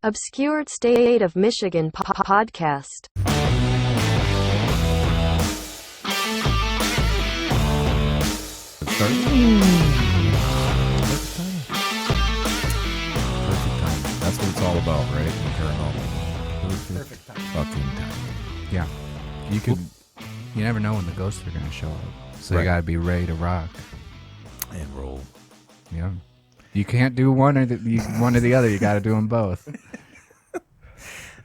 Obscured State of Michigan podcast. Perfect time. That's what it's all about, right? In Paranormal. Perfect time. Fucking time. Yeah. You could You never know when the ghosts are going to show up. So Right. you got to be ready to rock. and roll. Yeah. You can't do one or the other. You got to do them both.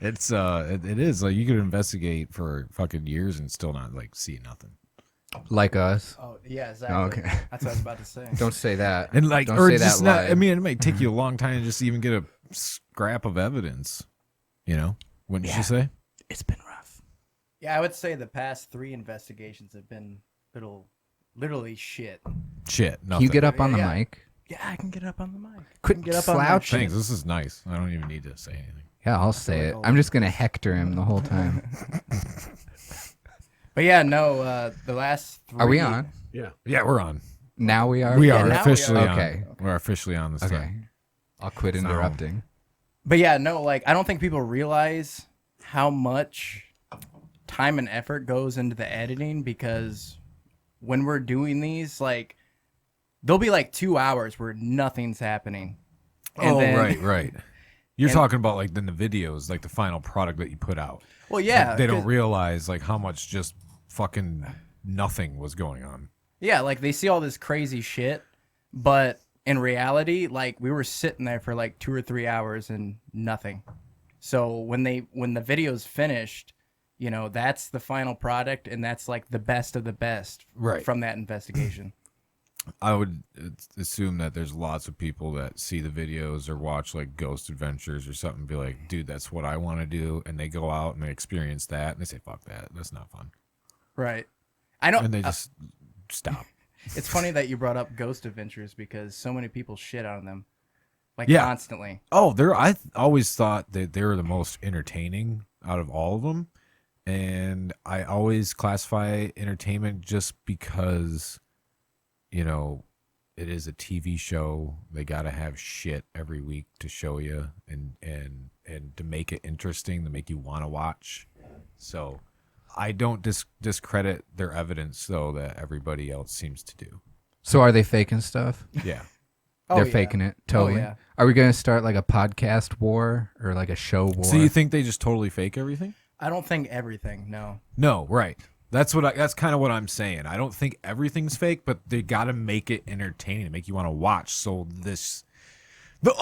It's it is like you could investigate for fucking years and still not like see nothing. Like us. Oh, yeah, exactly. Oh, okay. That's what I was about to say. Don't say that. And like, Don't or say just that not. live. I mean, it might take you a long time to just even get a scrap of evidence. You know, wouldn't you say? It's been rough. Yeah, I would say the past 3 investigations have been literally shit. Shit, Can nothing. you get up on the Yeah. mic? Yeah, I can get up on the mic. Quit Get up on that slouching. Thanks. This is nice. I don't even need to say anything. Yeah, I'll say it. I'm just going to hector him the whole time. But yeah, no, the last 3... Are we on? Yeah, we're on. Now we are? We Yeah, are now we officially are. on. Okay. We're officially on this Okay. time. I'll quit So- interrupting. But yeah, no, like, I don't think people realize how much time and effort goes into the editing, because when we're doing these, like, there'll be like 2 hours where nothing's happening. And then- right. You're and- talking about like then the videos, like the final product that you put out. Well, yeah. They don't 'cause- realize like how much just fucking nothing was going on. Yeah, like they see all this crazy shit, but in reality, like we were sitting there for like 2 or 3 hours and nothing. So when the video's finished, you know, that's the final product, and that's like the best of the best Right. from that investigation. I would assume that there's lots of people that see the videos or watch like Ghost Adventures or something and be like, dude, that's what I want to do. And they go out and they experience that and they say, fuck that. That's not fun. Right. I know. And they just stop. It's funny that you brought up Ghost Adventures, because so many people shit on them, like Yeah. constantly. Oh, I always thought that they were the most entertaining out of all of them. And I always classify entertainment just because, you know, it is a TV show. They got to have shit every week to show you and to make it interesting, to make you want to watch. So I don't discredit their evidence, though, that everybody else seems to do. So are they faking stuff? Yeah. They're yeah. faking it. Totally. Oh, yeah. Are we going to start like a podcast war or like a show war? So you think they just totally fake everything? I don't think everything. No. No, right. That's kind of what I'm saying. I don't think everything's fake, but they got to make it entertaining to make you want to watch. So the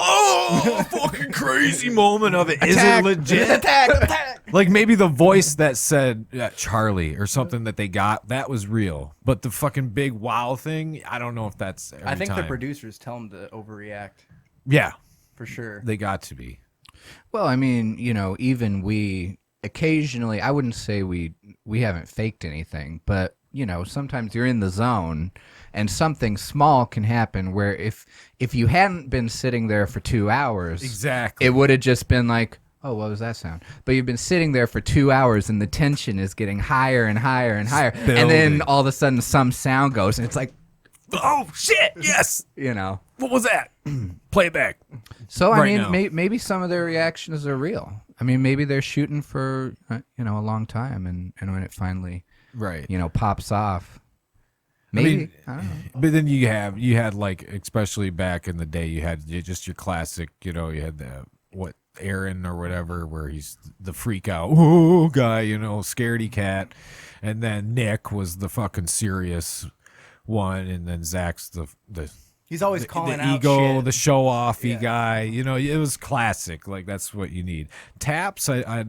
fucking crazy moment of it is it legit? Attack! Like maybe the voice that said Charlie or something that they got, that was real. But the fucking big wow thing, I don't know if that's every I think the time. producers tell them to overreact, Yeah, for sure. they got to be. Well, I mean, you know, even we occasionally, I wouldn't say we haven't faked anything, but you know, sometimes you're in the zone and something small can happen where if you hadn't been sitting there for 2 hours, Exactly. it would have just been like, oh, what was that sound? But you've been sitting there for 2 hours and the tension is getting higher and higher and higher. And then Building. all of a sudden some sound goes and it's like, Oh, shit. Yes. you know. What was that? Play it back. So, I Right mean, now. maybe some of their reactions are real. I mean, maybe they're shooting for, you know, a long time. And when it finally, Right. you know, pops off, maybe. I don't know. But then you had like, especially back in the day, you had just your classic, you know, you had Aaron or whatever, where he's the freak out guy, you know, scaredy cat. And then Nick was the fucking serious one. And then Zach's the He's always calling out ego, shit. the show offy Yeah. guy. You know, it was classic. Like that's what you need. Taps, I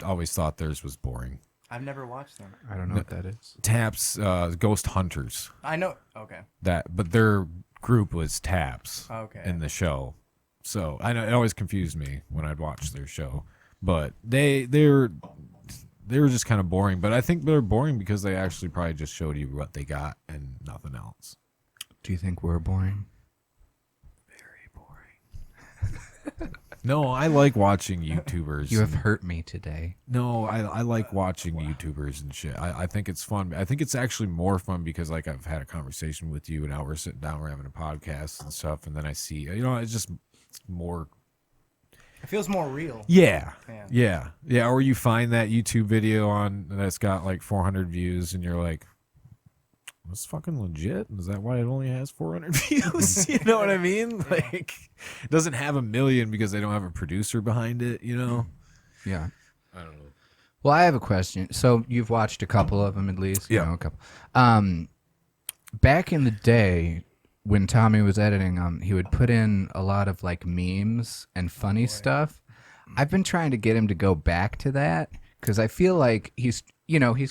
always thought theirs was boring. I've never watched them. I don't know what that is. Taps, Ghost Hunters. I know. Okay. But their group was Taps Okay. in the show. So I know it always confused me when I'd watch their show. But they were just kind of boring. But I think they're boring because they actually probably just showed you what they got and nothing else. Do you think we're boring? No, I like watching YouTubers. You have hurt me today. No, I like watching YouTubers and shit. I think it's fun. I think it's actually more fun because like I've had a conversation with you and now we're sitting down, we're having a podcast and stuff, and then I see, you know, it's just more feels more real. Yeah. Or you find that YouTube video on that's got like 400 views, and you're like, "That's fucking legit." Is that why it only has 400 views? You know what I mean? Like, it doesn't have 1 million because they don't have a producer behind it. You know? Yeah. I don't know. Well, I have a question. So you've watched a couple of them at least. You know, a couple. Back in the day, when Tommy was editing, he would put in a lot of like memes and funny stuff. I've been trying to get him to go back to that because I feel like he's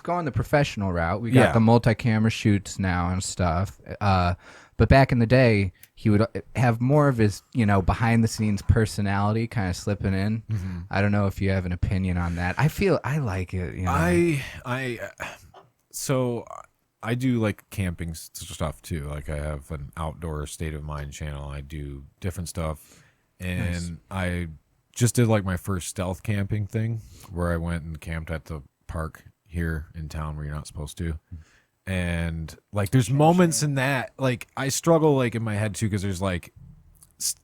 going the professional route. We got the multi-camera shoots now and stuff. But back in the day, he would have more of his, behind the scenes personality kind of slipping in. Mm-hmm. I don't know if you have an opinion on that. I like it. So I do like camping stuff too. Like I have an outdoor state of mind channel. I do different stuff, and I just did like my first stealth camping thing where I went and camped at the park here in town where you're not supposed to. And like there's moments in that like I struggle like in my head too because there's like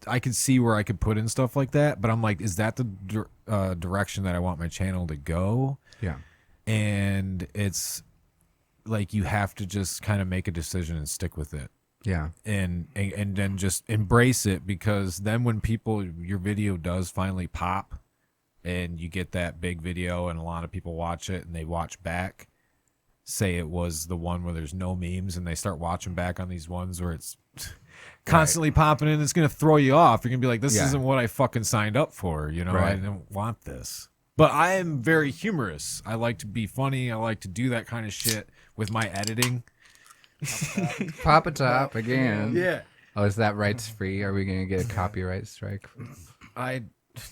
I could see where I could put in stuff like that, but I'm like, is that the direction that I want my channel to go? Yeah. And it's like you have to just kind of make a decision and stick with it. Yeah. And then just embrace it, because then when your video does finally pop and you get that big video and a lot of people watch it and they watch back, say it was the one where there's no memes, and they start watching back on these ones where it's constantly popping in, it's going to throw you off. You're going to be like, this isn't what I fucking signed up for. I didn't want this. But I am very humorous. I like to be funny. I like to do that kind of shit with my editing. Pop a top again. Yeah. Oh, is that rights free? Are we going to get a copyright strike?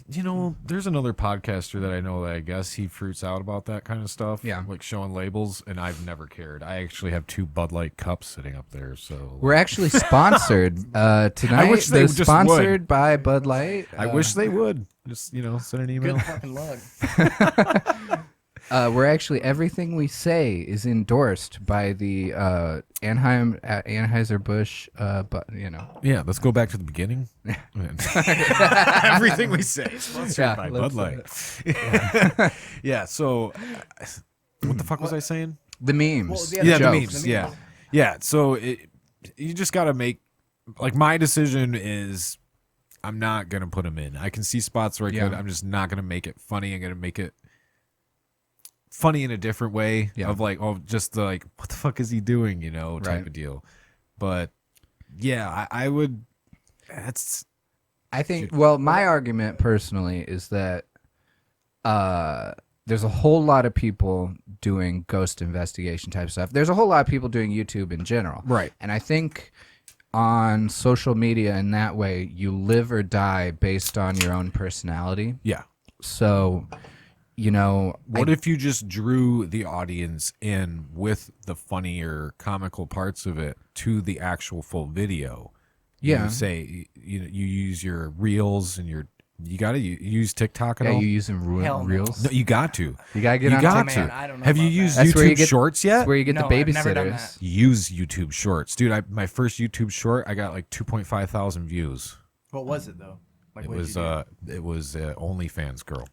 There's another podcaster that I know that I guess he fruits out about that kind of stuff. Yeah. Like showing labels, and I've never cared. I actually have 2 Bud Light cups sitting up there. So we're actually sponsored tonight. I wish they They're just sponsored would. by Bud Light. I wish they would. Just, send an email. Good fucking luck. We're actually, everything we say is endorsed by the Anheuser-Busch, Yeah, let's go back to the beginning. Everything we say is sponsored by Bud Light. Yeah, so what the fuck was I saying? The memes. Well, The jokes. memes. Yeah, so you just got to make, like, my decision is I'm not going to put them in. I can see spots where I could. I'm just not going to make it funny. I'm going to make it funny in a different way of like, just the, like, what the fuck is he doing, type of deal. But yeah, I would. I think. Well, my argument personally is that there's a whole lot of people doing ghost investigation type stuff. There's a whole lot of people doing YouTube in general, right? And I think on social media in that way, you live or die based on your own personality. Yeah. So, what if you just drew the audience in with the funnier comical parts of it to the actual full video? Yeah. You say, you use your reels and you got to use TikTok and all? You using reels? No, you got to. You got to get on got TikTok. to. I don't know Have you about used that. YouTube Shorts yet? That's where you get No, the I've never done babysitters. that. Use YouTube Shorts. Dude, my first YouTube short, I got like 2.5 thousand views. What was it though? Like, It what did was you do? OnlyFans girl.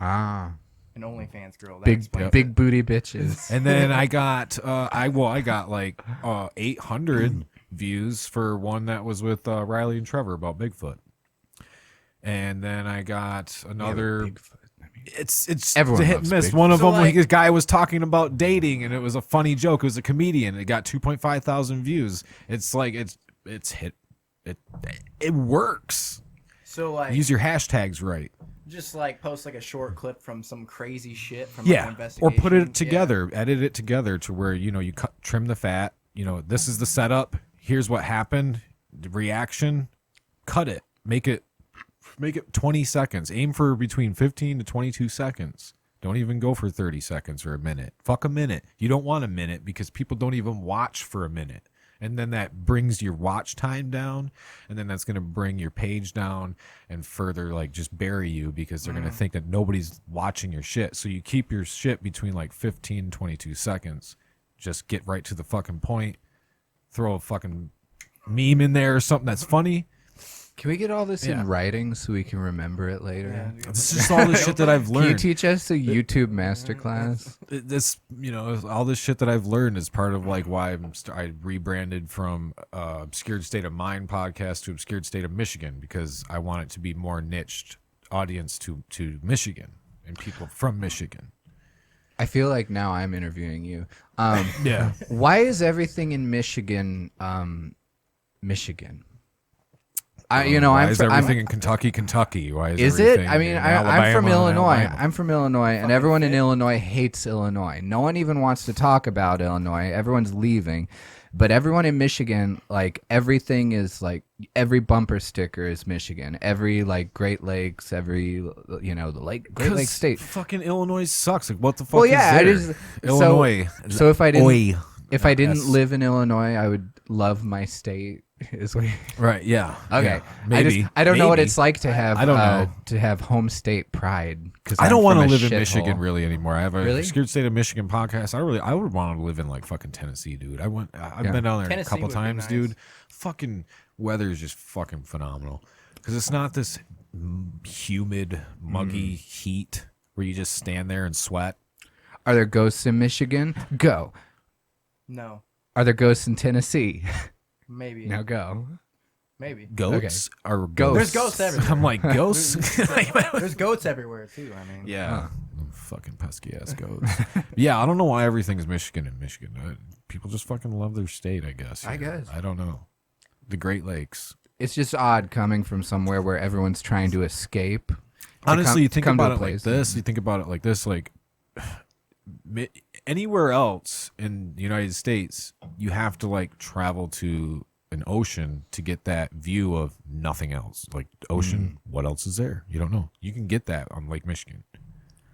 Ah. An OnlyFans girl. That Big explains big it. booty bitches. And then I got I got like 800 views for one that was with Riley and Trevor about Bigfoot. And then I got another. It's Everyone hit loves and miss. Bigfoot. One of So, them, like- this guy was talking about dating, and it was a funny joke. It was a comedian. It got 2.5 thousand views. It's like it's hit. It works. So like, Use your hashtags right. just like post like a short clip from some crazy shit from like, an Or investigation. put it together, edit it together to where you trim the fat. This is the setup. Here's what happened. The reaction. Cut it. Make it 20 seconds. Aim for between 15 to 22 seconds. Don't even go for 30 seconds or a minute. Fuck a minute. You don't want a minute because people don't even watch for a minute. And then that brings your watch time down, and then that's going to bring your page down and further like just bury you because they're going to think that nobody's watching your shit. So you keep your shit between like 15 and 22 seconds. Just get right to the fucking point. Throw a fucking meme in there or something that's funny. Can we get all this Yeah. in writing so we can remember it later? Yeah. It's just all the shit that I've Can you learned. teach us a YouTube masterclass? This, all this shit that I've learned is part of like why I rebranded from Obscured State of Mind podcast to Obscured State of Michigan, because I want it to be more niched audience to Michigan and people from Michigan. I feel like now I'm interviewing you. Yeah. Why is everything in Michigan, Michigan? Why is everything in Kentucky? Why Is everything it? I mean, in I'm from Alabama, Illinois. Alabama? I'm from Illinois, and everyone in Illinois hates Illinois. No one even wants to talk about Illinois. Everyone's leaving. But everyone in Michigan, like, everything is, like, every bumper sticker is Michigan. Every, like, Great Lakes, every, the Great Lakes state. Fucking Illinois sucks. Like, what the fuck Well, is yeah, there? it is. Illinois. So if I didn't, Oi. if I didn't Yes. live in Illinois, I would love my state. Is what. Right, yeah. Okay, Yeah, maybe. I don't know what Maybe. it's like to have. I don't know. To have home state pride. Because I don't want to live in Michigan really anymore. I have a Really? Obscured State of Michigan podcast. I would want to live in like fucking Tennessee, dude. I've Yeah. been down there Tennessee a couple would be times, nice. dude. Fucking weather is just fucking phenomenal because it's not this humid, muggy heat where you just stand there and sweat. Are there ghosts in Michigan? Go. No, Are there ghosts in Tennessee? maybe. Now go. Maybe. Goats are Ghosts. There's ghosts everywhere. I'm like ghosts. There's goats everywhere too. I mean, Yeah. Fucking pesky ass goats. Yeah, I don't know why everything's Michigan in Michigan. People just fucking love their state, I guess. I guess. I don't know. The Great Lakes. It's just odd coming from somewhere where everyone's trying to escape. Honestly, you to think come to about a it like place. this. You think about it like this. Like anywhere else in the United States, you have to like travel to an ocean to get that view of nothing else. Like ocean, what else is there? You don't know. You can get that on Lake Michigan.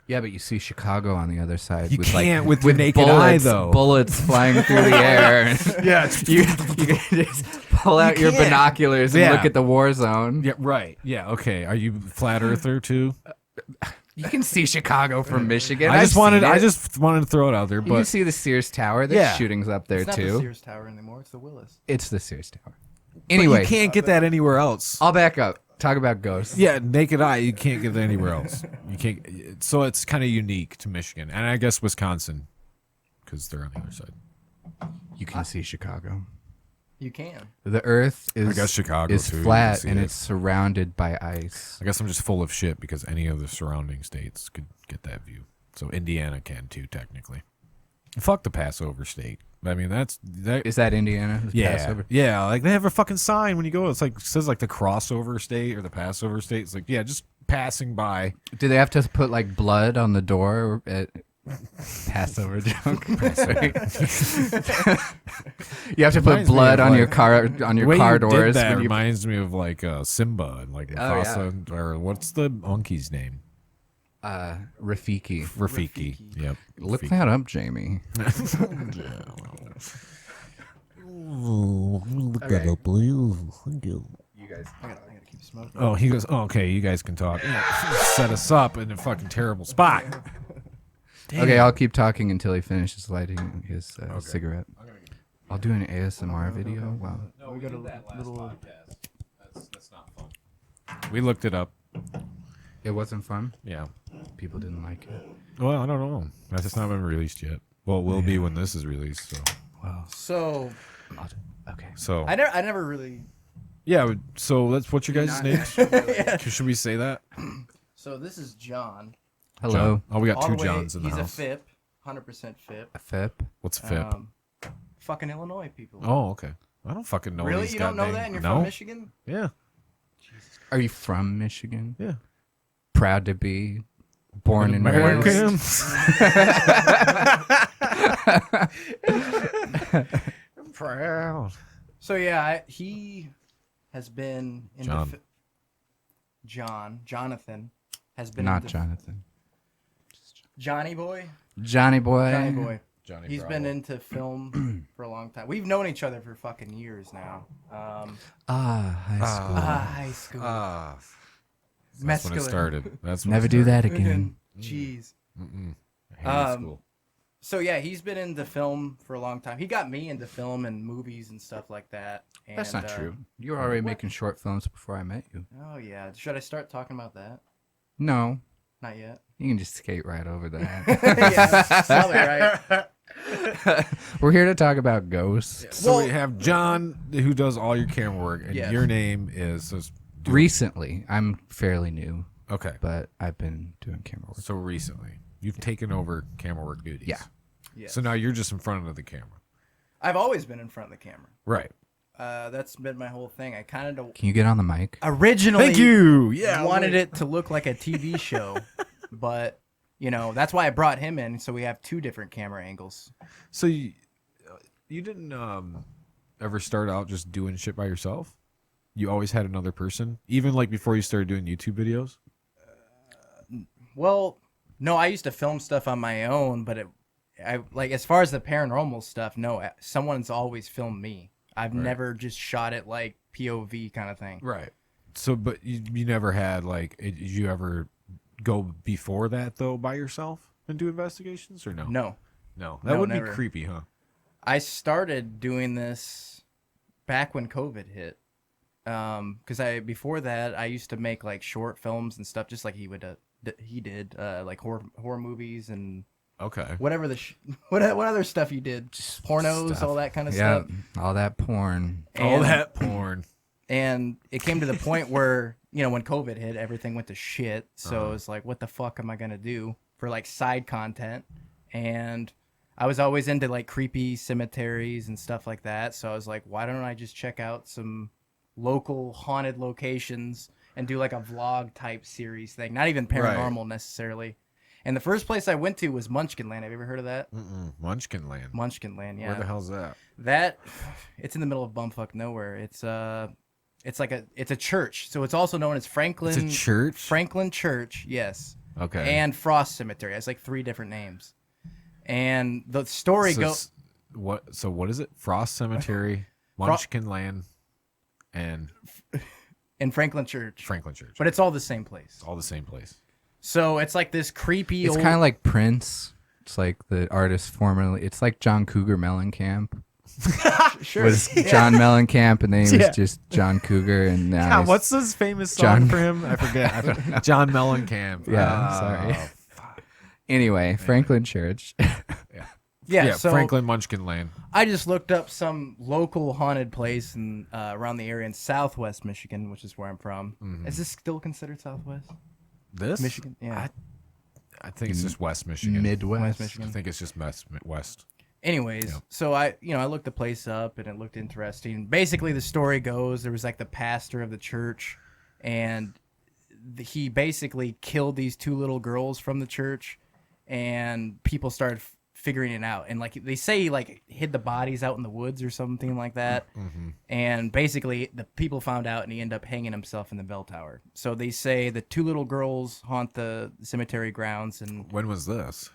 Yeah, but you see Chicago on the other side. You with can't like, with your naked eye, bullets, though. Bullets flying through the air. Yeah, you can just pull out your can't. binoculars and Yeah. look at the war zone. yeah, right. Yeah, okay. Are you flat earther too? You can see Chicago from Michigan. I just I've seen I it. just wanted to throw it out there, You can but see the Sears Tower. There's Yeah. shootings up there it's not the too. Sears Tower anymore. It's the Willis. It's the Sears Tower. but Anyway, you can't get that anywhere else. I'll back up. Talk about ghosts. Yeah, naked eye, you can't get it anywhere else. You can't. So it's kind of unique to Michigan, and I guess Wisconsin, because they're on the other side. You can see Chicago. You can. The Earth is I guess Chicago, is too, you can flat see and it. it's surrounded by ice. I guess I'm just full of shit because any of the surrounding states could get that view. So Indiana can too, technically. Fuck the Passover state. I mean, that. Is that Indiana? The Yeah, Passover? yeah. Like they have a fucking sign when you go. It's like it says like the crossover state or the Passover state. It's like yeah, just passing by. Do they have to put like blood on the door at Passover joke? You have to put Reminds me blood of, on like- your car The way car you doors. did that when you- reminds me of like Simba and like Oh, yeah. Mufasa or what's the monkey's name? Rafiki. Rafiki. Yep. Look Rafiki. that up, Jamie. Look that up, please. Thank you. You guys. I gotta keep smoking. Oh, he goes. Oh, okay, you guys can talk. Set us up in a fucking terrible spot. Okay, I'll keep talking until he finishes lighting his cigarette. I'll do an ASMR video. Wow. We got a little. That's not fun. We looked it up. It wasn't fun. Yeah. People didn't like it. Well, I don't know. That's not been released yet. Well, it will be when this is released. So. Wow. So Okay. So. I never really. Yeah. So what's your guys' names? Yeah. Should we say that? So this is John. Hello. John. Oh, we got All two the way- Johns in the he's house. a FIP, 100% FIP. A FIP. What's FIP? Fucking Illinois people. Oh, okay. I don't fucking know. Really? these You don't know goddamn- that, and you're no? from Michigan? Yeah. Are you from Michigan? Yeah. Proud to be born and American. raised. I'm proud. So yeah, he has been in John. Jonathan has been Not into Jonathan. Johnny Boy. Johnny boy. Johnny Boy. Johnny He's Bravo. been into film for a long time. We've known each other for fucking years now. High school. High school. That's when it Mescaline. started. That's when Never it do started. that again. Jeez. I hated Um, school. So yeah, he's been into film for a long time. He got me into film and movies and stuff like that. And, That's not true. You were already making short films before I met you. Oh yeah. Should I start talking about that? No, Not yet. you can just skate right over that. Yeah, probably right. We're here to talk about ghosts. So we have John, who does all your camera work, and Yes. your name is Recently, I'm fairly new, okay. but I've been doing camera work. So recently, you've taken over camera work duties. Yeah. Yeah. So now you're just in front of the camera. I've always been in front of the camera. Right. That's been my whole thing. I kind of don't. Can you get on the mic? Originally, Thank you. Yeah. wanted it to look like a TV show, but that's why I brought him in, so we have two different camera angles. So you didn't ever start out just doing shit by yourself? You always had another person, even like before you started doing YouTube videos? Well, no, I used to film stuff on my own, but as far as the paranormal stuff, no, someone's always filmed me. I've never just shot it like POV kind of thing. Right. So, but you never had did you ever go before that though by yourself and do investigations or no? No. That would never. be creepy, huh? I started doing this back when COVID hit. Because before that I used to make like short films and stuff, just like he did, like horror movies and Okay. whatever what other stuff you did, just pornos, Stuff. all that kind of Yeah, stuff. all that porn. All And- that porn. And it came to the point where, when COVID hit, everything went to shit. So it was like, what the fuck am I going to do for like side content? And I was always into like creepy cemeteries and stuff like that. So I was like, why don't I just check out some local haunted locations and do like a vlog type series thing? Not even paranormal necessarily. And the first place I went to was Munchkin Land. Have you ever heard of that? Munchkin Land. Munchkin Land, yeah. Where the hell's that? It's in the middle of bumfuck nowhere. It's a church. So it's also known as Franklin. It's a church? Franklin Church, yes. Okay. And Frost Cemetery. It has like 3 different names. And the story goes. So what is it? Frost Cemetery, Munchkin Land, and In Franklin Church. Franklin Church. But it's all the same place. All the same place. So it's like this creepy It's old. kind of like Prince. It's like the artist formerly. It's like John Cougar Mellencamp. Sure. Was John Mellencamp, and then he was just John Cougar, and now God, he's- what's this famous song John- for him? I forget. John Mellencamp. Yeah, sorry. Anyway, Franklin Church. yeah, so Franklin Munchkin Land. I just looked up some local haunted place around the area in Southwest Michigan, which is where I'm from. Is this still considered Southwest? This? Michigan? Yeah. I think it's just West Michigan. Midwest. Michigan. I think it's just West. Anyways, so I looked the place up and it looked interesting. Basically, the story goes there was like the pastor of the church, and he basically killed these 2 little girls from the church, and people started figuring it out. And like they say, he like hid the bodies out in the woods or something like that. And basically, the people found out, and he ended up hanging himself in the bell tower. So they say the 2 little girls haunt the cemetery grounds, and When was this?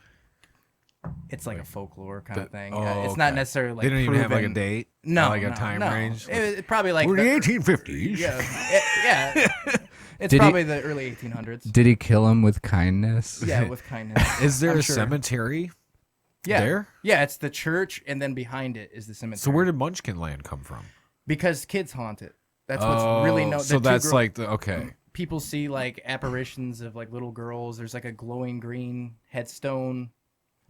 it's like a folklore kind of thing. Oh, It's not okay. necessarily like They don't even have like a proven. date? No, Like a no, time no. range? It probably like We're the 1850s. yeah. It's Did he- probably the early 1800s. Did he kill him with kindness? Yeah, with kindness. Is there I'm a sure. cemetery Yeah, there? yeah. It's the church, and then behind it is the cemetery. So where did Munchkin Land come from? Because kids haunt it. That's what's really known. So that's like the okay. people see like apparitions of like little girls. There's like a glowing green headstone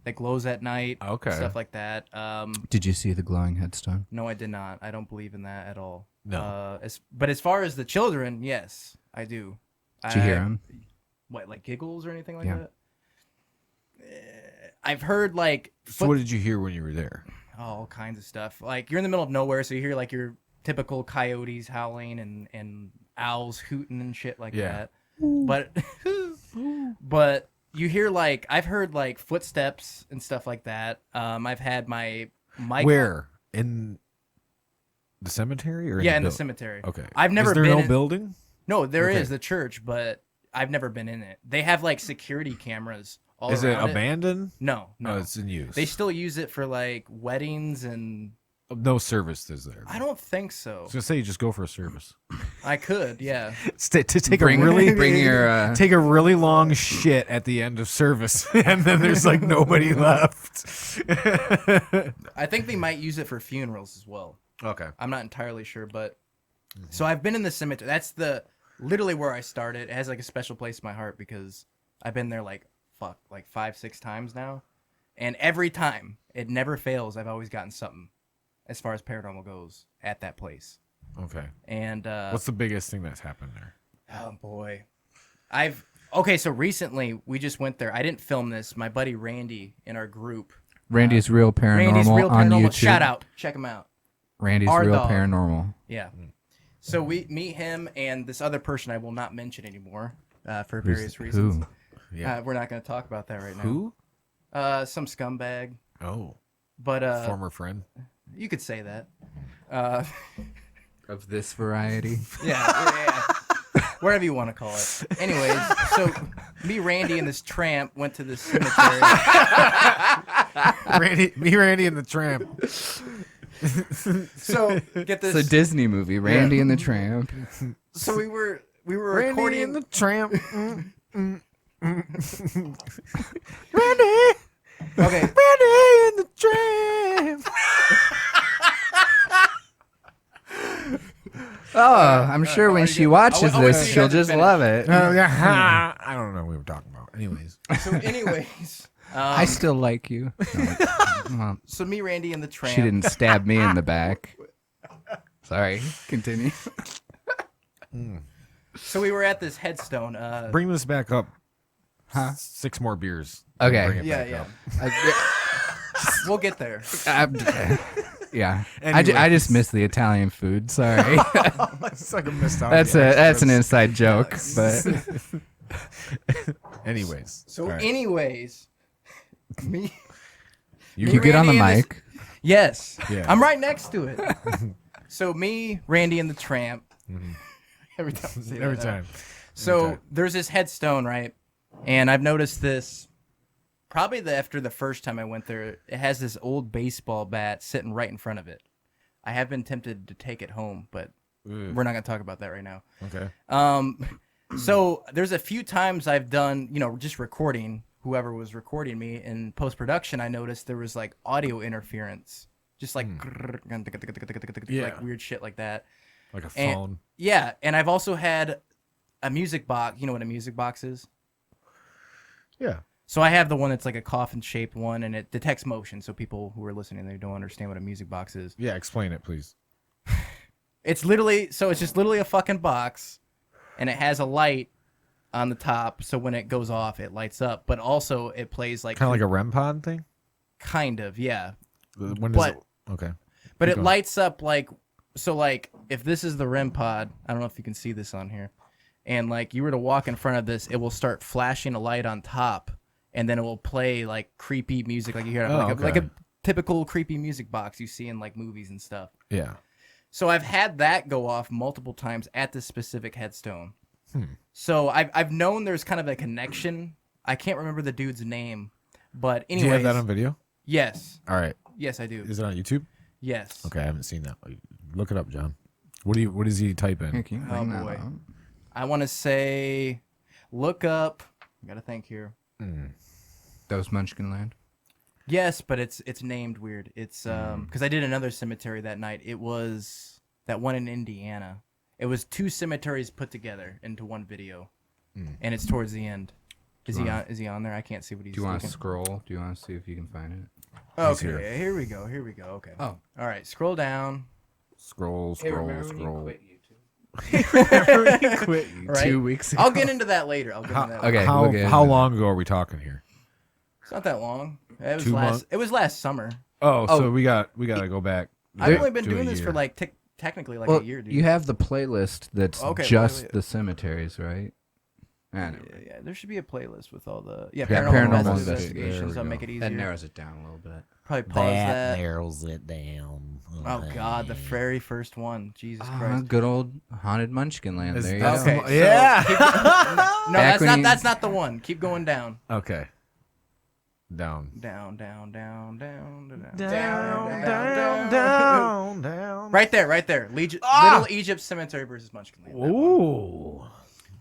that glows at night. Okay. Stuff like that. Did you see the glowing headstone? No, I did not. I don't believe in that at all. No. But as far as the children, yes, I do. Did you hear him? What, like giggles or anything like Yeah. that? I've heard like So what did you hear when you were there? all kinds of stuff. Like you're in the middle of nowhere, so you hear like your typical coyotes howling and owls hooting and shit like Yeah. that. But you hear like I've heard like footsteps and stuff like that. I've had my mic. Where? In the cemetery or Yeah, in the buil- cemetery. Okay. I've never Is there been no in- building? No, there is Okay. the church, but I've never been in it. They have like security cameras all Is it around abandoned? No, no. No, it's in use. They still use it for like weddings and No service is there. I don't think so. I was gonna say you just go for a service. I could, yeah. To take Bring a really your take a really long shit at the end of service, and then there's like nobody left. I think they might use it for funerals as well. Okay. I'm not entirely sure, but so I've been in the cemetery. That's literally where I started. It has like a special place in my heart because I've been there like 5-6 times now, and every time it never fails. I've always gotten something as far as paranormal goes at that place. Okay. And what's the biggest thing that's happened there? Oh boy, so recently we just went there. I didn't film this. My buddy Randy in our group. Randy's Real Paranormal on YouTube. Shout out, check him out. Randy's Our Real dog. Paranormal. Yeah. So we meet him and this other person I will not mention anymore for various reasons. Who? Yeah. We're not going to talk about that right now. Who? Some scumbag. Oh. But Former friend. you could say that. Of this variety. Yeah. Whatever you want to call it. Anyways, so me, Randy, and this tramp went to this cemetery. Randy and the Tramp. So get this. It's a Disney movie, Randy and the Tramp. So we were Randy recording and the Tramp. Okay. Randy and the Tramp. Oh, I'm sure when she watches I wanna this, see she'll you guys just finish. love it. I don't know what we were talking about. Anyways. I still like you. Well, So me, Randy, and the tramp. she didn't stab me in the back. Sorry, continue. So we were at this headstone. Bring this back up. Huh? 6 more beers. Okay. Bring it back Yeah. up. We'll get there. Yeah, Anyways. I just miss the Italian food. Sorry, It's like a missed out. that's an inside joke. But Anyways. So, all right. anyways, me. you get on the Randy and mic. Yes. Yeah. I'm right next to it. So me, Randy, and the tramp. Every time. I say that Every now. time. So Okay. there's this headstone, right? And I've noticed this. Probably after the first time I went there, it has this old baseball bat sitting right in front of it. I have been tempted to take it home, but Ugh. we're not going to talk about that right now. Okay. So there's a few times I've done, just recording, whoever was recording me in post-production, I noticed there was like audio interference, just like, Yeah. like weird shit like that. Like a And- phone. Yeah. And I've also had a music box. You know what a music box is? Yeah. So I have the one that's like a coffin-shaped one, and it detects motion. So people who are listening, they don't understand what a music box is. Yeah. Explain it, please. It's just literally a fucking box, and it has a light on the top. So when it goes off, it lights up. But also, it plays like Kind of like a REM pod thing? kind of, yeah. When does But- it? Okay. But Keep it going. lights up like so. Like if this is the REM pod, I don't know if you can see this on here, and like you were to walk in front of this, it will start flashing a light on top. And then it will play like creepy music, like you hear, like a typical creepy music box you see in like movies and stuff. Yeah. So I've had that go off multiple times at this specific headstone. So I've known there's kind of a connection. I can't remember the dude's name, but Do anyways, you have that on video? yes, All right. yes I do. Is it on YouTube? Yes. Okay, I haven't seen that. Look it up, John. What does he type in? Can you Oh bring that boy. up? I want to say, look up. I gotta think here. That was Munchkin Land. Yes, but it's named weird. It's because I did another cemetery that night. It was that one in Indiana. It was 2 cemeteries put together into one video, and it's towards the end. Is he on there? I can't see what he's. Do you want to looking. scroll? Do you want to see if you can find it? Okay, here we go. Okay. Oh. All right. Scroll down. Scroll. Quit Right? 2 weeks ago. I'll get into that later. Okay. How we'll get how into long ago are we talking here? It's not that long. It was 2 months? It was last summer. Oh, Oh. so we got to go back. I've only been to a doing this for year. like technically like Well, a year, dude. you have the playlist that's Okay, just wait. the cemeteries, right? Anyway. Yeah, there should be a playlist with all the Paranormal investigations. There I'll we make go. it easier. That narrows it down a little bit. Probably pause that. narrows it down. Oh God, the very first one. Jesus Christ. Good old haunted Munchkin Land. Is There you that go. Okay. some- so yeah. No, Back that's when not. you- That's not the one. Keep going down. Okay. Down. Down, down, down, down, down, Down. Right there. Little Egypt Cemetery versus Munchkin Land. That one. Ooh.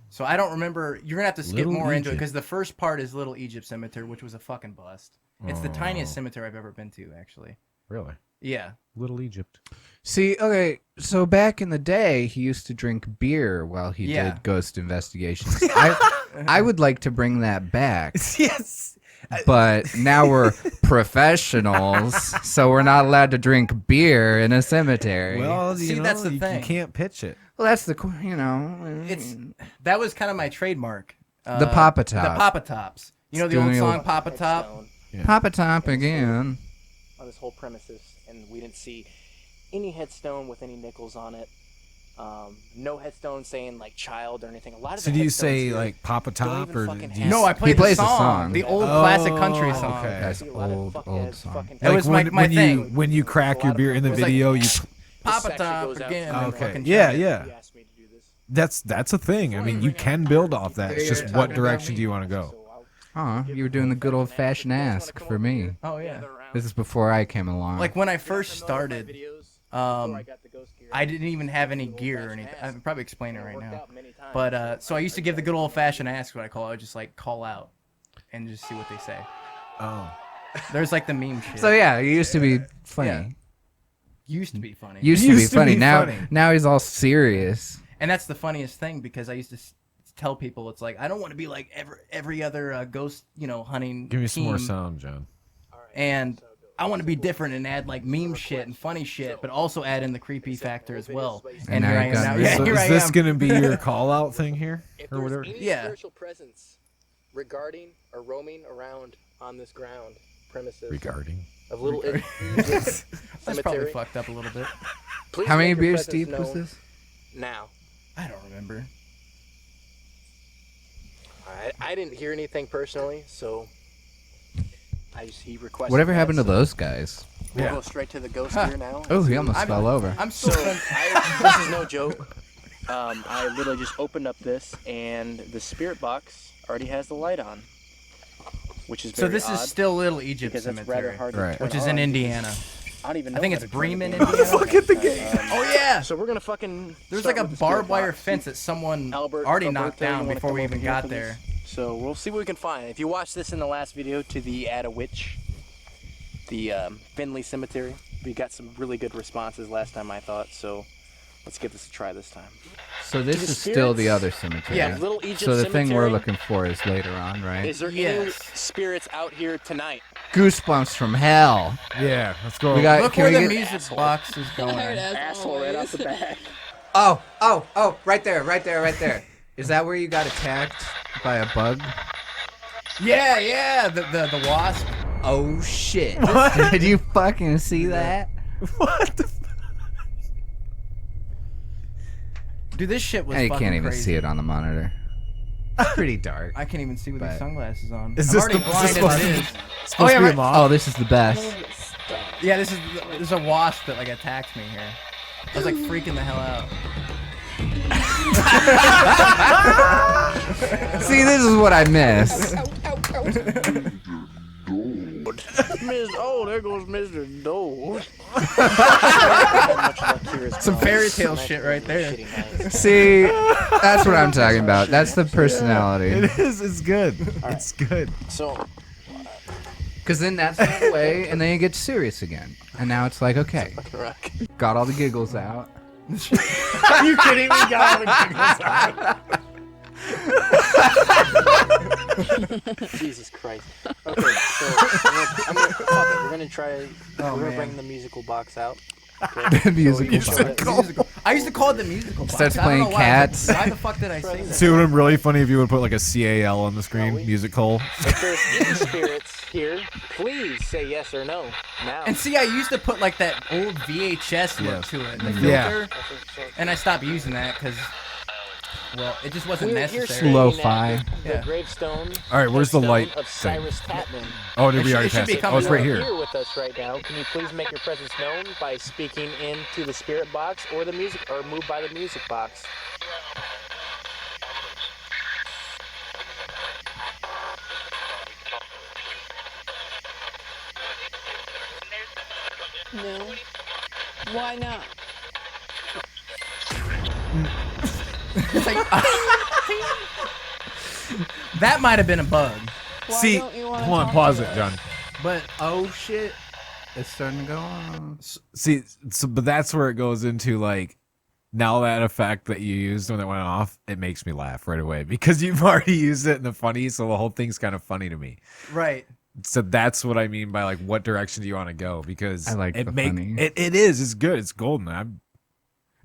So I don't remember. You're gonna have to skip Little more into it Egypt. because the first part is Little Egypt Cemetery, which was a fucking bust. It's the tiniest cemetery I've ever been to, actually. Really? Yeah. Little Egypt. See, okay, so back in the day, he used to drink beer while he Yeah. did ghost investigations. I would like to bring that back. Yes. But now we're professionals, so we're not allowed to drink beer in a cemetery. Well, See, that's the thing. You can't pitch it. Well, that's the, That was kind of my trademark. The Papa Top. The Papa Tops. You know the old song Papa Top? Headstone Papa Top again. on this whole premises, and we didn't see any headstone with any nickels on it. No headstone saying like child or anything. A lot of So the do you headstones say here like Papa don't Top even or fucking do you have- No, I played the plays the song. song. The old classic country Oh, song. okay. That's see a lot of old fuckhead song. fucking- That was my when thing. when you crack your beer in the It was like- video, you Papa section Top goes out again. to- and okay. fucking Yeah, shit. yeah. He asked me to do this. That's a thing. I mean, you can build off that. It's just what direction do you want to go? So I'll Oh, you were doing the good old fashioned ask for me. Oh, yeah. gather around. This is before I came along. Like when I You guys first know all of my started, videos before I got the ghost gear. I didn't even have any gear or anything. I can probably explain it right now. But so I used to give the good old fashioned ask, what I call it. I would just like call out and just see what they say. Oh. There's like the meme shit. so yeah, you used to be funny. Yeah. Used to be funny. Used to be funny. Now he's all serious. And that's the funniest thing because I used to tell people it's like I don't want to be like every other ghost, hunting. Give me some more team. sound, John. And I want to be different and add like meme shit and funny shit, but also add in the creepy factor as well. And now here I you've am got now. me. Yeah, So here is I this am. gonna be your call out thing here If or there's whatever? any Yeah. spiritual presence regarding or roaming around on this ground premises Regarding. of Little Egypt That's probably Cemetery, fucked up a little bit. please How many make your beers presence deep was known this? Now, I don't remember. I didn't hear anything personally, so he requested. Whatever that, happened to so those guys? We'll Yeah. go straight to the ghost Huh. gear now. Oh, he almost I'm- fell over. I'm So still. this is no joke. I literally just opened up this, and the spirit box already has the light on, which is So very this odd, is still Little Egypt because it's Cemetery, rather hard to Right. turn which is in on. Indiana. I don't even know. I think how it's to turn Bremen, the game Indiana. on. Look at the game. Oh yeah. So we're gonna fucking. There's start like a with the spirit barbed wire box. fence that someone Albert, already Alberto, knocked you down wanna before come we over even here got for there. this? So we'll see what we can find. If you watched this in the last video to the Add a Witch, the Finley Cemetery, we got some really good responses last time, I thought. So let's give this a try this time. So this the is still the spirits? other cemetery. Yeah. Little Egypt So the thing we're Cemetery, looking for is later on, right? Is there any Yes. spirits out here tonight? Goosebumps from hell. Yeah, let's go. We got. Look can where we the get- music box is going. Asshole right off the bat. Oh, right there. Is that where you got attacked by a bug? Yeah, the wasp. Oh shit! Did you fucking see that? What the? Dude, this shit was And you fucking can't even crazy. see it on the monitor. It's pretty dark. I can't even see with these But- sunglasses on. Is I'm this already the- is blind this as supposed it to- is. Supposed yeah, to be a right. moth? Oh, this is the best. Yeah, there's a wasp that like attacked me here. I was like freaking the hell out. See, this is what I miss. Oh, there goes Mr. Dole. Some fairy tale shit right there. See, that's what I'm talking about. That's the personality. It is. It's good. It's good. So, Because then that's the way, and then you get serious again. And now it's like, okay, rock. got all the giggles out. Are you kidding me? God, Jesus Christ. Okay, so we're gonna try. Oh, we're gonna man. bring the musical box out. The musical Musical. I used to call it the musical box. Starts I don't know playing why. cats. Why the fuck did I say that? See, it would have been really funny if you would put like a CAL on the screen, musical. If there's any spirits here, please say yes or no now. And see, I used to put like that old VHS look Yes. to it, the Yeah. filter, and I stopped using that because, well, it just wasn't We're necessary. standing Lo-fi. at the Yeah. gravestone. All right, where's the headstone light of thing? Cyrus Tatman. Oh, did It we should- already it should pass be it? coming Oh, it's right You are here. here with us right now. Can you please make your presence known by speaking into the spirit box or the music, or move by the music box? No. Why not? It's like, that might have been a bug, Why See, don't you wanna hold on, talk pause it, about John. But oh shit, it's starting to go on. See, but that's where it goes into like, now that effect that you used when it went off, it makes me laugh right away because you've already used it in the funny, so the whole thing's kind of funny to me. right? So that's what I mean by like, what direction do you want to go? Because I like it the make funny. it is. It's good. It's golden.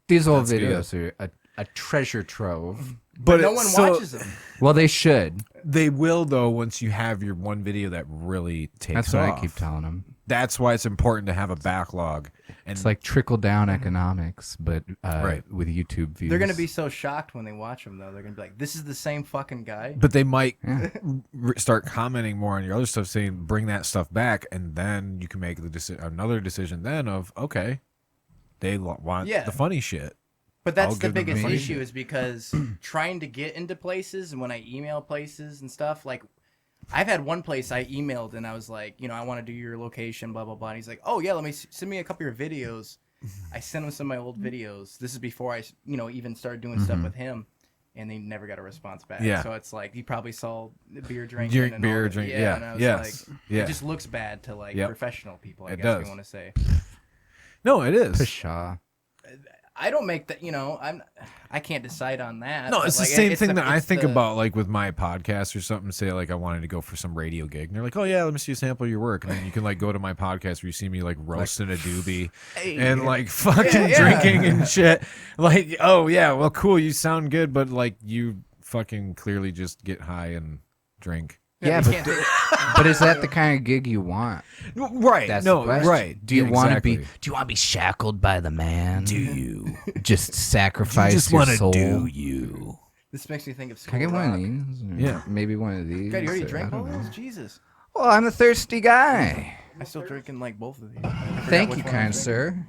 These old That's videos are a treasure trove. But no one watches them. Well, they should. They will though once you have your one video that really takes That's what off. I keep telling them. That's why it's important to have a backlog. And It's like trickle down economics, but Right. with YouTube views. They're gonna be so shocked when they watch them, though. They're gonna be like, "This is the same fucking guy." but they might Yeah. start commenting more on your other stuff, saying bring that stuff back, and then you can make another decision then of okay, they want Yeah. the funny shit. But that's I'll the give them biggest money. issue is because trying to get into places, and when I email places and stuff, like I've had one place I emailed and I was like, you know, I want to do your location, blah blah blah. And he's like, oh yeah, let me send me a couple of your videos. I sent him some of my old videos. This is before I, you know, even started doing stuff with him, and they never got a response back. Yeah. So it's like he probably saw the beer drinking, and beer all that. drink, Yeah, and I was yes, like, yeah. it just looks bad to like Yep. professional people. I It guess does. we want to say. No, it is. Pshaw. I don't make that. You know, I can't decide on that. No, but, it's like, the same it's thing the- that I it's think the- about, like with my podcast or something. Say like I wanted to go for some radio gig, and they're like, "Oh yeah, let me see a sample of your work," and then you can like go to my podcast where you see me like roasting a doobie and like fucking Yeah. drinking and shit. Like, oh yeah, well cool, you sound good, but like you fucking clearly just get high and drink. Yeah, you but, can't take- but is that the kind of gig you want? Right? That's no, the question. right. Do you Yeah, want to exactly. be? Do you want to be shackled by the man? Do you? Just sacrifice You just your want to soul? do you? This makes me think of. Can I get School one of Rock. these? Or Yeah. maybe one of these. God, you already or drank I all don't know. those? Jesus. Well, I'm a thirsty guy. I'm still drinking like both of these. I forgot Thank which you, one I'm kind drinking. sir.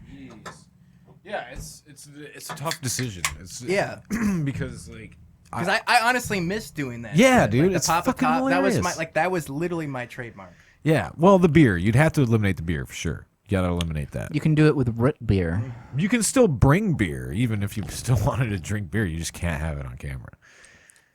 Yeah, it's a tough decision. It's Yeah. because like. Because I honestly miss doing that. Yeah, shit. dude, Like, the it's Papa fucking Top, that was hilarious. that was literally my trademark. Yeah, well, the beer. You'd have to eliminate the beer for sure. You gotta eliminate that. You can do it with root beer. You can still bring beer, even if you still wanted to drink beer. You just can't have it on camera.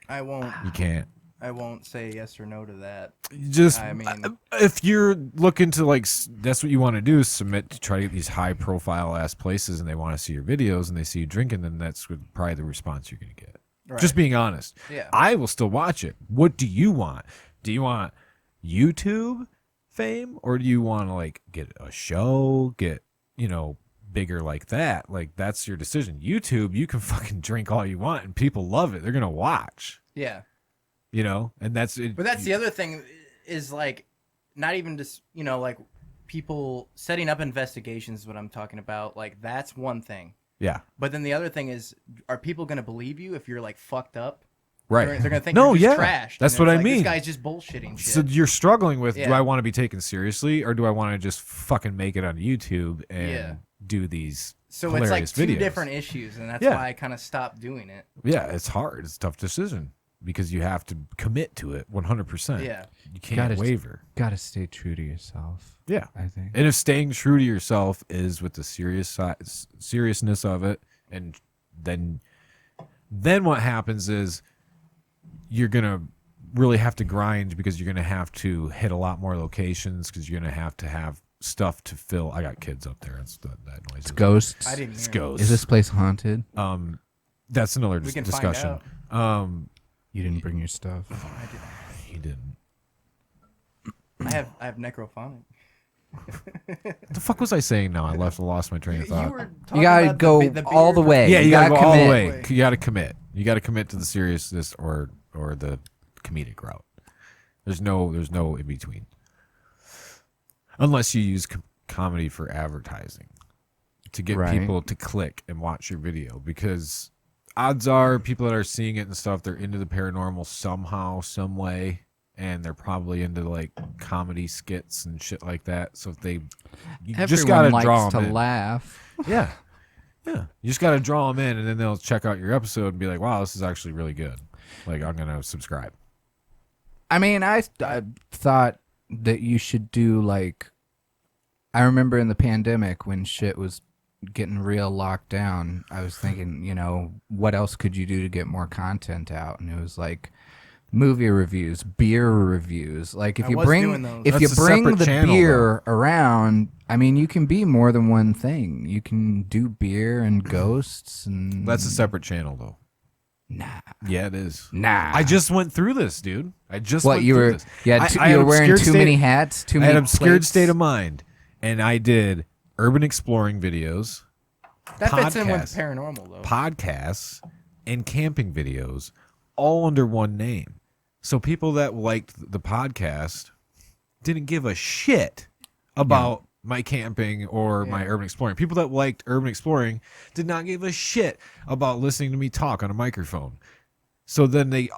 I won't. You can't. I won't say yes or no to that. You just, I mean- if you're looking to like, that's what you want to do, is submit to try to get these high profile ass places, and they want to see your videos, and they see you drinking, then that's probably the response you're gonna get. Right. Just being honest. Yeah. I will still watch it. What do you want? Do you want YouTube fame, or do you want to like get a show, get, you know, bigger like that? Like that's your decision. YouTube, you can fucking drink all you want and people love it. They're going to watch, Yeah. you know? And that's it. But that's the other thing is like not even just, you know, like people setting up investigations is what I'm talking about. Like that's one thing. Yeah. But then the other thing is, are people going to believe you if you're like fucked up? Right. They're going to think No, you're just yeah. trashed. That's and what it's I like, This mean. guy's just bullshitting shit. So you're struggling with, do Yeah. I want to be taken seriously, or do I want to just fucking make it on YouTube and Yeah. do these So it's like hilarious two videos? different issues, and that's Yeah. why I kind of stopped doing it. Yeah, it's hard. It's a tough decision because you have to commit to it 100%. Yeah. You can't Gotta- waver. Gotta stay true to yourself. Yeah. I think. And if staying true to yourself is with the seriousness of it, and then what happens is you're going to really have to grind, because you're going to have to hit a lot more locations, because you're going to have stuff to fill. I got kids up there. That noise. It's ghosts. I didn't It's hear ghosts. Is this place haunted? That's another We can find discussion. You didn't bring your stuff. He didn't. I have necrophonic. What the fuck was I saying now? I lost my train of thought. You were You talking gotta about go the all the beer- way. Yeah, you gotta go all the commit. way. You gotta commit. You gotta commit to the seriousness or the comedic route. There's no in between. Unless you use comedy for advertising to get Right. people to click and watch your video, because odds are people that are seeing it and stuff, they're into the paranormal somehow, some way, and they're probably into like comedy skits and shit like that. So if you just gotta Everyone draw likes them to in. laugh. Yeah. Yeah. You just got to draw them in, and then they'll check out your episode and be like, wow, this is actually really good. Like, I'm going to subscribe. I mean, I thought that you should do like I remember in the pandemic when shit was getting real locked down, I was thinking, what else could you do to get more content out? And it was like movie reviews, beer reviews. Like if I you was bring doing those. if That's you a bring separate the channel, beer around, I mean, you can be more than one thing. You can do beer and ghosts and That's a separate channel, though. Nah. Yeah, it is. Nah. I just went through this, dude. I just What went you through were this. you I had had you were an wearing obscured too state- many hats, too I many had obscured plates? state of mind, and I did urban exploring videos, That fits in with podcasts. paranormal though. podcasts, and camping videos all under one name. So people that liked the podcast didn't give a shit about my camping or my urban exploring. People that liked urban exploring did not give a shit about listening to me talk on a microphone. So then they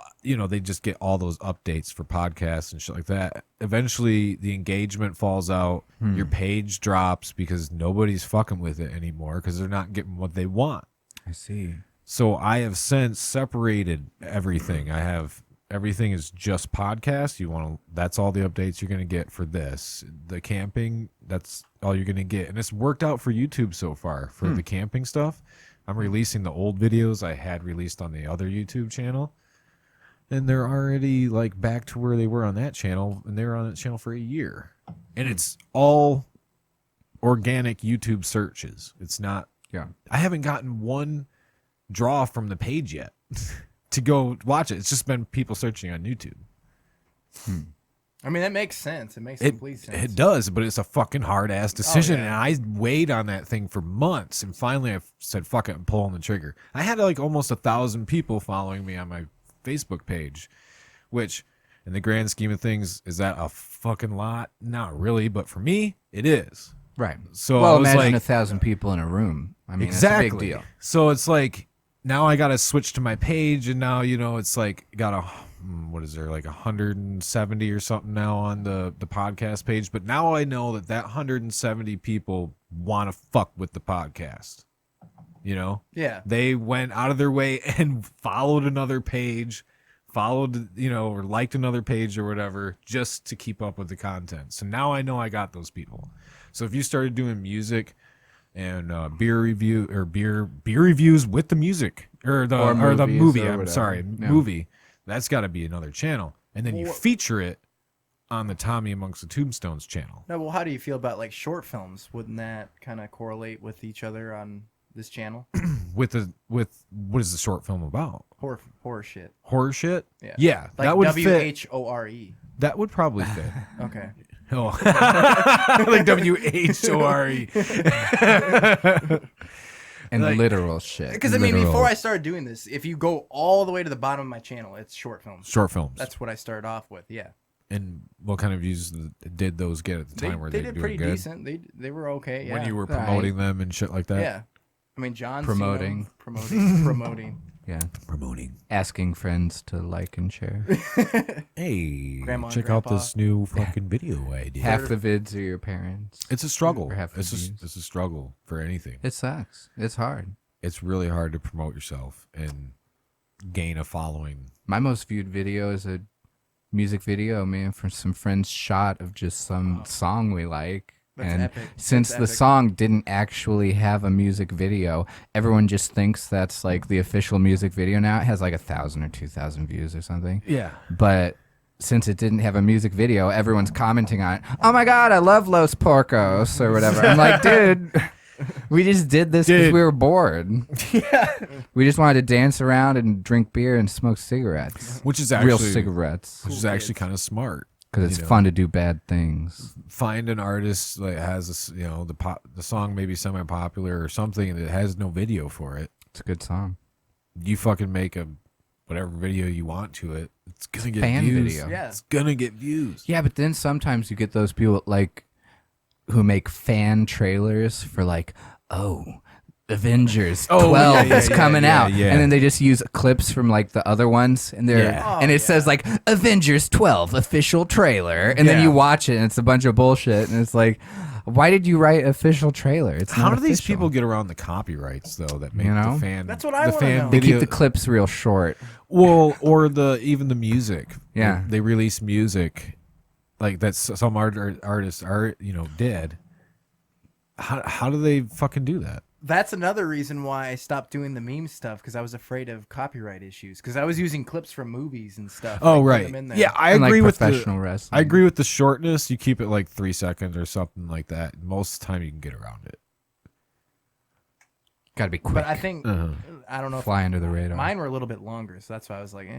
just get all those updates for podcasts and shit like that. Eventually the engagement falls out. Your page drops because nobody's fucking with it anymore because they're not getting what they want. I see. So I have since separated everything. Everything is just podcast. That's all the updates you're going to get for this. The camping, that's all you're going to get. And it's worked out for YouTube so far for the camping stuff. I'm releasing the old videos I had released on the other YouTube channel. And they're already like back to where they were on that channel. And they were on that channel for a year. And it's all organic YouTube searches. It's not, I haven't gotten one draw from the page yet to go watch it. It's just been people searching on YouTube. I mean, that makes sense. It makes complete sense. It does, but it's a fucking hard ass decision. And I weighed on that thing for months. And finally I said, fuck it, I'm pulling the trigger. I had like almost 1,000 people following me on my Facebook page, which in the grand scheme of things, is that a fucking lot? Not really. But for me, it is. Right. So well, I was imagine like, 1,000 people in a room. I mean, exactly. that's a big deal. So it's like, now I got to switch to my page, and now, it's like got what is there, like 170 or something now on the podcast page. But now I know that 170 people want to fuck with the podcast. Yeah. They went out of their way and followed another page, or liked another page or whatever, just to keep up with the content. So now I know I got those people. So if you started doing music and beer reviews with the music or the movie, or I'm whatever. sorry, Yeah. movie, that's got to be another channel. And then you feature it on the Tommy Amongst the Tombstones channel. No, well, how do you feel about like short films? Wouldn't that kind of correlate with each other on this channel? With what is the short film about? Horror shit. Horror shit? Yeah. Yeah, Like that would fit. WHORE. That would probably fit. Okay. Oh, like WHORE. And Like- literal shit. Because I mean, Literal. before I started doing this, if you go all the way to the bottom of my channel, it's short films. Short films. That's what I started off with. Yeah. And what kind of views did those get at the time? Were they did doing pretty good? decent. They were okay. Yeah. When you were Right. promoting them and shit like that? Yeah. I mean, John's Promoting. promoting. Yeah. Promoting. Asking friends to like and share. Hey, Grandma and check out Grandpa. this new fucking video I did. Half the vids are your parents. It's a struggle. Or half the views. It's a struggle for anything. It sucks. It's hard. It's really hard to promote yourself and gain a following. My most viewed video is a music video, man, from some friends' shot of just some song we like. That's and epic. since That's the epic. song didn't actually have a music video, everyone just thinks that's like the official music video now. It has like 1,000 or 2,000 views or something. Yeah. But since it didn't have a music video, everyone's commenting on it. Oh my God, I love Los Porcos or whatever. I'm like, dude, we just did this because Dude. we were bored. Yeah. We just wanted to dance around and drink beer and smoke cigarettes. Which is actually Real cigarettes. Which is actually kind of smart. Because it's you know. fun to do bad things. Find an artist that has the song maybe semi-popular or something that has no video for it. It's a good song. You fucking make whatever video you want to it. It's gonna get fan views. video. Yeah. It's gonna get views. Yeah, but then sometimes you get those people like who make fan trailers for like, oh, Avengers 12 is coming out. yeah. And then they just use clips from like the other ones and they're Yeah. and it says like Avengers 12 official trailer. And then Yeah. you watch it and it's a bunch of bullshit and it's like, why did you write official trailer? It's How not do these official. people get around the copyrights though? That make You know? the fan. That's what I the wanna fan know. They video. keep the clips real short. Well, or even the music. Yeah. They release music like that some artists are did, How do they fucking do that? That's another reason why I stopped doing the meme stuff, because I was afraid of copyright issues. Because I was using clips from movies and stuff. Oh, like, put right. them in there. Yeah, I And, agree like with professional the wrestling. I agree with the shortness. You keep it like 3 seconds or something like that. Most of the time, you can get around it. Got to be quick. But I think I don't know. Fly under the radar. Mine were a little bit longer, so that's why I was like,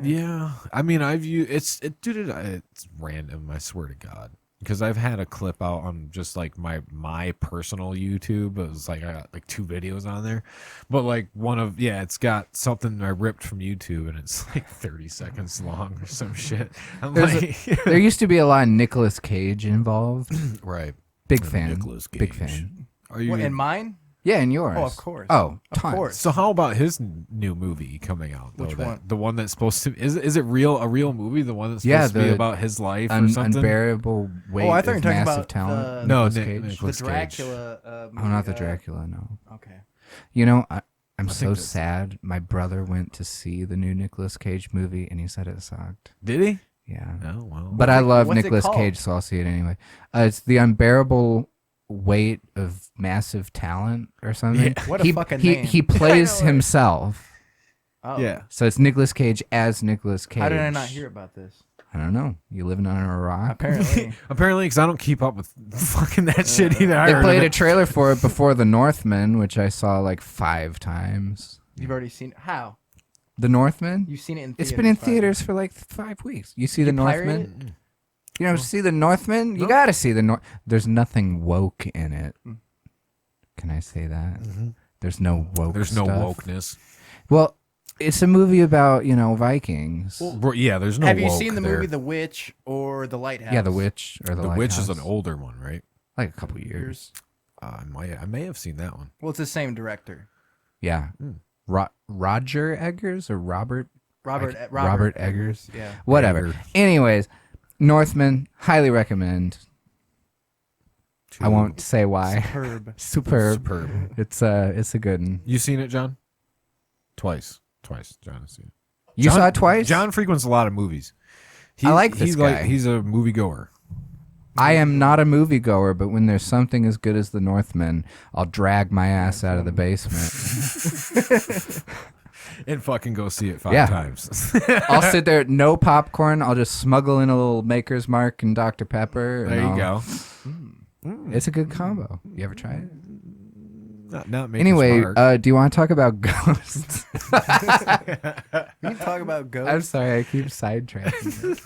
Yeah, I mean, I've used it's random. I swear to God, because I've had a clip out on just like my personal YouTube. It was like I got like 2 videos on there, but like it's got something I ripped from YouTube and it's like 30 seconds long or some shit. I'm like, There used to be a lot of Nicolas Cage involved. right? Big fan. Nicolas Big Cage. fan. Are you what, in mine? Yeah, and yours. Oh, of course. Oh, Of tons. course. So how about his new movie coming out? Though, Which one? The one that's supposed to is it a real movie? The one that's Yeah, supposed to be the about his life or something? Unbearable weight I thought you were of talking massive about talent. No, Nicolas Nick- Cage. Nick- The Nicolas Cage. Dracula. Oh, Movie, not the Dracula. No. Okay. You know, I'm so that's- sad. My brother went to see the new Nicolas Cage movie, and he said it sucked. Did he? Yeah. Oh well. But I love what's it Nicolas called? Cage, so I'll see it anyway. It's The Unbearable Weight of Massive Talent or something. Yeah. What a he, fucking he, name. He plays I know it. himself. Oh. Yeah. So it's Nicolas Cage as Nicolas Cage. How did I not hear about this? I don't know. You living under a rock? Apparently. Apparently, because I don't keep up with fucking that shit either. I They heard played of a it. trailer for it before The Northman, which I saw like 5 times. You've already seen it. How? The Northman? You've seen it in It's theaters. been in finally. theaters for like 5 weeks. You see The pirate Northman? You don't see The Northman? You No. gotta see The North. There's nothing woke in it. Can I say that? There's no woke There's no stuff. wokeness. Well, it's a movie about, Vikings. Bro, yeah, there's no. Have you woke seen the there. movie The Witch or The Lighthouse? Yeah, The Witch or The Witch is an Lighthouse. older one, right? Like a couple years. I may have seen that one. Well, it's the same director. Yeah. Roger Eggers or Robert Robert Eggers. Yeah. Whatever. Egger. Anyways, Northman, highly recommend. I won't say why. Superb. Superb. It's a good one. You seen it, John? Twice. John has seen it. You John- saw it twice? John frequents a lot of movies. I like this guy. He's a moviegoer. I am not a moviegoer, but when there's something as good as The Northman, I'll drag my ass out of the basement. And fucking go see it 5 Yeah. times. I'll sit there, no popcorn. I'll just smuggle in a little Maker's Mark and Dr. Pepper. and There you I'll- go. It's a good combo. You ever try it? Not Maker's Anyway, Mark. do you want to talk about ghosts? We can talk about ghosts. I'm sorry, I keep sidetracking.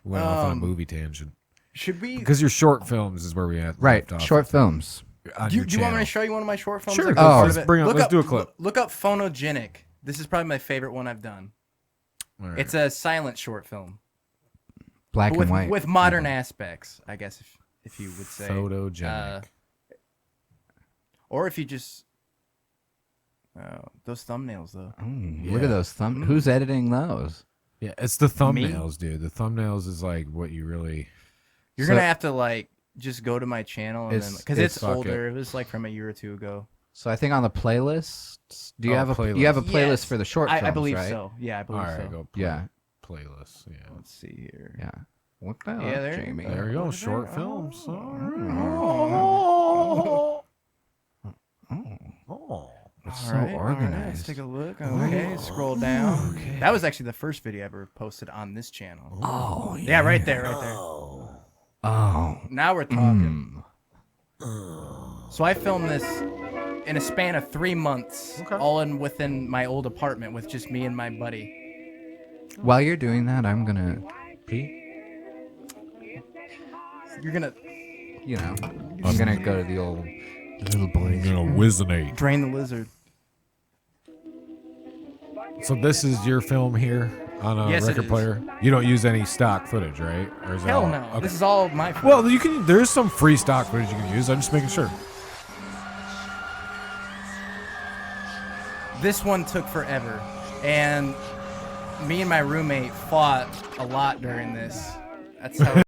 Went off on a movie tangent. Should we? Because your short films is where we at. Right, left off short films. on Do your you want me channel. to show you one of my short films? Sure, Like, go part for of it. it? Bring it- let's do a clip. Look up Phonogenic. This is probably my favorite one I've done. All right. It's a silent short film. Black But with, and white. with modern aspects, I guess, if you would say. Photogenic. Or if you just. Those thumbnails, though. Look at those Who's editing those? Yeah, it's the thumbnails, dude. The thumbnails is like what you really. You're So- going to have to, like, just go to my channel. and It's- Because it's it's fuck older. It was, like, from a year or two ago. So I think on the playlist, do you Oh, have a playlist. you have a playlist Yes. for the short films, I believe right? so. Yeah, I All believe right, so. go. Yeah, Playlist. Yeah. Let's see here. yeah. What the? Yeah, there you Jamie? go. There we go. Look at Short that. films. Oh. It's All so right, all right, let's organized. take a look. Okay, scroll down. That was actually the first video I ever posted on this channel. Oh Yeah, right there, right there. Oh. Now we're talking. So I filmed this in a span of 3 months, all within my old apartment with just me and my buddy. While you're doing that, I'm gonna pee. You're gonna I'm gonna go to the old little boys. Wizenate. drain the lizard. So this is your film here on a Yes, it record is. player. You don't use any stock footage, right? Or is it Hell all- no. Okay. This is all my fault. Well, you can. There's some free stock footage you can use. I'm just making sure. This one took forever, and me and my roommate fought a lot during this. That's how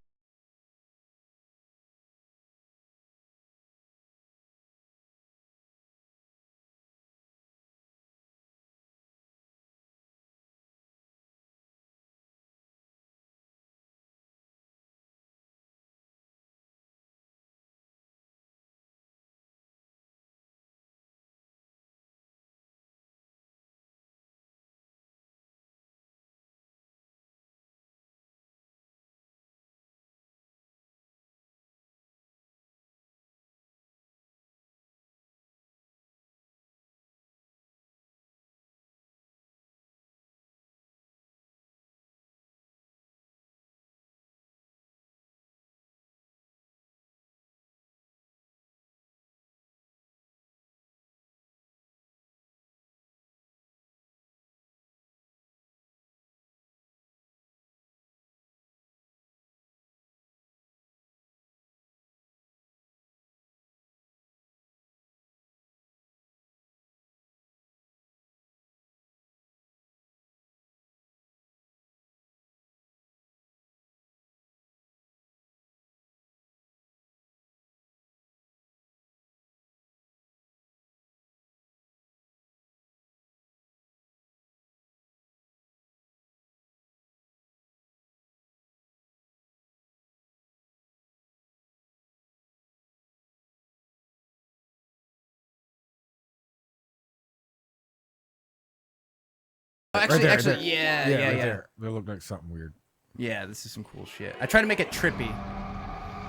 Actually, right there. yeah. Right there. They look like something weird. Yeah, this is some cool shit. I try to make it trippy.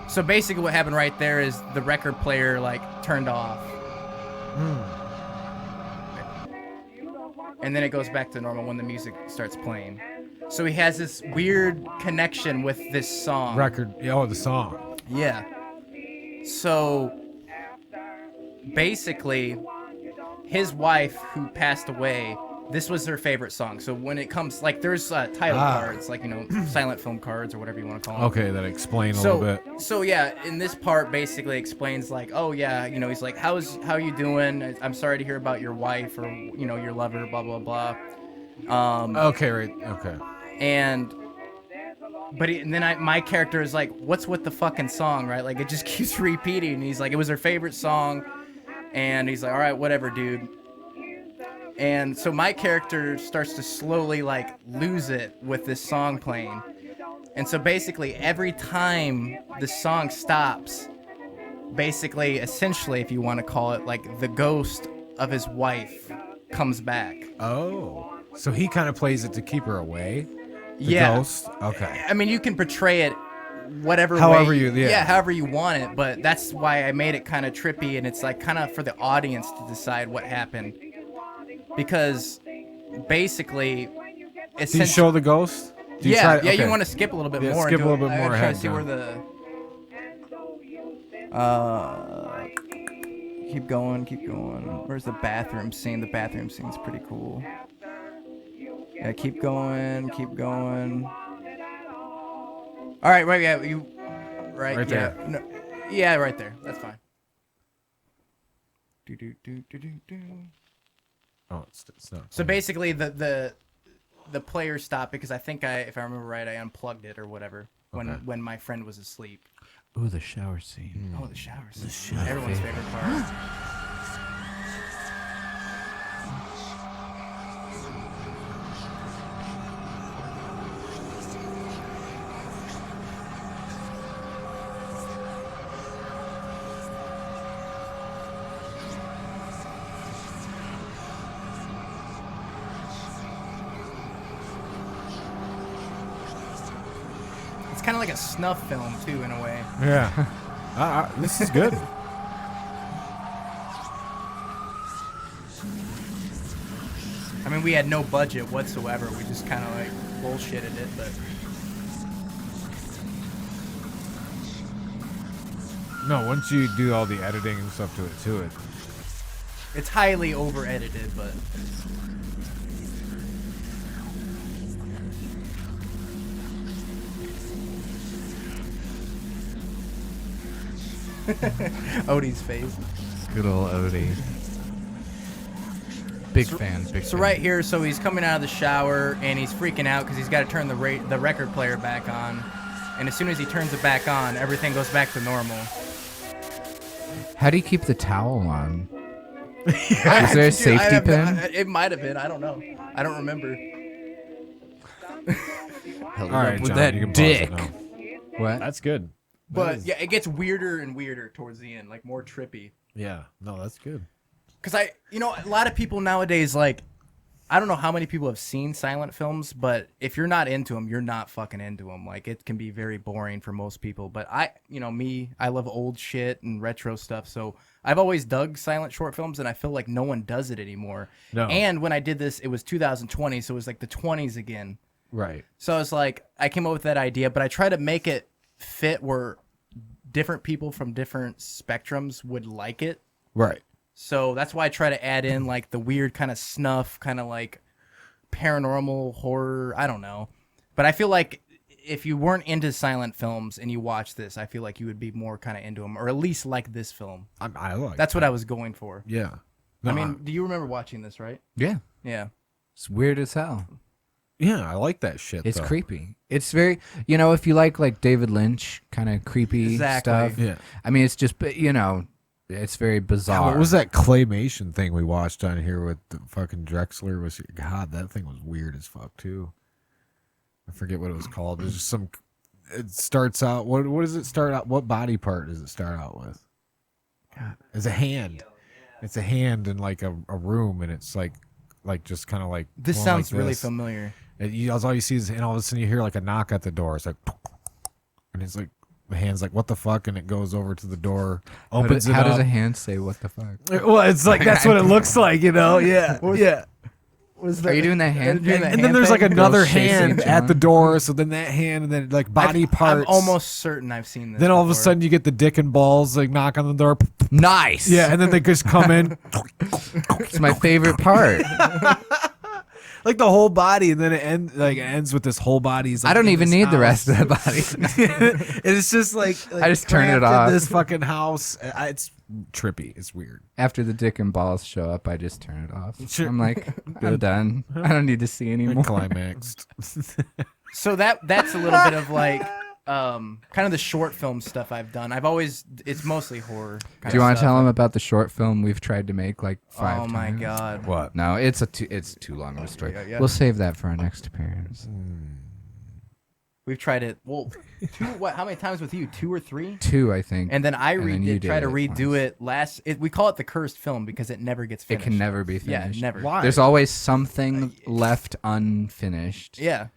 So basically what happened right there is the record player, like, turned off. And then it goes back to normal when the music starts playing. So he has this weird connection with this song. The song. Yeah. So basically, his wife, who passed away, this was her favorite song. So when it comes, like, there's title cards, like, you know, silent film cards or whatever you want to call them. Okay, that explain a little bit. So yeah, in this part basically explains like, oh yeah, you know, he's like, how you doing? I'm sorry to hear about your wife or, you know, your lover, blah blah blah. Okay, right. Okay. And then my character is like, what's with the fucking song, right? Like it just keeps repeating. And he's like, it was her favorite song, and he's like, all right, whatever, dude. And so my character starts to slowly like lose it with this song playing. And so basically every time the song stops, basically, essentially, if you want to call it, like the ghost of his wife comes back. Oh. So he kind of plays it to keep her away? The ghost? Okay. I mean, you can portray it however way, you however you want it, but that's why I made it kind of trippy, and it's like kind of for the audience to decide what happened. Because basically, Do you show the ghost? Do you yeah, try, you want to skip a little bit more. Skip a little bit more try ahead. to see where the keep going. Where's the bathroom scene? The bathroom scene's pretty cool. Yeah, keep going. All right, right, yeah, right Right yeah, there. no, yeah, right there. That's fine. Do. Oh, it's not. So basically, the player stopped because I think if I remember right, I unplugged it or whatever when my friend was asleep. Ooh, the shower scene. Oh, the showers. Everyone's favorite part. It's kind of like a snuff film too, in a way. Yeah. This is good. I mean, we had no budget whatsoever. We just kind of like bullshitted it, but No, once you do all the editing and stuff to it. it's highly over-edited, but Odie's face. Good old Odie. Big fan. So right here, so he's coming out of the shower and he's freaking out because he's got to turn the record player back on, and as soon as he turns it back on, everything goes back to normal. How do you keep the towel on? Is there a safety pin? It might have been. I don't know. I don't remember. All right, with John, that you can pause dick. it now. What? That's good. But yeah, it gets weirder and weirder towards the end, like more trippy. Yeah. No, that's good. Because a lot of people nowadays, like, I don't know how many people have seen silent films, but if you're not into them, you're not fucking into them. Like, it can be very boring for most people. But I love old shit and retro stuff. So I've always dug silent short films, and I feel like no one does it anymore. No. And when I did this, it was 2020, so it was like the 20s again. Right. So it's like, I came up with that idea, but I try to make it fit where different people from different spectrums would like it. Right. So that's why I try to add in like the weird kind of snuff, kind of like paranormal horror. I don't know. But I feel like if you weren't into silent films and you watch this, I feel like you would be more kind of into them, or at least like this film. I like That's what I was going for. Yeah. I mean, do you remember watching this, right? Yeah. Yeah. It's weird as hell. Yeah, I like that shit. It's though. creepy. It's very, if you like David Lynch kind of creepy Exactly. stuff. Yeah. I mean, it's just, it's very bizarre. What was that claymation thing we watched on here with the fucking Drexler? God, that thing was weird as fuck too. I forget what it was called. There's just some. It starts out. What does it start out? What body part does it start out with? God, it's a hand. It's a hand in like a room, and it's like like just kind of like. This going sounds like really this. familiar. And all you see is, and all of a sudden you hear like a knock at the door. It's like, and it's like the hand's like, what the fuck? And it goes over to the door, opens it How up. does a hand say what the fuck? Well, it's like that's what it looks like, you know? Yeah, yeah. Are you doing that hand? doing thing? that And then hand there's like thing? another Girls chasing hand each at other. the door. So then that hand, and then like body parts. I'm almost certain I've seen this. Then all of a before. sudden you get the dick and balls like knock on the door. Nice. Yeah, and then they just come in. It's my favorite part. Like the whole body, and then it ends with this whole body. I don't even need the rest of the body. It's just like I just turn it cramped in off. This fucking house. It's trippy. It's weird. After the dick and balls show up, I just turn it off. Sure. I'm like, I'm done. I don't need to see anymore. Climaxed. So that's a little bit of like kind of the short film stuff I've done. It's mostly horror. Do you want to tell them about the short film we've tried to make like 5 times? Oh my god. What? No, it's too long of a story. Yeah. We'll save that for our next appearance. We've tried it. Well, how many times with you? 2 or 3? 2, I think. And then I And then you try did to it redo once. it we call it the cursed film because it never gets It finished. can never be Yeah, finished. never. Why? There's always something left unfinished. Yeah.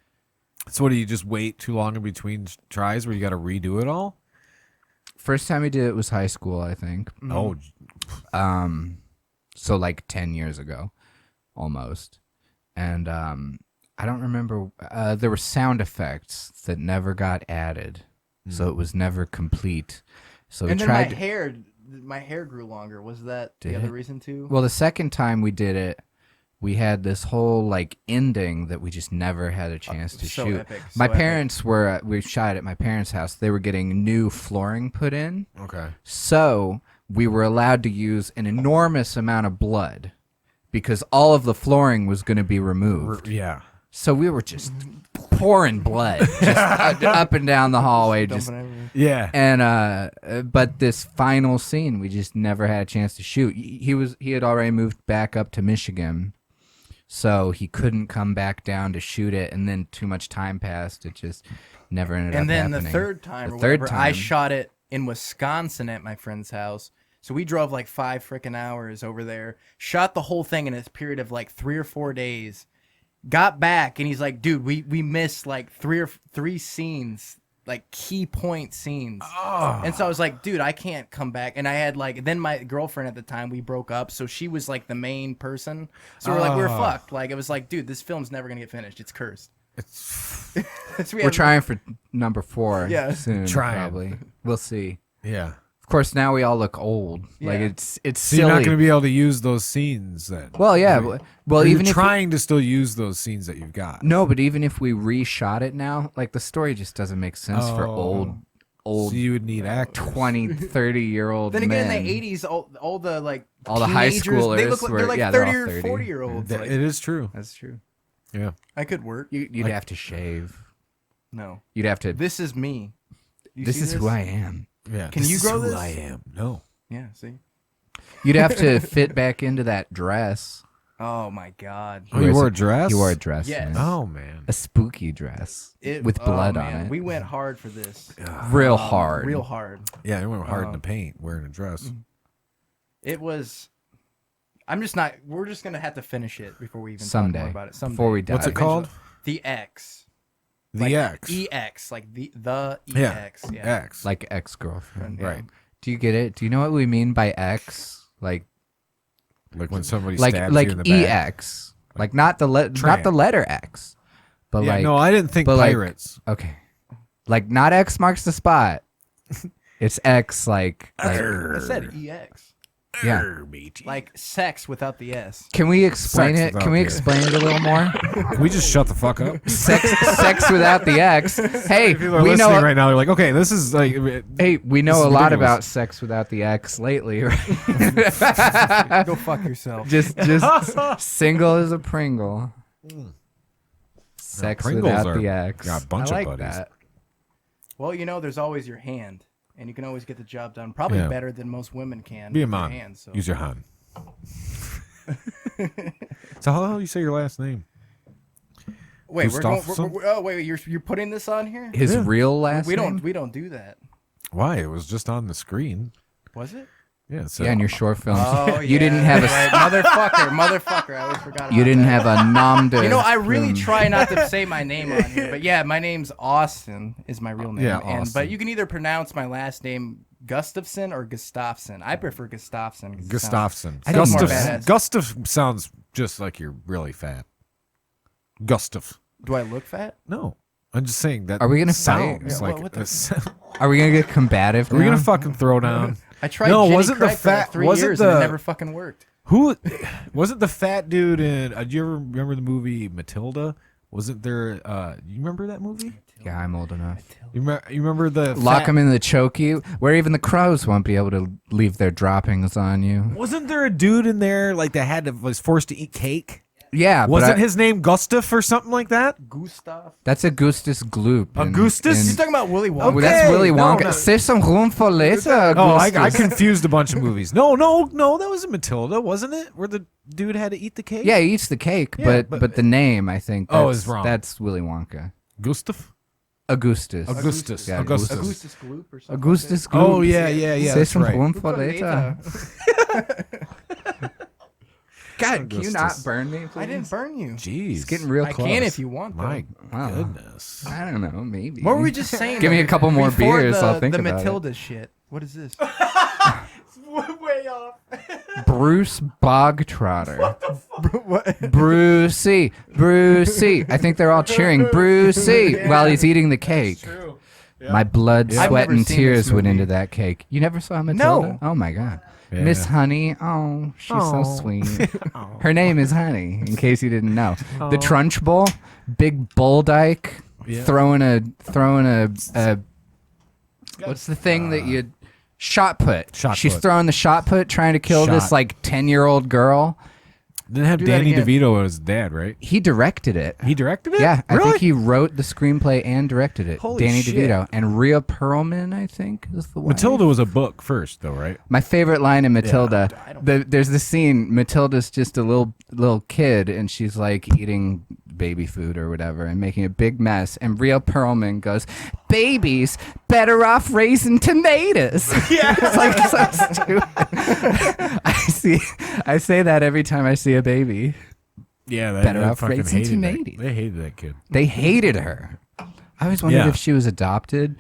So what do you just wait too long in between tries where you got to redo it all? First time we did it was high school, I think. Oh, So like 10 years ago, almost. And I don't remember. There were sound effects that never got added, so it was never complete. So we And then tried. my hair grew longer. Was that Did the other it? reason too? Well, the second time we did it, we had this whole like ending that we just never had a chance to so shoot. epic, My so epic. parents were. We shot at my parents' house. They were getting new flooring put in. okay. So we were allowed to use an enormous amount of blood because all of the flooring was going to be removed. Yeah. So we were just pouring blood just up and down the hallway. Just, Yeah. and but this final scene, we just never had a chance to shoot. He had already moved back up to Michigan, so he couldn't come back down to shoot it. And then too much time passed. It just never ended up And then happening. the third time, The or third whatever, I time- shot it in Wisconsin at my friend's house. So we drove like 5 freaking hours over there, shot the whole thing in a period of like 3 or 4 days. Got back and he's like, dude, we missed like 3 scenes, like key point scenes. And so I was like, dude, I can't come back. And I had like, then my girlfriend at the time, we broke up. So she was like the main person. So we're like, we're fucked. Like, it was like, dude, this film's never going to get finished. It's cursed. So We're trying for number 4 Yeah. soon. Trying. Probably. We'll see. Yeah. Of course, now we all look old. Like Yeah. it's So silly. you're not going to be able to use those scenes then. Well, yeah. Right. Well, Or even you're if trying to still use those scenes that you've got. no, but even if we reshot it now, like the story just doesn't make sense for Oh. old So you would need actors. 20, 30-year-old Then again, men. in the 80s, all the like All the high teenagers, they look schoolers like were- they're like yeah, they're 30 all or 30. 40 year olds. That- Like, it is true. That's true. Yeah. I could work. You'd have to shave. No, You'd have to. this is me. You This see is who I am. Yeah. Can This you is grow who this? I am. No. Yeah. See. You'd have to fit back into that dress. Oh my god. Oh, you wore a dress? He wore a dress. Yes. man. Oh, man. A spooky dress with blood on man. it. We went hard for this. Real hard. Real hard. Yeah, it went hard in the paint wearing a dress. It was. I'm just not. We're just gonna have to finish it before we even talk Someday. more about it. Someday. Before we die. What's it called? The X. The Like X. EX. Like the Yeah. EX. Yeah. X. Like ex-girlfriend. Yeah. Right. Do you get it? Do you know what we mean by X? Like Like when somebody like stabs like you in the back. EX. Like not the letter X. But Yeah, like no, I didn't think but like- pirates. okay. Like not X marks the spot. It's X like I said EX. yeah. matey. Like sex without the S. Can we explain Sex it? without Can we the- explain it a little more? Can we just shut the fuck up? sex without the X. Hey, People are we listening know right now. They're like, okay, this is like. Hey, we This know is a lot ridiculous. about sex without the X lately, right? Go fuck yourself. just single as a Pringle. Sex Pringles without are- the X. got a bunch I of like buddies. that. Well, you know, there's always your hand, and you can always get the job done. Probably Yeah. better than most women can. Be a with their man. hands, so. Use your hand. So how do you say your last name? Wait, we're going. Gustafsson? Oh, wait, you're putting this on here? His Yeah. real last We name? don't do that. Why? It was just on the screen. Was it? Yeah, so Yeah, in your short films. Oh, You didn't have a right. motherfucker. I always forgot about you didn't that. have a nom de. You know, I really try not to say my name on here, but yeah, my name's Austin is my real name. Yeah, But Austin. you can either pronounce my last name Gustafson or Gustafson. I prefer Gustafson. 'cause it sounds- Gustafson. I think it's more Gustav. badass. Gustav sounds just like you're really fat. Gustav. Do I look fat? No, I'm just saying that. Are we gonna sound fight? Yeah, like? what the- Are we gonna get combative? Are we now? gonna fucking throw down? I tried No, Jenny wasn't the Craig for like fat- 3 wasn't years and it the- never fucking worked. Who wasn't the fat dude in? Do you ever remember the movie Matilda? Wasn't there? You remember that movie? Yeah, I'm old enough. You remember the Lock fat- them in the chokey, where even the crows won't be able to leave their droppings on you. Wasn't there a dude in there like that was forced to eat cake? Yeah, but Wasn't his name Gustav or something like that? Gustav. that's Augustus Gloop. Augustus? You're talking about Willy Wonka. Well, that's Okay, Willy no, Wonka. no. Save some room for later, Oh, I Augustus. confused a bunch of movies. No, that wasn't Matilda, wasn't it? Where the dude had to eat the cake? Yeah, he eats the cake, Yeah, but the name, I think. Oh, that's- is wrong. That's Willy Wonka. Gustav? Augustus. Augustus. Yeah, Augustus. Augustus Gloop or something. Augustus Gloop. Oh, yeah, Save that's some right. room for later. God, can you not Augustus. burn me, please? I didn't burn you. Jeez. It's getting real I close. can if you want. Though. My Wow. goodness. I don't know, maybe. What were we just saying? Give me a couple more before beers, The, I'll think the about it. Matilda shit. What is this? Way off. Bruce Bogtrotter. What? Brucey. Brucey. I think they're all cheering Brucey while he's eating the cake. My blood, I've sweat, never and seen tears this went movie. into that cake. You never saw Matilda? No. Oh my God. Yeah. Miss Honey. Oh, she's so sweet. Her name is Honey, in case you didn't know. The Trunchbull, big bull dyke, Yeah. throwing a what's the thing that you shot put? Shot She's put. throwing the shot put, trying to kill this Shot. like 10-year-old girl. Didn't have Do that Danny again. DeVito as dad, right? He directed it. He directed it? Yeah, I Really? think he wrote the screenplay and directed it. Holy Danny shit. DeVito and Rhea Perlman, I think, is the one. Matilda was a book first, though, right? My favorite line in Matilda. There's the scene. Matilda's just a little kid, and she's like eating baby food or whatever, and making a big mess. And Rhea Perlman goes, "Babies better off raising tomatoes." Yeah, it's like so stupid. I say that every time I see a baby. Yeah, Better off fucking raising hated that. tomatoes. They hated that kid. They hated her. I always wondered Yeah. if she was adopted.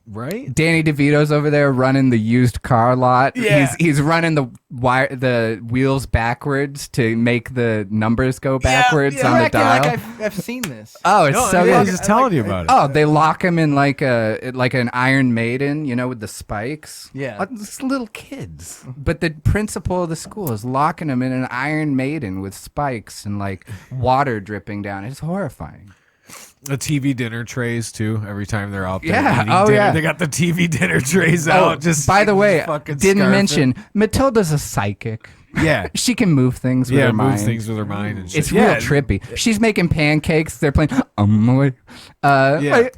Right? Danny DeVito's over there running the used car lot. Yeah. He's running the wheels backwards to make the numbers go backwards You're on the acting dial. like I've seen this. Oh, it's No, so I good. was just telling you about it. Oh, they lock him in like an Iron Maiden, with the spikes. Yeah. It's little kids. But the principal of the school is locking him in an Iron Maiden with spikes and like water dripping down. It's horrifying. The TV dinner trays too. Every time they're out there, Yeah, eating oh, dinner, yeah. they got the TV dinner trays out. Just by the way, fucking didn't scarfing. mention Matilda's a psychic. Yeah, She can move things with yeah, her moves mind. things with her mind and shit. It's yeah, real trippy. She's making pancakes. They're playing. Yeah.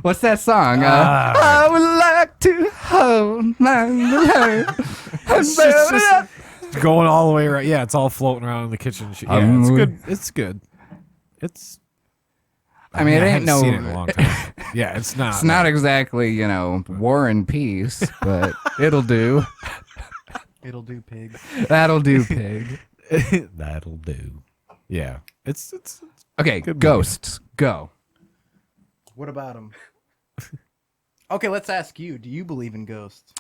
What's that song? Ah. I would like to hold my It's just going all the way around. Yeah, it's all floating around in the kitchen. And shit. Yeah, it's good. It's good. It's. I mean, it ain't haven't no. seen it in a long time. Yeah, it's not. It's not exactly, War and Peace, but it'll do. It'll do, pig. That'll do, pig. That'll do. Yeah, it's Okay, Good movie. ghosts, go. What about him? Okay, let's ask you. Do you believe in ghosts?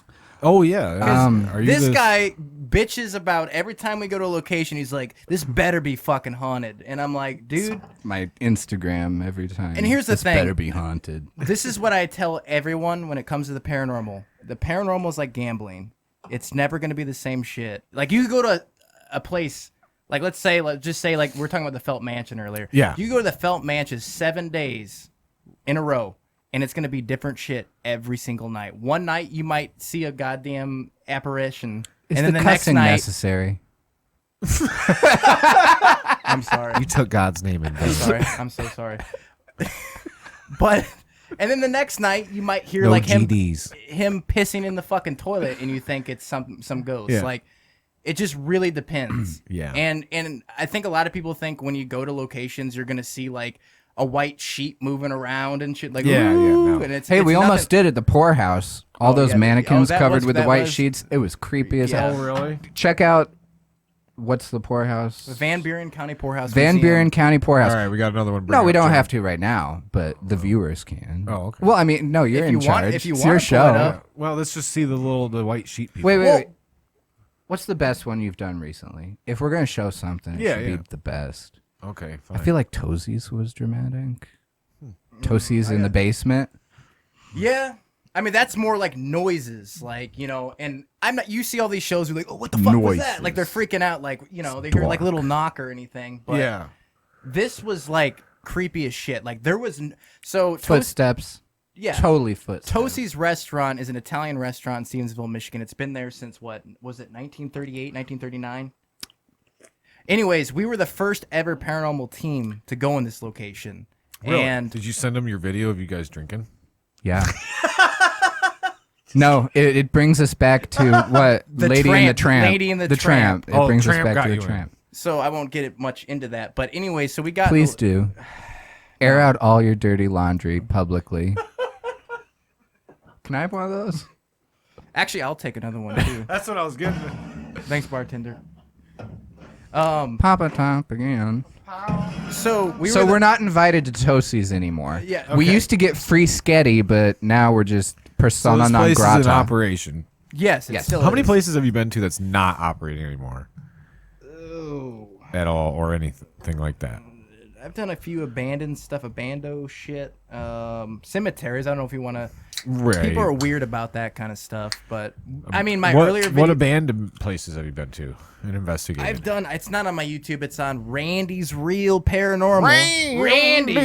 Oh yeah. Are you This the- guy bitches about every time we go to a location. He's like, "This better be fucking haunted," and I'm like, "Dude, My Instagram every time. And here's the This thing. better be haunted. this is what I tell everyone when it comes to the paranormal. The paranormal is like gambling. It's never going to be the same shit. Like you go to a place, like let's just say like we're talking about the Felt Mansion earlier. Yeah. You go to the Felt Mansion 7 days in a row, and it's going to be different shit every single night. One night you might see a goddamn apparition, Is and then the the next cussing night, necessary? I'm sorry. You took God's name in vain. Sorry. I'm so sorry. But and then the next night you might hear No like GDs. him pissing in the fucking toilet and you think it's some ghost. Yeah. Like it just really depends. Yeah. And I think a lot of people think when you go to locations you're going to see like a white sheet moving around and shit. Like, Yeah, ooh, no. and it's Hey, it's we nothing- almost did at the poorhouse. All Oh, those yeah, mannequins that covered was- with the that white was- sheets. It was creepy as Yeah. hell. Oh, really? Check out what's the poorhouse? Van Buren County Poorhouse. Van Museum. Buren County Poorhouse. All right, we got another one. No, we don't have to right now, but the viewers can. Oh, okay. Well, I mean, no, you're If in you want- charge. if you it's wanna your pull it show. up. Well, let's just see the white sheet people. Wait. What's the best one you've done recently? If we're gonna show something, it Yeah, should yeah. be the best. Okay, fine. I feel like Toesies was dramatic. Toesies in the basement. Yeah. I mean, that's more like noises, like, you know, and I'm not, you see all these shows, you're like, oh, what the fuck was that? Like, they're freaking out, like, you know, they hear like a little knock or anything. But yeah. this was like creepy as shit. Like, there was, Footsteps. yeah. Totally footsteps. Tosi's Restaurant is an Italian restaurant in Stevensville, Michigan. It's been there since what was it, 1938, 1939? Anyways, we were the first ever paranormal team to go in this location. Really? And Did you send them your video of you guys drinking? Yeah. No, it brings us back to what? The Lady Tramp. and the Tramp. Lady and the Tramp. Tramp. It brings us Tramp back got to the you in. Tramp. so I won't get it much into that. But anyway, so we got Please do. Air out all your dirty laundry publicly. Can I have one of those? Actually, I'll take another one too. That's what I was getting. Thanks, bartender. Papa Top again. So We're not invited to Toesies anymore. Yeah, We okay. used to get free sketty, but now we're just So persona this non place is in grata. operation. Yes, it Yes. still How many is. places have you been to that's not operating anymore? At all, or anything like that? I've done a few abandoned stuff, abando shit, cemeteries. I don't know if you want to. Right. People are weird about that kind of stuff, but I mean, my what, earlier What video, abandoned places have you been to and investigated? I've done. It's not on my YouTube. It's on Randy's Real Paranormal. Randy,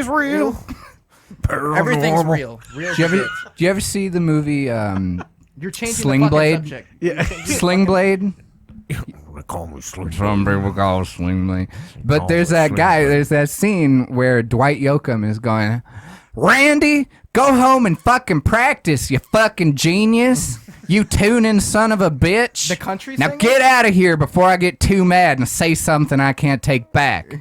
real. everything's real. Real Do you ever shit. do you ever see the movie You're changing Sling the fucking Blade? subject. Yeah. Sling Blade? They call me Slim. Some people call it Sling Blade. But Oh, there's that Sling guy, Blade. there's that scene where Dwight Yoakam is going, Randy, go home and fucking practice, you fucking genius. You tuning son of a bitch. The country Now singer? get out of here before I get too mad and say something I can't take back.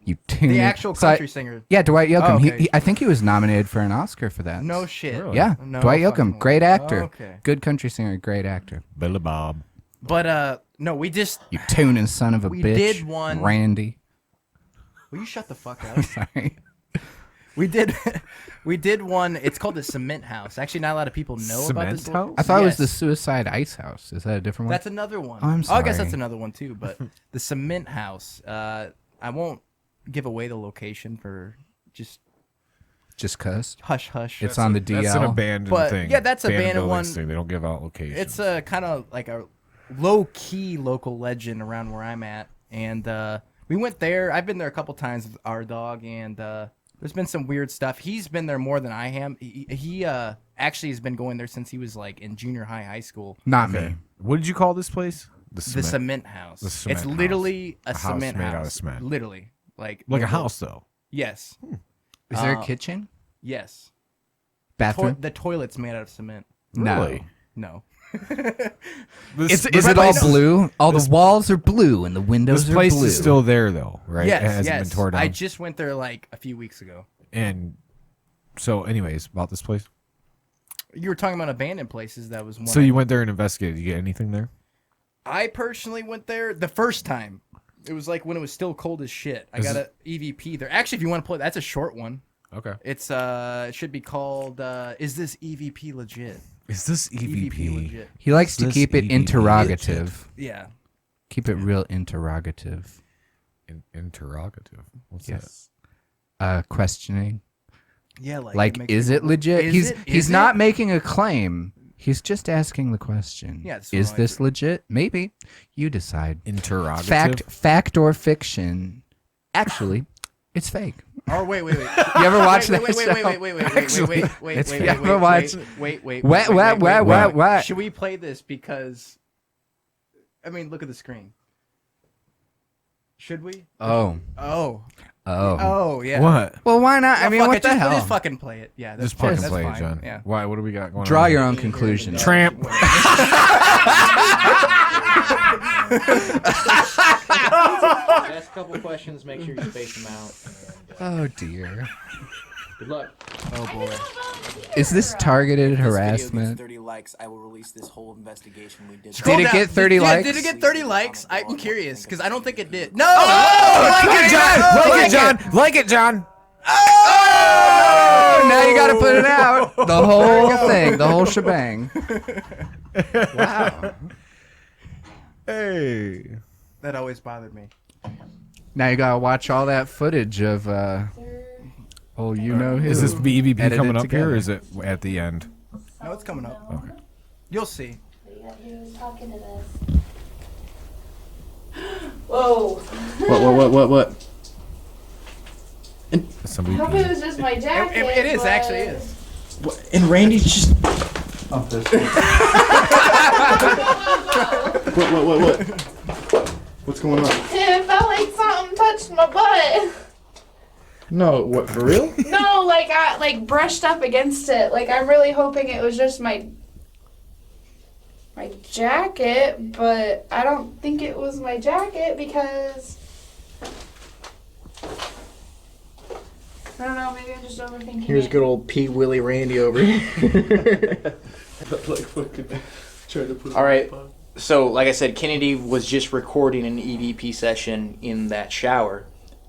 You tuning. The actual country singer. Yeah, Dwight Yoakam. Oh, okay. I think he was nominated for an Oscar for that. No shit. Yeah, No Dwight fucking Yoakam, great way. actor. Okay. Good country singer, great actor. Billy Bob. But no, we just. You tuning son of a We bitch. did one- Randy. Will you shut the fuck up? Sorry. We did one. It's called the Cement House. Actually, not a lot of people know about this. Cement House? I thought it was Yes. the Suicide Ice House. Is that a different one? That's another one. Oh, I'm Oh, I guess sorry. that's another one too. But the Cement House. I won't give away the location for just Just cuz. hush hush. It's on the DL. That's an abandoned But, thing. yeah, that's abandoned buildings one. Thing. They don't give out locations. It's a kind of like a low key local legend around where I'm at, and we went there. I've been there a couple times with our dog, and there's been some weird stuff. He's been there more than I am. He actually has been going there since he was like in junior high school. Not Okay. me. What did you call this place? The Cement House. The Cement It's House. literally a house cement made house. out of cement. Literally, like Like a house, though. Yes, Is there a kitchen? yes. Bathroom? The toilet's made out of cement. Really? No. This, Is it all blue? All the walls are blue and the windows This are place blue. is still there, though, right? Yes, It hasn't yes. been torn down. I just went there like a few weeks ago. And so, anyways, about this place. You were talking about abandoned places. That was one. So you went there and investigated. Did you get anything there? I personally went there the first time. It was like when it was still cold as shit. I got a EVP there. Actually, if you want to play, that's a short one. Okay. It's it should be called "Is this EVP legit?" Is this EVP? legit. He likes to This keep it EVP interrogative. Yeah. Keep it real interrogative. Interrogative. What's Questioning. Yeah. Like, Like, makes is me- it legit? Is he's it? he's Is not it? making a claim. He's just asking the question. Yeah, that's Is what I this legit? Maybe. You decide. that? Interrogative. Fact or fiction? Actually, it's fake. Oh wait. You ever watch that wait, show? wait. You ever watch- Wait. What? Should we play this because? I mean, look at the screen. Should we? Oh. Oh. Oh. Oh yeah. What? Well, why not? I Well, mean, fuck what it, the hell? Just fucking play it. Yeah. That's Just fine. fucking That's play it, fine. John. Yeah. Why? What do we got going on? Draw here? your own conclusions. Tramp. Ask a couple questions. Make sure you space them out. And, Oh dear. good luck. Oh boy. Is this targeted If this video gets harassment? 30 likes, I will release this whole investigation we did. Did it get 30 likes? Did it get 30 likes? I'm curious because I don't think it did. No. Like it, John. Like it, John. Like it, John. Oh, now you gotta put it out. The whole thing, the whole shebang. Wow. Hey. That always bothered me. Now you gotta watch all that footage of oh, you know who. Is this BBB Edited coming up together. here, or is it at the end? No, it's coming up. Okay. You'll see. Talking to this. Whoa. What? Somebody. I hope it was just my jacket. It is, but- actually is. And Randy's just. Oh, there's. What? What's going on? It felt like something touched my butt. No, what, for real? No, like I brushed up against it. Like I'm really hoping it was just my jacket, but I don't think it was my jacket because I don't know, maybe I'm just overthinking Here's it. good old P. Willie Randy over here. All right. So, like I said, Kennedy was just recording an EVP session in that shower.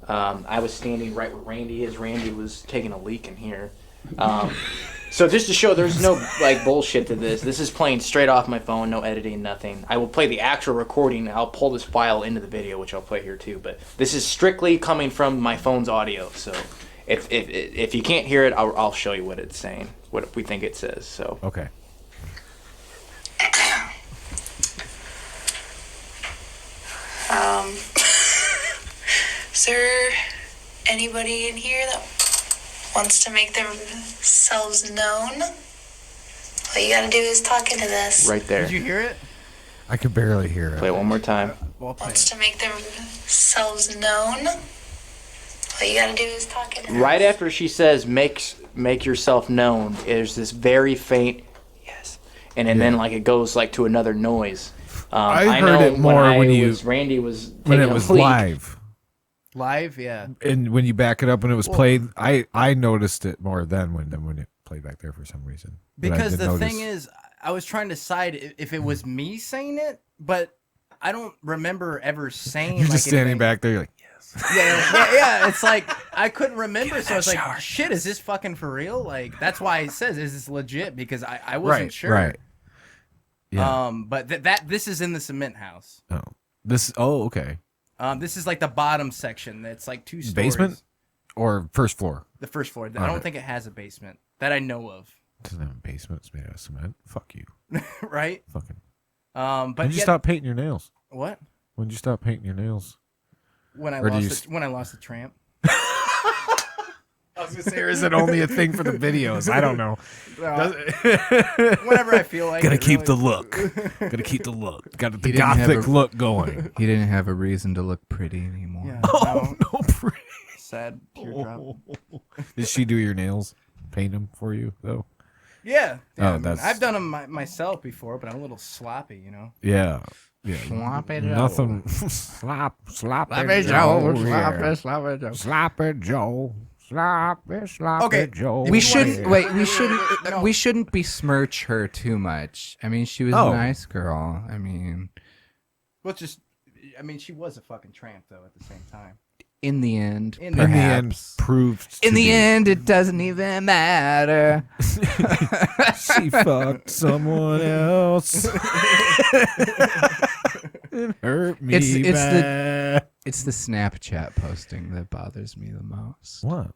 I was standing right where Randy is. Randy was taking a leak in here. So just to show there's no like bullshit to this. This is playing straight off my phone, no editing, nothing. I will play the actual recording. I'll pull this file into the video, which I'll play here too. But this is strictly coming from my phone's audio. So if you can't hear it, I'll show you what it's saying, what we think it says. So Okay. Is there anybody in here that wants to make themselves known? All you gotta do is talk into this. right there. Did you hear it? I could barely hear it. Play it one more time. Well, play Wants it. to make themselves known? All you gotta do is talk into Right this. after she says make yourself known, there's this very faint yes, and then like it goes like to another noise. I heard know it more when Randy was when taking it a was leak. live, Live, yeah. and when you back it up and it was played, I noticed it more then when it played back there for some reason. But I Because did the notice- thing is, I was trying to decide if it was me saying it, but I don't remember ever saying. you're like, just standing anything. back there, you're like, yes. Yeah. It's like I couldn't remember, so I was like, "Shit, is this fucking for real?" Like that's why it says, "Is this legit?" Because I wasn't sure. Right. Yeah. But this is in the cement house. Okay. This is like the bottom section. That's like 2 stories. Basement or first floor? The first floor. I don't Alright. think it has a basement that I know of. Doesn't have a basement. It's made out of cement. Fuck you. Right? Fucking. But When did you yet- stop painting your nails? What? When did you stop painting your nails? When I Or do you lost when I lost the tramp. I was gonna say, or is it only a thing for the videos? I don't know. Whenever I feel like Gotta it, keep the really. look. Gotta keep the look. Got the He didn't have gothic a- look going. He didn't have a reason to look pretty anymore. Yeah, Oh no, no, pretty. sad teardrop. Did she do your nails? Paint them for you though? Yeah, Oh, I mean, that's- I've done them myself before, but I'm a little sloppy, you know. Yeah. Yeah. Sloppy Joe. Nothing. sloppy Sloppy Joe. Joe. Yeah. Sloppy Joe. Sloppy Joe. Sloppy Okay, Joe. if We you shouldn't wanna- wait. We shouldn't. No. We shouldn't besmirch her too much. I mean, she was Oh. a nice girl. I mean, Well, just, I mean, she was a fucking tramp though. At the same time, in the end, In the In the end, perhaps. proved. In to the be- end, it doesn't even matter. she fucked someone else. It hurt me It's the- bad. It's the Snapchat posting that bothers me the most. What?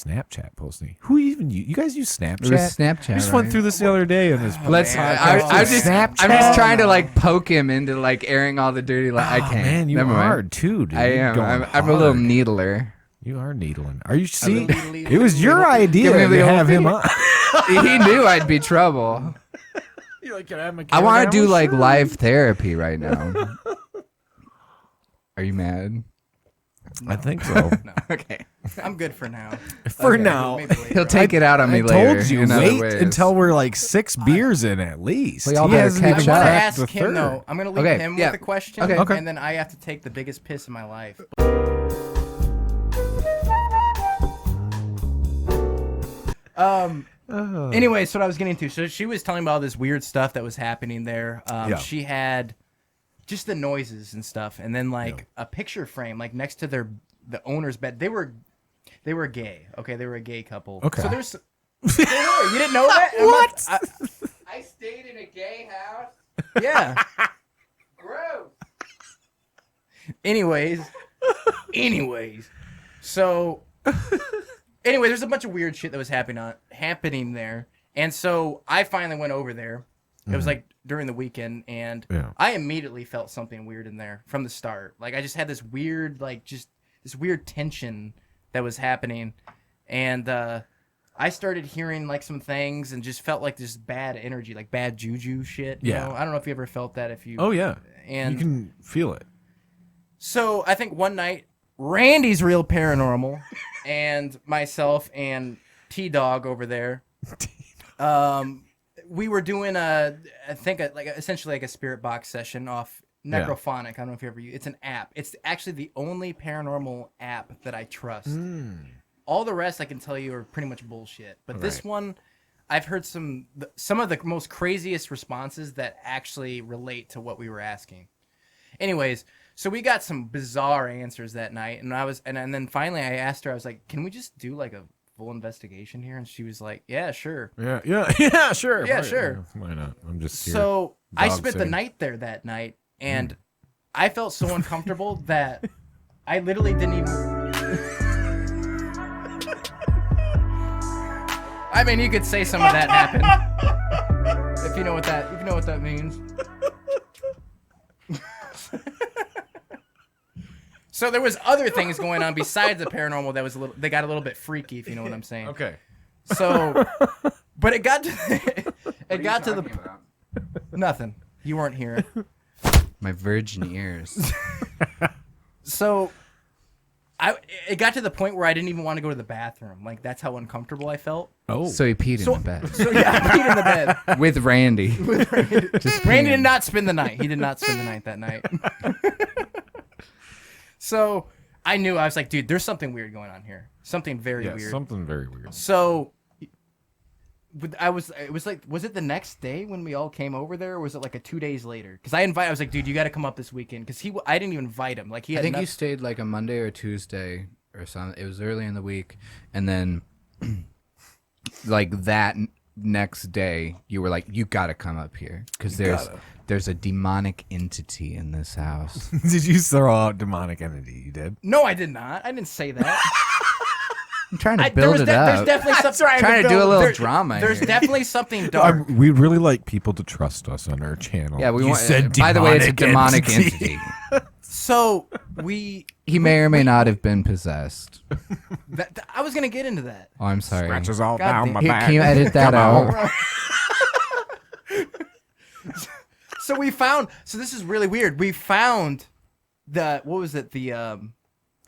Snapchat posting. Who even you guys use Snapchat? It was Snapchat. I just right? went through this the other day on this. Let's. man. I'm just Snapchat. trying to like poke him into like airing all the dirty. I Oh, can't. man, you Never are mind. too, dude. I You're am. going I'm a little hard. needler. You are needling. Are you? See, little- it was your idea Give me the to old have him on. He knew I'd be trouble. You're like, can I have my I want to do camera? like Sure. live therapy right now. Are you mad? I think so. No, Okay. I'm good for now. For Okay, now. maybe later He'll on. take it out on me I later. told you, in other wait ways. until we're like 6 beers in at least. We all He better hasn't catch even I want to up. cracked ask the him third. though. I'm gonna leave Okay, him yeah. with the question, Okay. and then I have to take the biggest piss in my life. Anyway, so what I was getting to. So she was telling me about all this weird stuff that was happening there. Yeah. She had just the noises and stuff, and then like a picture frame, like next to the owner's bed. They were gay. Okay, they were a gay couple. Okay. So there's. They were. You didn't know that? What? I stayed in a gay house. Yeah. Gross. Anyways. So anyway, there's a bunch of weird shit that was happening there. And so I finally went over there. It was like during the weekend, and I immediately felt something weird in there from the start. Like I just had this weird, like just this weird tension that was happening. And I started hearing like some things and just felt like this bad energy, like bad juju shit. You know? I don't know if you ever felt that. Oh yeah, and you can feel it. So I think one night, Randy's real paranormal, and myself and T-Dog over there, we were doing essentially like a spirit box session off Necrophonic. I don't know if you ever use. It's an app. It's actually the only paranormal app that I trust. All the rest I can tell you are pretty much bullshit. But this one, I've heard some of the most craziest responses that actually relate to what we were asking. Anyways, so we got some bizarre answers that night, and and then finally I asked her, I was like, "Can we just do like a full investigation here?" And she was like, "Yeah, sure." Yeah, sure. Yeah, Why- sure. Why not? I'm just here. So I dog spent the sitting. night there that night, and I felt so uncomfortable that I literally didn't even. I mean, you could say some of that happened. If you know what that means. So there was other things going on besides the paranormal that was they got a little bit freaky, if you know what I'm saying. Okay. So, but it got to nothing. You weren't here. My virgin ears. So, it got to the point where I didn't even want to go to the bathroom. Like that's how uncomfortable I felt. Oh. So he peed in the bed. So yeah, I peed in the bed. With Randy. Randy did not spend the night. He did not spend the night that night. So I knew, I was like, dude, there's something weird going on here. Something very weird. Something very weird. So was it the next day when we all came over there, or was it like 2 days later? Because I was like, dude, you got to come up this weekend. Because I didn't even invite him. Like he had I think you stayed like a Monday or Tuesday or something. It was early in the week, and then like that next day, you were like, you got to come up here because there's a demonic entity in this house. Did you throw out demonic entity? You did? No, I did not. I didn't say that. I'm trying to build it up. There's definitely something. Trying to do a little drama There's here. definitely something dark. We'd really like people to trust us on our channel. Yeah, we You want. said By the way, it's a demonic demonic entity. So He may or may not have been possessed. I was gonna get into that. Oh, I'm sorry. Scratches all God down damn. my Here, back. can you edit that out? So we found. So this is really weird. We found what was it? The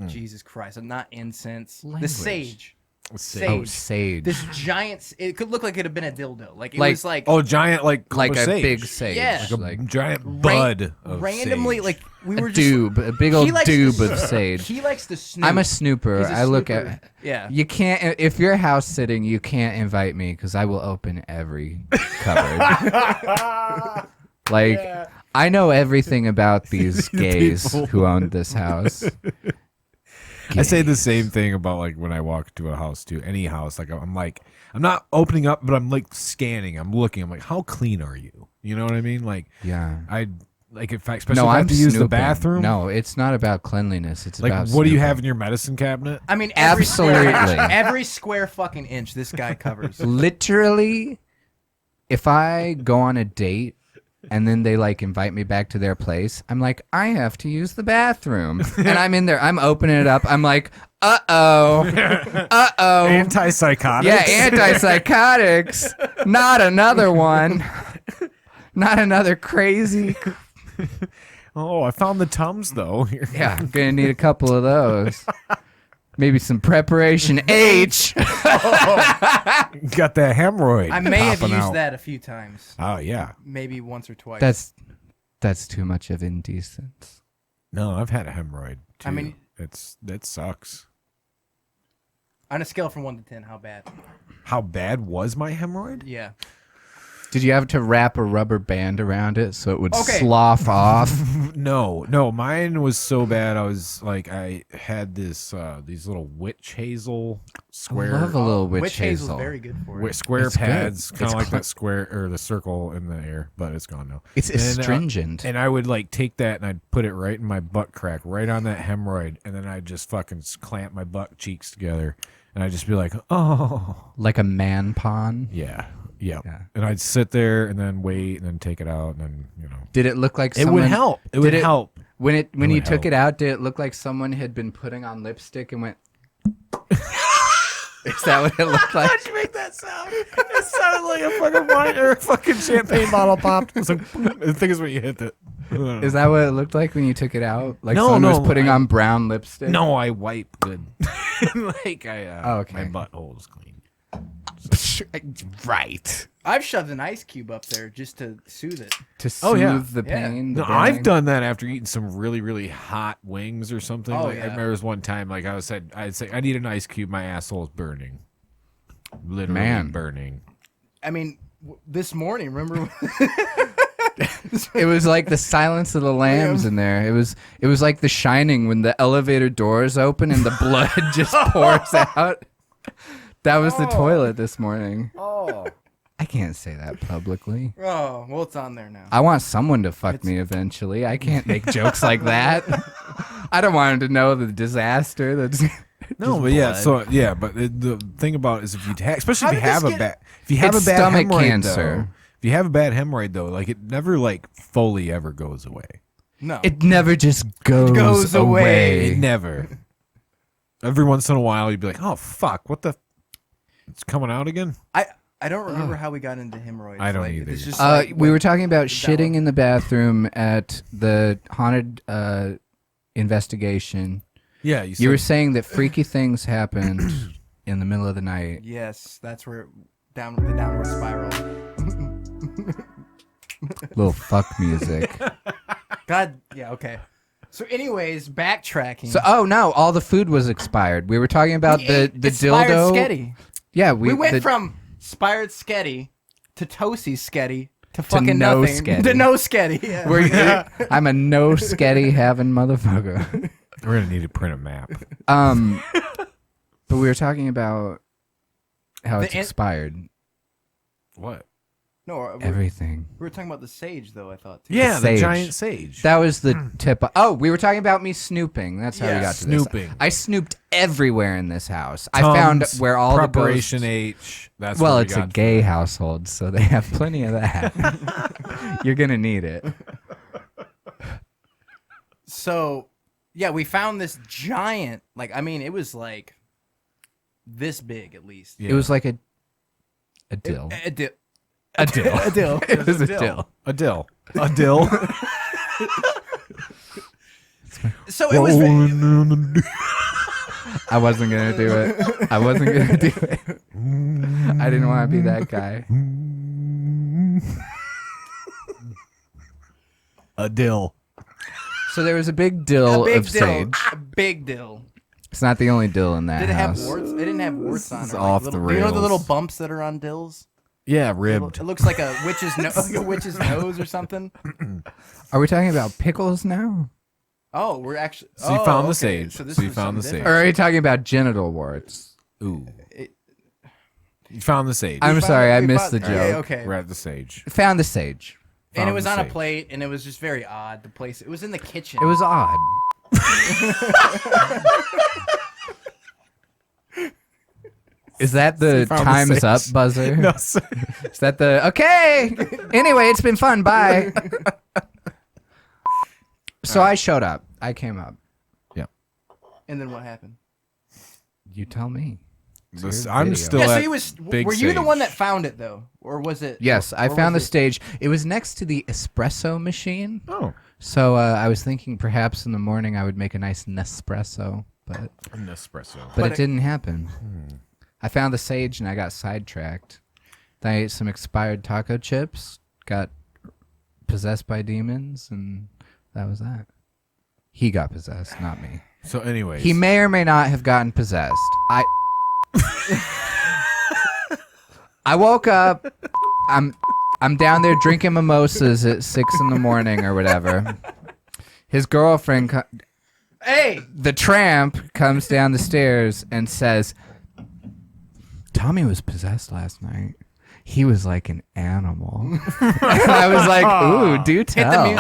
Jesus Christ! Not incense. The Language. sage. Oh, Sage. sage. This giant. It could look like it had been a dildo. Like it Like- was like. Oh, giant like like a sage. big sage. Yeah. Like a giant ran- bud of randomly sage. like we A were just. doob, a big He old likes to doob of s- sage. He likes to snoop. I'm a snooper. He's a I look snooper. at. Yeah. You can't. If you're house sitting, you can't invite me because I will open every cupboard. Like I know everything about these gays people. who owned this house. I say the same thing about like when I walk to a house too, any house. Like I'm not opening up, but I'm like scanning. I'm looking. I'm like, how clean are you? You know what I mean? Like, Yeah. I like in fact, especially No, if I I'm have to use the snooping. bathroom. No, it's not about cleanliness. It's Like, about what do you snooping. have in your medicine cabinet? I mean, every Absolutely. every square fucking inch this guy covers. Literally, if I go on a date and then they like invite me back to their place, I'm like, I have to use the bathroom. And I'm in there, I'm opening it up. I'm like, uh-oh. Uh-oh. Antipsychotics. Yeah, antipsychotics. Not another one. Not another crazy. Oh, I found the Tums though. Yeah, gonna need a couple of those. Maybe some preparation H. Got that hemorrhoid. I may have popping used out. that a few times. Oh yeah. Maybe once or twice. That's too much of indecence. No, I've had a hemorrhoid too. I mean, that sucks. on a scale from 1 to 10, how bad? How bad was my hemorrhoid? Yeah. Did you have to wrap a rubber band around it so it would Okay. slough off? No, mine was so bad. I had these little witch hazel square. I love a little witch hazel's hazel. very good for it. Square It's good. pads, kind It's of like cl- that square or the circle in the air, but it's gone now. It's And, astringent. and I would like take that and I'd put it right in my butt crack, right on that hemorrhoid, and then I'd just fucking clamp my butt cheeks together, and I'd just be like, oh, Like a man pawn. yeah. Yeah. Yeah. And I'd sit there and then wait and then take it out and then, Did it look like it someone... would help. It would help. When you would took help. it out, did it look like someone had been putting on lipstick and went... Is that what it looked like? How'd you make that sound? It sounded like a fucking wine or a fucking champagne bottle popped. It was like, I think it's when you hit it. Is that what it looked like when you took it out? Like No, someone was no, putting I- on brown lipstick? No, I wipe good. Like Oh, okay. my butthole is clean. Right. I've shoved an ice cube up there just to soothe it. To soothe Oh, yeah. the Yeah. pain. the No, I've burning? done that after eating some really, really hot wings or something. Oh, Like, yeah. I remember this one time, like I'd say, I need an ice cube. My asshole is burning, literally Man. burning. I mean, this morning, remember? It was like the Silence of the Lambs in there. It was like The Shining when the elevator doors open and the blood just pours out. That was the toilet this morning. Oh. I can't say that publicly. Oh, well, it's on there now. I want someone to fuck me eventually. I can't make jokes like that. I don't want him to know the disaster that's No, but yeah, but the thing about it is if you especially How if you did have this a get- bad It's stomach hemorrhoid, cancer. though, if you have a bad hemorrhoid though, like it never like fully ever goes away. No. it never just goes away. It never. Every once in a while you'd be like, oh fuck, what the? It's coming out again. I don't remember how we got into hemorrhoids. I don't like, either. It's just We were talking about shitting in the bathroom at the haunted investigation. Yeah, You were saying that freaky things happened in the middle of the night. Yes, that's where the downward spiral. Little fuck music. God, yeah, okay. So, anyways, backtracking. So, oh no, all the food was expired. We were talking about the Expired dildo. Sketty. Yeah, We went the- from Spired Sketty to Toasty Sketty to fucking no nothing. Sketty. To no Sketty. Yeah. I'm a no sketty having motherfucker. We're gonna need to print a map. But we were talking about how The it's in- expired. What? No, Everything. we were talking about the sage, though, I thought. Too. Yeah, the sage. giant sage. That was the tip. Oh, we were talking about me snooping. That's how we Yeah, got to this. snooping. I snooped everywhere in this house. I found Tums, where all preparation the H. That's Well, where we it's a got gay household, so they have plenty of that. You're gonna need it. So, yeah, we found this giant, it was like this big at least. Yeah. It was like a dill. A dill. a dill. A dill. It was a dill. A dill. A dill. So it was. I wasn't gonna do it. I wasn't gonna do it. I didn't want to be that guy. A dill. So there was a big dill A big of dill. sage. A big dill. It's not the only dill in that Did it have house. warts? It didn't have warts on it. is off the Do you know the little rails. bumps that are on dills? Yeah, It ribbed. looks like a witch's like a witch's nose or something. Are we talking about pickles now? Oh, we're actually. So you found the okay. sage. So, this So you was found the something sage. Or are you talking about genital warts? Ooh. It- You found the sage. I'm found- sorry, I we missed the found- joke. yeah, okay. We're at the sage. Found the sage. And it Found was the on a sage. plate, and it was just very odd. The place. It was in the kitchen. It was odd. Is that the found the time's sage. up buzzer? No, sir. Is that the okay? Anyway, it's been fun. Bye. So I showed up. I came up. And then what happened? You tell me. I'm still Yeah, so at he was. Big Were you the Sage. one that found it though, or was it? Yes, I or found the was it- stage. It was next to the espresso machine. Oh, So I was thinking perhaps in the morning I would make a nice Nespresso, but an espresso. it didn't happen. I found the sage and I got sidetracked. Then I ate some expired taco chips, got possessed by demons, and that was that. He got possessed, not me. So, anyways, He may or may not have gotten possessed. I woke up. I'm down there drinking mimosas at 6 in the morning or whatever. His girlfriend, Hey, the tramp, comes down the stairs and says, "Tommy was possessed last night. He was like an animal." I was like, "Ooh, do tell." hit the music.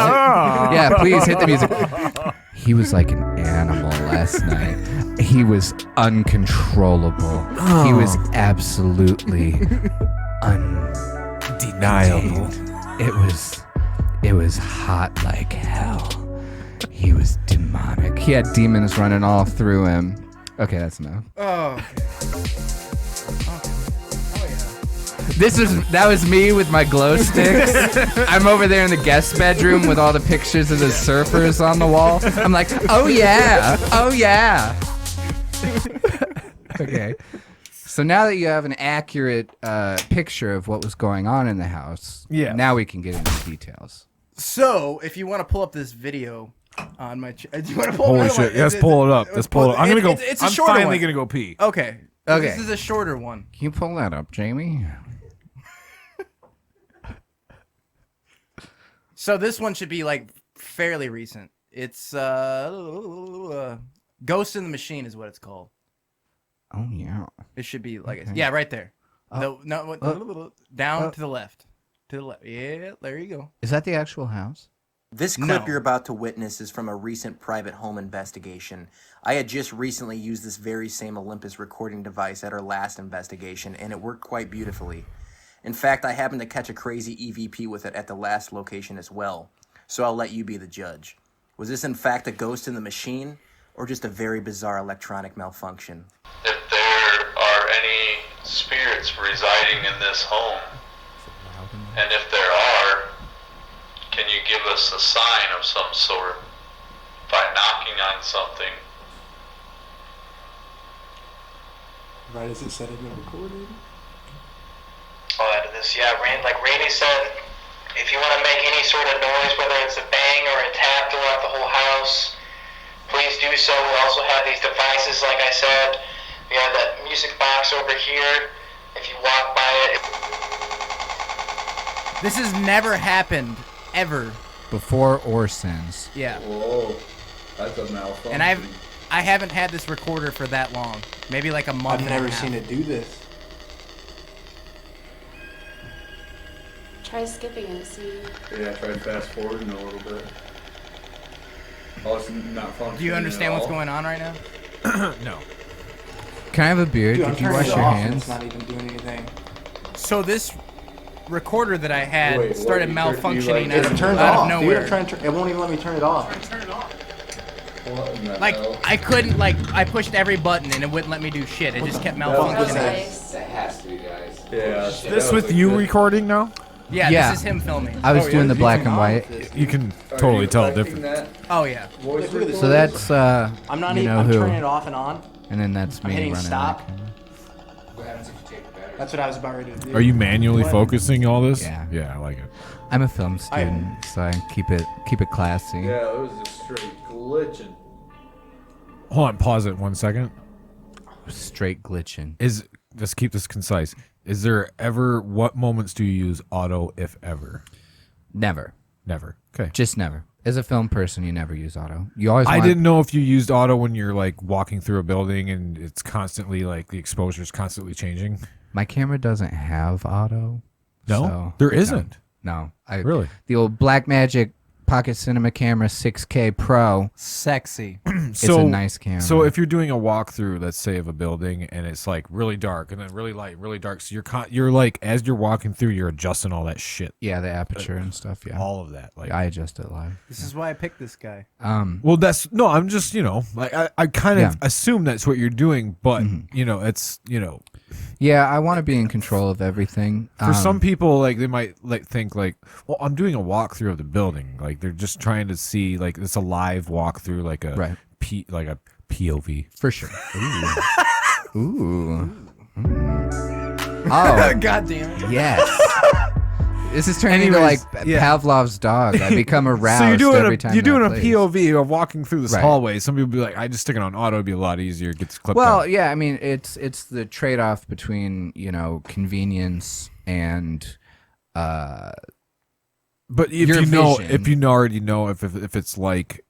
Yeah, please hit the music. He was like an animal last night. He was uncontrollable. He was absolutely deniable. It was hot like hell. He was demonic. He had demons running all through him. Okay, that's enough. Oh, okay. That was me with my glow sticks. I'm over there in the guest bedroom with all the pictures of the surfers on the wall. I'm like, oh yeah, oh yeah. Okay. So now that you have an accurate picture of what was going on in the house, Yeah. now we can get into details. So, if you want to pull up this video on my, do you want to pull? Holy another shit! one? Let's pull it up. Let's pull it up. I'm gonna go. It's a I'm shorter finally one. gonna go pee. Okay. Okay. This is a shorter one. Can you pull that up, Jamie? So this one should be like fairly recent. It's Ghost in the Machine is what it's called. Oh yeah. It should be like Okay. yeah, right there. Down to the left. To the left. Yeah, there you go. Is that the actual house? This clip No. you're about to witness is from a recent private home investigation. I had just recently used this very same Olympus recording device at our last investigation, and it worked quite beautifully. In fact, I happened to catch a crazy EVP with it at the last location as well, so I'll let you be the judge. Was this in fact a ghost in the machine, or just a very bizarre electronic malfunction? If there are any spirits residing in this home, and if there are, can you give us a sign of some sort by knocking on something? Right as it said in the recording. I'll add to this. Yeah, like Randy said, if you want to make any sort of noise, whether it's a bang or a tap throughout the whole house, please do so. We also have these devices, like I said. We have that music box over here. If you walk by it. This has never happened ever. Before or since. Yeah. Whoa, that's a malfunction. And I haven't had this recorder for that long. Maybe like a month. I've never seen it do this. Try skipping and see. Yeah, try fast forwarding a little bit. Oh, it's not functioning. Do you understand at what's all. going on right now? No. Can I have a beer? Dude, I'm Did you turning wash it your off and hands? it's not even doing anything. So this recorder that I had Wait, what, started you turn- you, malfunctioning like- out, It's of, turned out off, of dude. nowhere. I'm trying to it won't even let me turn it off. What in the Like hell? I couldn't I pushed every button and it wouldn't let me do shit. It just kept That malfunctioning. That has to be, guys. Yeah. This with you recording now? Yeah, Yeah. this is him filming. I was Oh, doing yeah, the you black can and on white. this. You can Are totally you tell the affecting difference. that Oh yeah. voice Look at this. So that's I'm not you even know I'm who. turning it off and on. And then that's I'm me hitting running. stop. that camera. That's what I was about ready to do. Are you manually What? focusing all this? Yeah. Yeah, I like it. I'm a film student, so I keep it classy. Yeah, it was just straight glitching. Hold on, pause it 1 second. Straight glitching. Let's keep this concise. Is there ever, what moments do you use auto, if ever? Never. Never. Okay. Just never. As a film person, you never use auto. You always. I want- didn't know if you used auto when you're like walking through a building and it's constantly like the exposure is constantly changing. My camera doesn't have auto. No, so- there isn't. No. Really? The old Blackmagic Pocket Cinema camera 6K Pro. Sexy. It's a nice camera. So if you're doing a walkthrough, let's say of a building, and it's like really dark, and then really light, really dark, so you're like as you're walking through, you're adjusting all that shit. Yeah, the aperture and stuff. Yeah, all of that. Like I adjust it live. This is why I picked this guy. Well, I'm just like I kind of assume that's what you're doing, but it's Yeah, I want to be in control of everything. For some people, like they might think like, well, I'm doing a walkthrough of the building. Like they're just trying to see like it's a live walkthrough, like a like a POV for sure. Ooh. Oh, God damn it! Yes. This is turning into like Pavlov's dog. I become aroused so every time. You're doing a plays. POV of walking through this hallway. Some people be like, I just stick it on auto, it'd be a lot easier. It gets clipped. Well, out. yeah, I mean, it's the trade-off between convenience and. But if you already know if it's like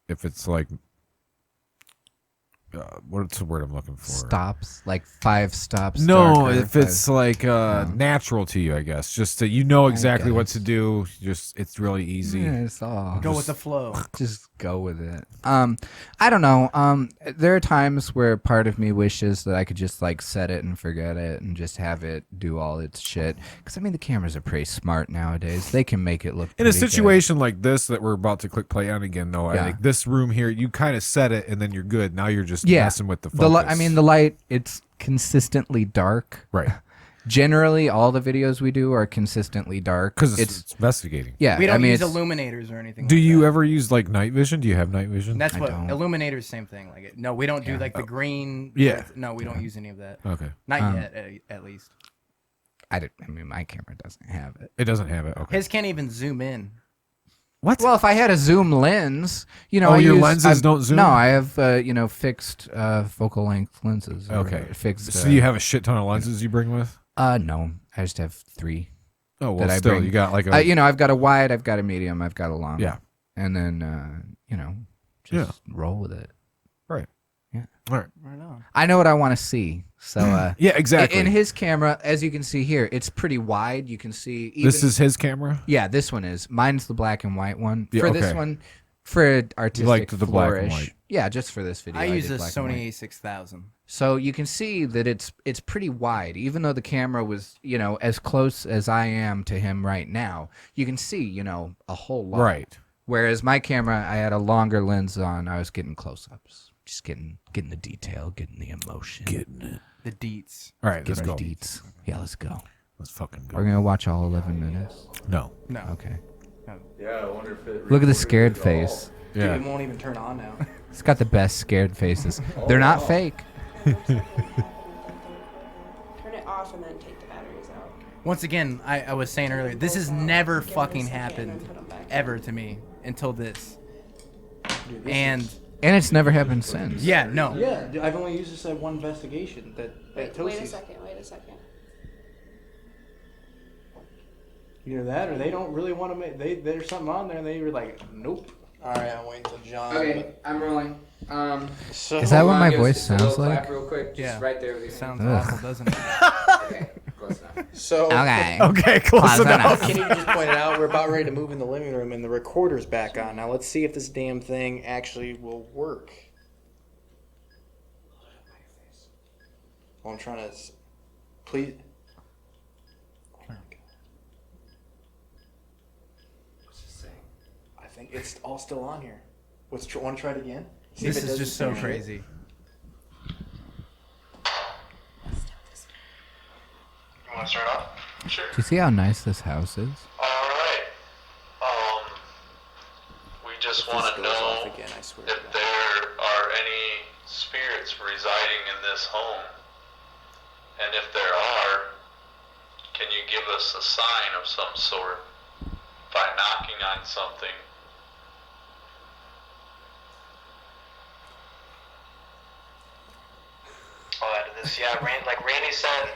what's the word I'm looking for? Stops, like 5 stops. No, darker, if it's like natural to you, I guess. Just that you know exactly what to do. It's really easy. Yeah, it's all go with the flow. Just go with it. I don't know. There are times where part of me wishes that I could just like set it and forget it and just have it do all its shit. Because I mean, the cameras are pretty smart nowadays. They can make it look. In a situation like this that we're about to click play on again, though, I think this room here, you kind of set it and then you're good. Now you're just messing with the focus. The light, it's consistently dark. Right. Generally, all the videos we do are consistently dark because it's investigating. Yeah, we don't use illuminators or anything. Do you ever use like night vision? Do you have night vision? That's what illuminators. Same thing. Like no, we don't do like the green. Yeah. No, we don't use any of that. Okay. Not yet, at least. I mean, my camera doesn't have it. It doesn't have it. Okay. His can't even zoom in. What? Well, if I had a zoom lens, lenses don't zoom. No, I have fixed focal length lenses. Okay. Fixed. So you have a shit ton of lenses you bring with? No, I just have 3. Oh well, still you got like a. I've got a wide, I've got a medium, I've got a long. Yeah. And then just roll with it. Right. Yeah. All right. Right on. I know what I want to see. So yeah, exactly. In his camera, as you can see here, it's pretty wide. You can see. This is his camera. Yeah, this one is. Mine's the black and white one. Yeah, for this one, for artistic, you like the black and white. Yeah, just for this video. I use a did black and Sony white. A6000. So you can see that it's pretty wide, even though the camera was as close as I am to him right now. You can see a whole lot. Right. Whereas my camera, I had a longer lens on. I was getting close-ups, just getting the detail, getting the emotion, getting it. The deets. All right, let's go. Deets. Yeah, let's go. Let's fucking go. We're gonna watch all 11 minutes. No. Okay. No. Yeah, I wonder if it. Look at the scared face. Yeah. Dude, it won't even turn on now. It's got the best scared faces. They're not fake. Turn it off and then take the batteries out. Once again, I was saying earlier, this has never fucking happened ever to me until this. And it's never happened since. Yeah, no. Yeah, I've only used this at one investigation. Wait a second. Either that, or they don't really want to make. There's something on there, and they were like, nope. All right, I'm waiting till John. Okay, I'm rolling. So is that what my voice sounds like? Real quick, just right there. With sounds awful, doesn't it? Okay, close enough. So okay, close enough. Kenny just pointed out we're about ready to move in the living room, and the recorder's back on. Now let's see if this damn thing actually will work. Well, I'm trying to. Please. I think it's all still on here. Want to try it again? See this if it is does just the so same crazy. You want to start off? Sure. Do you see how nice this house is? All right. We just want to know again, I swear if there are any spirits residing in this home. And if there are, can you give us a sign of some sort by knocking on something? I'll add to this. Yeah, like Randy said,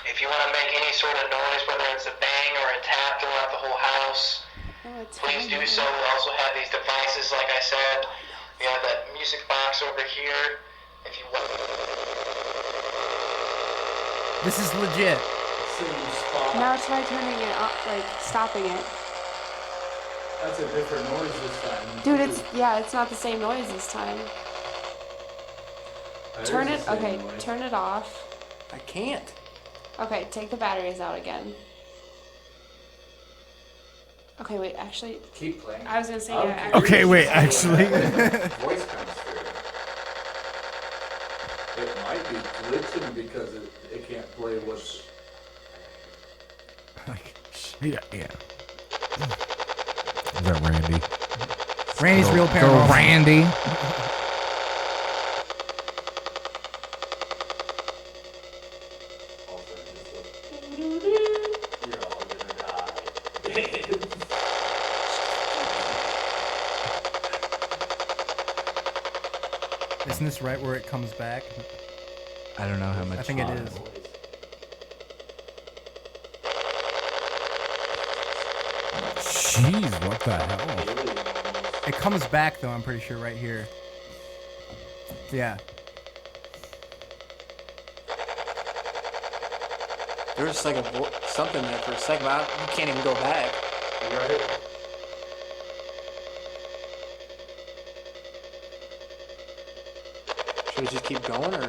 if you want to make any sort of noise, whether it's a bang or a tap throughout the whole house, please do so. We also have these devices, like I said. We have that music box over here. If you want. This is legit. Now try turning it off, like stopping it. That's a different noise this time. Dude, it's not the same noise this time. Turn it, okay, turn it off. I can't. Okay, take the batteries out again. Okay, wait, actually. Keep playing. I was gonna say, Okay, wait, actually. Voice comes through. It might be glitching because it can't play what's. Yeah. Is that Randy? Randy's real Go paranormal. Randy. Isn't this right where it comes back? I don't know how much. I think it is. Jeez, what the hell? It comes back though, I'm pretty sure, right here. Yeah. There was like something there for a second, but you can't even go back. Right. Should we just keep going or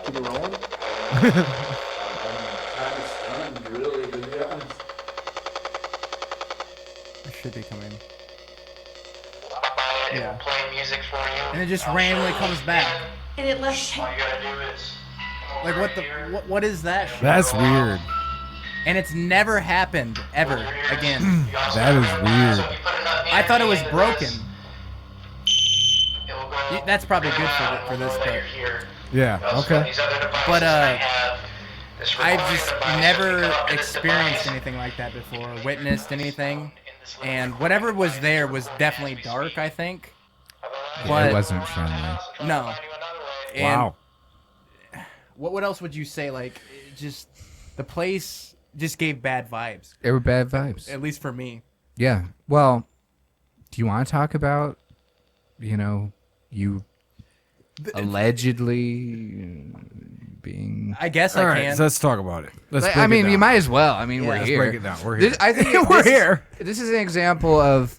keep it rolling? I'm kind of stunned, really, to be honest. It should be coming. Yeah. Play music for you. And it just randomly comes back. And it left. All you gotta do is. Like what is that shit? That's weird. And it's never happened ever again. That is weird. I thought it was broken. That's probably good for this, but Yeah, okay. but I've just never experienced anything like that before, witnessed anything, and whatever was there was definitely dark, I think. But it wasn't friendly. No. And Wow. What else would you say? Like, it just the place just gave bad vibes. They were bad vibes. At least for me. Yeah. Well, do you want to talk about, you allegedly being? I guess All I right, can. so let's talk about it. Let's break I mean, it down. you might as well. I mean, Yeah, we're let's here. break it down. We're here. I think We're here. This is an example of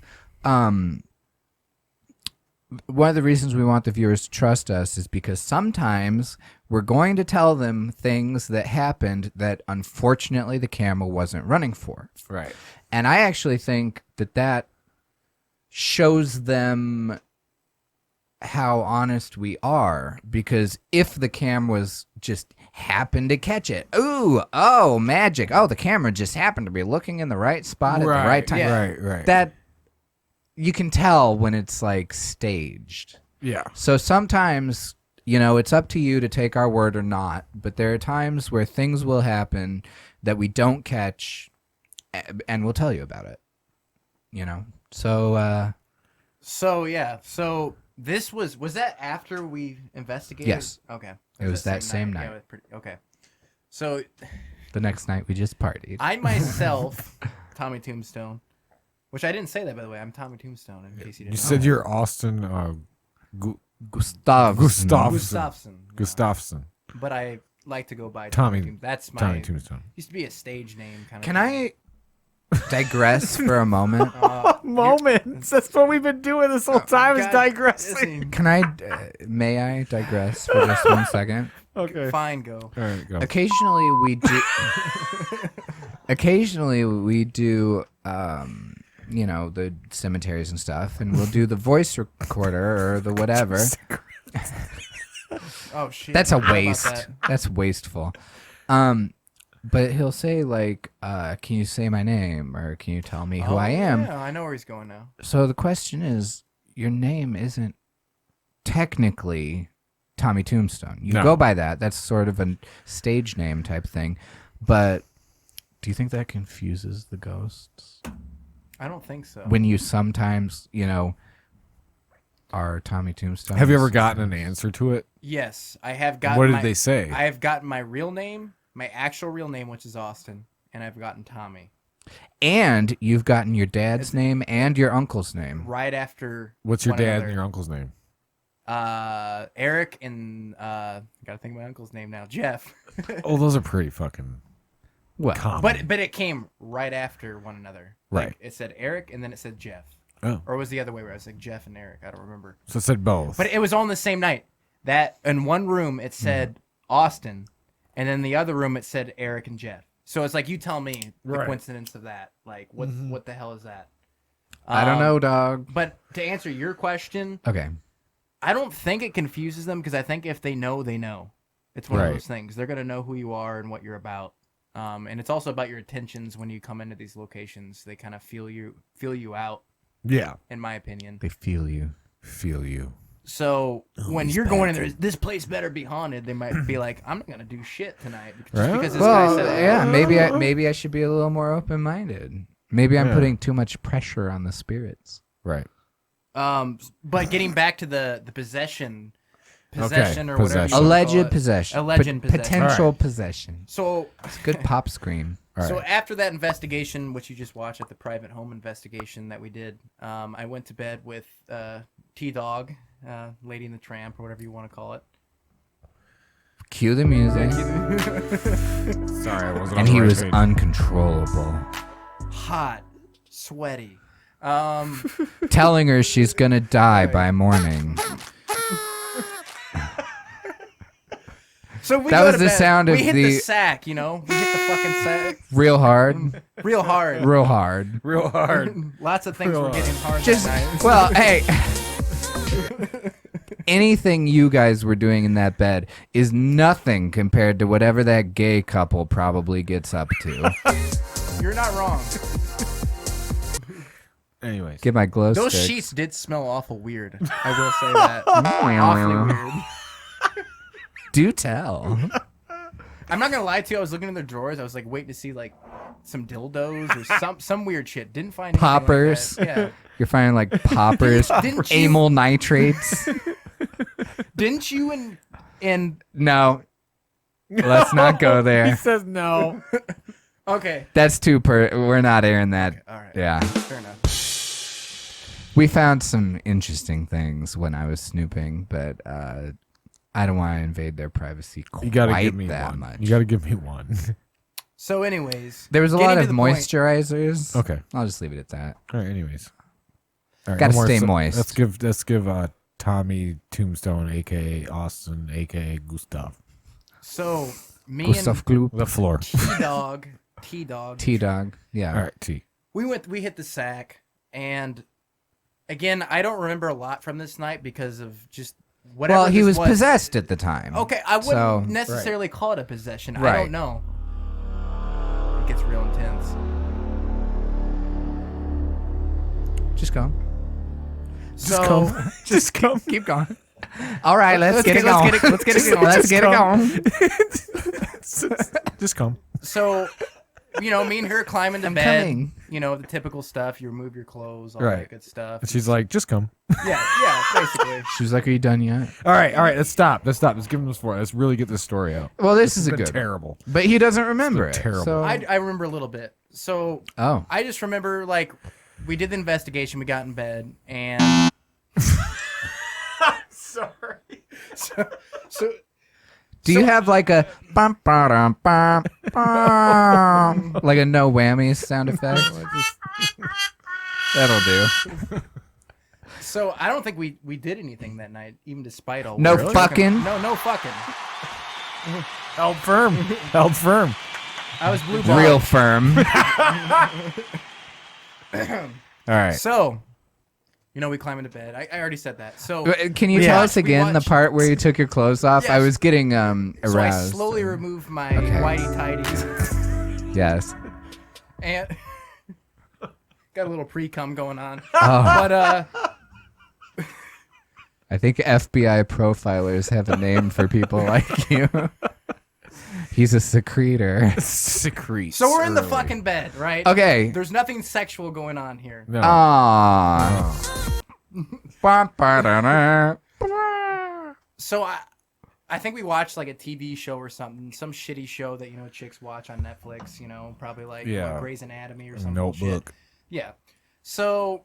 one of the reasons we want the viewers to trust us is because sometimes we're going to tell them things that happened that unfortunately the camera wasn't running for. Right. And I actually think that shows them how honest we are, because if the cameras just happened to catch it, oh, magic. Oh, the camera just happened to be looking in the right spot at the right time. Yeah. Right. That you can tell when it's like staged. Yeah. So sometimes, it's up to you to take our word or not, but there are times where things will happen that we don't catch, and we'll tell you about it. So yeah. So this was that after we investigated? Yes. Okay. It was that same night. Yeah, it was okay. So the next night we just partied. I myself, Tommy Tombstone, which I didn't say that, by the way. I'm Tommy Tombstone, in case you didn't You know. said you're Austin Gustafson. But I like to go by Tommy. That's my Tommy Tombstone. Used to be a stage name kind of. Can I digress for a moment? Moments. That's what we've been doing this whole time is God, digressing. Can I? May I digress for just 1 second? Okay. Fine, go. All right, go. Occasionally we do. Occasionally we do. The cemeteries and stuff, and we'll do the voice recorder or the whatever. Oh shit. That's a I forgot about waste. that. That's wasteful. But he'll say like, "Can you say my name, or can you tell me who I am?" Yeah, I know where he's going now. So the question is, your name isn't technically Tommy Tombstone. You No. go by that. That's sort of a stage name type thing. But do you think that confuses the ghosts? I don't think so. When you sometimes, are Tommy Tombstone. Have you ever gotten an answer to it? Yes, I have gotten. What did they say? I have gotten my real name, my actual real name, which is Austin, and I've gotten Tommy. And you've gotten your dad's name and your uncle's name. Right after. What's your one dad another. and your uncle's name? Eric and gotta think of my uncle's name now, Jeff. Oh, those are pretty fucking. Well, common. But it came right after one another. Right. Like, it said Eric and then it said Jeff. Oh. Or was the other way where I was like Jeff and Eric? I don't remember. So it said both. But it was all in the same night. That in one room it said Austin, and then the other room it said Eric and Jeff. So it's like, you tell me the coincidence of that. Like, what the hell is that? I don't know, dog. But to answer your question, Okay. I don't think it confuses them because I think if they know, they know. It's one of those things. They're gonna know who you are and what you're about. And it's also about your intentions when you come into these locations. They kind of feel you out. Yeah. In my opinion. They feel you. Feel you. So when you're going in there, this place better be haunted. They might be like, I'm not gonna do shit tonight because this guy said, yeah, maybe I should be a little more open-minded. Maybe I'm putting too much pressure on the spirits. Right. But getting back to the possession or possession. whatever. Alleged possession. Alleged possession. Potential Right. possession. So It's a good pop scream. So after that investigation, which you just watched at the private home investigation that we did, I went to bed with T-Dog, Lady in the Tramp, or whatever you want to call it. Cue the music. Sorry, I wasn't. And he was uncontrollable. Hot, sweaty. Telling her she's gonna die by morning. So we that go was to the bed. sound of we hit the sack, you know. We hit the fucking sack. Real hard. Real hard. Real hard. Real hard. Lots of things Real were getting hard Just that night. well, hey. Anything you guys were doing in that bed is nothing compared to whatever that gay couple probably gets up to. You're not wrong. Anyways. Get my glow Those sticks. sheets did smell awful weird. I will say that. Awfully weird. Do tell. I'm not gonna lie to you. I was looking in their drawers. I was like waiting to see like some dildos or some weird shit. Didn't find anything Poppers. Like that. Yeah. You're finding like poppers, Didn't you- amyl nitrates. Didn't you and No. Let's not go there. He says no. okay. That's we're not airing that. All right. Yeah. Fair enough. We found some interesting things when I was snooping, but I don't want to invade their privacy quite You gotta give me that one. much. You gotta give me one. So, anyways, There was a getting lot to of the point- moisturizers. Okay. I'll just leave it at that. All right. Anyways. All right, Gotta one more. stay moist. Let's give Tommy Tombstone, aka Austin, aka Gustav, So me Gustav Gloop. the floor. and T-Dog. Yeah. All right. T. we hit the sack, and again, I don't remember a lot from this night because of just whatever. Well, he this was possessed at the time. Okay, I wouldn't So- necessarily call it a possession. I Right. don't know. It gets real intense. Just go. So Just come. Keep going. All right, let's get it let's going. get it- let's get it going. Let's get it going. Just come. So, you know, me and her climbing to I'm bed. coming. You know, the typical stuff. You remove your clothes, all Right. that good stuff. And she's like, just come. Yeah, basically. She was like, "Are you done yet?" All right. Let's stop. Let's give him this for. Let's really get this story out. Well, this is a been good. terrible. But he doesn't remember it. terrible. So, I remember a little bit. So oh, I just remember, like, we did the investigation. We got in bed, and sorry. So do you have like a bum, ba-dum, bum, bum, like a no whammy sound effect? That'll do. So I don't think we did anything that night, even despite all. No Really? fucking? No fucking. Held firm. Held firm. I was blue ball. Real firm. All right. So, you know, we climb into bed. I already said that. So Can you we tell watched- us again we the watched- part where you took your clothes off? I Yes. was getting So I aroused. slowly removed my Okay. whitey tighties Yes. and got a little pre-cum going on. Oh. But I think FBI profilers have a name for people like you. He's a secretor. Secrete. so we're in the early. fucking bed, right? Okay. There's nothing sexual going on here. No. Aww. So I think we watched like a TV show or something, some shitty show that, you know, chicks watch on Netflix, you know, probably like Yeah. Grey's Anatomy or something. Notebook. Yeah. So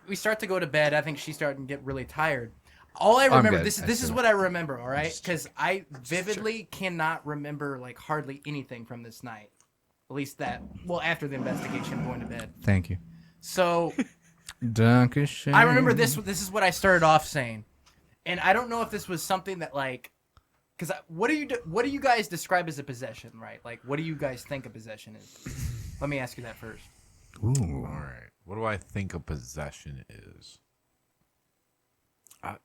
we start to go to bed. I think she's starting to get really tired. All I remember, good. this is what I remember, all right? Because I vividly cannot remember like hardly anything from this night. At least that. Well, after the investigation, going to bed. Thank you. So Dankeschön. I remember this. This is what I started off saying, and I don't know if this was something that like, because what do you guys describe as a possession, right? Like, what do you guys think a possession is? Let me ask you that first. Ooh. All right. What do I think a possession is?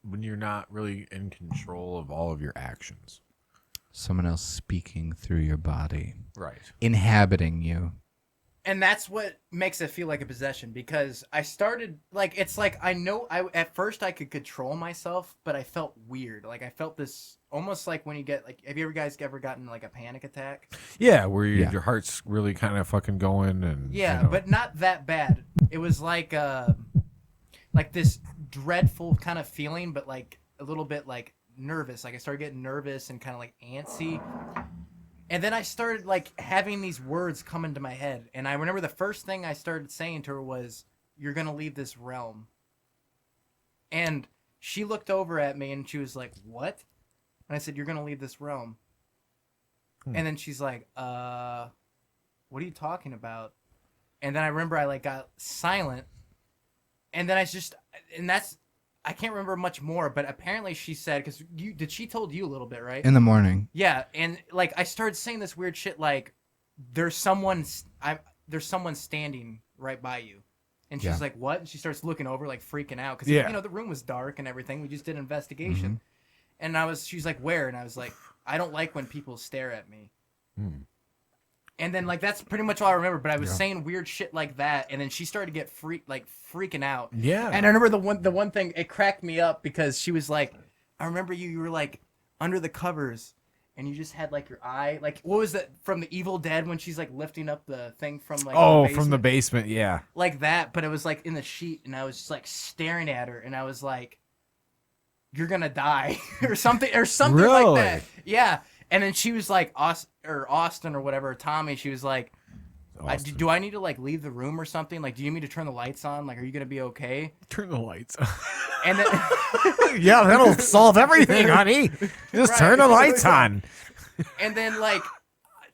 When you're not really in control of all of your actions. Someone else speaking through your body. Right. Inhabiting you. And that's what makes it feel like a possession, because I started like, it's like at first I could control myself, but I felt weird. Like I felt this almost like when you get like, have you guys ever gotten like a panic attack? Yeah, where your heart's really kind of fucking going and yeah, but not that bad. It was like this dreadful kind of feeling, but like a little bit like nervous. Like I started getting nervous and kind of like antsy. And then I started like having these words come into my head. And I remember the first thing I started saying to her was, "You're going to leave this realm." And she looked over at me and she was like, "What?" And I said, "You're going to leave this realm." And then she's like, "What are you talking about?" And then I remember I like got silent. And then I can't remember much more, but apparently she said, because she told you a little bit, right? In the morning. Yeah, and like I started saying this weird shit like, there's someone standing right by you. And she's like, "What?" And she starts looking over, like freaking out, because the room was dark and everything. We just did an investigation. And she's like, "Where?" And I was like, "I don't like when people stare at me." And then like that's pretty much all I remember. But I was saying weird shit like that, and then she started to get freaking out. Yeah. And I remember the one thing, it cracked me up because she was like, "I remember you were like under the covers, and you just had like your eye, like what was that from the Evil Dead when she's like lifting up the thing from like from the basement, yeah, like that." But it was like in the sheet, and I was just like staring at her, and I was like, "You're gonna die," or something really? Like that. Yeah. And then she was like, Austin or whatever, Tommy, she was like, "Do I need to like leave the room or something? Like, do you need me to turn the lights on? Like, are you going to be okay?" Turn the lights on. And then, yeah, that'll solve everything, honey. Just turn the lights on. And then like,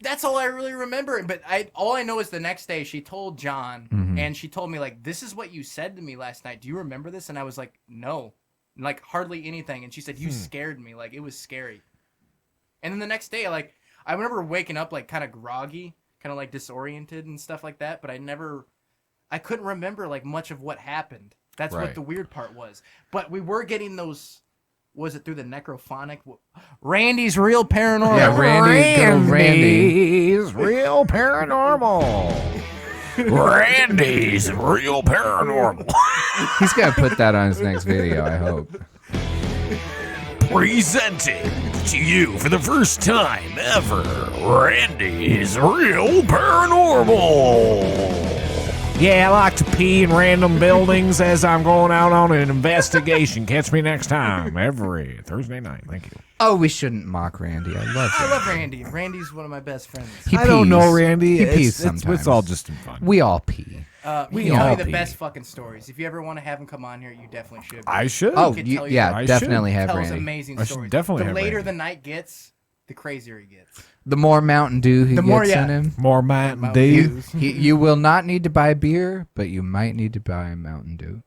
that's all I really remember. But all I know is the next day she told John, and she told me like, "This is what you said to me last night. Do you remember this?" And I was like, "No, like hardly anything." And she said, "You scared me. Like, it was scary." And then the next day, like, I remember waking up, like, kind of groggy, kind of, like, disoriented and stuff like that. But I couldn't remember, like, much of what happened. That's what the weird part was. But we were getting those, was it through the necrophonic? Randy's Real Paranormal. Yeah, Randy's Real Paranormal. Randy's Real Paranormal. He's got to put that on his next video, I hope. Presenting to you for the first time ever, Randy's Real Paranormal. Yeah, I like to pee in random buildings as I'm going out on an investigation. Catch me next time, every Thursday night. Thank you. Oh, we shouldn't mock Randy. I love Randy. Randy's one of my best friends. I don't know Randy. He pees sometimes. It's all just in fun. We all pee. We tell you the best fucking stories. If you ever want to have him come on here, you definitely should. I should. Oh, definitely have Tells Randy. amazing I should stories. definitely the have later Randy. the night gets, the crazier he gets. The more Mountain Dew he gets in him. More Mountain Dew. You will not need to buy beer, but you might need to buy Mountain Dew.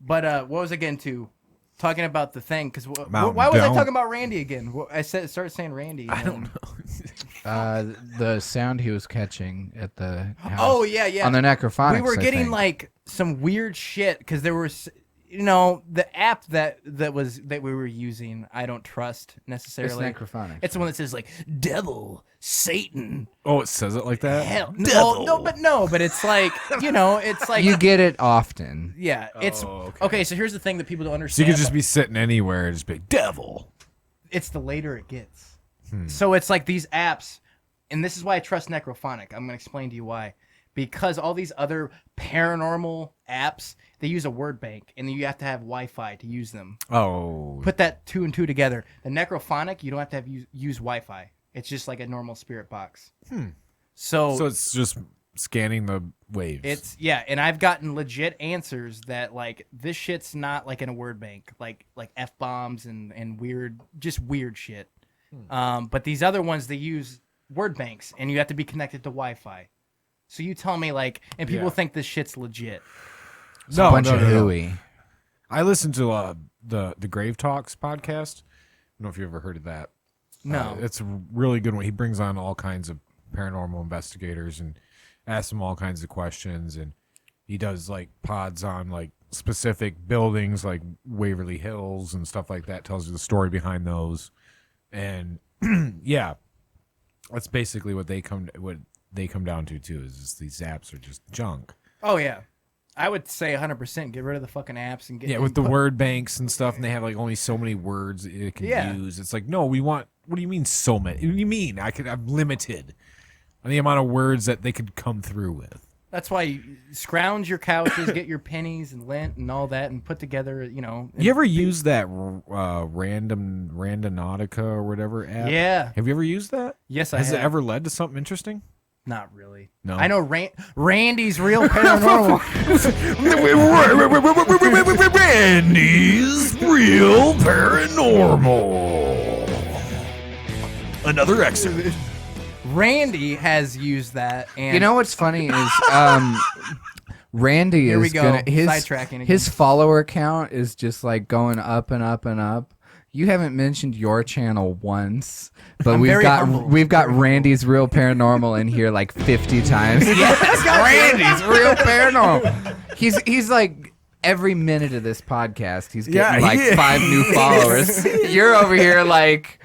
But what was I getting to? Talking about the thing, because why Mountain was I Dew. talking about Randy again? I started saying Randy. I don't know. The sound he was catching at the house. Oh yeah. On the necrophonics. We were I getting think. like some weird shit because there was, the app that we were using. I don't trust necessarily. It's necrophonics. It's the one that says like devil, Satan. Oh, it says it like that? Hell, Devil. no, but it's like it's like You get it often. Yeah, it's okay. So here's the thing that people don't So understand. you could just be sitting anywhere and just be devil. It's the later it gets. So it's like these apps, and this is why I trust Necrophonic. I'm going to explain to you why. Because all these other paranormal apps, they use a word bank, and you have to have Wi-Fi to use them. Oh. Put that 2 and 2 together. The Necrophonic, you don't have to use Wi-Fi. It's just like a normal spirit box. So it's just scanning the waves. And I've gotten legit answers that like this shit's not like in a word bank, like F-bombs and weird shit. But these other ones, they use word banks, and you have to be connected to Wi-Fi. So you tell me, like, and people think this shit's legit. It's a bunch of hooey. I listened to the Grave Talks podcast. I don't know if you ever heard of that. No. It's a really good one. He brings on all kinds of paranormal investigators and asks them all kinds of questions, and he does like pods on like specific buildings like Waverly Hills and stuff like that, tells you the story behind those. And yeah, that's basically what they come down to too, is these apps are just junk. Oh yeah. I would say 100% get rid of the fucking apps and get with the word banks and stuff, and they have like only so many words it can use. It's like, no, we want. What do you mean so many? What do you mean I'm limited on the amount of words that they could come through with? That's why you scrounge your couches, get your pennies and lint and all that, and put together, you know. You ever use that Randonautica or whatever app? Yeah. Have you ever used that? Yes, I have. Has have. it ever led to something interesting? Not really. No. I know Randy's Real Paranormal. Randy's Real Paranormal. Another excerpt. Randy has used that, and you know what's funny is Randy Here we is go. gonna Sidetracking again. his follower count is just like going up and up and up. You haven't mentioned your channel once, but I'm very humble. we've got Randy's Real Paranormal in here like 50 times. Yes, Randy's Real Paranormal. He's like every minute of this podcast, he's getting like 5 new followers. You're over here like.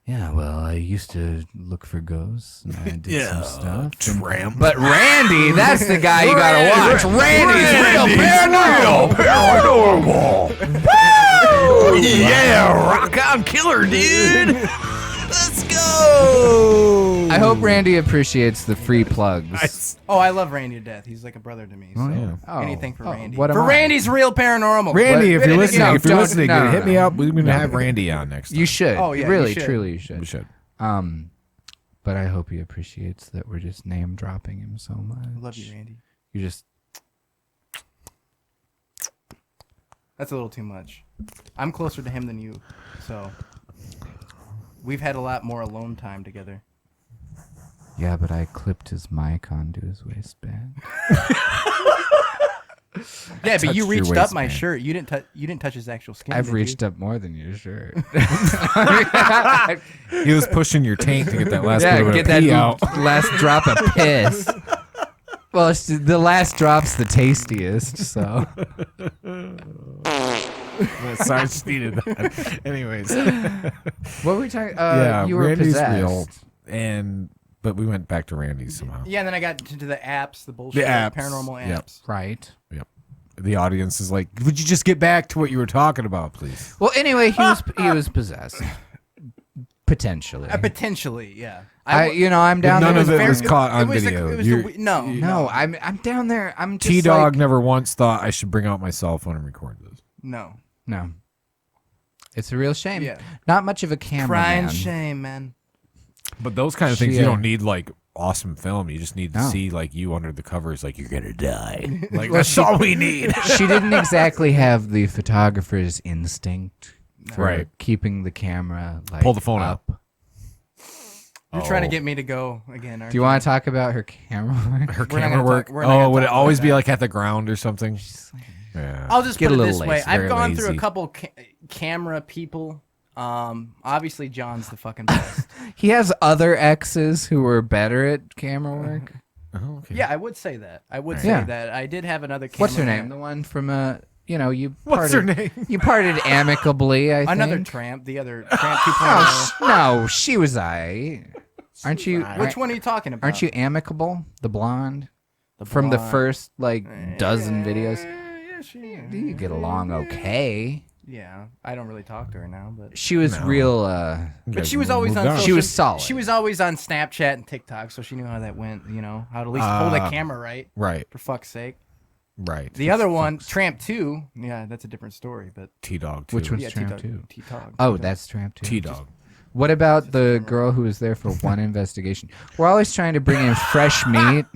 Yeah, well, I used to look for ghosts, and I did some stuff. Tramp. But Randy, that's the guy you gotta watch. Randy's Real Paranormal. Woo! Yeah, rock on killer, dude. Let's go. I hope Randy appreciates the free plugs. Oh, I love Randy to death. He's like a brother to me. So yeah. anything for Randy. what am For I? Randy's Real Paranormal. Randy, if you're listening, No, don't- hit me up. We're gonna have Randy on next time. You should. Oh, yeah, really, you should. truly, you should. We should. But I hope he appreciates that we're just name dropping him so much. I love you, Randy. You just That's a little too much. I'm closer to him than you, so we've had a lot more alone time together. Yeah, but I clipped his mic onto his waistband. Yeah, but you touched your reached up my waistband. shirt. You didn't touch his actual skin. I've did reached you? up more than your shirt. He was pushing your tank to get that last Yeah, bit of get pee that out. last drop of piss. Well, the last drop's the tastiest, so. Sarge needed that. Anyways. What were we talking? Yeah, you were Randy's possessed. real. But we went back to Randy's somehow. Yeah, and then I got into the apps, the bullshit, The apps. paranormal apps. Yep. Right. Yep. The audience is like, would you just get back to what you were talking about, please? Well, anyway, he was possessed. Potentially. Potentially, yeah. I'm down None there. of it was caught on it was video. The, it was You're- the, no, No, I'm down there. I'm just T-Dog like, never once thought I should bring out my cell phone and record this. no. No. It's a real shame. Yeah. Not much of a cameraman. Crying shame, man. But those kind of things, She, you don't need like awesome film. You just need to No. see like you under the covers, like you're gonna die. Like Well, that's all we need. She didn't exactly have the photographer's instinct for Right. keeping the camera like Pull the phone up. You're trying to get me to go again, aren't Do you want to talk about her camera work? Her We're not camera gonna work. talk- we're not gonna Would it talk always about be that. like at the ground or something? Yeah. I'll just Get put a it little this way. lazy, I've very gone through a lazy. couple camera people. Obviously John's the fucking best. He has other exes who were better at camera work. Oh, okay. Yeah, I would say that. I would say Yeah. that. I did have another camera. What's her name? The one from you What's her name? You parted amicably, I Another think. tramp. The other tramp 2.0. No, she was Aren't you? Which one are you talking about? Aren't you amicable? The blonde The from the blonde. first dozen videos. Yeah, she. You get along okay. Yeah, I don't really talk to her now, but She was real. but she was always on. Moved on. social- She was solid. She was always on Snapchat and TikTok, so she knew how that went. You know how to at least hold a camera right. Right. For fuck's sake. Right. The other one, Tramp 2. Yeah, that's a different story, but T-Dog too. Which one's yeah, Tramp T-Dog. 2? T-Dog. Oh, that's Tramp 2. T-Dog. What about the girl who was there for one investigation? We're always trying to bring in fresh meat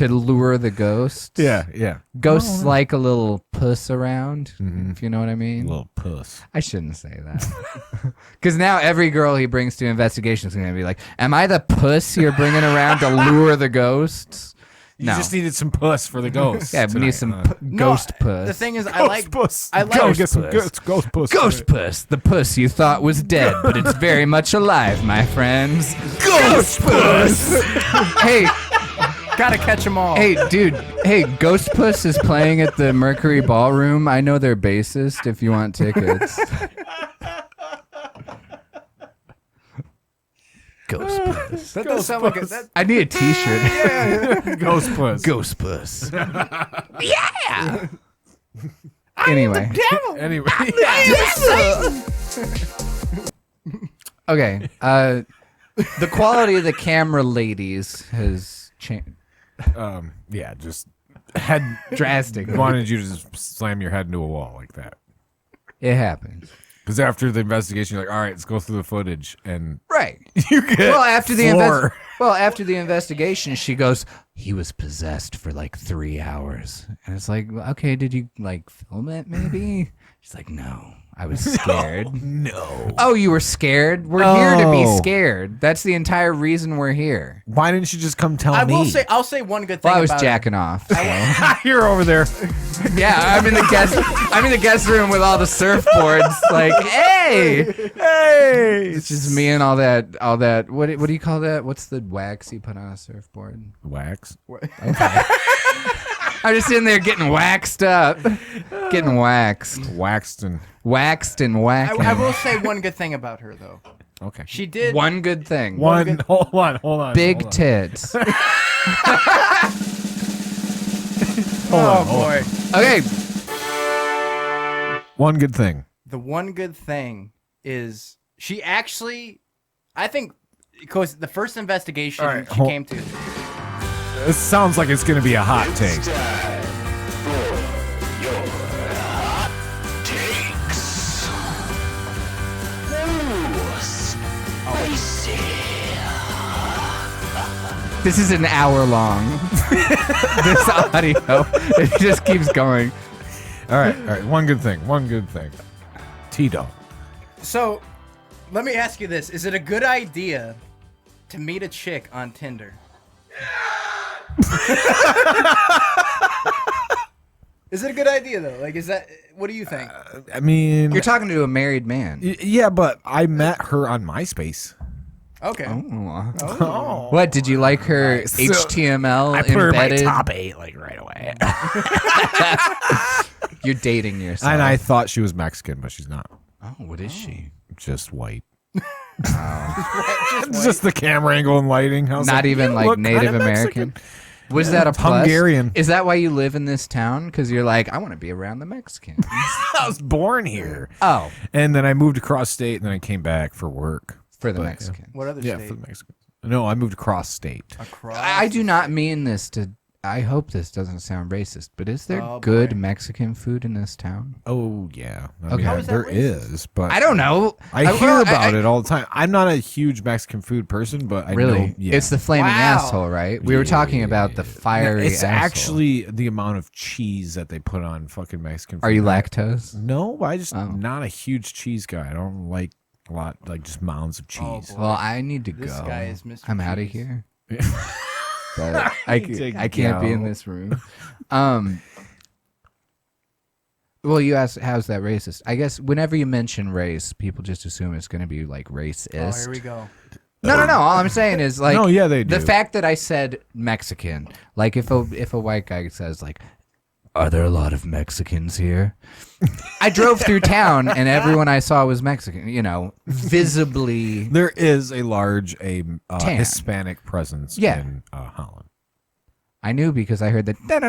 to lure the ghosts. Yeah. Ghosts like a little puss around, if you know what I mean. Little puss. I shouldn't say that. Because now every girl he brings to investigation is going to be like, am I the puss you're bringing around to lure the ghosts? You just needed some puss for the ghosts. Yeah, we need some ghost puss. The thing is, Ghost I like puss. ghost get some puss. ghost puss. Ghost puss, the puss you thought was dead, but it's very much alive, my friends. Ghost puss! Hey, gotta catch them all. hey, dude. Hey, Ghost Puss is playing at the Mercury Ballroom. I know their bassist if you want tickets. Ghost Puss. That does sound like a... I need a t-shirt. Yeah. Ghost puss. Ghost Puss. Yeah! Anyway. Anyway. Okay. The quality of the camera, ladies, has changed. Yeah, just had drastically. Wanted you to just slam your head into a wall like that. It happens. Because after the investigation, you're like, all right, let's go through the footage, and right. You get after the investigation, she goes, he was possessed for like 3 hours, and it's like, okay, did you like film it? Maybe. She's like, no. I was scared. No. Oh, you were scared? We're here to be scared. That's the entire reason we're here. Why didn't you just come tell me? I'll say one good thing. Well, I was about jacking off. So. You're over there. Yeah, I'm in the guest room with all the surfboards. Like, hey, it's just me and all that. What do you call that? What's the wax you put on a surfboard? Wax. Okay. I'm just sitting there getting waxed up, getting waxed, waxed and whacking. I will say one good thing about her though. Okay. She did one good thing. Hold on. Big tits. Oh boy. Okay. One good thing. The one good thing is she actually, I think, because the first investigation she came to. This sounds like it's going to be a hot take. This is an hour long. This audio, it just keeps going. All right. One good thing. Tito. So, let me ask you this: is it a good idea to meet a chick on Tinder? Is it a good idea though? Like, is that? What do you think? I mean, You're talking to a married man. Yeah, but I met her on MySpace. Okay. Oh. What did you like her HTML I put her in my embedded? top 8 like right away. You're dating yourself. And I thought she was Mexican, but she's not. Oh, what is she? Just white. Just the camera angle and lighting. I was Not even "You like look Native kinda American. Mexican." Was that a plus? Hungarian. Is that why you live in this town? Because you're like, I want to be around the Mexicans. I was born here. Oh. And then I moved across state, and then I came back for work. For the But, Mexicans. What other Yeah, state? for the Mexicans. No, I moved across state. I do not mean this to. I hope this doesn't sound racist, but is there good Mexican food in this town? Oh, yeah. I Okay. mean, How is that there racist? is, but I don't know. I hear about it all the time. I'm not a huge Mexican food person, but I Really? know. Yeah. It's the flaming asshole, right? We were talking about the fiery It's asshole. actually the amount of cheese that they put on fucking Mexican food. Are you lactose? No, I just not a huge cheese guy. I don't like a lot, like just mounds of cheese. Well, I need to This go. guy is Mr. I'm out of Cheese. here. But I can't be in this room. Well, you asked, how's that racist? I guess whenever you mention race, people just assume it's going to be like racist. Oh, here we go. No. All I'm saying is like, No, yeah, they do. The fact that I said Mexican, like if a white guy says like, are there a lot of Mexicans here? I drove through town and everyone I saw was Mexican. You know, visibly. There is a large Tan. Hispanic presence in Holland. I knew because I heard the. I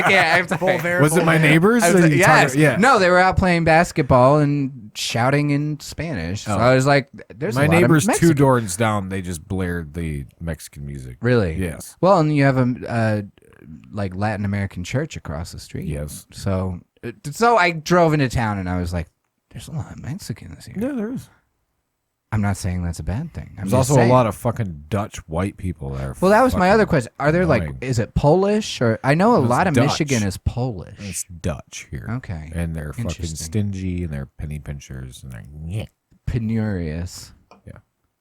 can't. I'm sorry. Was it my neighbors? Yes. Yeah. No, they were out playing basketball and shouting in Spanish. So I was like, "There's my a lot of neighbors 2 Mexican-" doors down. They just blared the Mexican music. Really? Yes. Well, and you have a like Latin American church across the street. Yes. So I drove into town and I was like, "There's a lot of Mexicans here." Yeah, there is. I'm not saying that's a bad thing. There's also a lot of fucking Dutch white people there. Well, that was my other question. Are there like, is it Polish or I know a lot of Dutch. Michigan is Polish. It's Dutch here. Okay. And they're fucking stingy and they're penny pinchers and they're penurious. Yeah.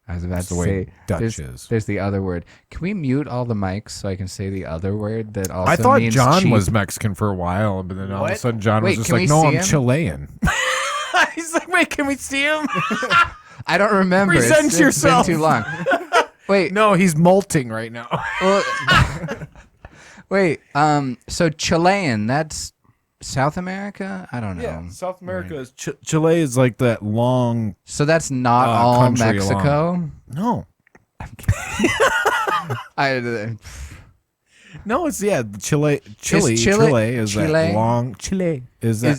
I was about That's to the way say Dutch is. There's the other word. Can we mute all the mics so I can say the other word that also I thought means John cheap? was Mexican for a while, but then all of a sudden John was just can like, we no, see I'm him? Chilean. He's like, wait, can we see him? I don't remember. Present yourself. It's been too long. Wait. No, he's molting right now. Well, wait. So Chilean, that's South America? I don't know. Yeah, South America is Chile is like that long. So that's not all country Mexico? along. No. No, it's Chile is that long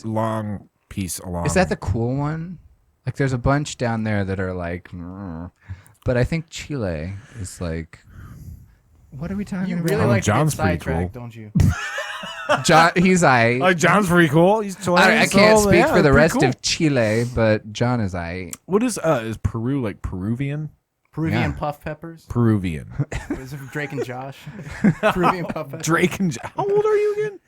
long piece along. Is that the cool one? Like there's a bunch down there that are like, but I think Chile is like, what are we talking about? You really like John's to get pretty sidetracked, cool. don't you? John, he's John's pretty cool. He's Chilean. I can't so, speak yeah, for the pretty rest cool. of Chile, but John is What is Peru like Peruvian? Peruvian puff peppers. Peruvian. Is it from Drake and Josh? Peruvian puff peppers. Drake and Josh. How old are you again?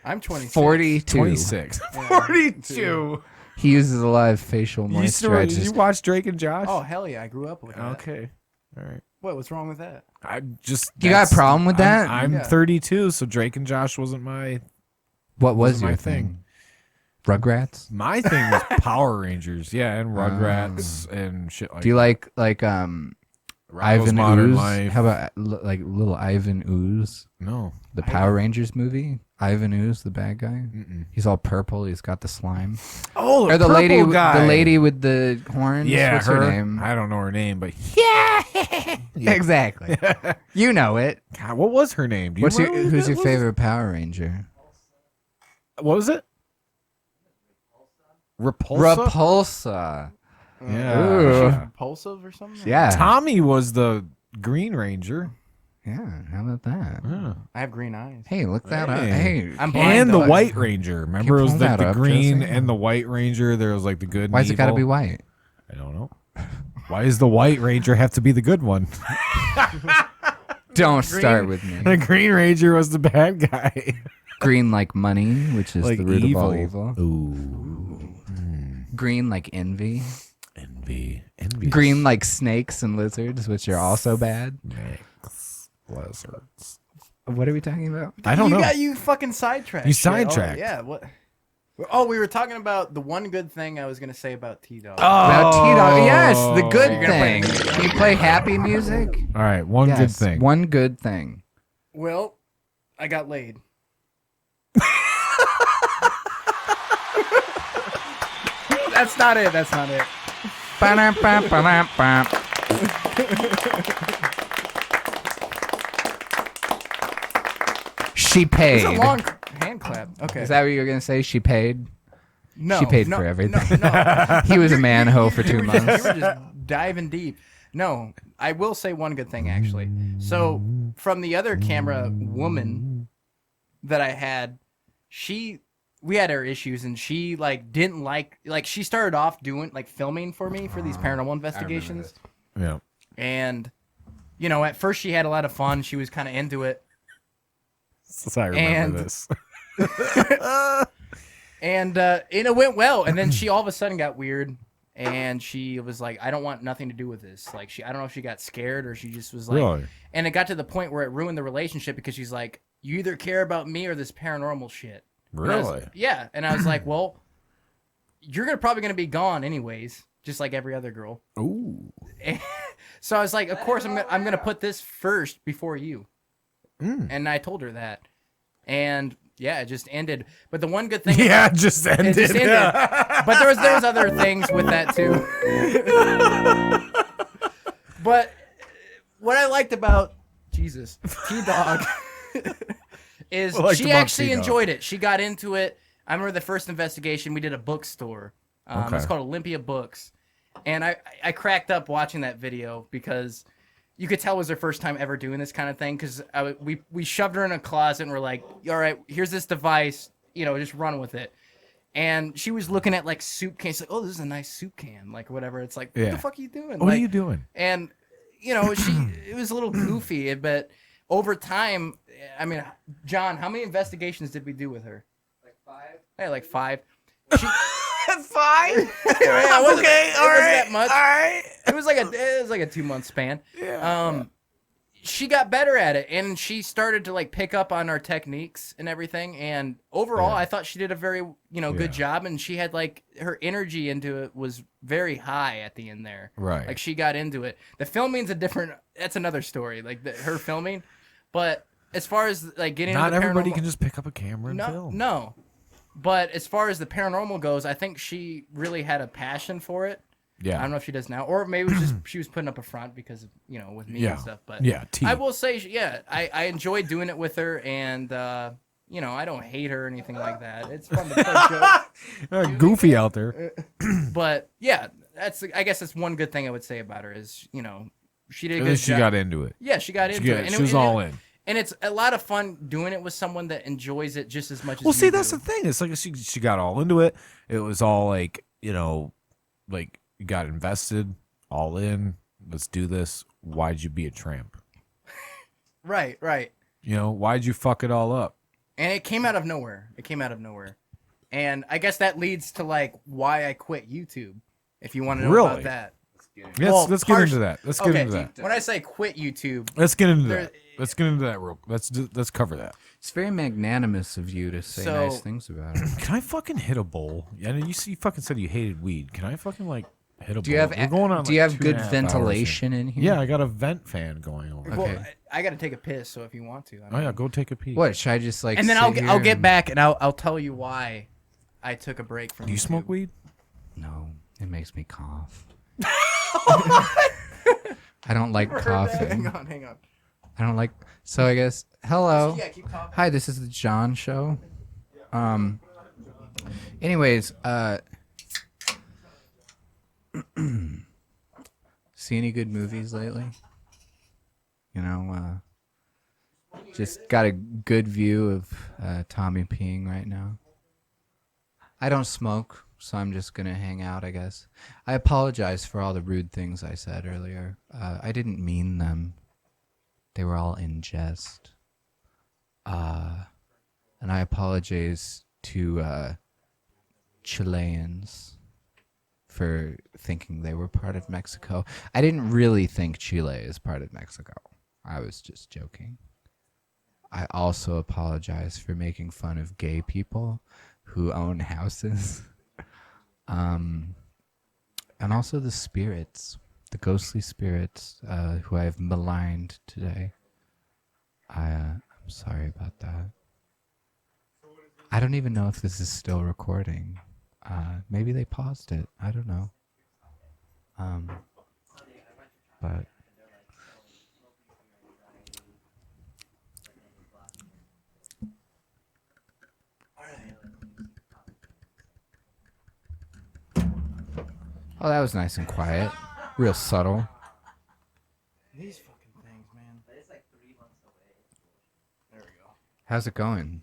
I'm 26. 42. 26. Yeah. 42. He uses a lot of facial moisturizers. Did you watch Drake and Josh? Oh hell yeah, I grew up with that. Okay. All right. What's wrong with that? You got a problem with that? I'm 32, so Drake and Josh wasn't my. What was my your thing? Rugrats? My thing was Power Rangers, yeah, and Rugrats and shit like. Do you like Ivan Modern Ooze? Life. How about like little Ivan Ooze? No. The Power Rangers movie? Ivan Ooze, the bad guy? He's all purple. He's got the slime. Oh, or the purple lady, guy. The lady with the horns. Yeah, What's her name? I don't know her name, but Yeah, exactly. You know it. God, what was her name? Do you remember Who's your what favorite Power Ranger? What was it? Repulsa. Repulsa. Yeah. Ooh. Repulsive or something? Yeah. Tommy was the Green Ranger. Yeah, how about that? Yeah. I have green eyes. Hey, look that up. Hey, I'm blind, and the though. White Ranger. Remember, it was pull like that the up, Green Jesse? and the White Ranger. There was like the good. Why's and it got to evil. be white? I don't know. Why does the White Ranger have to be the good one? Don't start with me. The Green Ranger was the bad guy. Green like money, which is Like the root evil. of all evil. Ooh. Green like envy. Envy. Green like snakes and lizards, which are also bad. Snakes, lizards. What are we talking about? I don't know. You got you fucking sidetracked. You shit. sidetracked. Oh, yeah. What? Oh, we were talking about the one good thing I was gonna say about T-Dog. About T-Dog. Yes, the good You're gonna thing. play- Can you play happy music? All right, one good Yes, thing. One good thing. Well, I got laid. That's not it. That's not it. Ba-dum-bum-ba-dum-bum. She paid. It's a long hand clap. Okay. Is that what you were gonna say? She paid. No, She paid no, for everything. No. He was a manho for 2 You months. were just diving deep. No, I will say one good thing actually. So from the other camera woman that I had, we had our issues and she didn't like she started off doing filming for me for these paranormal investigations. Yeah. And at first she had a lot of fun. She was kind of into it. So I remember this. And it went well. And then she all of a sudden got weird. And she was like, I don't want nothing to do with this. I don't know if she got scared or she just was like, Really? And it got to the point where it ruined the relationship because she's like, you either care about me or this paranormal shit. Really? Yeah. And I was like, well, you're probably going to be gone anyways, just like every other girl. Ooh. So I was like, of course, I'm going to put this first before you. Mm. And I told her that. And yeah, it just ended. But the one good thing, Yeah, it just ended. It just ended. But there was other things with that too. But what I liked about T-Dog is she actually enjoyed it. She got into it. I remember the first investigation we did a bookstore. Okay. It's called Olympia Books, and I cracked up watching that video because you could tell it was her first time ever doing this kind of thing. Because we shoved her in a closet and we're like, all right, here's this device, just run with it. And she was looking at like soup cans, like, oh, this is a nice soup can, like whatever. It's like, Yeah. what the fuck are you doing? What like, are you doing? And you know, it was a little goofy, but over time, I mean, John, how many investigations did we do with her? Like 5. Yeah, like 5. She, 5? Yeah, Okay, all right, that much. all right. It was like a 2-month span. Yeah. She got better at it, and she started to like pick up on our techniques and everything. And overall, I thought she did a very good job. And she had like her energy into it was very high at the end there. Right. Like she got into it. The filming's that's another story. Like her filming, but as far as like getting Not into the everybody paranormal- can just pick up a camera and film. No. But as far as the paranormal goes, I think she really had a passion for it. Yeah. I don't know if she does now, or maybe it was just she was putting up a front because of, with me and stuff. But I will say, I enjoy doing it with her, and I don't hate her or anything like that. It's fun to play jokes. Goofy out there. But yeah, I guess that's one good thing I would say about her is she did a At good least she job. got into it. Yeah, she got into it. And she was all in. And it's a lot of fun doing it with someone that enjoys it just as much as Well, see, you that's do. the thing. It's like she got all into it. It was all like, like you got invested, all in. Let's do this. Why'd you be a tramp? Right. Why'd you fuck it all up? And it came out of nowhere. And I guess that leads to like why I quit YouTube. If you want to know about that. Yes, let's get into that. Let's get into that. When I say quit YouTube, Let's get into that. Let's get into that real. Let's cover that. It's very magnanimous of you to say nice things about it. Can I fucking hit a bowl? I know you fucking said you hated weed. Can I fucking like hit a bowl? Do you have We're going on, do you like, have 2.5 good hours ventilation in here? Yeah, I got a vent fan going on. well, I got to take a piss. So if you want to, Oh yeah, go take a pee. What should I just like? and then sit I'll here get and- back and I'll tell you why I took a break from. Do you YouTube. smoke weed? No, it makes me cough. I don't like coughing. Hang on. I don't like. So I guess hello. Yeah, keep talking. Hi, this is the John Show. Anyways, see any good movies lately? Just got a good view of Tommy peeing right now. I don't smoke, so I'm just gonna hang out, I guess. I apologize for all the rude things I said earlier. I didn't mean them. They were all in jest. And I apologize to Chileans for thinking they were part of Mexico. I didn't really think Chile is part of Mexico. I was just joking. I also apologize for making fun of gay people who own houses. And also the spirits, the ghostly spirits who I have maligned today. I'm sorry about that. I don't even know if this is still recording. Maybe they paused it. I don't know. But oh, that was nice and quiet. Real subtle. These fucking things, man. It's like 3 months away. There we go. How's it going?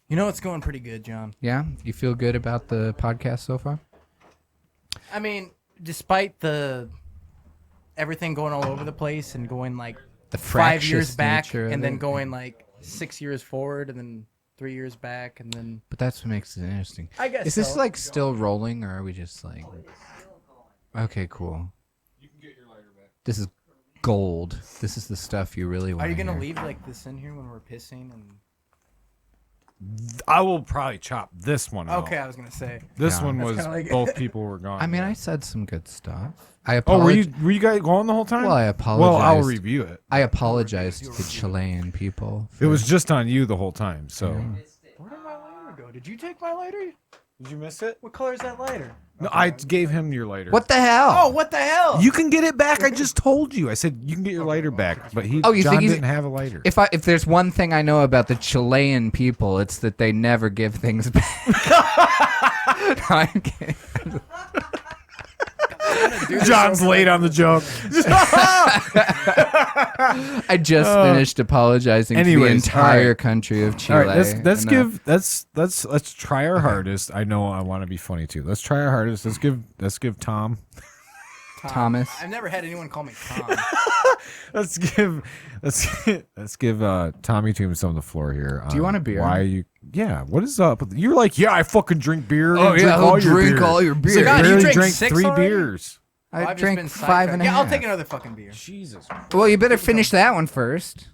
It's going pretty good, John. Yeah? You feel good about the podcast so far? I mean, despite the everything going all over the place and going like The 5 years fractious back nature of and then it. going like 6 years forward and then 3 years back and then But that's what makes it interesting. I guess Is this so. like still rolling or are we just like okay, cool. You can get your lighter back. This is gold. This is the stuff you really want. Are you gonna leave like this in here when we're pissing and I will probably chop this one out. Okay, I was gonna say. This Yeah. one That's was kinda like- both people were gone. I mean, I said some good stuff. I Oh, were apologize. you guys going the whole time? Well, I apologize. Well, I'll review it. I apologize to the Chilean people. It was just on you the whole time. So Where did my lighter go? Did you take my lighter? did you miss it? What color is that lighter? No, I gave him your lighter. What the hell? Oh, what the hell? You can get it back. I just told you. I said you can get your lighter back, but You John think he's- didn't have a lighter. If there's one thing I know about the Chilean people, it's that they never give things back. No, I'm kidding. John's late on the joke. I just finished apologizing to the entire country of Chile. All right, let's try our hardest. I know I want to be funny too. Let's try our hardest. Let's give Thomas. I've never had anyone call me Tom. let's give Tommy Tombstone the floor here. Do you want a beer? Why you? Yeah. What is up? You're like, yeah, I fucking drink beer. Oh yeah, I'll drink all your beer. Like, I you barely drank drank 6 3 already? beers. I I've just drank been 5 and a half. Yeah, I'll take another fucking beer. Jesus. Well, you better finish that one first.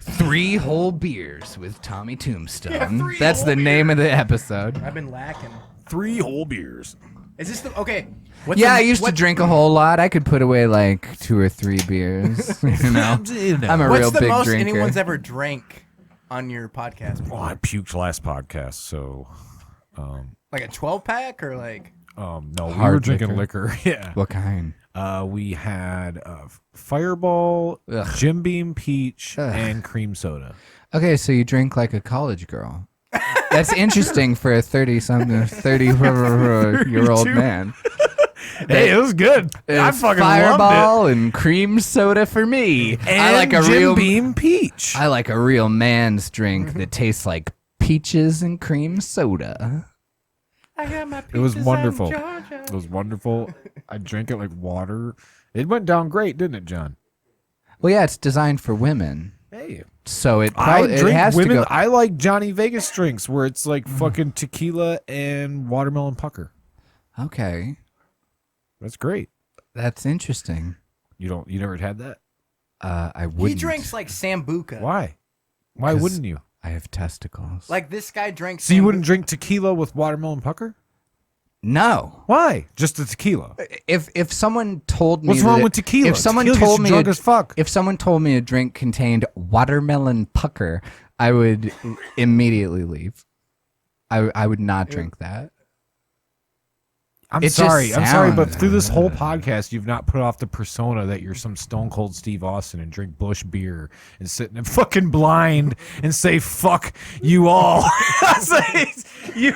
3 whole beers with Tommy Tombstone. Yeah, That's the name of the episode. I've been lacking. 3 whole beers. Is this the okay? I used to drink a whole lot. I could put away like 2 or 3 beers. You know, I'm a real What's the big most drinker. anyone's ever drank on your podcast? Well, I puked last podcast, so. Like a 12-pack or like? No, we Hard were drinking liquor. Yeah. What kind? We had Fireball, Jim Beam Peach, and cream soda. Okay, so you drink like a college girl. That's interesting for a 30-year-old man. Hey, it was good. I fucking Fireball loved it. and cream soda for me. And I like a Jim real Beam Peach. I like a real man's drink that tastes like peaches and cream soda. I got my It was peaches wonderful. in Georgia. It was wonderful. I drank it like water. It went down great, didn't it, John? Well, yeah, it's designed for women. Hey. So it I drink has women. to go. I like Johnny Vegas drinks where it's like fucking tequila and watermelon pucker. Okay. That's great. That's interesting. You never had that? I wouldn't. He drinks like Sambuca. Why? Why wouldn't you? I have testicles. Like this guy drinks. So you wouldn't drink tequila with watermelon pucker? No. Why? Just the tequila. If someone told me What's wrong that with tequila? If someone Tequila gets told you me drunk as fuck. If someone told me a drink contained watermelon pucker, I would immediately leave. I would not drink that. I'm It just sorry, but sounds- through this whole podcast, you've not put off the persona that you're some stone cold Steve Austin and drink Bush beer and sit in a fucking blind and say fuck you all. You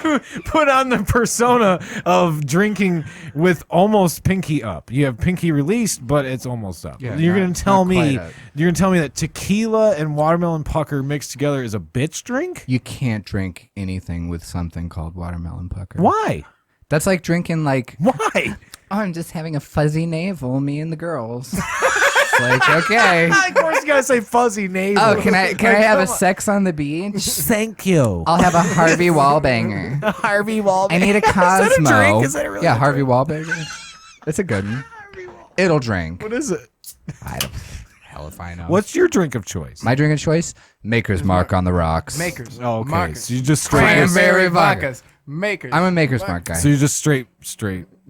put on the persona of drinking with almost pinky up. You have pinky released, but it's almost up. Yeah, you're not- gonna tell not me quite up. you're gonna tell me that tequila and watermelon pucker mixed together is a bitch drink? You can't drink anything with something called watermelon pucker. Why? That's like drinking like. Why? Oh, I'm just having a fuzzy navel, me and the girls. It's like, okay. Of course you gotta say fuzzy navel. Oh, can I Like, have a come on. sex on the beach? Thank you. I'll have a Harvey Wallbanger. Harvey Wallbanger. I need a Cosmo. Is that a drink? Is that really yeah, a Harvey drink? Wallbanger. That's a good one. It'll drink. What is it? I don't. Hell if I know. What's your drink of choice? my drink of choice? Maker's Mark on the rocks. Makers. Oh, okay. Markers. So you just straight. Cranberry vodka. vodkas. Makers. I'm a Maker's Mark guy. So you just straight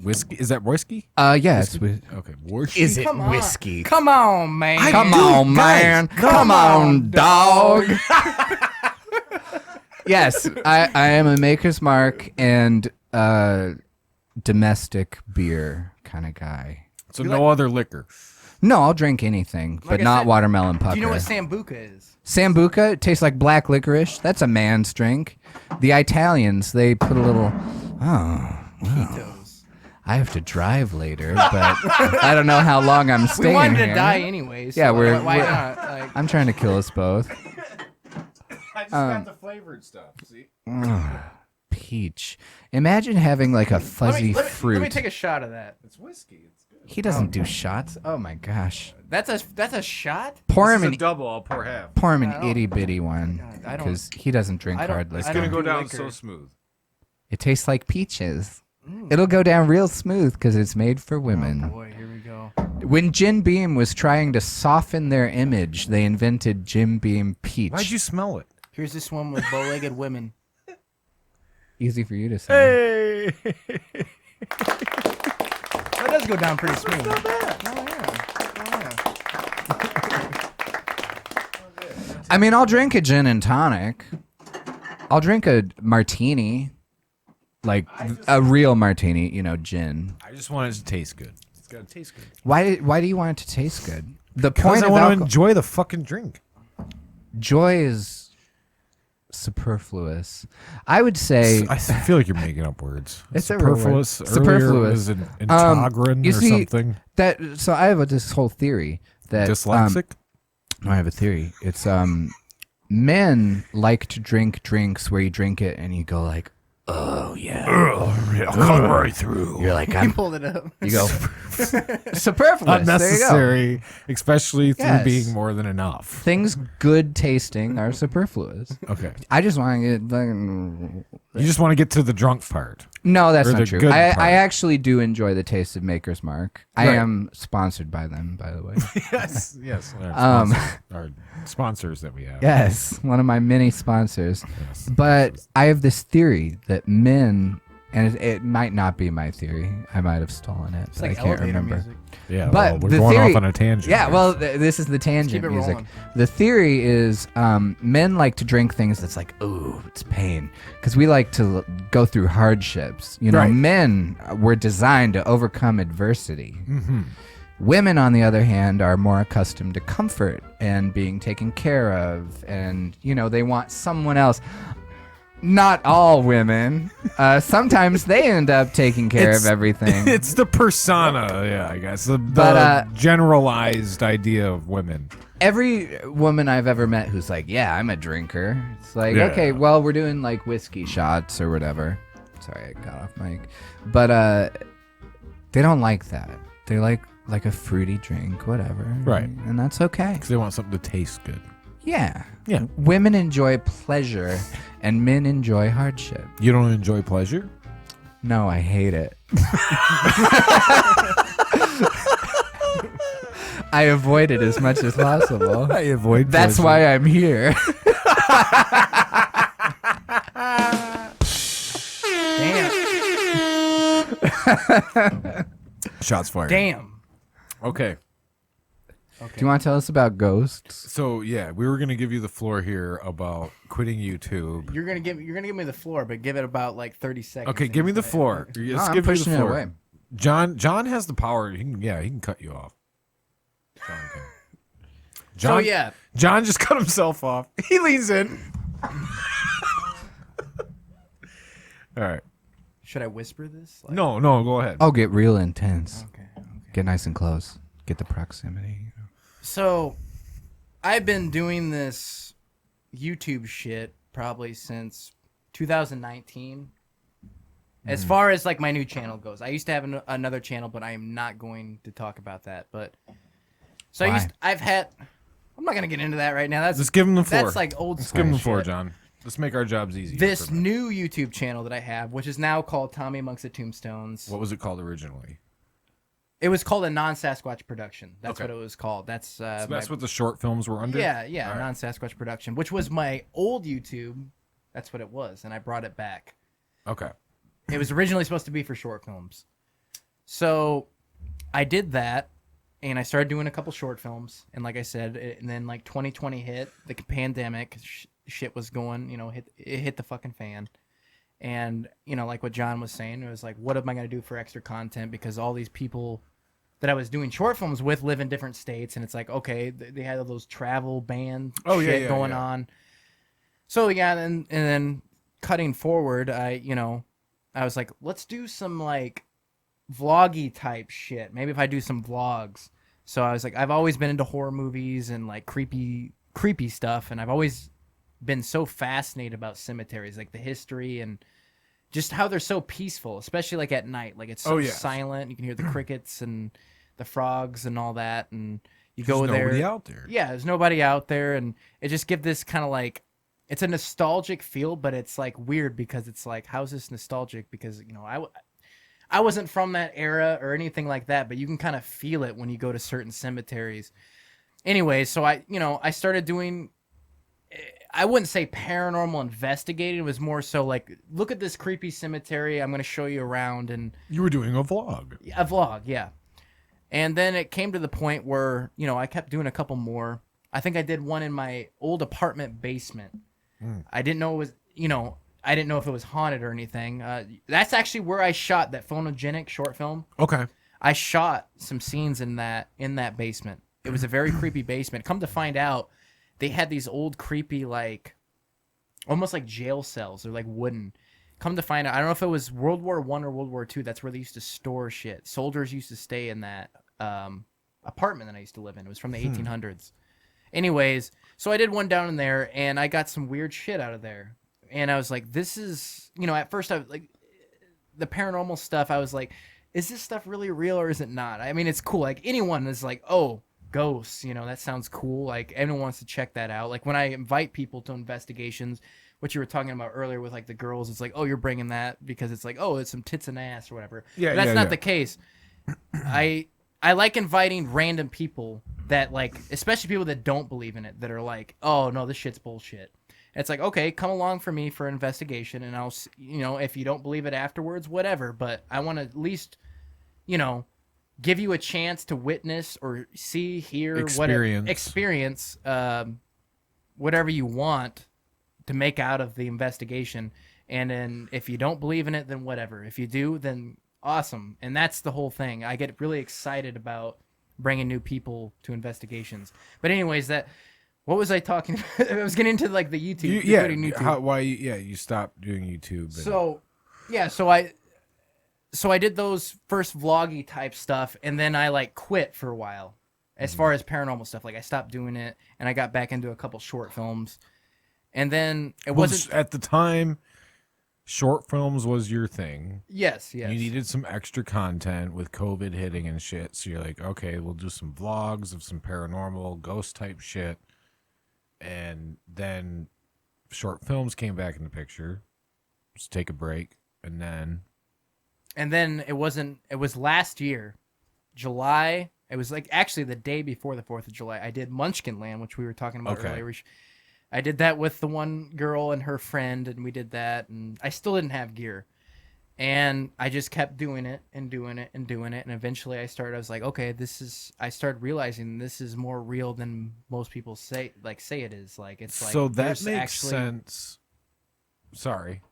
whiskey. Is that whiskey? Yeah, it's Okay, whiskey. Is it Come on. whiskey? Come on, man. Come Dude, on, guys, man. come Come on, on, dog. Yes, I am a Maker's Mark and domestic beer kind of guy. So no other liquor. No, I'll drink anything, but Like I not said, watermelon pucker. Do you know what Sambuca is? Sambuca? It tastes like black licorice. That's a man's drink. The Italians, they put a little. Oh, wow. I have to drive later, but I don't know how long I'm staying We wanted here. to die anyways. Yeah, so we're. why we're- not? Like, I'm trying to kill us both. I just got the flavored stuff. See? Peach. Imagine having like a fuzzy fruit. Let me take a shot of that. It's whiskey. It's good. He doesn't do shots. Oh my gosh. That's a shot. Pour This him is an a double. I'll pour half. pour him an I don't- itty bitty one I don't- because he doesn't drink I don't- hardly. It's I gonna don't go do down liquor. so smooth. It tastes like peaches. It'll go down real smooth because it's made for women. Oh boy, here we go. When Jim Beam was trying to soften their image, they invented Jim Beam Peach. Why'd you smell it? Here's this one with bow-legged women. Easy for you to say. Hey. That does go down pretty smooth. Not bad. Oh yeah. I mean, I'll drink a gin and tonic. I'll drink a martini, like a real martini, gin. I just want it to taste good. It's gotta taste good. Why do you want it to taste good? The Because point I of want to alcohol, enjoy the fucking drink. joy is superfluous. I would say I feel like you're making up words. It's a real word. superfluous. Superfluous. Was an intragrin you or see, something. So I have this whole theory that Dyslexic. I have a theory. It's men like to drink drinks where you drink it and you go like, oh yeah, I'll come right through. You're like, You pulled it up. You go superfluous. Unnecessary, especially through Yes. being more than enough. Things good tasting are superfluous. Okay. I just want to get. You just want to get to the drunk part. No, that's Or not the true. good I part. actually do enjoy the taste of Maker's Mark. I Right. am sponsored by them, by the way. yes. Our sponsors that we have. Yes, one of my many sponsors. Yes. But I have this theory that men, and it might not be my theory. I might have stolen it, It's but like I can't elevator remember. music. Yeah, But well, we're the going theory, off on a tangent. Yeah, here. well, this is the tangent it music. rolling. The theory is men like to drink things that's like, ooh, it's pain. Because we like to go through hardships. You know, Right. men were designed to overcome adversity. Mm-hmm. Women, on the other hand, are more accustomed to comfort and being taken care of. And, you know, they want someone else. Not all women. Sometimes they end up taking care of everything. It's the persona, yeah, I guess. The But, generalized idea of women. Every woman I've ever met who's like, yeah, I'm a drinker. It's like, Yeah. okay, well, we're doing like whiskey shots or whatever. Sorry, I got off mic. But they don't like that. They like a fruity drink, whatever. Right. And that's okay. Because they want something to taste good. Yeah. Yeah. Women enjoy pleasure and men enjoy hardship. You don't enjoy pleasure? No, I hate it. I avoid it as much as possible. I avoid That's pleasure. why I'm here. Damn. Shots fired. Damn. Okay. Do you want to tell us about ghosts? So yeah, we were gonna give you the floor here about quitting YouTube. You're gonna give me the floor, but give it about like 30 seconds. Okay, give me the floor. Let's I'm give you pushing the it floor. away. John has the power. He can cut you off. John can. So yeah, John just cut himself off. He leans in. All right. should I whisper this? Like, No, go ahead. I'll get real intense. Okay. Get nice and close. Get the proximity. So, I've been doing this YouTube shit probably since 2019. As far as like my new channel goes, I used to have another channel, but I am not going to talk about that. But so Why? I'm not gonna get into that right now. That's Just give him the floor. That's like old Let's school give him the floor, shit. John. Let's make our jobs easy. This new YouTube channel that I have, which is now called Tommy Amongst the Tombstones. What was it called originally? It was called a non-Sasquatch production. That's Okay. what it was called. That's So that's what the short films were under? Yeah, All right. non-Sasquatch production, which was my old YouTube. That's what it was, and I brought it back. Okay. It was originally supposed to be for short films. So I did that, and I started doing a couple short films. And like I said, and then like 2020 hit, the pandemic, shit was going, it hit the fucking fan. And, like what John was saying, it was like, what am I going to do for extra content? Because all these people that I was doing short films with live in different states. And it's like, okay, they had all those travel ban shit going on. So, yeah, and then cutting forward, I was like, let's do some, like, vloggy type shit. Maybe if I do some vlogs. So I was like, I've always been into horror movies and, like, creepy stuff. And I've always been so fascinated about cemeteries, like the history and just how they're so peaceful, especially like at night. Like it's so silent. You can hear the crickets and the frogs and all that. And you go there. There's nobody out there. Yeah, there's nobody out there. And it just gives this kind of like, it's a nostalgic feel, but it's like weird because it's like, how's this nostalgic? Because, I wasn't from that era or anything like that, but you can kind of feel it when you go to certain cemeteries. Anyway, so I started doing, I wouldn't say paranormal investigating. It was more so like, look at this creepy cemetery. I'm going to show you around. And You were doing a vlog. a vlog, yeah. And then it came to the point where, I kept doing a couple more. I think I did one in my old apartment basement. I didn't know it was, I didn't know if it was haunted or anything. That's actually where I shot that Phonogenic short film. Okay. I shot some scenes in that basement. It was a very creepy basement. Come to find out, they had these old creepy like almost like jail cells. They're like wooden. Come to find out, I don't know if it was World War I or World War II. That's where they used to store shit. Soldiers used to stay in that apartment that I used to live in. It was from the 1800s. Anyways, so I did one down in there, and I got some weird shit out of there. And I was like, this is, at first I was like, the paranormal stuff, I was like, is this stuff really real or is it not? I mean, it's cool. Like, anyone is like, oh, ghosts, that sounds cool. Like, everyone wants to check that out. Like, when I invite people to investigations, what you were talking about earlier with, like, the girls, it's like, oh, you're bringing that because it's like, oh, it's some tits and ass or whatever. Yeah, but that's not the case. I like inviting random people that, like, especially people that don't believe in it, that are like, oh, no, this shit's bullshit. And it's like, okay, come along for me for an investigation, and I'll, if you don't believe it afterwards, whatever. But I want to at least, give you a chance to witness or see, hear, experience whatever you want to make out of the investigation. And then if you don't believe in it, then whatever. If you do, then awesome. And that's the whole thing. I get really excited about bringing new people to investigations. But anyways, what was I talking about? I was getting into like the YouTube. YouTube. You stopped doing YouTube. So I did those first vloggy type stuff, and then I like quit for a while as far as paranormal stuff. Like, I stopped doing it, and I got back into a couple short films. And then it wasn't at the time. Short films was your thing. Yes. You needed some extra content with COVID hitting and shit. So you're like, okay, we'll do some vlogs of some paranormal ghost type shit. And then short films came back in the picture. Just take a break. And then it was last year, July. It was like actually the day before the 4th of July. I did Munchkin Land, which we were talking about earlier. I did that with the one girl and her friend, and we did that, and I still didn't have gear. And I just kept doing it and doing it and doing it, and eventually I was like, okay, I started realizing this is more real than most people say it is. Like, it's like, so that makes sense. Sorry.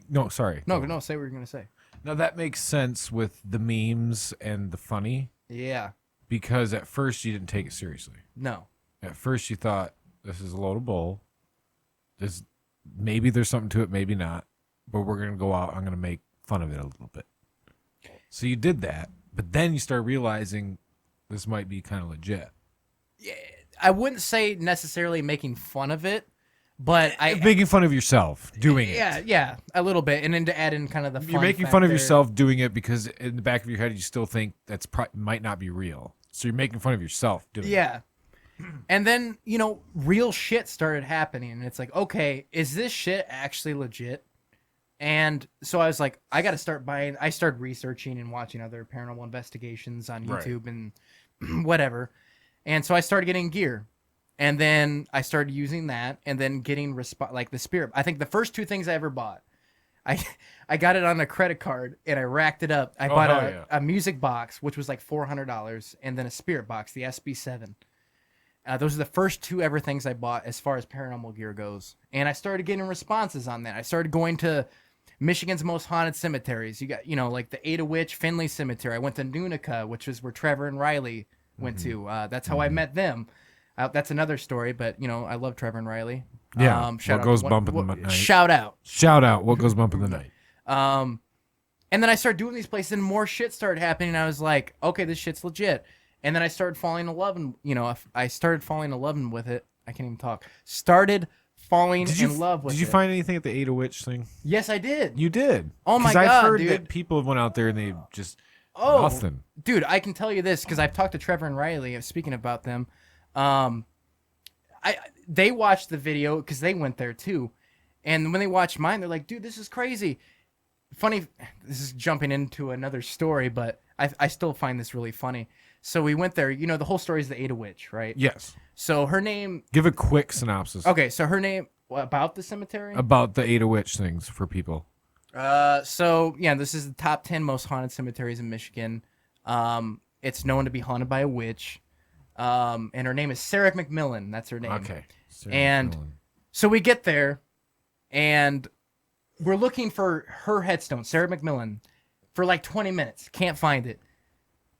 No, sorry. No, say what you're going to say. No, that makes sense with the memes and the funny. Yeah. Because at first you didn't take it seriously. No. At first you thought, this is a load of bull. Maybe there's something to it, maybe not. But we're going to go out. I'm going to make fun of it a little bit. So you did that. But then you start realizing this might be kind of legit. Yeah, I wouldn't say necessarily making fun of it, but making fun of yourself doing it. Yeah, a little bit. And then to add in kind of the fun. You're making fun of yourself doing it because in the back of your head you still think might not be real. So you're making fun of yourself doing it. Yeah. And then, real shit started happening. And it's like, okay, is this shit actually legit? And so I was like, I got to start buying. I started researching and watching other paranormal investigations on YouTube and whatever. And so I started getting gear. And then I started using that and then getting like the spirit. I think the first two things I ever bought, I got it on a credit card and I racked it up. I bought a music box, which was like $400, and then a spirit box, the SB7. Those are the first two ever things I bought as far as paranormal gear goes. And I started getting responses on that. I started going to Michigan's most haunted cemeteries. You got, like the Ada Witch, Finley Cemetery. I went to Nunica, which is where Trevor and Riley went to. That's how I met them. That's another story, but, I love Trevor and Riley. Yeah, what goes bump in the night. Shout out. Shout out, what goes bump in the night. And then I started doing these places, and more shit started happening, and I was like, okay, this shit's legit. And then I started falling in love, and I started falling in love with it. I can't even talk. Started falling in love with it. Did you find anything at the Ada Witch thing? Yes, I did. You did. Oh my god, I've heard dude. That people went out there and they just nothing. Dude, I can tell you this because I've talked to Trevor and Riley. Speaking about them, they watched the video because they went there too, and when they watched mine, they're like, "Dude, this is crazy." Funny. This is jumping into another story, but I still find this really funny. So we went there. The whole story is the Ada Witch, right? Yes. So her name. Give a quick synopsis. Okay, so her name about the cemetery. About the Ada Witch things for people. So yeah, this is the top 10 most haunted cemeteries in Michigan. It's known to be haunted by a witch. And her name is Sarah McMillan. That's her name. Okay. And so we get there, and we're looking for her headstone, Sarah McMillan, for like 20 minutes. Can't find it.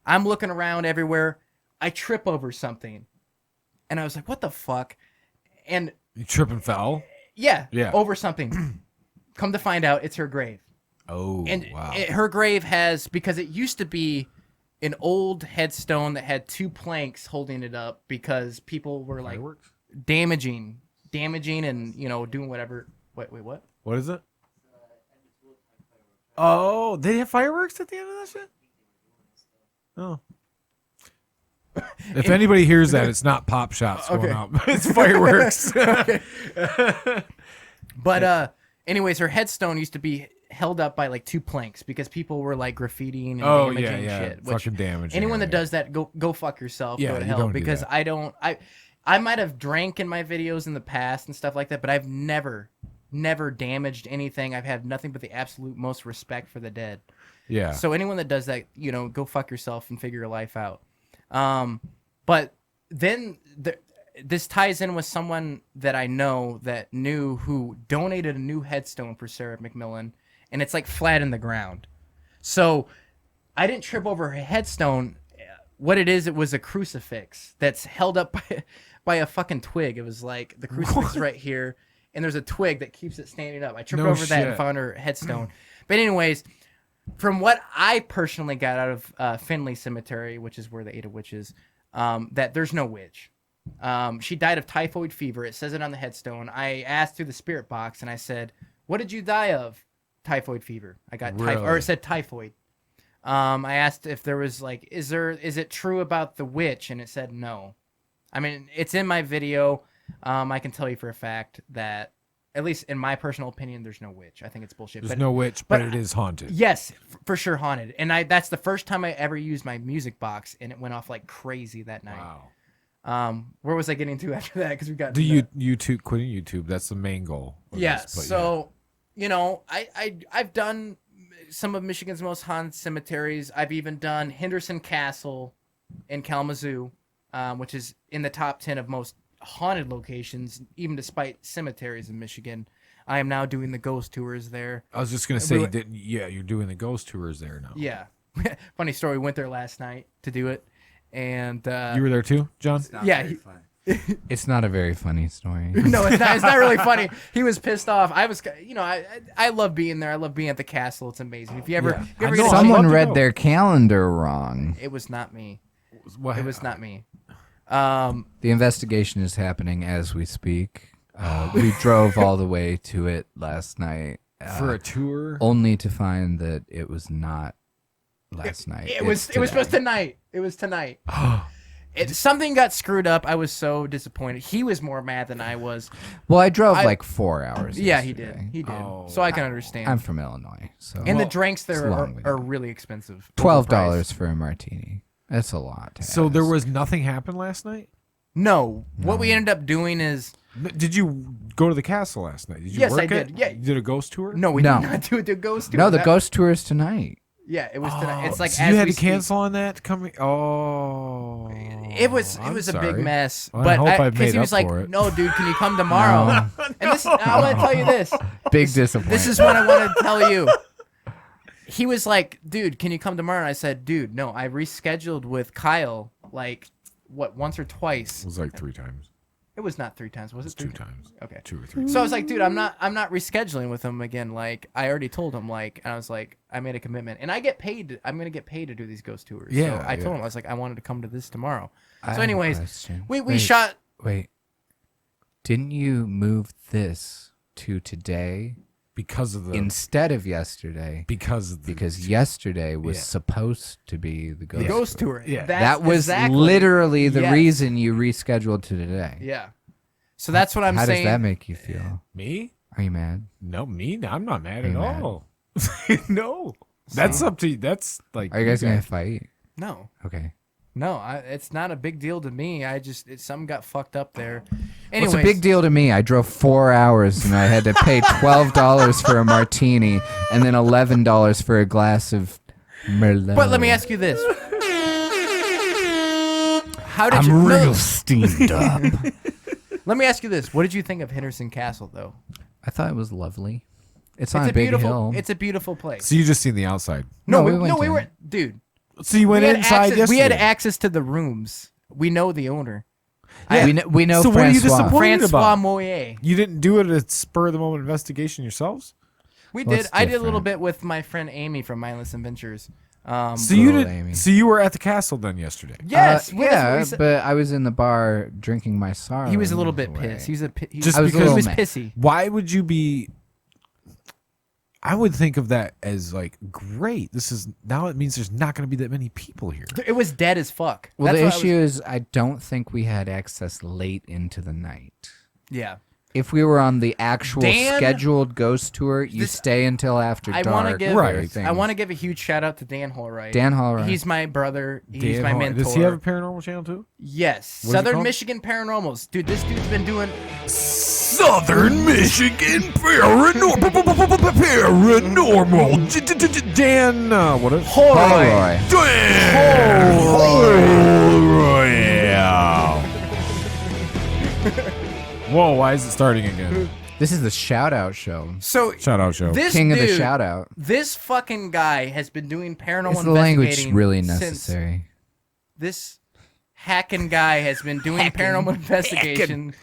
I'm looking around everywhere. I trip over something. And I was like, what the fuck? And you trip and fell? Yeah. Yeah. Over something. Come to find out, it's her grave. Oh, And wow. her grave has, because it used to be an old headstone that had 2 planks holding it up because people were like damaging and, you know, doing whatever. Wait, what? What is it? Oh, they have fireworks at the end of that shit? Oh. If anybody hears that, it's not pop shots going up. It's fireworks. But anyways, her headstone used to be held up by like 2 planks because people were like graffitiing and damaging shit. Which fucking damaging. anyone that does that, go fuck yourself. Yeah, go to you hell. don't do Because that. I might have drank in my videos in the past and stuff like that, but I've never damaged anything. I've had nothing but the absolute most respect for the dead. Yeah. So anyone that does that, you know, go fuck yourself and figure your life out. But then this ties in with someone that I know that knew who donated a new headstone for Sarah McMillan, and it's like flat in the ground. So I didn't trip over her headstone. What it was a crucifix that's held up by a fucking twig. It was like the crucifix right here, and there's a twig that keeps it standing up. I tripped over that and found her headstone. But anyways, from what I personally got out of Finley Cemetery, which is where the Ada Witch is, that there's no witch. She died of typhoid fever. It says it on the headstone. I asked through the spirit box, and I said, "What did you die of?" Typhoid fever. I got or it said typhoid. I asked if there was like, is it true about the witch? And it said no. I mean, it's in my video. I can tell you for a fact that, at least in my personal opinion, there's no witch. I think it's bullshit. There's no witch, but it is haunted. Yes, for sure haunted. And that's the first time I ever used my music box, and it went off like crazy that night. Wow. Where was I getting to after that? Because we got the YouTube, quitting YouTube. That's the main goal. Yeah. So, you know, I've done some of Michigan's most haunted cemeteries. I've even done Henderson Castle in Kalamazoo, which is in the top 10 of most haunted locations, even despite cemeteries in Michigan. I am now doing the ghost tours there. I was just gonna say, you're doing the ghost tours there now. Yeah. Funny story. We went there last night to do it, and you were there too, John? It's not a very funny story. No, it's not. It's not really funny. He was pissed off. I was, you know, I love being there. I love being at the castle. It's amazing. If you ever, someone read their calendar wrong. It was not me. It was not me. The investigation is happening as we speak. We drove all the way to it last night for a tour, only to find that it was not last night. It was supposed tonight. It was tonight. Something got screwed up. I was so disappointed. He was more mad than I was. Well, I drove like 4 hours. Yeah, yesterday. he did. So I can understand. I'm from Illinois, so and the drinks there are really expensive. $12 for a martini. That's a lot. So there was nothing happen last night? No. What we ended up doing is... Did you go to the castle last night? Did you yes, work I did. Yeah. You did a ghost tour? No, we did not do a ghost tour. No, the ghost tour is tonight. Yeah, it was tonight. It's like so as you had we to cancel on that coming. Oh, it was a big mess. Well, but I hope I've because made he was up like, for it. "No, dude, can you come tomorrow?" And this, I want to tell you this. Big disappointment. This is what I want to tell you. He was like, "Dude, can you come tomorrow?" And I said, "Dude, no, I rescheduled with Kyle like once or twice." It was like 3 times. It was not 3 times. Was it 2 times? Okay. 2 or 3. So I was like, dude, I'm not rescheduling with him again. Like I already told him, like, and I was like, I made a commitment, and I get paid. I'm gonna get paid to do these ghost tours. Yeah. So I told him, I was like, I wanted to come to this tomorrow. I So have a anyways, question. we shot. Wait, didn't you move this to today because of the instead of yesterday? Because yesterday was supposed to be the ghost tour. Yeah. That was literally the reason you rescheduled to today. Yeah. So that's what I'm How saying. does that make you feel? Me? Are you mad? No, me? I'm not mad Are at you mad? all. No. That's up to you. That's like. Are you guys gonna fight? No. Okay. No, it's not a big deal to me. Something got fucked up there. Well, Anyways, it's a big deal to me. I drove 4 hours and I had to pay $12 for a martini and then $11 for a glass of Merlot. But let me ask you this: How did I'm you? real steamed up. Let me ask you this: what did you think of Henderson Castle, though? I thought it was lovely. It's on a big hill. It's a beautiful place. So you just seen the outside? No, we we went were, dude. So you went inside yesterday? We had access to the rooms. We know the owner. We know So what are you Francois. disappointed Francois about? Moyer. You didn't do it at spur of the moment investigation yourselves. We Well, did. it's I did a little different. bit with my friend Amy from Mindless Adventures. So you Little did. Amy. So you were at the castle then yesterday. Yes. Yeah, but I was in the bar drinking my sorrow. he was a little bit pissed. He was Just I was a because little he was mad. pissy. Why would you be? I would think of that as like great. This is now. It means there's not going to be that many people here. It was dead as fuck. Well, That's the what I was- issue is I don't think we had access late into the night. Yeah. If we were on the actual Dan- scheduled ghost tour, you stay until after I dark. want to give. Right. I want to give a huge shout out to Dan Holright. Dan Holright. He's my brother. He's Dan my Hall- mentor. Does he have a paranormal channel too? Yes. What is it Southern called? Michigan Paranormals. Dude, this dude's been doing. Southern Michigan paranormal. Dan, what is Holroyd. Dan Holroyd. Whoa! Why is it starting again? This is the shout out show. So Shout out show. this King dude, of the shout out. This fucking guy has been doing paranormal Is the language investigating really since- necessary? This hacking guy has been doing paranormal investigations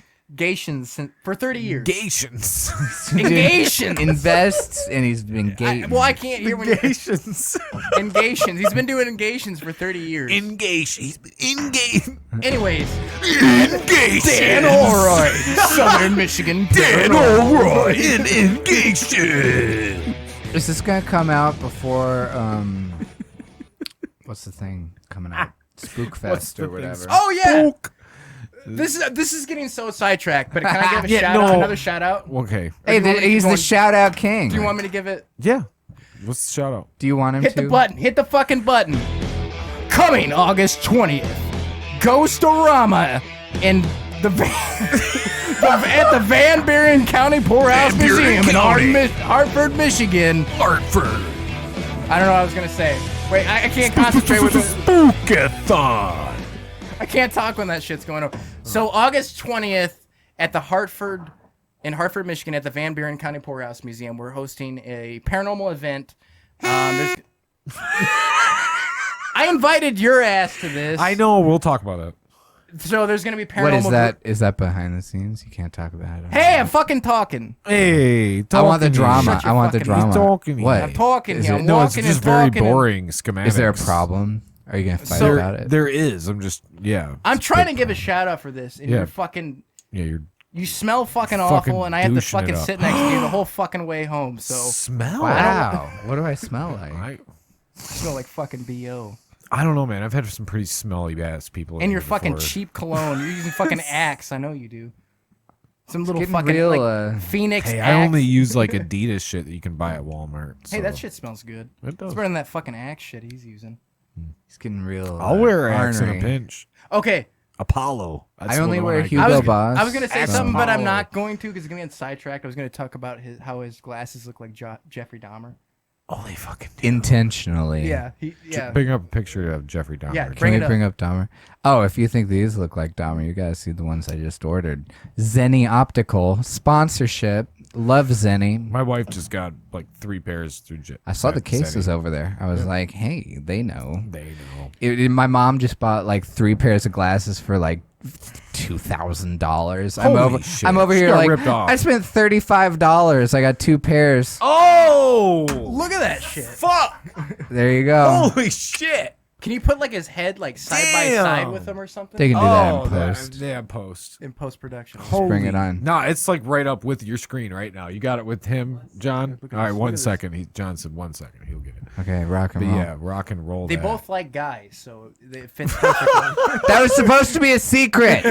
for 30 years. Gations. Engations. Invests and he's been gating. Well, I can't hear when you Gations. engations. He's been doing engations for 30 years. Engage. He's engaged. Anyways, Engage. Dan Holroyd, Southern Michigan. Dan Holroyd in engagement. Is this gonna come out before what's the thing coming out? Spookfest or whatever. Oh yeah. This is getting so sidetracked, but can I give a Yeah, shout out? no. Another shout out? Okay. Hey, do you want me to he's keep the going? shout out king. Do you want me to give it? Yeah. What's the shout out? Do you want him Hit to? the button. Hit the fucking button. Coming August 20th, Ghostorama in the at the Van Buren County Poorhouse Van Buren Museum in County. Hartford, Michigan. Hartford. I don't know what I was gonna say. Wait, I can't concentrate with this. Spookathon. I can't talk when that shit's going on. So August 20th at the in Hartford, Michigan, at the Van Buren County Poorhouse Museum, we're hosting a paranormal event. I invited your ass to this. I know. We'll talk about it. So there's gonna be paranormal. What is that? Is that behind the scenes? You can't talk about it. Hey, I'm fucking talking. Hey, I want the talking drama. Shut your I want the fucking- drama. He's talking. What? I'm talking Is here. it- I'm No, it's walking just and very talking and- boring schematics. Is there a problem? Are you gonna fight So- about it? There is. I'm just I'm trying to give a shout out for this, and Yeah. you're fucking. You're You smell fucking Fucking awful, and I have to douching it fucking up. sit next to you the whole fucking way home. So smell. Wow. What do I smell like? I smell like fucking bo. I don't know, man. I've had some pretty smelly ass people. in And here your fucking before. cheap cologne. You're using fucking Axe. I know you do. Some little getting fucking real, like Phoenix Hey, Axe. I only use like Adidas shit that you can buy at Walmart. Hey, so- that shit smells good. It does. It's better than that fucking Axe shit he's using. He's getting real. I'll wear Axe in a ornery. pinch. Okay. Apollo. That's I only the one wear I Hugo I was, Boss. I was gonna say Axe something, but I'm Apollo. not going to because it's gonna get sidetracked. I was gonna talk about how his glasses look like Jeffrey Dahmer. Oh, they fucking do. Intentionally. Yeah, yeah. Bring up a picture of Jeffrey Dahmer. Yeah, Can Bring we it up. bring up Dahmer? Oh, if you think these look like Dahmer, you guys see the ones I just ordered. Zenny Optical sponsorship. Love Zenny. My wife just got like 3 pairs through. I saw the cases Zenny. over there. I was like, hey, they know. They know. My mom just bought like 3 pairs of glasses for like $2,000. Holy shit. I'm over She here got like ripped off. I spent $35. I got 2 pairs. Oh! Look at that shit. Fuck! There you go. Holy shit! Can you put like his head like side by side with him or something? They can do that in post. Yeah, post. In post production. Bring it on. No, it's like right up with your screen right now. You got it with him, John? All right, this, look one at second. John said 1 second. He'll get it. Okay, rock and But roll. yeah, rock and roll. They that. both like guys, so it fits perfectly. That was supposed to be a secret.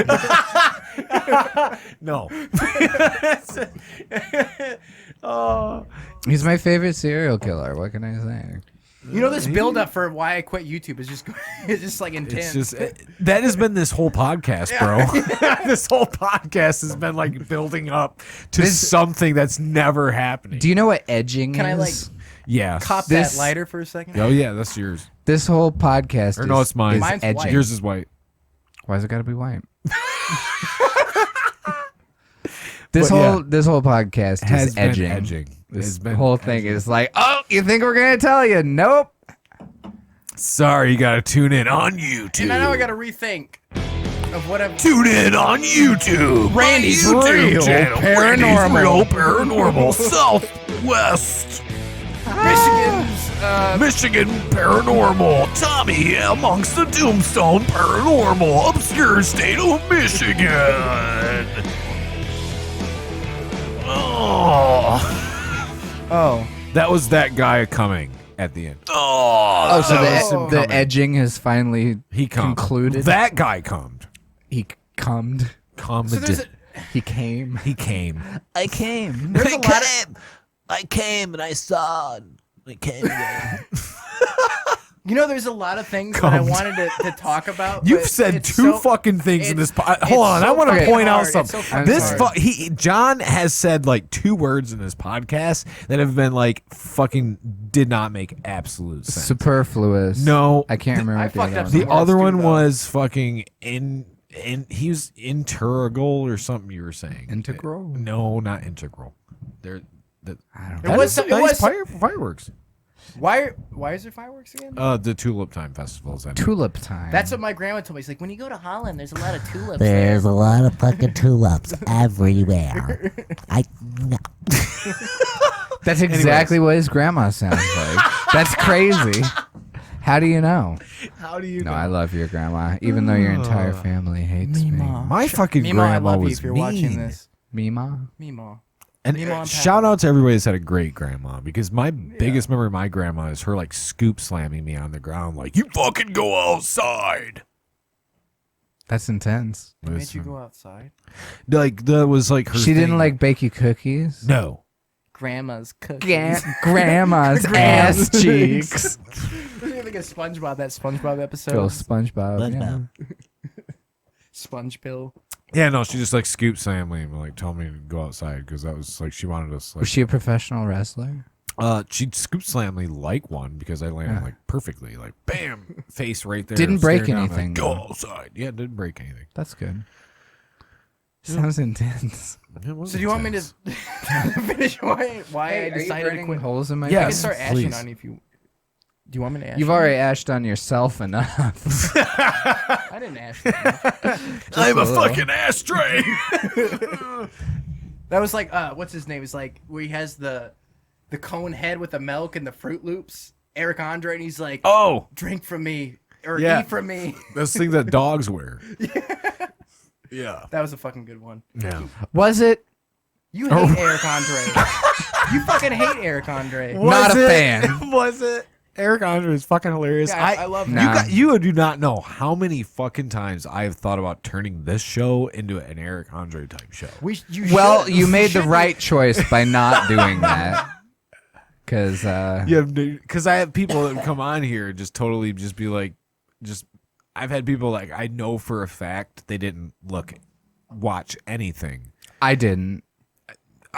No. He's my favorite serial killer. What can I say? You know, this build up for why I quit YouTube is just it's just like intense. It's just that has been this whole podcast, bro. This whole podcast has been like building up to something that's never happening. Do you know what edging Can is? I like Yeah. cop This- that lighter for a second? Oh yeah, that's yours. This whole podcast Or no, it's mine. is Mine's edging. white. Yours is white. Why's it got to be white? This But whole yeah. this whole podcast Has is been edging. edging. This Has been whole thing is like, oh, you think we're gonna tell you? Nope. Sorry, you got to tune in on YouTube. And I know I got to rethink. of what I've Tune in on YouTube. Randy's My YouTube Real channel, Paranormal. Randy's Real Paranormal Southwest. Michigan Paranormal. Tommy Amongst the Tombstone Paranormal. Obscure state of Michigan. Oh. That was that guy coming at the end. Oh, so the edging has finally concluded. That guy cummed. He cummed. He came. He came. I came. There's a lot of, I came and I saw. I came again. you know, there's a lot of things that I wanted to talk about. You've but said it's two so- fucking things in this. Hold on, so I want to fucking point out hard. It's something. so This fucking John has said like 2 words in this podcast that have been like fucking did not make absolute sense. Superfluous. No, I can't remember. What fucked up was. some the words other too, one though. was fucking he was integral or something. You were saying Integral? No, not integral. They're I don't It know. was- it was- fireworks. Why is there fireworks again? The Tulip Time festivals. Tulip time. That's what my grandma told me. She's like, when you go to Holland, there's a lot of tulips. There's a lot of fucking tulips everywhere. That's exactly what his grandma sounds like. That's crazy. How do you know? How do you No, know? I love your grandma, even though your entire family hates me. My fucking Mima, I grandma love you was if you're mean. watching this. Mima? Mima. And Mima and shout Papa. out to everybody that's had a great grandma, because my biggest memory of my grandma is her like scoop slamming me on the ground like, you fucking go outside. That's intense. They made you go outside? Like that was like her She didn't thing. like bake you cookies? No. Grandma's cookies. Grandma's ass cheeks. What do you think of SpongeBob, that SpongeBob episode? Go SpongeBob. Yeah. Sponge Bill. Yeah, no, she just like scoop slammed me and like told me to go outside because that was like she wanted us like. Was she a professional wrestler? She scoop slammed me like one because I landed like perfectly, like bam, face right there. Didn't break staring down, anything, like, go though. outside. Yeah, it didn't break anything. That's good. Sounds intense. So do you want me to finish why I decided to quit? Holes in my I can face? start ashing please. on you if you. Do you want me to ash? You've on already ashed on yourself enough. I didn't ash. I'm a a little. fucking ashtray. That was like what's his name? It's like where he has the cone head with the milk and the Fruit Loops. Eric Andre, and he's like, Oh, drink from me or Yeah. eat from me. this thing that dogs wear. Yeah. That was a fucking good one. Yeah. Was it? You hate Eric Andre. You fucking hate Eric Andre. Not a fan. Was it? Eric Andre is fucking hilarious. Yeah, I love him. Nah. You do not know how many fucking times I have thought about turning this show into an Eric Andre type show. Well, you made the right choice by not doing that. Because because I have people that come on here and just totally just be like, I've had people like I know for a fact they didn't watch anything. I didn't.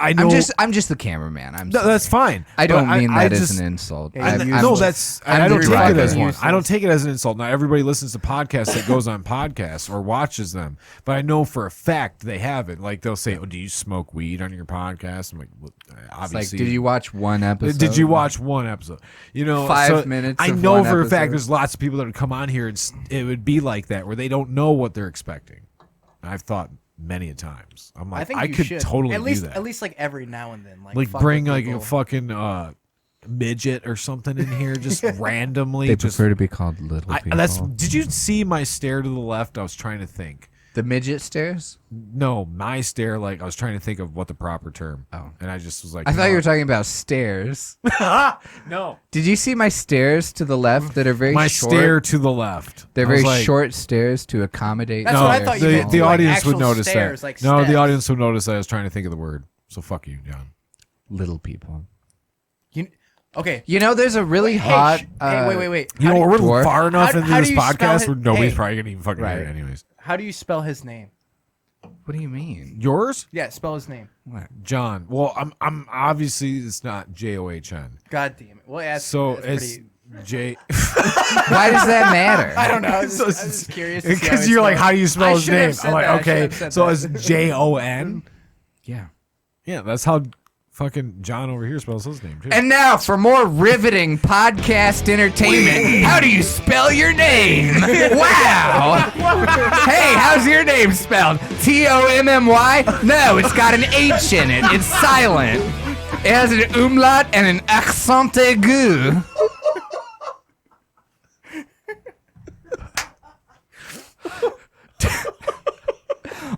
I know. I'm just the cameraman. No, that's fine. I don't But mean I that as just- an insult. Yeah, I'm no, just- I I'm don't the take it as driver. one. I don't take it as an insult. Not everybody listens to podcasts that goes on podcasts or watches them, but I know for a fact they haven't. Like they'll say, "Oh, do you smoke weed on your podcast?" I'm like, well, It's obviously. like, did you watch one episode? Did you watch one episode? 5 minutes I of know one for a fact episode? there's lots of people that would come on here and it would be like that where they don't know what they're expecting. I've thought many a times. I'm like, I think I you could should. totally at least do that. at least like every now and then, Like fuck bring with like people. a fucking midget or something in here just randomly. They just, prefer to be called little people. Did you see my stare to the left? I was trying to think. The midget stairs? No, my stare. Like I was trying to think of what the proper term. Oh. And I just was like, I thought no. you were talking about stairs. No, Did you see my stairs to the left that are very my short? stare to the left. They're I was very like, short stairs to accommodate. That's no, what I thought you the, meant the too, like audience would actual notice stairs, that. like No, the steps. audience would notice that I was trying to think of the word. So fuck you, John. Little people. Okay. You know, there's a really hot. Wait. You How know, do we're dwarf? far enough how into do this you spell podcast it? where nobody's Hey. probably gonna even fucking hear it Right. anyways. How do you spell his name? What do you mean? Yours? Yeah, spell his name. What? John. Well, I'm obviously it's not John. God damn it. Well, yeah, So that's it's pretty... J. Why does that matter? I don't know. I was just curious. to see how Because it's you're like, spelled. how do you spell I his should have name? said I'm like, that. I should okay, have said so that. it's Jon. Yeah. Yeah, that's how fucking John over here spells his name too. And now for more riveting podcast entertainment. How do you spell your name? Wow. Hey, how's How's your name spelled? Tommy? No, it's got an H in it. It's silent. It has an umlaut and an accent aigu.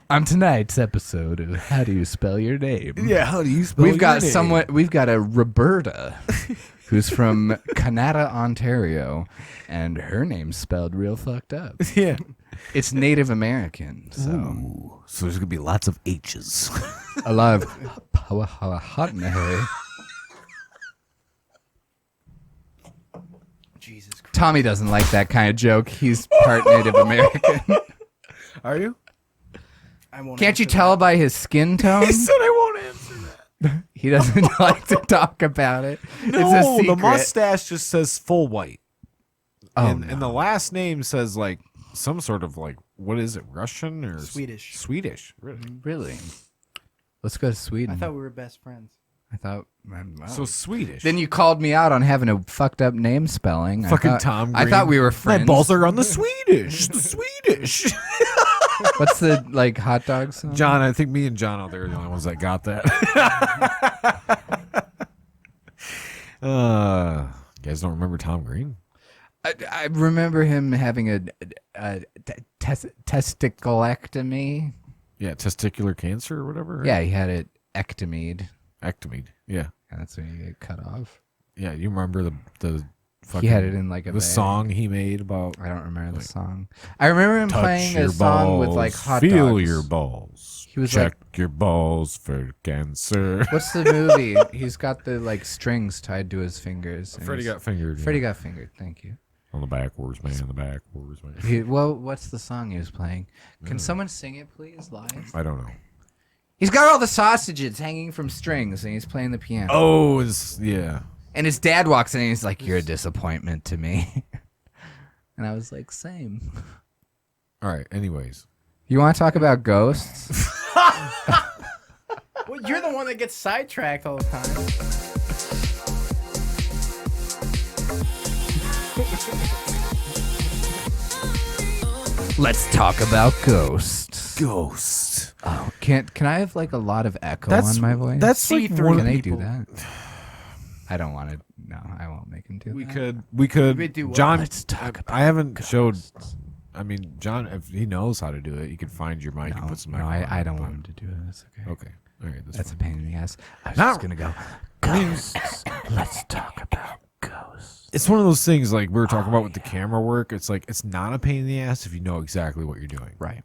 On tonight's episode of How Do You Spell Your Name? Yeah, how do you spell your name? We've got a Roberta who's from Canada, Ontario, and her name's spelled real fucked up. Yeah. It's Native American, so Ooh, so there's gonna be lots of H's. a lot of hot in the hair. Jesus Christ. Tommy doesn't like that kind of joke. He's part Native American. Are you? I won't Can't you answer tell by his skin tone? He said I won't answer that. He doesn't like to talk about it. It's a No, the secret. mustache just says full white. Oh, and the last name says like some sort of like, what is it, Russian or Swedish. Swedish, really. Really? Let's go to Sweden. I thought we were best friends. Wow. So Swedish. Then you called me out on having a fucked up name spelling. Fucking Tom I Green. thought we were friends. My balls are on the Swedish. The Swedish. What's the like hot dog song? John, I think me and John out there are the only ones that got that. You guys don't remember Tom Green? I remember him having a testiculectomy. Yeah, testicular cancer or whatever. Right? Yeah, he had it ectomied. Ectomied. Yeah. That's when you get cut off. Yeah, you remember the fucking, He had it in like a the bag. song he made about. I don't remember the song. I remember him Touch playing your a song balls, with like hot feel dogs. your balls. He was check like, your balls for cancer. what's the movie? He's got the like strings tied to his fingers. and Freddie he's- got fingered. Freddie yeah. got fingered. Thank you. On the backwards man, the backwards man. Well, what's the song he was playing? Can someone sing it, please, live? I don't know. He's got all the sausages hanging from strings, and he's playing the piano. Oh, yeah. And his dad walks in, and he's like, "You're a disappointment to me." And I was like, "Same." All right. Anyways, You want to talk about ghosts? Well, you're the one that gets sidetracked all the time. Let's talk about ghosts. ghosts. Oh, can I have like a lot of echo on my voice? That's like See-through one Can of I the do people. that? I don't want to. No, I won't make him do We that. could. We do what? John, Let's talk about I haven't ghosts. showed. I mean, John, if he knows how to do it, you can find your mic and put some. No, I don't want him to do it. That's okay. Okay. All right. That's a fine. pain in the ass. I was Now- just gonna go. Ghosts. Let's talk about ghosts. It's one of those things like we were talking about with the camera work. It's like it's not a pain in the ass if you know exactly what you're doing. Right.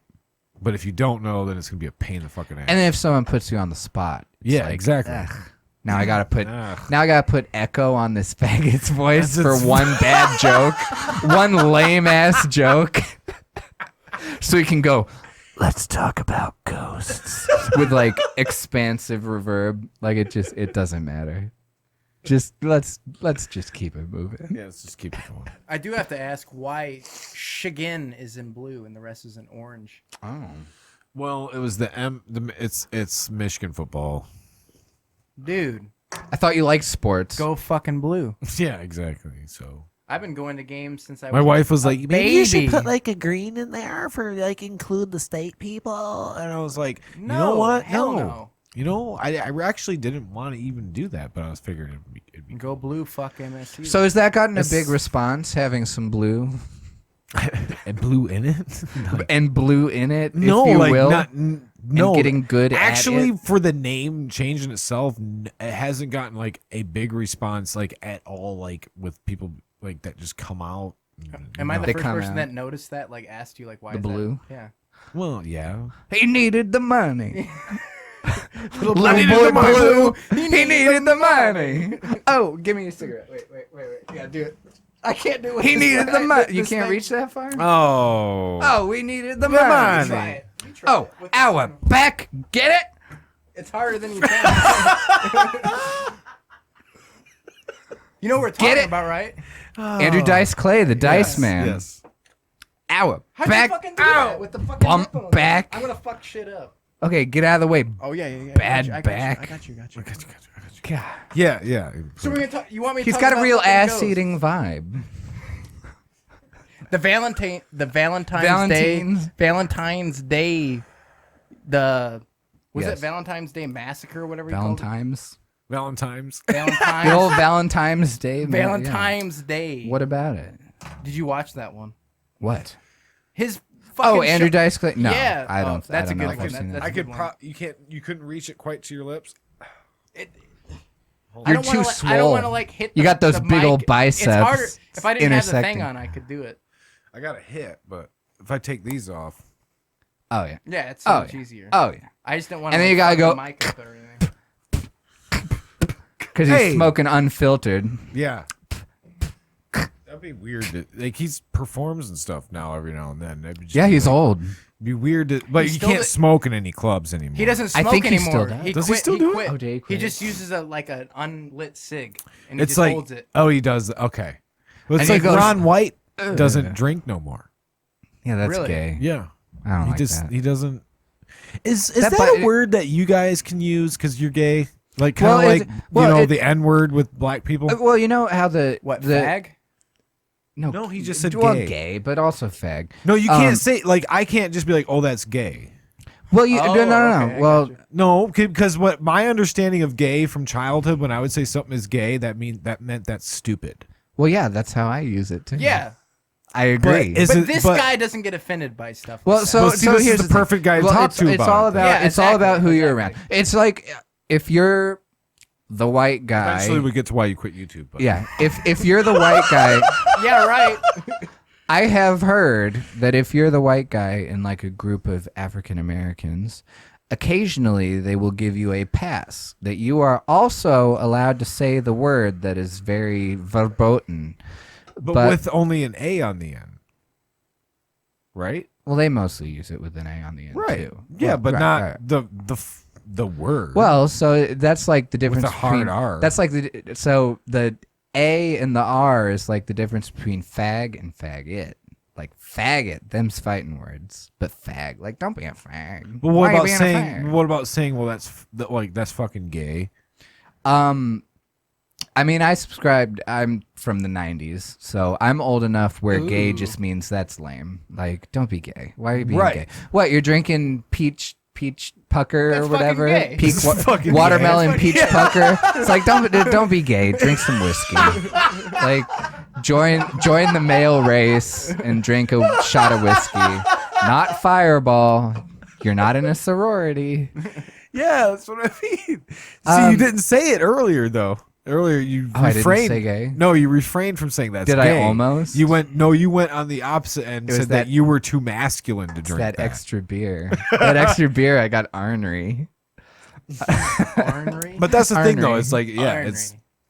But if you don't know, then it's gonna be a pain in the fucking ass. And then if someone puts you on the spot, it's Yeah, like, exactly. ugh. Now I gotta put Ugh. echo on this faggot's voice That's- for one bad joke, one lame ass joke, so he can go. Let's talk about ghosts with like expansive reverb. Like it doesn't matter. Just let's just keep it moving. Yeah, let's just keep it going. I do have to ask why Shiggin is in blue and the rest is in orange. Oh, Well, it was it's Michigan football. Dude, I thought you liked sports. go fucking blue. Yeah, exactly. So I've been going to games since I my was wife was a like, baby. maybe you should put like a green in there for like include the state people. And I was like, you know No, what? hell no. You know, I actually didn't want to even do that, but I was figuring it'd be Go blue, fuck MSU. So has that gotten a It's- big response? Having some blue and blue in it. and blue in it, No, if you like will. not. No, getting good at actually it? for the name change in itself, it hasn't gotten like a big response like at all. Like with people like that just come out. Am I the They first come person out. that noticed that? Like asked you like why The is that- blue? Yeah. Well, yeah. He needed the money. Little Little boy boy blue. blue. He needed the money. Oh, give me a cigarette. Wait. Yeah, do it. I can't do it. He needed the money. You This can't thing- reach that far? Oh. Oh, we needed the money. Try it. You try Oh, it with our back. Get it? It's harder than you think. You know what we're Get talking it? about, right? Andrew Dice Clay, the Dice Man. Yes. Our How'd back. you fucking do that with the fucking Bump headphones? back. I'm gonna fuck shit up. Okay, get out of the way. Oh yeah. Bad I got you, back. I got you. God. Yeah. So we're gonna talk. You want me? To He's talk got a about real fucking ass ghosts? eating vibe. The Valentine's Day. Was it Valentine's Day Massacre or whatever? Valentine's. The old Valentine's Day. Valentine's Day. What about it? Did you watch that one? What? His fucking Andrew Dice Clay? No, yeah. I don't. That's I a don't good know if one. I've seen that. I could. You couldn't reach it quite to your lips. You're too swole. I don't want to like hit. You got those the big mic. old biceps. It's harder. If I didn't have the intersecting. thing on, I could do it. I got a hit, but if I take these off. Oh yeah. Yeah, it's so much easier. Oh yeah. I just didn't want to. And then you gotta go. The mic up or anything. Because he's smoking unfiltered. Yeah. That'd be weird. Like he performs and stuff now every now and then. Yeah, he's old. Be weird, but you can't smoke in any clubs anymore. He doesn't smoke I think anymore. He does he still do quit. it? Oh, did he He quit? just uses an unlit cig, and It's he just like holds it. oh, he does. Okay, well, it's And he like goes, Ron White doesn't drink no more. Yeah, that's Really? gay. Yeah, I don't like that. He doesn't. Is That that a word that you guys can use because you're gay? Like kind of Well, like the N word with black people. Well, you know how the fag? No, he just said well, gay. gay, but also fag. No, you can't say like I can't just be like, oh, that's gay. Well, you no. Okay, Well, no, because what my understanding of gay from childhood, when I would say something is gay, that meant that's stupid. well, yeah, that's how I use it too. Yeah, I agree. But but this guy doesn't get offended by stuff. Well, like so Well, see, so this is here's the perfect guy to well, talk it's, to it's about all it. about Yeah, it's all about exactly, who you're around. It's like if you're the white guy. Eventually, we get to why you quit YouTube. But. Yeah, if you're the white guy. yeah, right. I have heard that if you're the white guy in like a group of African Americans, occasionally they will give you a pass that you are also allowed to say the word that is very verboten. but with only an A on the end, right? Well, they mostly use it with an A on the end Right. too. Yeah, Well, but right, not right. the word. Well, so that's like the difference a hard between R. That's like so the A and the R is like the difference between fag and faggot. Like faggot, them's fighting words, but fag, like don't be a fag. But Why what are you about being a saying? fag? What about saying? Well, that's fucking gay. I mean, I'm from the 90s, so I'm old enough where gay just means that's lame. Like, don't be gay. Why are you being gay? What, you're drinking peach pucker That's or whatever? fucking gay. Peach fucking watermelon gay. peach pucker. It's like, don't be gay. Drink some whiskey. Like, join the male race and drink a shot of whiskey. Not Fireball. You're not in a sorority. Yeah, that's what I mean. See, you didn't say it earlier though. Earlier you refrained. I didn't say gay? No, you refrained from saying that. Did I almost? You went on the opposite end and was said that that- you were too masculine to drink That extra beer. That extra beer, I got ornery. Ornery? But that's the thing though. Ornery. It's like Ornery.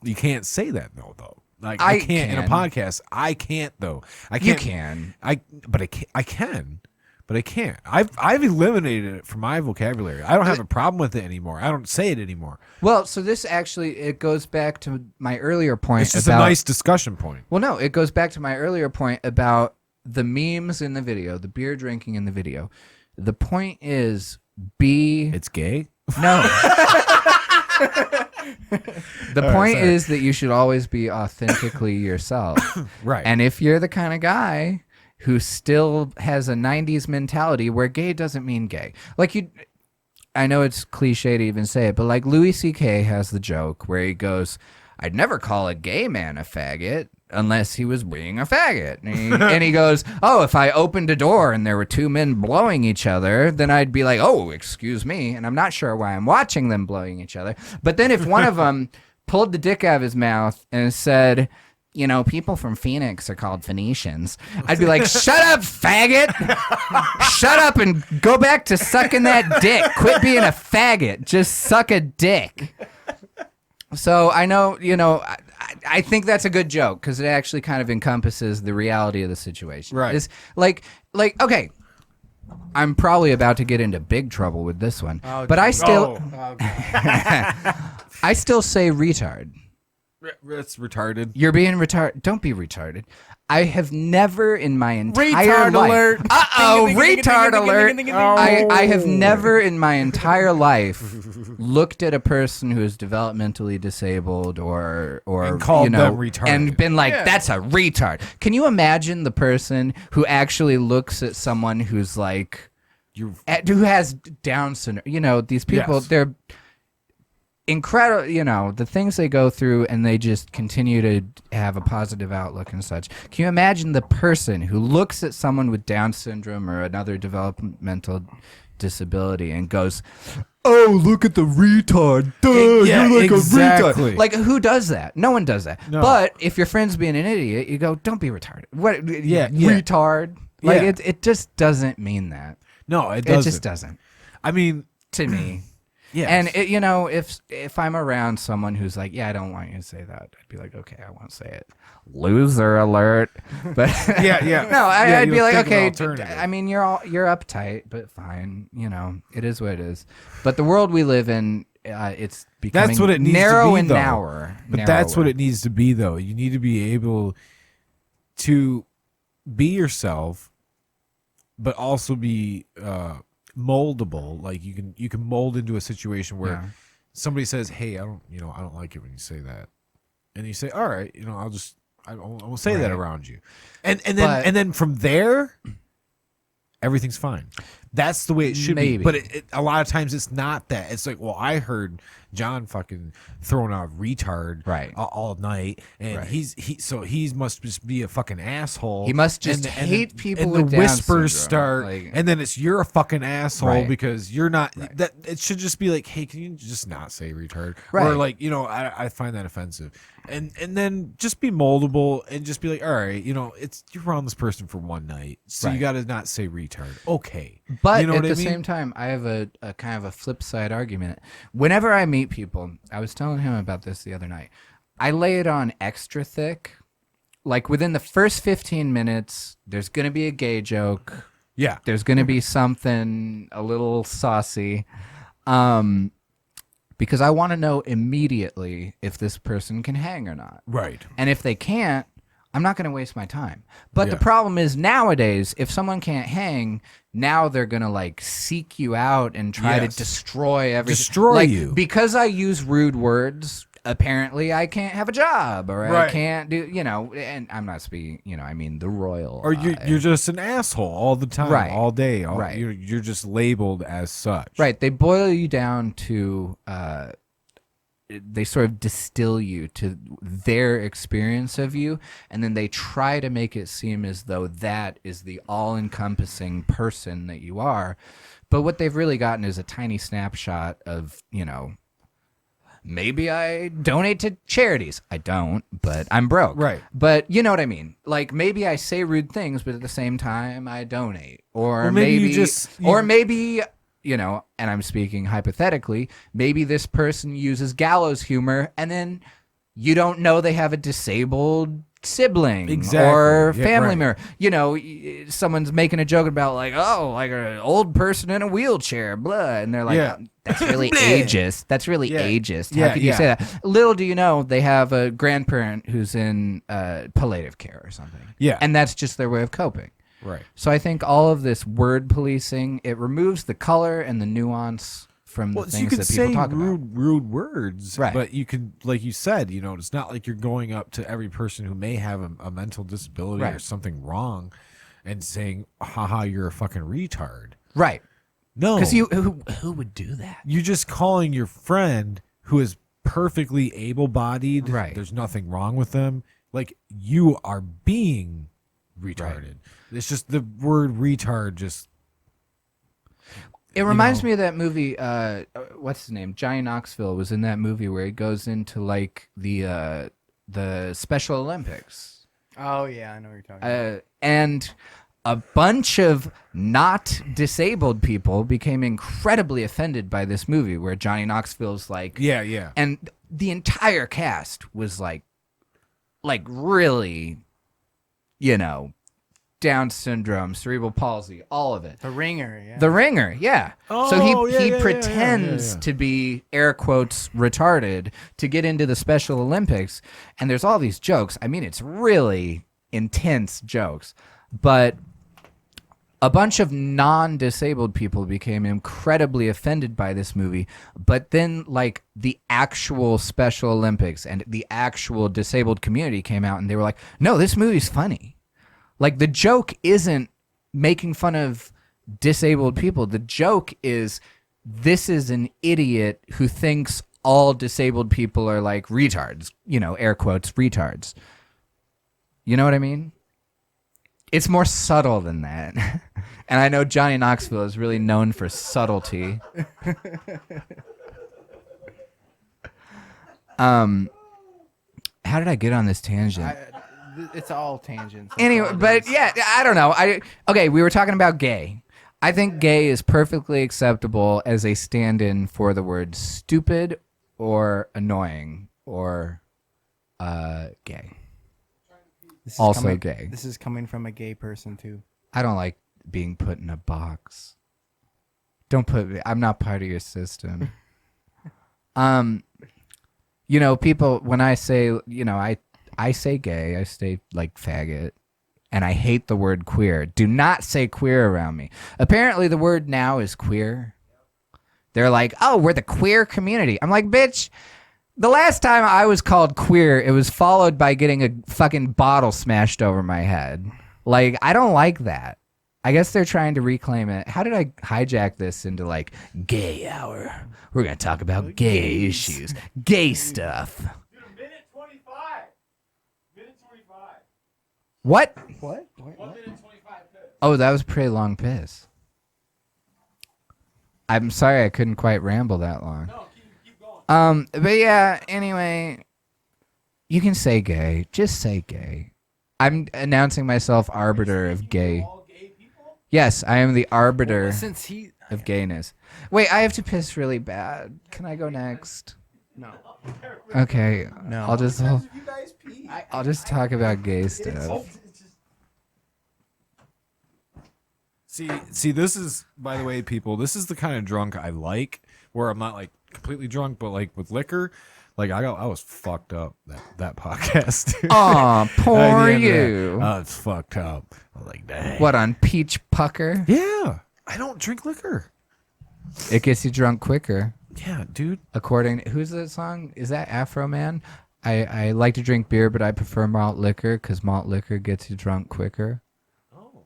you can't say that though. Like I I can't in a can. podcast. I can't though. I You can't. can. But I can. But I can't. I've eliminated it from my vocabulary. I don't have a problem with it anymore. I don't say it anymore. Well, so this actually, it goes back to my earlier point It's just about... a nice discussion point. Well, no, it goes back to my earlier point about the memes in the video, the beer drinking in the video. The point is, It's gay? No. The point is that you should always be authentically yourself. Right. And if you're the kind of guy who still has a 90s mentality where gay doesn't mean gay. Like I know it's cliche to even say it, but like Louis C.K. has the joke where he goes, I'd never call a gay man a faggot unless he was being a faggot. And he goes, oh, if I opened a door and there were two men blowing each other, then I'd be like, oh, excuse me. And I'm not sure why I'm watching them blowing each other. But then if one of them pulled the dick out of his mouth and said, you know, people from Phoenix are called Phoenicians, I'd be like, shut up, faggot. Shut up and go back to sucking that dick. Quit being a faggot. Just suck a dick. So I know, you know, I think that's a good joke because it actually kind of encompasses the reality of the situation. Right. It's like, okay, I'm probably about to get into big trouble with this one, but I still, I still say retard. That's retarded. You're being retarded. Don't be retarded. I have never in my entire Retard life. alert. Uh-oh, retard alert. Oh. I have never in my entire life looked at a person who is developmentally disabled or And called them retarded. and been like, that's a retard. Can you imagine the person who actually looks at someone who's like, who has Down syndrome? You know, these people, they're incredible, you know, the things they go through, and they just continue to have a positive outlook and such. Can you imagine the person who looks at someone with Down syndrome or another developmental disability and goes, oh, look at the retard. Duh, you're like a retard. Like, who does that? No one does that. No. But if your friend's being an idiot, you go, don't be retarded. What? Retard. Like, it just doesn't mean that. No, it doesn't. It just doesn't. I mean, to me. Yeah. And it, you know, if I'm around someone who's like, yeah, I don't want you to say that, I'd be like, okay, I won't say it. Loser alert. But no, I'd be like, okay, I mean, you're uptight, but fine, you know, it is what it is. But the world we live in, it's becoming that's what it needs narrow to be, and though. narrower. But that's what it needs to be, though. You need to be able to be yourself, but also be moldable. Like you can mold into a situation where somebody says, hey, I don't like it when you say that, and you say, all right, you know, I won't say that around you, and then from there everything's fine. That's the way it should be. But a lot of times it's not that. It's like, well, I heard John fucking throwing out retard all night, and he must just be a fucking asshole. He must just hate people and with the Down whispers syndrome. start, and then it's you're a fucking asshole because you're not. Right. It should just be like, hey, can you just not say retard? Right. Or like, you know, I find that offensive, and then just be moldable and just be like, all right, you know, you're around this person for one night, so you got to not say retard. Okay. But you know at what the same time, I have a kind of a flip side argument. Whenever I meet people, I was telling him about this the other night, I lay it on extra thick. Like within the first 15 minutes, there's going to be a gay joke. Yeah. There's going to be something a little saucy. Because I want to know immediately if this person can hang or not. Right. And if they can't, I'm not going to waste my time. But the problem is nowadays, if someone can't hang, now they're going to like seek you out and try to destroy everything. Destroy you. Because I use rude words, apparently I can't have a job or I can't do, you know, and I'm not speaking, you know, I mean the royal. Or you're just an asshole all the time, all day. Right. You're just labeled as such. Right. They boil you down to, they sort of distill you to their experience of you, and then they try to make it seem as though that is the all-encompassing person that you are. But what they've really gotten is a tiny snapshot of, you know, maybe I donate to charities. I don't, but I'm broke. Right. But you know what I mean? Like maybe I say rude things, but at the same time I donate. Or maybe maybe you know, and I'm speaking hypothetically, maybe this person uses gallows humor and then you don't know they have a disabled sibling or family member. You know, someone's making a joke about like, oh, like an old person in a wheelchair, blah. And they're like, oh, that's really ageist. That's really ageist. How could you say that? Little do you know, they have a grandparent who's in palliative care or something. Yeah. And that's just their way of coping. Right. So I think all of this word policing, it removes the color and the nuance from the things that people talk about. Rude words, right? But you can, like you said, you know, it's not like you're going up to every person who may have a mental disability or something wrong and saying, haha, you're a fucking retard. Right. No. Because who would do that? You're just calling your friend who is perfectly able-bodied. Right. There's nothing wrong with them. Like, you are being retarded. Right. It's just the word retard just... It reminds me of that movie, what's his name? Johnny Knoxville was in that movie where he goes into like the Special Olympics. Oh yeah, I know what you're talking about. And a bunch of not disabled people became incredibly offended by this movie where Johnny Knoxville's like... Yeah. And the entire cast was like really, you know... Down syndrome, cerebral palsy, all of it. The Ringer, yeah. The Ringer, yeah. Oh, so he pretends to be, air quotes, retarded to get into the Special Olympics. And there's all these jokes. I mean, it's really intense jokes. But a bunch of non-disabled people became incredibly offended by this movie, but then like the actual Special Olympics and the actual disabled community came out and they were like, no, this movie's funny. Like the joke isn't making fun of disabled people. The joke is this is an idiot who thinks all disabled people are like retards, air quotes, retards. You know what I mean? It's more subtle than that. And I know Johnny Knoxville is really known for subtlety. How did I get on this tangent? It's all tangents. Anyway, but yeah, I don't know. Okay, we were talking about gay. I think gay is perfectly acceptable as a stand-in for the word stupid or annoying or gay. Also gay. This is coming from a gay person too. I don't like being put in a box. I'm not part of your system. People, when I say, I say gay, I say like faggot, and I hate the word queer. Do not say queer around me. Apparently the word now is queer. They're like, oh, we're the queer community. I'm like, bitch, the last time I was called queer, it was followed by getting a fucking bottle smashed over my head. Like, I don't like that. I guess they're trying to reclaim it. How did I hijack this into like gay hour? We're going to talk about gay issues, gay stuff. Dude, minute 25. Minute 25. What? What? 1 minute 25 piss. Oh, that was a pretty long piss. I'm sorry I couldn't quite ramble that long. No, keep going. But yeah, anyway, you can say gay. Just say gay. I'm announcing myself arbiter of gay. All gay people? Yes, I am the arbiter Since he of gayness. Wait, I have to piss really bad. Can I go next? no. Okay. No. I'll just If you guys pee. I'll just talk about gay stuff. See, this is, by the way, people, this is the kind of drunk I like, where I'm not like completely drunk, but like with liquor, like I was fucked up that podcast. Aw, poor At the end of you. that, it's fucked up. I was like, dang. What, on peach pucker? Yeah, I don't drink liquor. It gets you drunk quicker. Yeah, dude. According, who's that song? Is that Afro Man? I like to drink beer, but I prefer malt liquor because malt liquor gets you drunk quicker. Oh.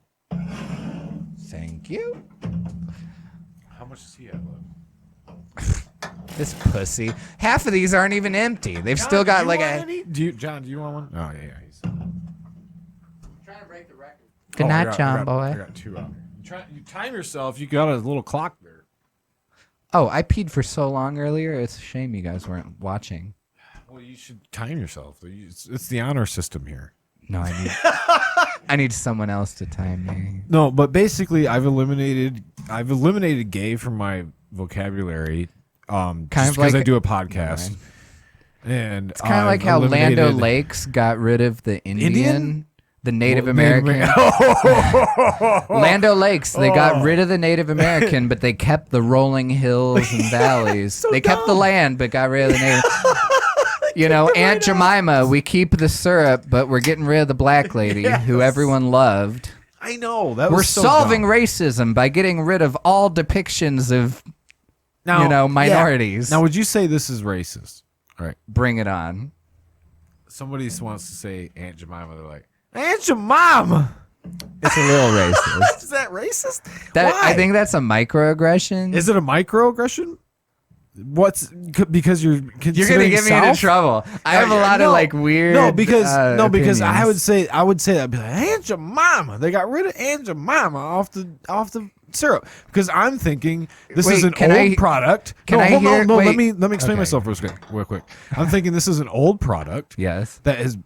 Thank you. How much does he have left? This pussy. Half of these aren't even empty. They've still got like a. John, do you want one? Oh yeah. He's Trying to break the record. Good night, John I boy. got two out here. You time yourself. You got a little clock there. Oh, I peed for so long earlier. It's a shame you guys weren't watching. Well, you should time yourself. It's the honor system here. No, I need someone else to time me. No, but basically, I've eliminated gay from my vocabulary. Kind of because I do a podcast, and it's kind of like how Lando Lakes got rid of the Indian? The Native American. Lando Lakes, they got rid of the Native American, but they kept the rolling hills and valleys. They kept the land, but got rid of the Native. Aunt Jemima, we keep the syrup, but we're getting rid of the black lady who everyone loved. I know. We're solving racism by getting rid of all depictions of, minorities. Now, would you say this is racist? All right. Bring it on. Somebody wants to say Aunt Jemima. They're like, Aunt Jemima. It's a little racist. Is that racist? Why? I Why? think that's a microaggression. Is it a microaggression? Because you're gonna get me into trouble. I have a lot of like weird. because opinions. I would say that I'd be like, Aunt Jemima. They got rid of Aunt Jemima off the syrup because I'm thinking this is an old product. Let me explain myself real quick. I'm thinking this is an old product. Yes, that is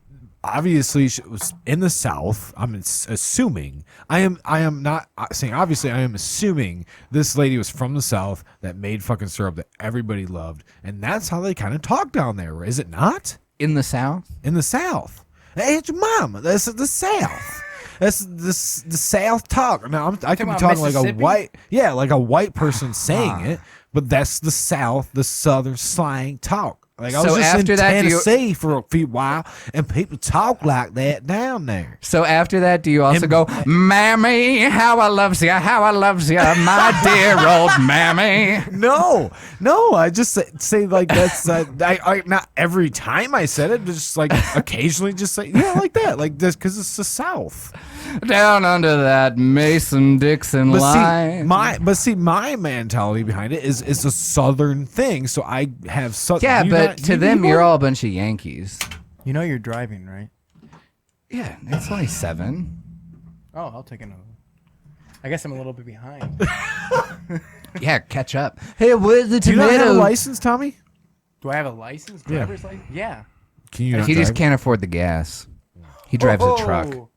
obviously was in the South. I'm assuming. I am not saying obviously. I am assuming this lady was from the South that made fucking syrup that everybody loved, and that's how they kind of talk down there. Is it not? In the South? In the South. Aunt Jemima. That's the South. That's the South talk. Now I could be talking like a white person saying it, but that's the South, the Southern slang talk. Like I was So just after in that, do you- Tennessee for a few while, and people talk like that down there. So after that, do you also go, Mammy, how I loves ya, my dear old Mammy? No, I just say like that's I not every time I said it, just like occasionally just say like that, like this because it's the South. Down under that Mason-Dixon line. My mentality behind it is a Southern thing. So I have Yeah, but to them, you're all a bunch of Yankees. You know you're driving, right? Yeah, it's only 7. Oh, I'll take another. I guess I'm a little bit behind. Yeah, catch up. Hey, where's the Do you tomato? not have a license, Tommy? Do I have a license? Yeah. Driver's license? Yeah. Can you? Not He just drive? can't afford the gas. He drives a truck.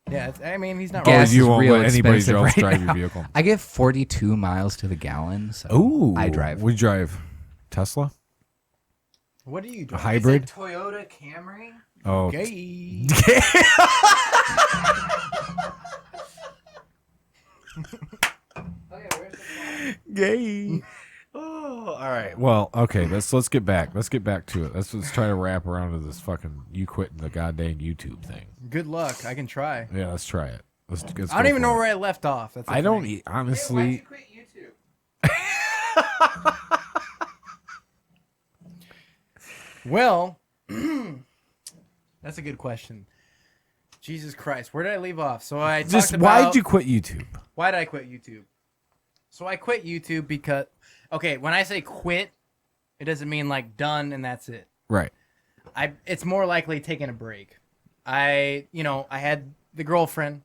Yeah, I mean he's not. Gas you is won't real let anybody expensive else right drive now. your vehicle. I get 42 miles to the gallon, so Ooh, I drive. We drive Tesla, What do you a drive? hybrid. Toyota Camry. Oh, Gay. gay. Oh, all right. Well, okay. Let's get back. Let's get back to it. Let's try to wrap around to this fucking you quitting the goddamn YouTube thing. Good luck. I can try. Yeah, let's try it. Let's I go don't even for know it. where I left off. That's the I don't thing. honestly. quit YouTube? Well, that's a good question. Jesus Christ, where did I leave off? So I Just talked about why'd you quit YouTube? why did I quit YouTube? So I quit YouTube because when I say quit, it doesn't mean like done and that's it. Right. It's more likely taking a break. I had the girlfriend.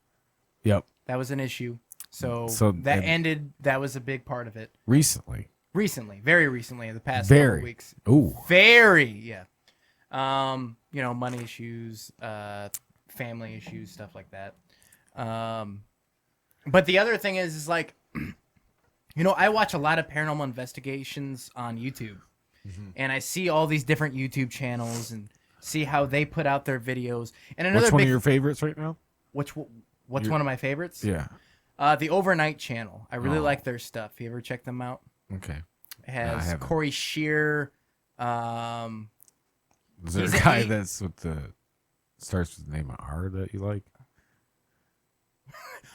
Yep. That was an issue. So and- that ended. That was a big part of it. Recently. Very recently, in the past couple weeks. Ooh. Very, yeah. Money issues, family issues, stuff like that. But the other thing is like, I watch a lot of paranormal investigations on YouTube, and I see all these different YouTube channels and see how they put out their videos. And another What's one of your favorites right now? what's one of my favorites? Yeah. The Overnight channel. I really like their stuff. You ever check them out? Okay. It has haven't. Corey Shear. Is there He's a a- guy he- that's with the starts with the name of R that you like?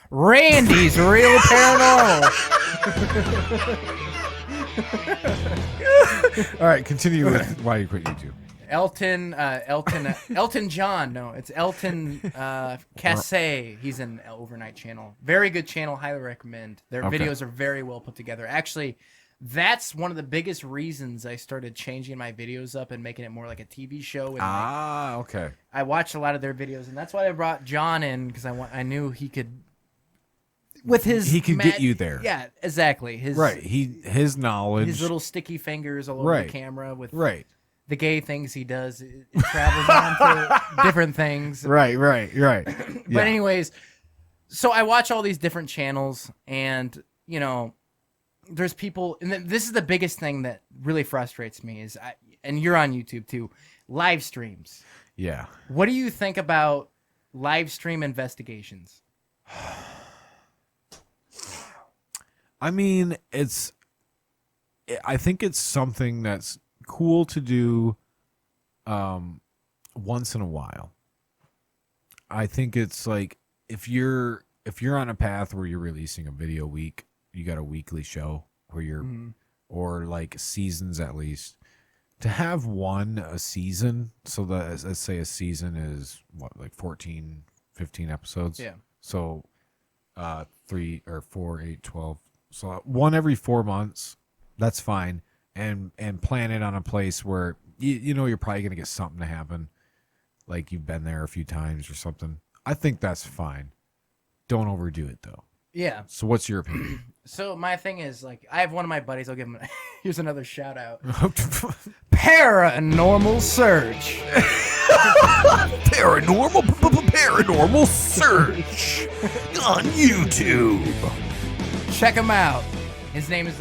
Randy's Real Paranormal. All right, continue with why you quit YouTube. Elton John. No, it's Elton Casse. He's an Overnight channel. Very good channel. Highly recommend. Their Okay. videos are very well put together. Actually, that's one of the biggest reasons I started changing my videos up and making it more like a TV show. And Okay. I watched a lot of their videos, and that's why I brought John in because I knew he could. With his He could get you there. Yeah, exactly. His knowledge. His little sticky fingers all over the camera with the gay things he does. It travels on to different things. Right. But anyways, so I watch all these different channels, and there's people, and this is the biggest thing that really frustrates me is, and you're on YouTube too, live streams. Yeah. What do you think about live stream investigations? I mean, I think it's something that's cool to do once in a while. I think it's like if you're on a path where you're releasing a video a week, you got a weekly show where you're or like seasons at least. To have a season, so that let's say a season is like 14, 15 episodes. Yeah. So 3 or 4, 8, 12. So one every 4 months, that's fine. And plan it on a place where you're probably gonna get something to happen, like you've been there a few times or something. I think that's fine. Don't overdo it though. Yeah. So what's your opinion? So my thing is, like, I have one of my buddies. I'll give him. Here's another shout out. Paranormal Search. Paranormal Search on YouTube. Check him out. His name is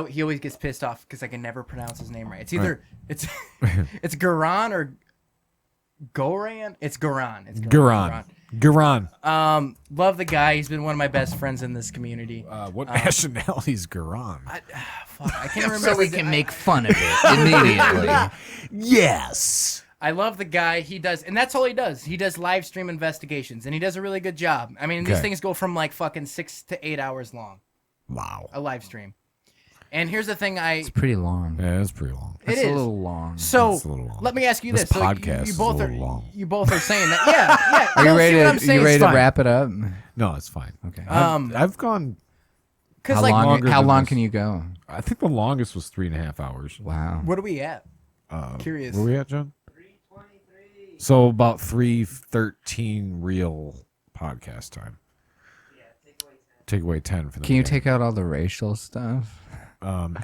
he always gets pissed off because I can never pronounce his name right. It's either it's Garan or Goran. It's Garan. Garan. Love the guy. He's been one of my best friends in this community. What nationality is Garan? I can't remember. So we can make fun of it immediately. Yes. I love the guy. He does, and that's all he does. He does live stream investigations, and he does a really good job. I mean, these Okay. things go from like fucking 6 to 8 hours long. Wow. A live stream. And here's the thing, It's pretty long. Yeah, it's pretty long. It It's is a little long. So It's a little long. let me ask you This this: so podcast you is both a are little long. you both are saying that? Yeah. Are you no, ready see what to I'm saying? you ready It's to fine. wrap it up? No, it's fine. Okay. I've gone. Because How like, long? longer How than long this. can you go? I think the longest was 3.5 hours. Wow. what are we at? Curious. Where we at, John? 3:23. So about 3:13 real podcast time. Take away 10 for the. Can you beginning. take out all the racial stuff?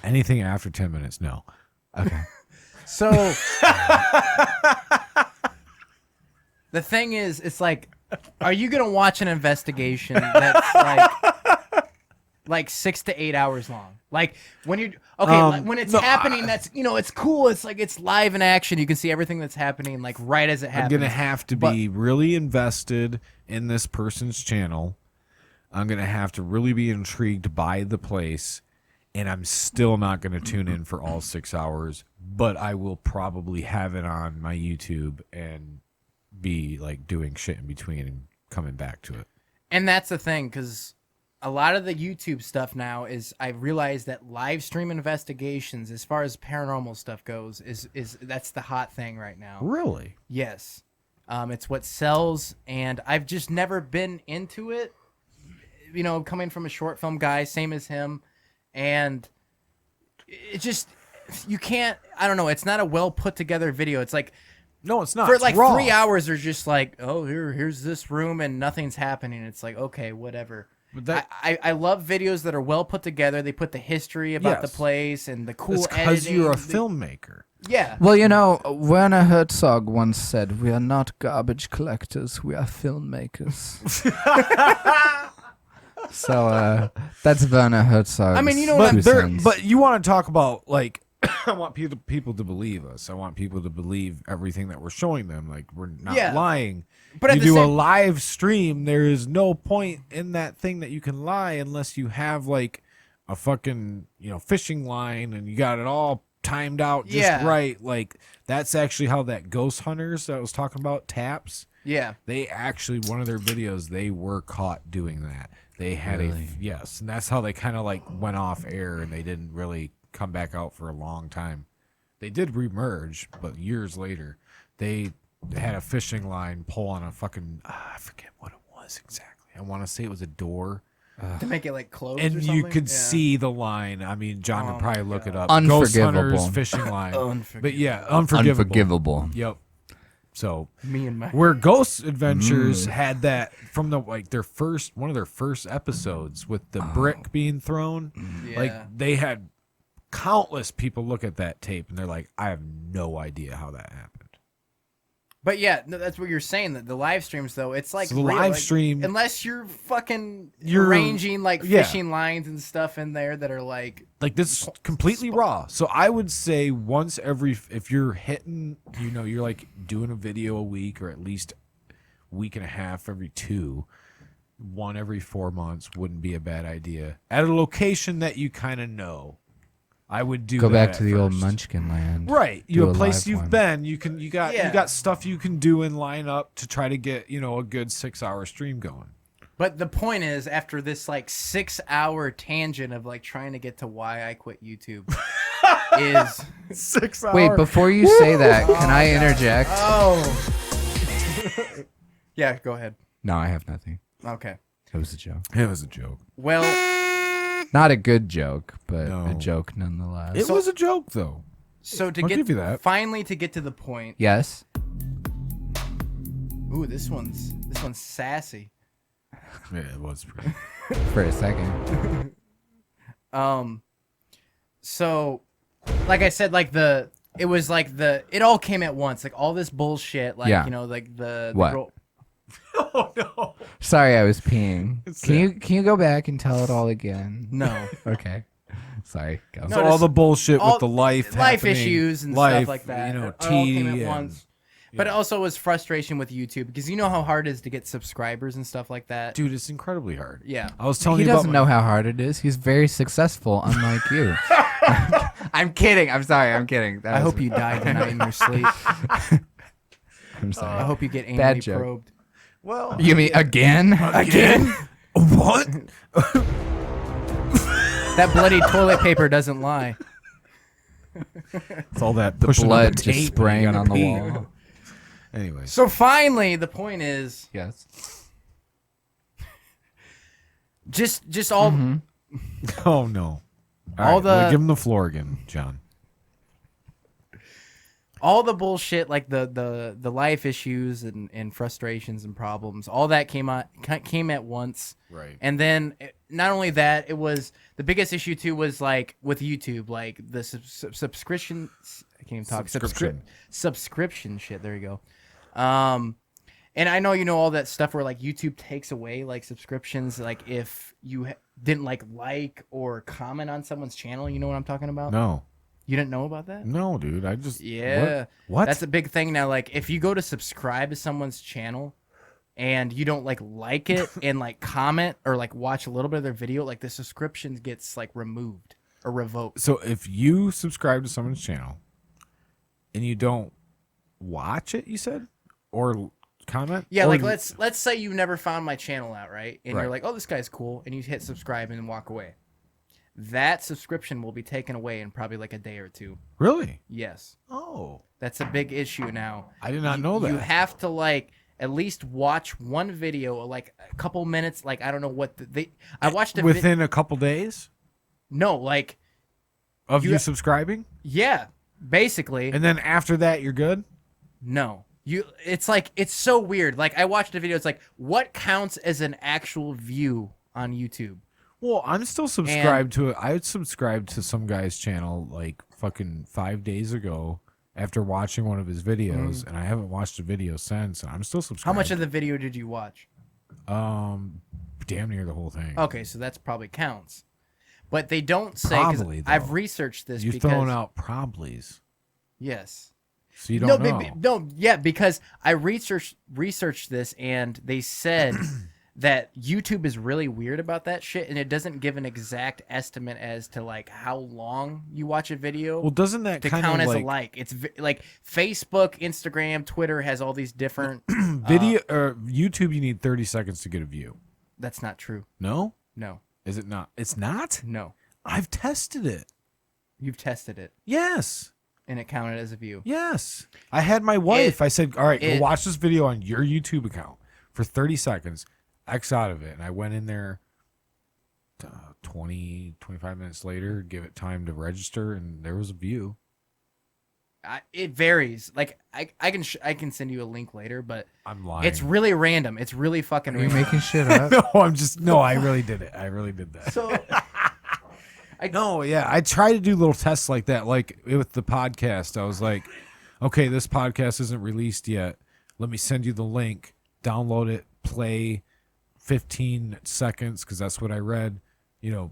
Anything after 10 minutes? No. Okay. So the thing is, it's like, are you gonna watch an investigation that's like 6 to 8 hours long? Like when you like, when it's no, happening, that's it's cool. It's like it's live in action. You can see everything that's happening like right as it happens. I'm gonna have to be really invested in this person's channel. I'm gonna have to really be intrigued by the place, and I'm still not gonna tune in for all 6 hours. But I will probably have it on my YouTube and be like doing shit in between and coming back to it. And that's the thing, because a lot of the YouTube stuff now is I realize that live stream investigations, as far as paranormal stuff goes, is that's the hot thing right now. Really? Yes. It's what sells, and I've just never been into it. You know, coming from a short film guy, same as him, and it just, you can't, I don't know, it's not a well put together video. It's like, no, it's not. For It's like raw. 3 hours, they're just like, oh, here's this room and nothing's happening. It's like, okay, whatever. But that, I love videos that are well put together. They put the history about the Yes. place and the cool it's editing. because you're a filmmaker. Yeah. Well, you know, Werner Herzog once said, "We are not garbage collectors. We are filmmakers." So that's Werner Herzog. I mean, you know what but you want to talk about, like, I want people to believe us. I want people to believe everything that we're showing them. Like, we're not lying. But you at the do a same- live stream, there is no point in that thing that you can lie unless you have like a fucking fishing line and you got it all timed out just right. Like, that's actually how that Ghost Hunters that I was talking about, Taps. Yeah. They actually, one of their videos, they were caught doing that. They had yes, and that's how they kind of like went off air and they didn't really come back out for a long time. They did remerge, but years later, they had a fishing line pull on a fucking, I forget what it was exactly. I want to say it was a door. To make it like closed And or you something? could Yeah. see the line. I mean, John could probably look it up. Unforgivable. Ghost Hunters fishing line. But yeah, unforgivable. Yep. So Me and my where Ghost Adventures had that from the one of their first episodes with the brick being thrown. Yeah. Like, they had countless people look at that tape and they're like, I have no idea how that happened. But yeah, no, that's what you're saying. That the live streams, though, it's like So the real, live like, stream- unless you're fucking You're- arranging like yeah. fishing lines and stuff in there that are like This is completely raw. So I would say once if you're hitting, you're like doing a video a week or at least week and a half every 2, one every 4 months wouldn't be a bad idea. At a location that you kind of know. I would do Go that back at to the old first. Munchkin Land. Right. Do You a a place live you've one. been. You got Yeah. you got stuff you can do and line up to try to get, a good 6-hour stream going. But the point is, after this like 6-hour tangent of like trying to get to why I quit YouTube is 6 hours. Wait, before you say that, can I interject? Oh. Yeah, go ahead. No, I have nothing. Okay. It was a joke. It was a joke. Well, Not a good joke, but No. a joke nonetheless. It was a joke though. so to I'll get give you that. finally to get to the point. Yes. Ooh, this one's sassy. Yeah, it was pretty. For a second. So like I said, like it all came at once, like all this bullshit, like Yeah. like the What? girl. Oh no. Sorry, I was peeing. It's Can you go back and tell it all again? No. Okay. Sorry. Go. No, So all just the bullshit all- with the life life happening, issues and life, stuff like that. You know, it all came at tea once. But it also was frustration with YouTube because you know how hard it is to get subscribers and stuff like that. Dude, it's incredibly hard. Yeah. I was telling He you about doesn't know how hard it is. He's very successful, unlike you. I'm kidding. I'm sorry. I'm kidding. I hope you die tonight in your sleep. I'm sorry. I hope you get Bad anally joke. probed. Well, You mean again? Again? What? That bloody toilet paper doesn't lie. It's all that The pushing blood up the just tape spraying when you on the gotta pee. wall. Anyways. So finally, the point is, Yes. just all Oh no. All right, the- well, give him the floor again, John. all the bullshit, like the life issues and frustrations and problems, all that came at once. Right. And then not only that, it was the biggest issue too was like with YouTube, like the subscription. I can't even talk. Subscription shit. There you go. And I know you know all that stuff where like YouTube takes away like subscriptions, like if you didn't like or comment on someone's channel. You know what I'm talking about? No. You didn't know about that? No, dude. I just Yeah. What? That's a big thing now. Like if you go to subscribe to someone's channel and you don't like it and like comment or like watch a little bit of their video, like the subscription gets like removed or revoked. So if you subscribe to someone's channel and you don't watch it, you said, or comment? Yeah, Or like you- let's say you never found my channel out, right? And Right. you're like, oh, this guy's cool, and you hit subscribe and then walk away. That subscription will be taken away in probably like a day or two. Really? Yes. Oh. That's a big issue now. I did not know that. You have to like at least watch one video, like a couple minutes. Like I don't know what I watched within a couple days No, like of you subscribing. Yeah, basically. And then after that, you're good. No, it's like it's so weird. Like I watched a video. It's like what counts as an actual view on YouTube? Well, I'm still subscribed to it. I subscribed to some guy's channel like fucking 5 days ago after watching one of his videos, and I haven't watched a video since. And I'm still subscribed. How much of the video did you watch? Damn near the whole thing. Okay, so that's probably counts. But they don't say, 'cause Probably, though. I've researched this. You're because, throwing out probablys. Yes. So you don't know. No, yeah, because I researched this, and they said that YouTube is really weird about that shit, and it doesn't give an exact estimate as to like how long you watch a video. Well, doesn't that to kind count of as like a like? It's like Facebook, Instagram, Twitter has all these different video or YouTube? You need 30 seconds to get a view. That's not true. No. No. Is it not? It's not. No. I've tested it. You've tested it. Yes. And it counted as a view. Yes. I had my wife. I said, all right, go watch this video on your YouTube account for 30 seconds. X out of it. And I went in there 20, 25 minutes later, give it time to register, and there was a view. It varies. Like I can send you a link later, but I'm lying. It's really random. It's really fucking Are you random. making shit up? No, I really did it. I really did that. So I try to do little tests like that. Like with the podcast, I was like, okay, this podcast isn't released yet. Let me send you the link, download it, play 15 seconds, because that's what I read. You know,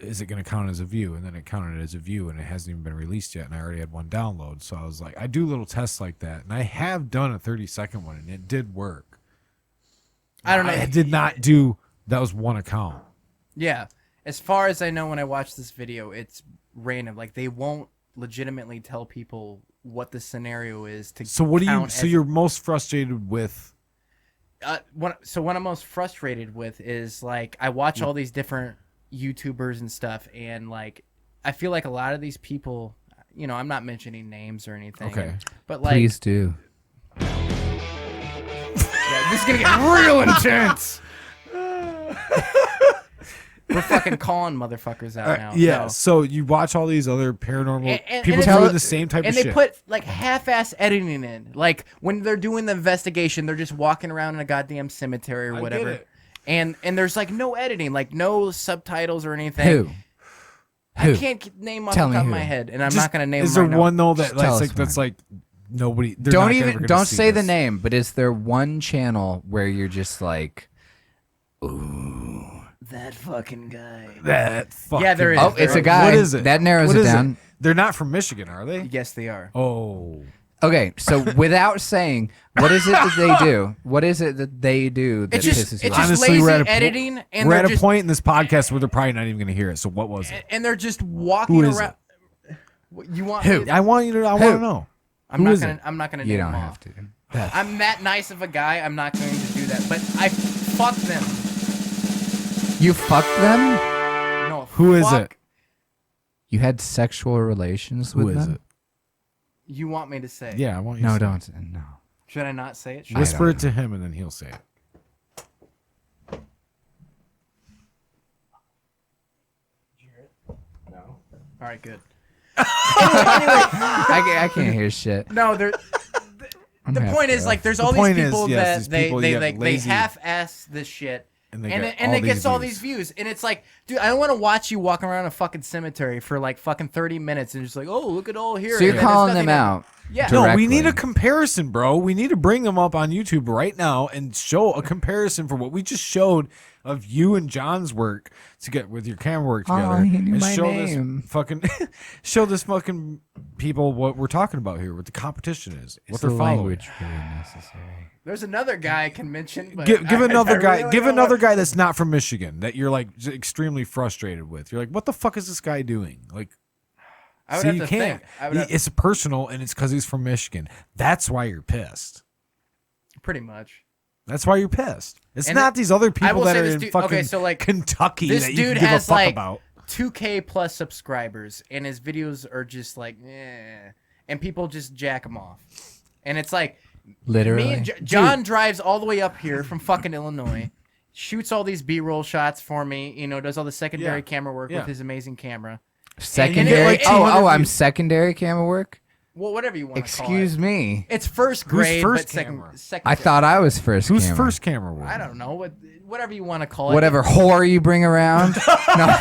is it going to count as a view? And then it counted as a view, and it hasn't even been released yet, and I already had one download. So I was like, I do little tests like that, and I have done a 30-second one, and it did work. I don't know. I did not do, that was one account. Yeah. As far as I know, when I watch this video, it's random. Like they won't legitimately tell people what the scenario is to. So what do you? count So as- you're most frustrated with? what I'm most frustrated with is like I watch all these different YouTubers and stuff, and like I feel like a lot of these people, you know, I'm not mentioning names or anything. Okay. But like, Please do. yeah, this is gonna get real intense. We're fucking calling motherfuckers out now. Yeah. No. So you watch all these other paranormal And people it's- tell the same type and of they shit. put like half-ass editing in. Like when they're doing the investigation, they're just walking around in a goddamn cemetery or I whatever. get it. And there's like no editing, like no subtitles or anything. Who? I can't name off Tell the me top of who. my head, and I'm Just- not gonna name. Is them there right now. one though that Just tell that's us like nobody? they're Don't not even ever gonna don't see say the this. name, but is there one channel where you're just like, ooh, That fucking guy. That fucking Yeah, there is. oh, it's a guy. What is it? That narrows What it is down. They're not from Michigan, are they? Yes, they are. Oh, Okay, so without saying, what is it that they do? What is it that they do that pisses you off? Honestly, we're at a editing, and we're they're at a just- point in this podcast where they're probably not even going to hear it. So what was it? And they're just walking Who is around. You want Who? me to- I want you to. I want to know. I'm Who not is gonna. it? I'm not gonna. You name don't them have off. to. I'm that nice of a guy. I'm not going to do that. But I fuck them. You fucked them? No. Who is fuck. it? You had sexual relations Who with is them? it? You want me to say? Yeah, I want you. No, to say don't. it. No. Should I not say it? Should Whisper it to him, and then he'll say it. No. All right. Good. I can't hear shit. No, there. I'm The gonna point have is, to- like, there's The all these point is, people yes, that these they people, they yeah, like they lazy. half-ass this shit, And they and get it, and all it gets these all views. these views, and it's like, dude, I don't want to watch you walking around a fucking cemetery for like fucking 30 minutes and just like, oh, look at all here. So you're and then there's calling nothing them to- out. Yeah. No, we need a directly. comparison, bro. We need to bring them up on YouTube right now and show a comparison for what we just showed of you and John's work to get with your camera work together. Oh, he knew and my show name. this fucking show this fucking people what we're talking about here, what the competition is, what Is they're the following. language really necessary? There's another guy I can mention. But Give another I guy, really give don't another want- guy that's not from Michigan that you're like extremely frustrated with. You're like, what the fuck is this guy doing? Like, I would see, have you to can't. think. I would have- It's personal, and it's because he's from Michigan. That's why you're pissed. Pretty much. That's why you're pissed. It's And not it- these other I people will that say are this in dude- fucking okay, so, like, Kentucky This that you dude can give a has fuck like about. 2K plus subscribers, and his videos are just like, eh, and people just jack him off, and it's like, Literally. me and John drives all the way up here from fucking Illinois, shoots all these B-roll shots for me, you know, does all the secondary Yeah. camera work Yeah. with his amazing camera. Secondary? like oh, 200 I'm views. secondary camera work? Well, whatever you want to call it. Excuse me. It's first Who's grade, first but second. camera? second I thought I was first Who's camera. first camera work? I don't know. Whatever you want to call it. Whatever whore you bring around. No,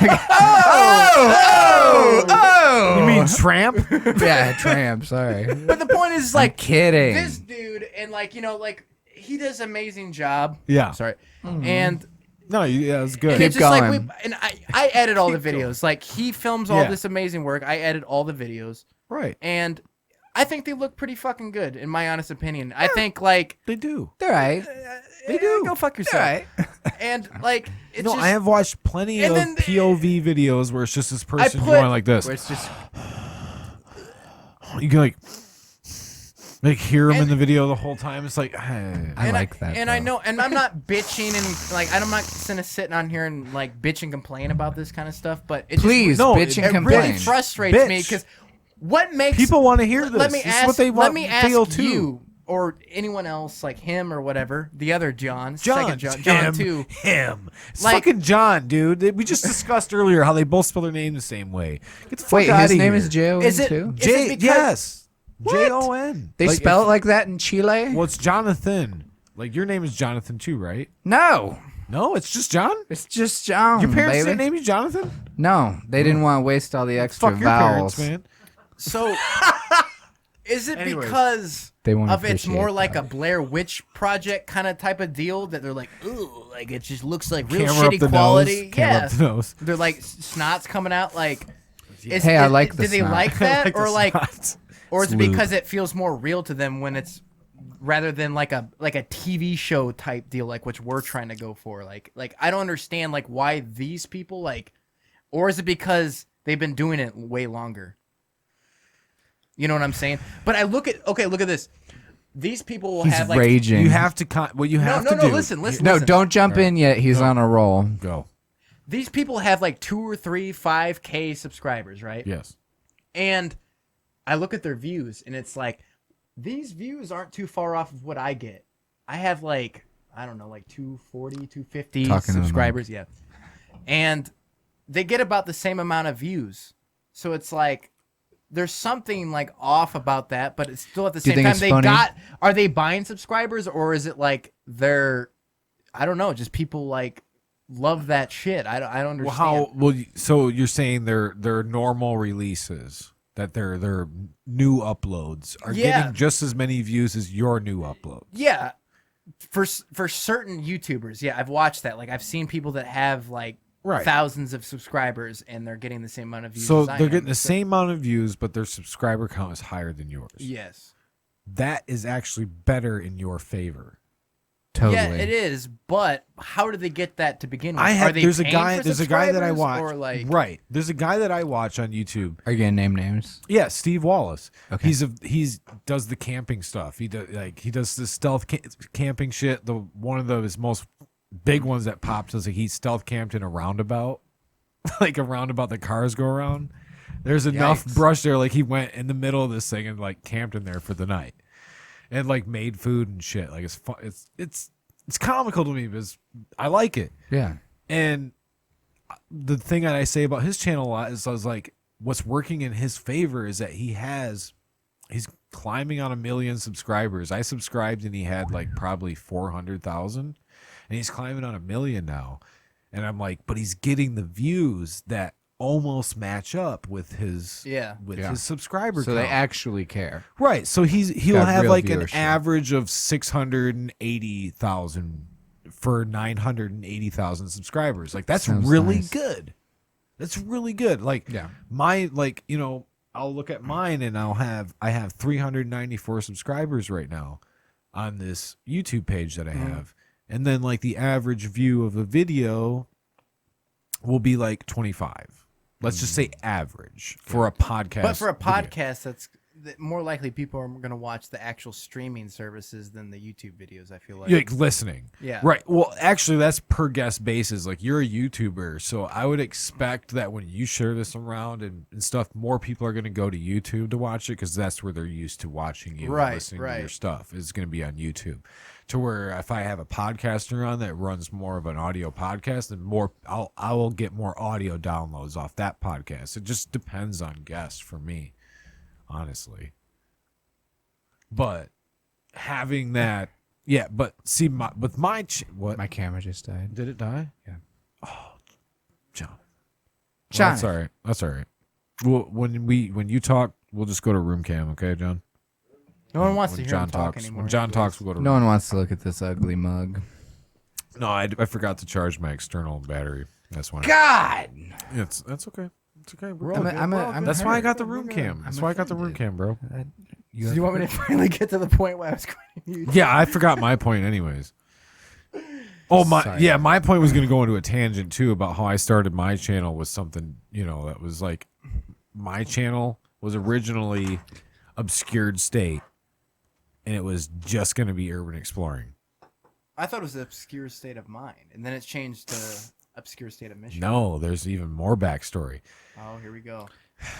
You mean tramp? yeah, tramp, sorry. But the point is, like, kidding. this dude, and like, you know, like, he does an amazing job. Yeah. Sorry. And No, yeah, it was good. And it's Keep just like going. I edit all the videos. Like, he films all Yeah. this amazing work. I edit all the videos, Right. and I think they look pretty fucking good, in my honest opinion. I think like They do. They're right. they do. Go fuck yourself. Right. And like, it's No, just, I have watched plenty And of then- POV videos where it's just this person put- going like this. Where it's just You can like hear him in the video the whole time. It's like, hey. I like that. And I though. know, and I'm not bitching and like, I'm not sitting on here and like bitch and complain about this kind of stuff. But it Please, No, bitch and just, it complain. really frustrates me Bitch. because what makes People want to hear this. Let me This ask. is what they let want me to ask feel too. you or anyone else like him or whatever. The other John, John, second John him, too. him. It's Like- fucking John, dude. We just discussed earlier how they both spell their name the same way. Get the fuck Wait, outta his name here. is J-O-N Is it- too? is it because- Yes. What? J-O-N. They Like, spell it like that in Chile? Well, it's Jonathan. Like, your name is Jonathan too, right? No. No, it's just John? It's just John, Your parents baby. didn't name you Jonathan? No, they didn't want to waste all the extra Fuck your vowels. parents, man. So, is it Anyways. because They won't of it's more appreciate like that. a Blair Witch Project kind of type of deal that they're like, ooh, like it just looks like real Camera up shitty the quality. nose. Camera Yeah, up the nose. they're like snots coming out. Like, Hey, I like the Did they snot. like that, the or like, snots. or is It's it lube. because it feels more real to them when it's rather than like a TV show type deal, like which we're trying to go for? Like I don't understand like why these people like, or is it because they've been doing it way longer? You know what I'm saying? But I look at this. These people will He's have like raging. You have to what you have to do. Listen. No, don't jump in yet. He's on a roll. Go. These people have like 2 or 3, 5K subscribers, right? Yes. And I look at their views, and it's like, these views aren't too far off of what I get. I have like, I don't know, like 240, 250 Talking to the mic. subscribers. Yeah. And they get about the same amount of views. So it's like, there's something like off about that, but it's still at the Do you same think time, it's funny? are they buying subscribers, or is it like they're, I don't know, just people like love that shit. I don't understand. So you're saying their normal releases, that their new uploads are Yeah. getting just as many views as your new upload. Yeah, for certain YouTubers, yeah, I've watched that. Like I've seen people that have like Right. thousands of subscribers, and they're getting the same amount of views. So as I they're am. getting the same amount of views, but their subscriber count is higher than yours. Yes. that is actually better in your favor. Totally. Yeah, it is. But how did they get that to begin with? Are they There's a paying guy. for There's a guy that I subscribers, watch. or like Right. There's a guy that I watch on YouTube. Are you gonna name names? Yeah, Steve Wallace. Okay. He's does the camping stuff. He does the stealth camping shit. One of his most big ones that pops is like he stealth camped in a roundabout, like a roundabout that cars go around. There's enough brush there. Like he went in the middle of this thing and like camped in there for the night, and like made food and shit. Like it's fun. It's comical to me because I like it. Yeah. And the thing that I say about his channel a lot is I was like, what's working in his favor is that he's climbing on 1 million subscribers. I subscribed and he had like probably 400,000, and he's climbing on 1 million now. And I'm like, but he's getting the views that almost match up with his his subscriber So count. they actually care. Right. So he'll Got have real like an viewership. average of 680,000 for 980,000 subscribers. Like that's Sounds really nice. good. That's really good. Like my I'll look at mine and I have 394 subscribers right now on this YouTube page that I have. And then like the average view of a video will be like 25. Let's just say average for a podcast. But for a video. podcast, that's more likely people are going to watch the actual streaming services than the YouTube videos. I feel like You're like listening. Yeah. Right. Well, actually, that's per guest basis. Like you're a YouTuber, so I would expect that when you share this around and stuff, more people are going to go to YouTube to watch it because that's where they're used to watching you, and listening to your stuff. Is going to be on YouTube. To where if I have a podcaster on that runs more of an audio podcast, then I will get more audio downloads off that podcast. It just depends on guests for me, honestly. But having that, but see, with my what? My camera just died. Did it die? Yeah. Oh, John. John. That's all right. That's all right. Well, when you talk, we'll just go to room cam, okay, John? no one wants to When hear him John talk talks, anymore. when John anyways. talks, we'll go to No room. one wants to look at this ugly mug. No, I forgot to charge my external battery. That's why. God. That's okay. It's okay. That's That's why I got the room cam. That's why I got the room cam, bro. So you want me to finally get to the point where I was going to use? Yeah, I forgot my point anyways. Oh my, my point was going to go into a tangent too about how I started my channel with something, that was like my channel was originally Obscured State, and it was just going to be urban exploring. I thought it was the Obscure State of Mind, and then it's changed to Obscure State of Michigan. No, there's even more backstory. Oh, here we go.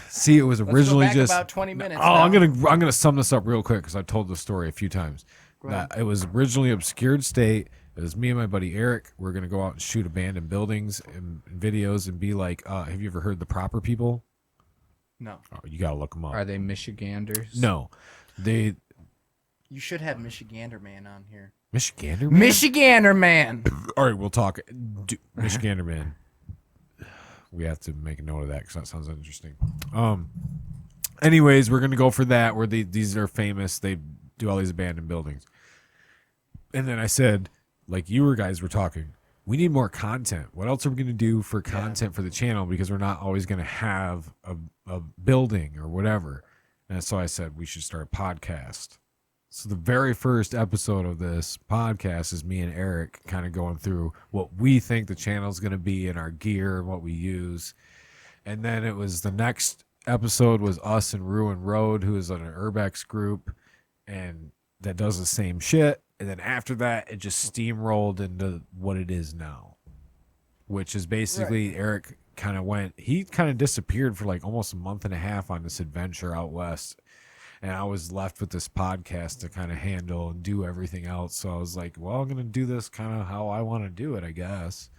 See, it was originally Let's go back just about 20 minutes. Oh, now. I'm gonna sum this up real quick because I've told the story a few times. It was originally Obscured State. It was me and my buddy Eric. We're gonna go out and shoot abandoned buildings and videos and be like, have you ever heard the Proper People? No. Oh, you gotta look them up. Are they Michiganders? No, they. You should have Michigander Man on here. Michigander Man? Michigander Man. All right, we'll talk. Michigander Man. We have to make a note of that because that sounds interesting. Anyways, we're gonna go for that. Where these are famous. They do all these abandoned buildings. And then I said, like you guys were talking, we need more content. What else are we gonna do for content for the channel? Because we're not always gonna have a building or whatever. And so I said we should start a podcast. So the very first episode of this podcast is me and Eric kind of going through what we think the channel is going to be and our gear and what we use. And then it was the next episode was us and Ruin Road, who is on an Urbex group and that does the same shit. And then after that, it just steamrolled into what it is now, which is basically Eric kind of disappeared for like almost a month and a half on this adventure out west. And I was left with this podcast to kind of handle and do everything else. So I was like, well, I'm going to do this kind of how I want to do it, I guess.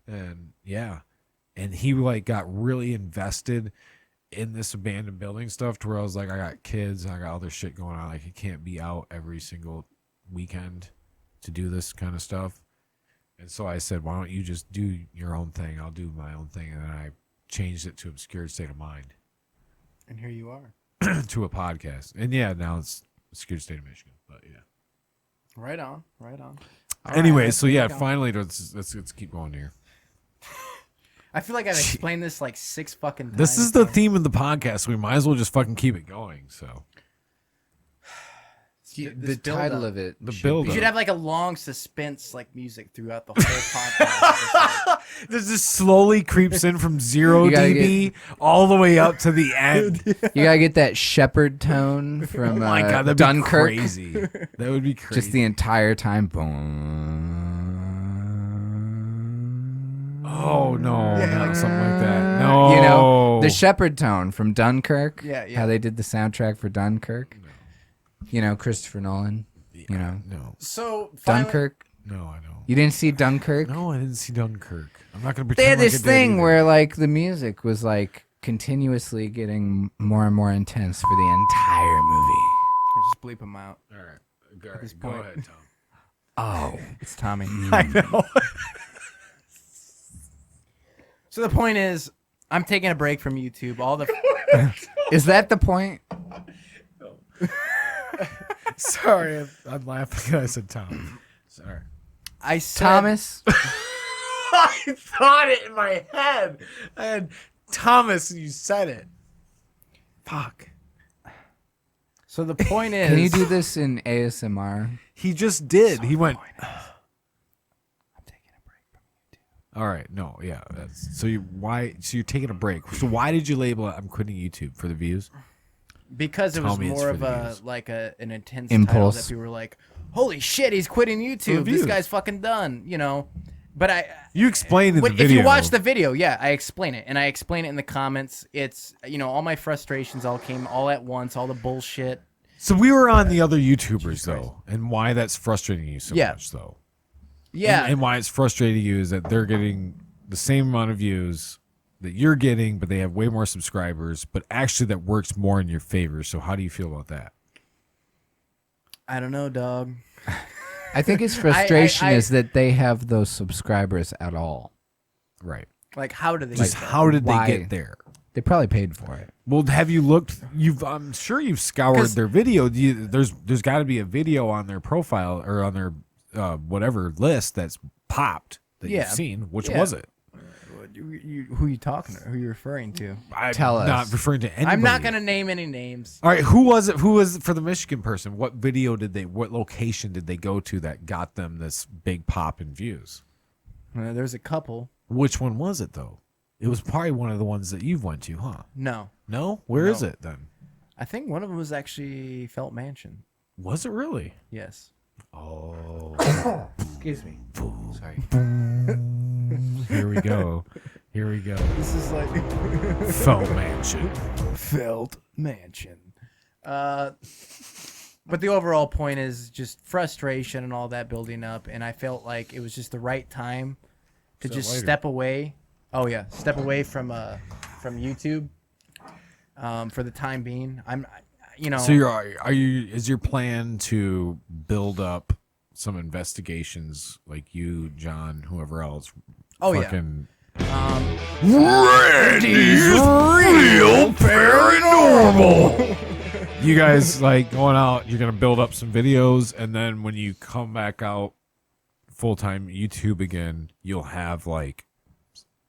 And yeah. And he like got really invested in this abandoned building stuff to where I was like, I got kids and I got other shit going on. Like, I can't be out every single weekend to do this kind of stuff. And so I said, why don't you just do your own thing? I'll do my own thing. And then I changed it to Obscured State of Mind. And here you are. To a podcast. And yeah, now it's Obscured State of Michigan. But yeah. Right on. Right on. Anyway, so yeah, finally, let's keep going here. I feel like I've explained this like 6 fucking times. This is the theme of the podcast. So we might as well just fucking keep it going. So The title of it. The should build. You be- should have like a long suspense like music throughout the whole podcast. This just slowly creeps in from 0 You gotta dB all the way up to the end. You gotta get that shepherd tone from Oh my God, that'd Dunkirk. be crazy. That would be crazy. Just the entire time. Oh no, not something like that. No, You know, the shepherd tone from Dunkirk. Yeah. How they did the soundtrack for Dunkirk. You know, Christopher Nolan. You know, no. So finally, Dunkirk. No, I know. You didn't see Dunkirk? No, I didn't see Dunkirk. I'm not gonna They pretend had like this I did thing either. where like the music was like continuously getting more and more intense for the entire movie. just bleep them out. All right, At this go point. ahead, Tom. Oh, It's Tommy. I know. So the point is, I'm taking a break from YouTube. All the is that the point? Sorry, I'm laughing. I said Tom. Sorry. I said, Thomas. I thought it in my head. I had Thomas, and you said it. Fuck. So the point is, Can you do this in ASMR? He just did. He went. I'm taking a break from YouTube. All right. No. Yeah. That's, so you're taking a break. So why did you label it? I'm quitting YouTube for the views. Because it was Tell me it's more for of the a views. like an intense Impulse. title that people were like, "Holy shit, he's quitting YouTube! This views. guy's fucking done." You know, but You explained in the if video. you watch the video, yeah, I explain it, and I explain it in the comments. It's all my frustrations all came all at once, all the bullshit. So we were on the other YouTubers though, and why that's frustrating you so Yeah. much though. Yeah, And why it's frustrating you is that they're getting the same amount of views that you're getting, but they have way more subscribers, but actually that works more in your favor. So how do you feel about that? I don't know, dog. I think his frustration I- is that they have those subscribers at all. Right. Like, how do they? Just get there? how did Why? they get there? They probably paid for it. Well, have you looked? I'm sure you've scoured 'Cause- their video. There's got to be a video on their profile or on their whatever list that's popped that Yeah. you've seen. Which Yeah. was it? Who you talking to? Who you referring to? I'm Tell us. not referring to anybody. I'm not gonna name any names. All right, who was it? Who was for the Michigan person? What video did they? What location did they go to that got them this big pop in views? There's a couple. Which one was it though? It was probably one of the ones that you've went to, huh? No, No, where is No. it then? I think one of them was actually Felt Mansion. Was it really? Yes. Oh, Excuse me. Sorry. here we go. Here we go. This is like Felt Mansion. Felt Mansion. But the overall point is just frustration and all that building up, and I felt like it was just the right time to just later. step away. Oh yeah, step away from YouTube. For the time being, So are you? Is your plan to build up some investigations like you, John, whoever else? Oh, yeah. fucking Randy's real paranormal. You guys like going out, you're gonna build up some videos, and then when you come back out full time YouTube again, you'll have like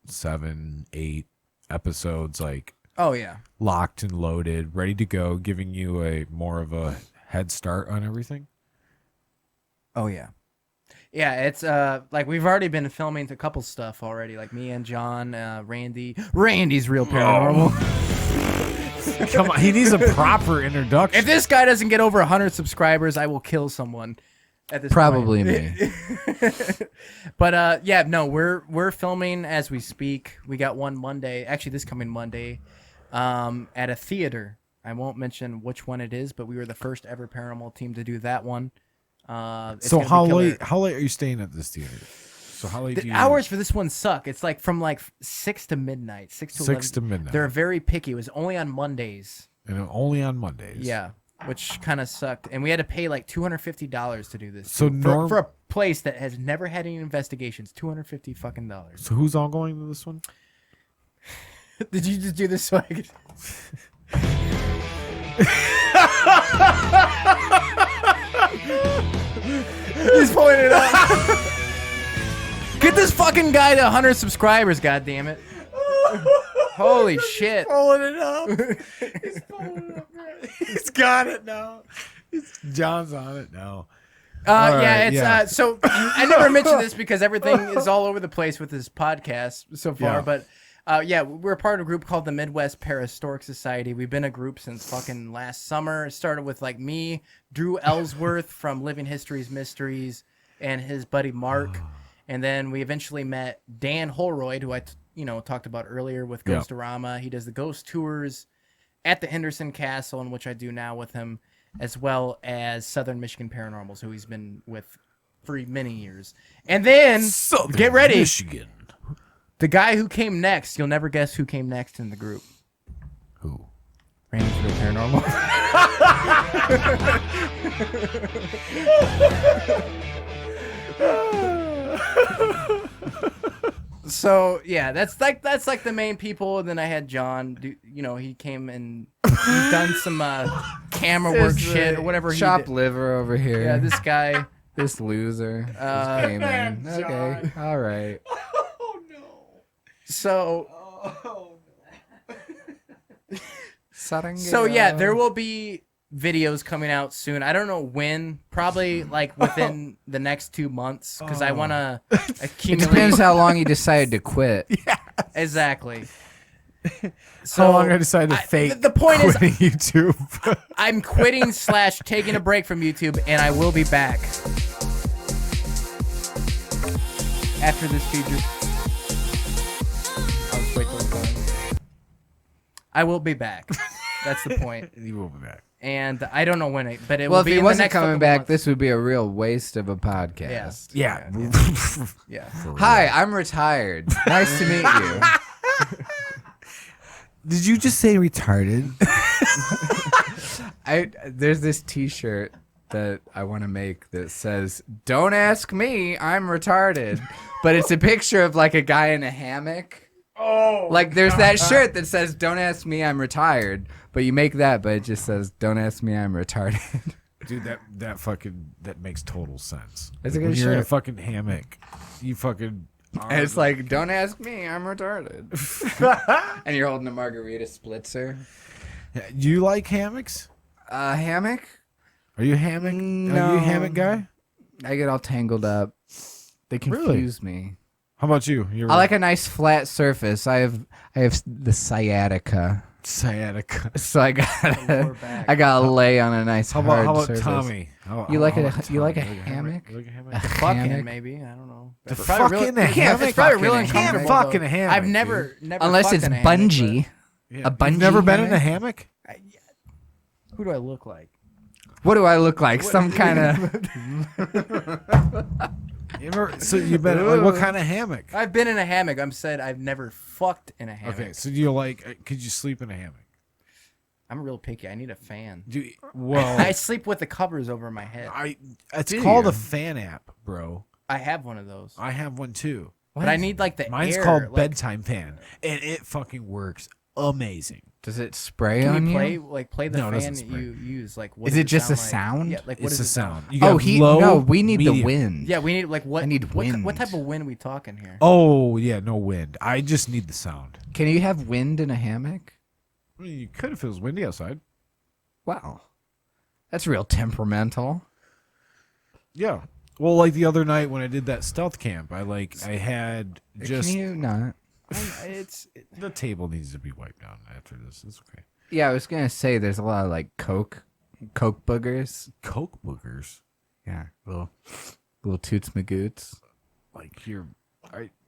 7, 8 episodes like Oh yeah. locked and loaded, ready to go, giving you a more of a head start on everything. Oh yeah. Yeah, it's like we've already been filming a couple stuff already, like me and John, Randy's real paranormal. Come on, he needs a proper introduction. If this guy doesn't get over 100 subscribers, I will kill someone. At this Probably point. me. But yeah, no, we're filming as we speak. We got one Monday, actually this coming Monday, at a theater. I won't mention which one it is, but we were the first ever paranormal team to do that one. It's So gonna be how killer. late? How late are you staying at this theater? So how late? The do you, hours for this one suck. It's like from like 6 to midnight, 6 to 6 to 11. midnight. They're very picky. It was only on Mondays. and only on Mondays. Yeah, which kind of sucked. And we had to pay like $250 to do this. So for a place that has never had any investigations, $250 fucking dollars. So who's all going to this one? Did you just do this so I could? He's pulling it up. Get this fucking guy to 100 subscribers, goddammit. Holy shit. Pulling it up. He's pulling it up. He's got it now. John's on it now. So I never mentioned this because everything is all over the place with this podcast so far. Yeah. But we're part of a group called the Midwest Parahistoric Society. We've been a group since fucking last summer. It started with like me, Drew Ellsworth from Living History's Mysteries, and his buddy Mark. And then we eventually met Dan Holroyd, who I talked about earlier with Ghostorama. He does the ghost tours at the Henderson Castle, in which I do now with him, as well as Southern Michigan Paranormals, who he's been with for many years. And then, get ready, Michigan. The guy who came next, you'll never guess who came next in the group. Who? Randy for the Paranormal. So yeah, that's like the main people. And then I had John. He came and he's done some camera work shit or whatever. Chopped liver over here. Yeah, this guy, this loser, just came in. Okay, all right. Oh no. So. So yeah, there will be videos coming out soon. I don't know when. Probably like within the next 2 months, because I want to accumulate. It depends how long you decide to quit. Yeah, exactly. So how long I decided to fake. The point is, YouTube. I'm quitting / taking a break from YouTube, and I will be back after this feature. I'll just wait till it's done. I will be back. That's the point. You will be back. And I don't know when but it well, will be if he in wasn't the next coming couple back, months. this would be a real waste of a podcast. Yeah. Yeah. Hi, I'm retired. Nice to meet you. Did you just say retarded? There's this T-shirt that I want to make that says, "Don't ask me, I'm retarded," but it's a picture of like a guy in a hammock. Oh, like there's that shirt that says "Don't ask me, I'm retired," but you make that, but it just says "Don't ask me, I'm retarded." Dude, that makes total sense. It's a When good you're in a shirt. fucking hammock, you fucking. And it's like, "Don't ask me, I'm retarded," and you're holding a margarita spritzer. Do you like hammocks? Hammock? Are you a hammock? No. Are you a hammock guy? I get all tangled up. They confuse me. How about you? I like a nice flat surface. I have the sciatica. So I got to lay on a nice How hard about surface. Tommy? You like a hammock? You like a hammock? The fucking maybe, I don't know. The It's probably fucking hammock. It's probably real You can't uncomfortable. fucking though. a hammock, I've never Unless fucked it's in a hammock, bungee. Yeah. A bungee. You've never been in a hammock? but Who do I look like? What do I look like? Some kind of. So you've been like what kind of hammock? I've been in a hammock. I've never fucked in a hammock. Okay, so do you like? Could you sleep in a hammock? I'm real picky. I need a fan. Well, I sleep with the covers over my head. It's called a fan app, bro. I have one of those. I have one too. But I need like the Mine's air, called like, bedtime fan, and it fucking works amazing. Does it spray Can on we play you? play the No, it fan doesn't that you use? Like, what Is does it just a sound like? sound? Yeah, like what It's is a it sound. sound? You got low, no, we need the medium. wind. Yeah, we need like what? I need wind. What type of wind we talking here? Oh yeah, no wind. I just need the sound. Can you have wind in a hammock? I mean, you could if it was windy outside. Wow. That's real temperamental. Yeah. Well, like the other night when I did that stealth camp, I had just. Can you not? The table needs to be wiped down after this. It's okay. Yeah, I was gonna say there's a lot of like coke boogers. Coke boogers. Yeah, little toots magoots. Like you're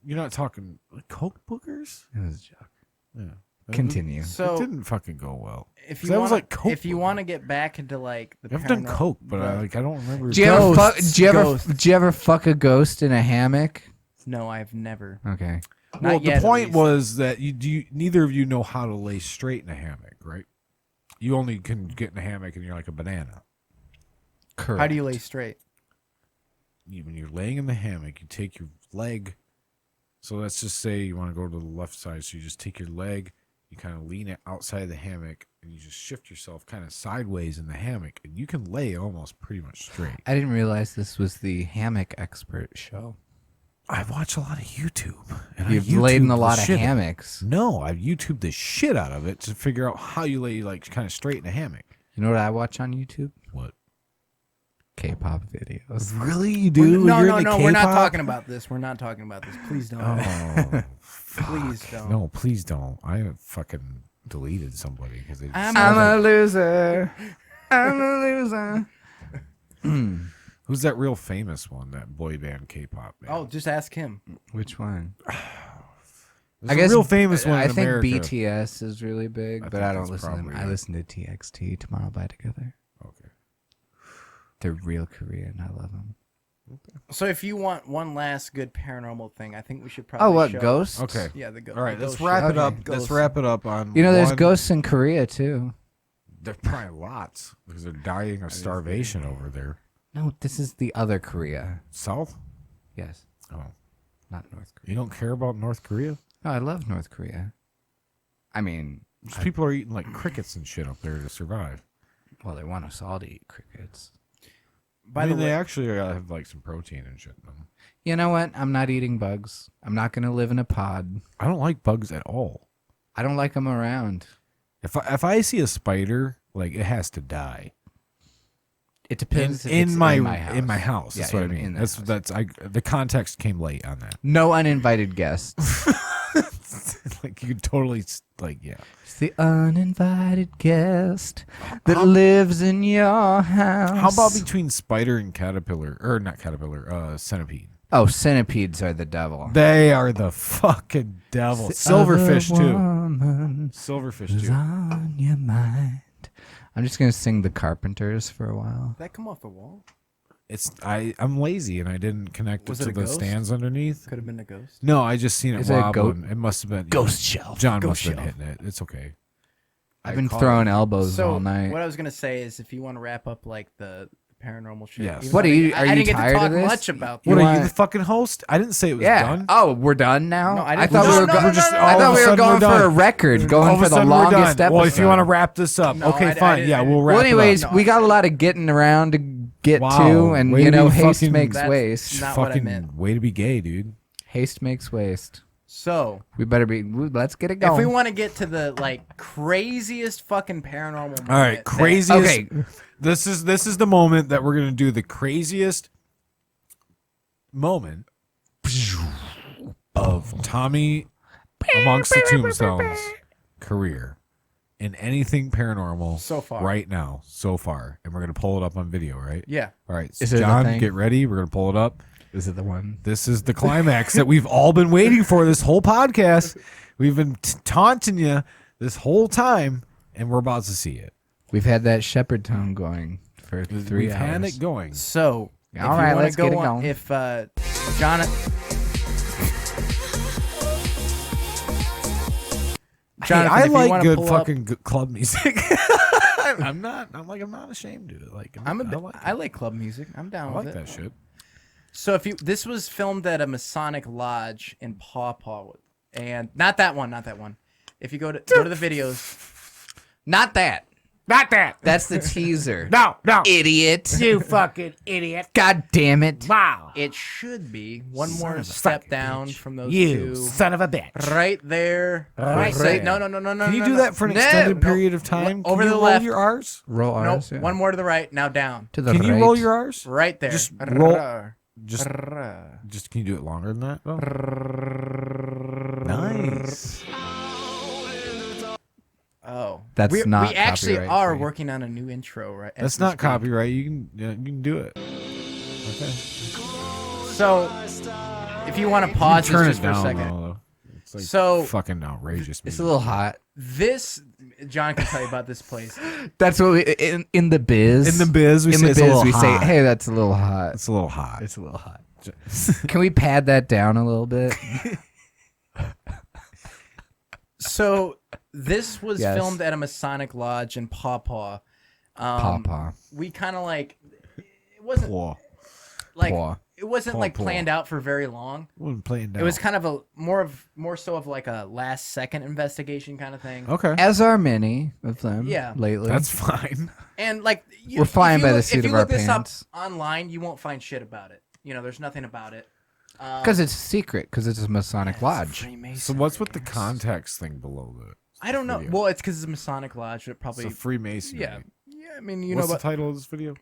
not talking like Coke boogers. It was a joke. Yeah. Continue. So it didn't fucking go well. If 'Cause you that want, was like Coke. if you want to get back into like the I've done paranormal- Coke, but the- I don't remember. Did you ever fuck a ghost in a hammock? No, I've never. Okay. Well, Not yet, the at point least. was that neither of you know how to lay straight in a hammock, right? You only can get in a hammock and you're like a banana. Correct. How do you lay straight? When you're laying in the hammock, you take your leg. So let's just say you want to go to the left side. So you just take your leg, you kind of lean it outside the hammock, and you just shift yourself kind of sideways in the hammock, and you can lay almost pretty much straight. I didn't realize this was the hammock expert show. I watch a lot of YouTube. And You've I laid in YouTubed a lot the of shit- hammocks. No, I've YouTubed the shit out of it to figure out how you lay like kind of straight in a hammock. You know what I watch on YouTube? What? K-pop videos. Really, you do? No, You're no, into no. We're not K-pop? talking about this. We're not talking about this. Please don't. Oh, Please don't. no, please don't. I fucking deleted somebody because they. I'm I'm a loser. I'm a loser. Who's that real famous one? That boy band K-pop band. Oh, just ask him. Which one? There's a real famous one. I in think America. BTS is really big, but think I don't that's listen to them. probably I it. listen to TXT, Tomorrow by Together. Okay. They're real Korean. I love them. So if you want one last good paranormal thing, I think we should probably. Oh, what, show- ghosts? Okay. Yeah, the ghost. All right, the let's ghost wrap show. it up. Ghosts. Let's wrap it up on. You know, there's one- ghosts in Korea too. There's probably lots because they're dying of starvation over there. No, this is the other Korea. South? Yes. Oh, not North Korea. You don't care about North Korea? No, I love North Korea. I mean, Just people are eating like crickets and shit up there to survive. well, they want us all to eat crickets. By the they way, actually have like some protein and shit in them. You know what? I'm not eating bugs. I'm not going to live in a pod. I don't like bugs at all. I don't like them around. If I see a spider, like it has to die. It depends if in it's my house. in my house. Yeah, That's what I in mean. the That's house. the context came late on that. No uninvited guests. Like you could totally yeah. It's the uninvited guest that lives in your house. How about between spider and caterpillar, or not caterpillar, centipede? Oh, centipedes are the devil. They are the fucking devil. The Silverfish other too. woman Silverfish is too. on your mind. I'm just gonna sing the Carpenters for a while. Did that come off the wall? I'm lazy and I didn't connect Was it it to a the ghost? stands underneath. Could have been a ghost. No, I just seen it Is it a wobbling. It must have been Ghost shelf. John Ghost must have been shelf. hitting it. It's okay. I've I been caught throwing it. elbows So all night. what I was gonna say is, if you want to wrap up like the paranormal shit. Yes. even What though are you- I are you didn't get tired to talk of this? much about What that. are want- you, the fucking host? I didn't say it was Yeah. done. Oh, we're done now. No, I I didn't- thought No, we were no, going. no, no, no, I no. thought we were going All of a for a sudden record, All going of a for the sudden we're longest done. episode. Well, if you want to wrap this up, No, okay, I fine. didn't- Yeah, I we'll didn't- wrap Well, it anyways, up. we got a lot of getting around to get Wow. to, and Way you to know, be haste fucking- makes That's waste. not what I Fucking meant. way to be gay, dude. Haste makes waste. So We better be. Let's get it going. if we want to get to the like craziest fucking paranormal moment, All right, that- craziest. Okay. This is the moment that we're gonna do the craziest moment of Tommy Amongst the Tombstones career in anything paranormal So far. right now so far, and we're gonna pull it up on video, right? Yeah. All right, so Is it the John, thing? get ready. We're gonna pull it up. Is it the one? This is the climax that we've all been waiting for this whole podcast. We've been taunting you this whole time, and we're about to see it. We've had that shepherd tone going for 3 We've hours. had it going. So if All you right, wanna let's get it on- going. If John. Hey, Jonathan, I if you like wanna good pull up- fucking club music. I'm not ashamed to it. Like I like club music. I'm down I with like it. that shit. So if you, this was filmed at a Masonic lodge in Paw Paw, and not that one. If you go to the videos, Not that. Not that. That's the teaser. No. Idiot. You fucking idiot. God damn it. Wow. it should be one Son more of a step fucking down bitch. from those You two. son of a bitch. Right there. Right there. No. Can you no, do no. that for an No, extended no. period of time? Over Can to you the left. roll your R's? Roll Nope. R's. Yeah. One more to the right. Now down. To the Can you right. roll your R's? Right there. Just roll. Just can you do it longer than that? Though? Nice. Oh, That's we not actually copyright are free. working on a new intro, right? as That's we not speak. copyright. You can do it. Okay. So, if you want to pause turn this just it for a down. second, Though. It's like So- fucking outrageous. It's a little hot. this John can tell you about this place. That's what we in the biz. In the biz, we in say the it's a biz, little we say, hot. "Hey, that's a little hot." It's a little hot. It's a little hot. Can we pad that down a little bit? So this was Yes. filmed at a Masonic lodge in Paw Paw. Paw. We kind of like it wasn't Paw. like Paw. it wasn't Paw, like paw. planned out for very long. Wasn't playing down. It was kind of a more so of like a last second investigation kind of thing. okay. As are many of them. Yeah. Lately. That's fine. And like We're flying if you by the look- seat if you of our look this pants. up online, you won't find shit about it. You know, there's nothing about it. because it's secret. Because it's a Masonic lodge. So what's with the context thing below the? I don't know. video? Well, it's because it's a Masonic lodge. It probably It's a Freemasonry. yeah. I mean, you What's know, the title of this video?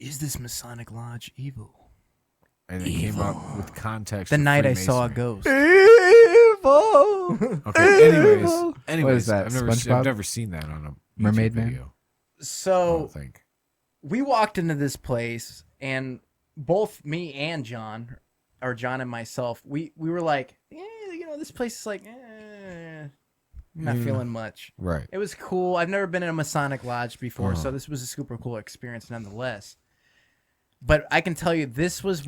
Is this Masonic Lodge evil? And it came up with context. The of night I saw a Freemasonry. ghost. Okay. Anyways, What is that, I've SpongeBob? never seen that on a Mermaid YouTube Man? video. I So don't think. we walked into this place, and both me and John, or John and myself, we were like, this place is like, not feeling much. Right. It was cool. I've never been in a Masonic Lodge before, so this was a super cool experience nonetheless. But I can tell you, this was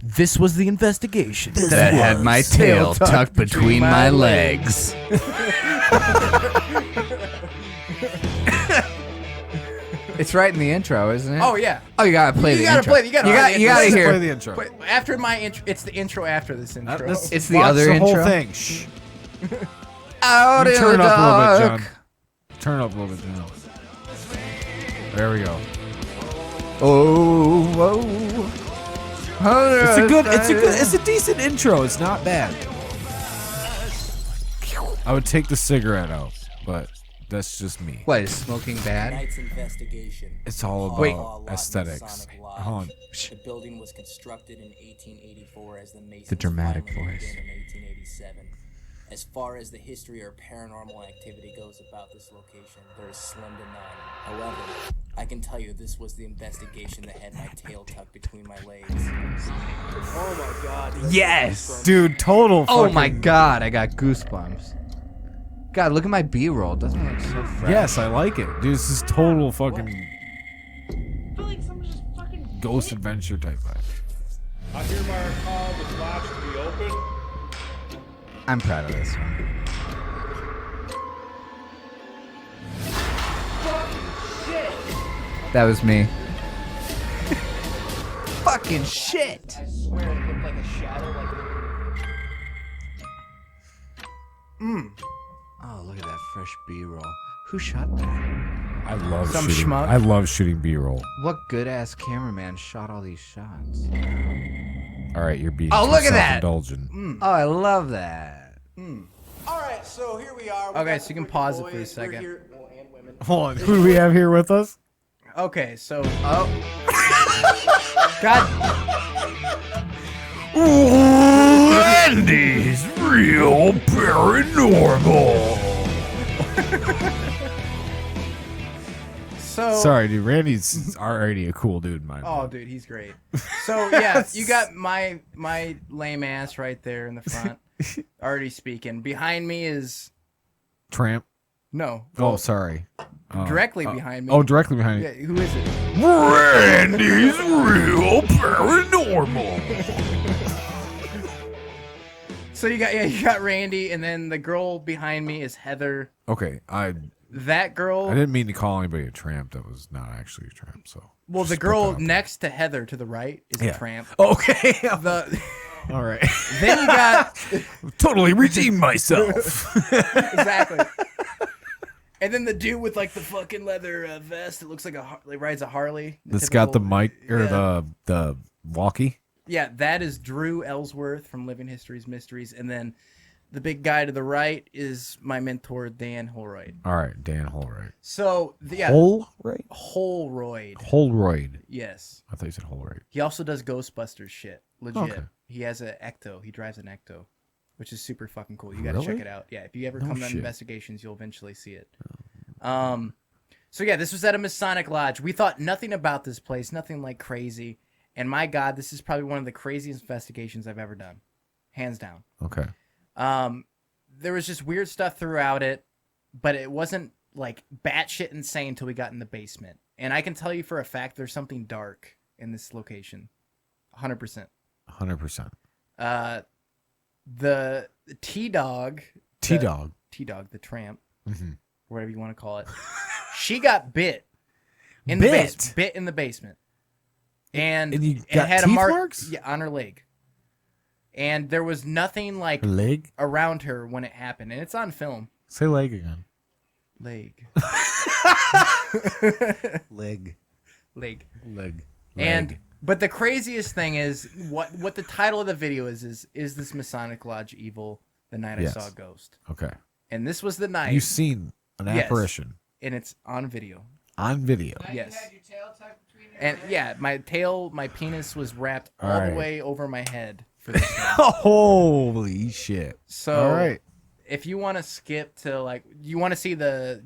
this was the investigation That had my tail tucked between my legs. It's right in the intro, isn't it? Oh yeah. Oh, you gotta play the intro. You gotta hear. Play the intro. But after my intro, it's the intro after this intro. It's the Watch other the intro. whole thing. Shh. Out in Turn the it up a little bit, dark. John. Turn it up a little bit, John. There we go. Oh. It's a decent intro. It's not bad. I would take the cigarette out, but that's just me. What, is smoking bad? Tonight's investigation. It's all about Wait. aesthetics. Masonic Lodge. Hold on. The building was constructed in 1884 as the Masons The dramatic finally voice. moved in 1887. As far as the history or paranormal activity goes about this location, there is slim to none. However, I can tell you this was the investigation that had my tail tucked between my legs. Oh my god. Yes! Dude, total Oh fucking... my god, I got goosebumps. God, look at my B-roll. Doesn't it look so fresh? Yes, I like it. Dude, this is total fucking ghost adventure type vibe. I hereby call this lodge to be open. I'm proud of this one. That was me. Fucking shit! I swear it looked like a shadow. Oh, look at that fresh B-roll. Who shot that? I love Some shooting. schmuck. I love shooting B-roll. What good-ass cameraman shot all these shots? All right, you're being Oh, too look at that! self-indulgent. Oh, I love that. Alright, so here we are. Okay, so you can pause it for a second. And women. Hold on. Who do we have here with us? Okay, so Oh. God, Randy's real paranormal. so Sorry, dude. Randy's already a cool dude in my Oh, book. dude, he's great. So yeah, you got my lame ass right there in the front, already speaking. Behind me is Tramp. no. Oh, sorry. Directly behind me. Oh, directly behind Yeah, you. who is it? Randy's real paranormal. So you got Randy, and then the girl behind me is Heather. Okay, I That girl. didn't mean to call anybody a tramp. That was not actually a tramp. So Well, the just put girl that out next to Heather to the right is there. a tramp. Okay. The All right. then you got Totally redeemed myself. exactly. And then the dude with like the fucking leather vest that looks like like rides a Harley. That's got the typical- mic or Yeah. the walkie. Yeah, that is Drew Ellsworth from Living History's Mysteries, and then the big guy to the right is my mentor Dan Holroyd. All right, Dan Holroyd. So yeah, Holroyd. Holroyd. Yes. I thought you said Holroyd. He also does Ghostbusters shit. Legit. Okay. He has an Ecto. He drives an Ecto, which is super fucking cool. You got to check Really? it out. Yeah, if you ever No come to shit. investigations, you'll eventually see it. So yeah, this was at a Masonic Lodge. We thought nothing about this place, nothing like crazy. And my God, this is probably one of the craziest investigations I've ever done. Hands down. Okay. There was just weird stuff throughout it, but it wasn't like batshit insane until we got in the basement. And I can tell you for a fact there's something dark in this location. 100%. 100%. The T-Dog. T-Dog. T-Dog, the tramp, Mm-hmm. whatever you want to call it. She got bit. In Bit? the basement. Bit in the basement. And you it got had teeth a mark marks? Yeah, on her leg. And there was nothing like Her leg? around her when it happened. And it's on film. Say leg again. Leg. Leg. Leg. Leg. And but the craziest thing is what the title of the video is this Masonic Lodge evil? The night Yes. I saw a ghost. Okay. And this was the night. You've seen an Yes. apparition And it's on video. on video. Yes. And yeah, my penis was wrapped all All the right. way over my head for this one. Holy shit! So, all right. If you want to skip to like, you want to see the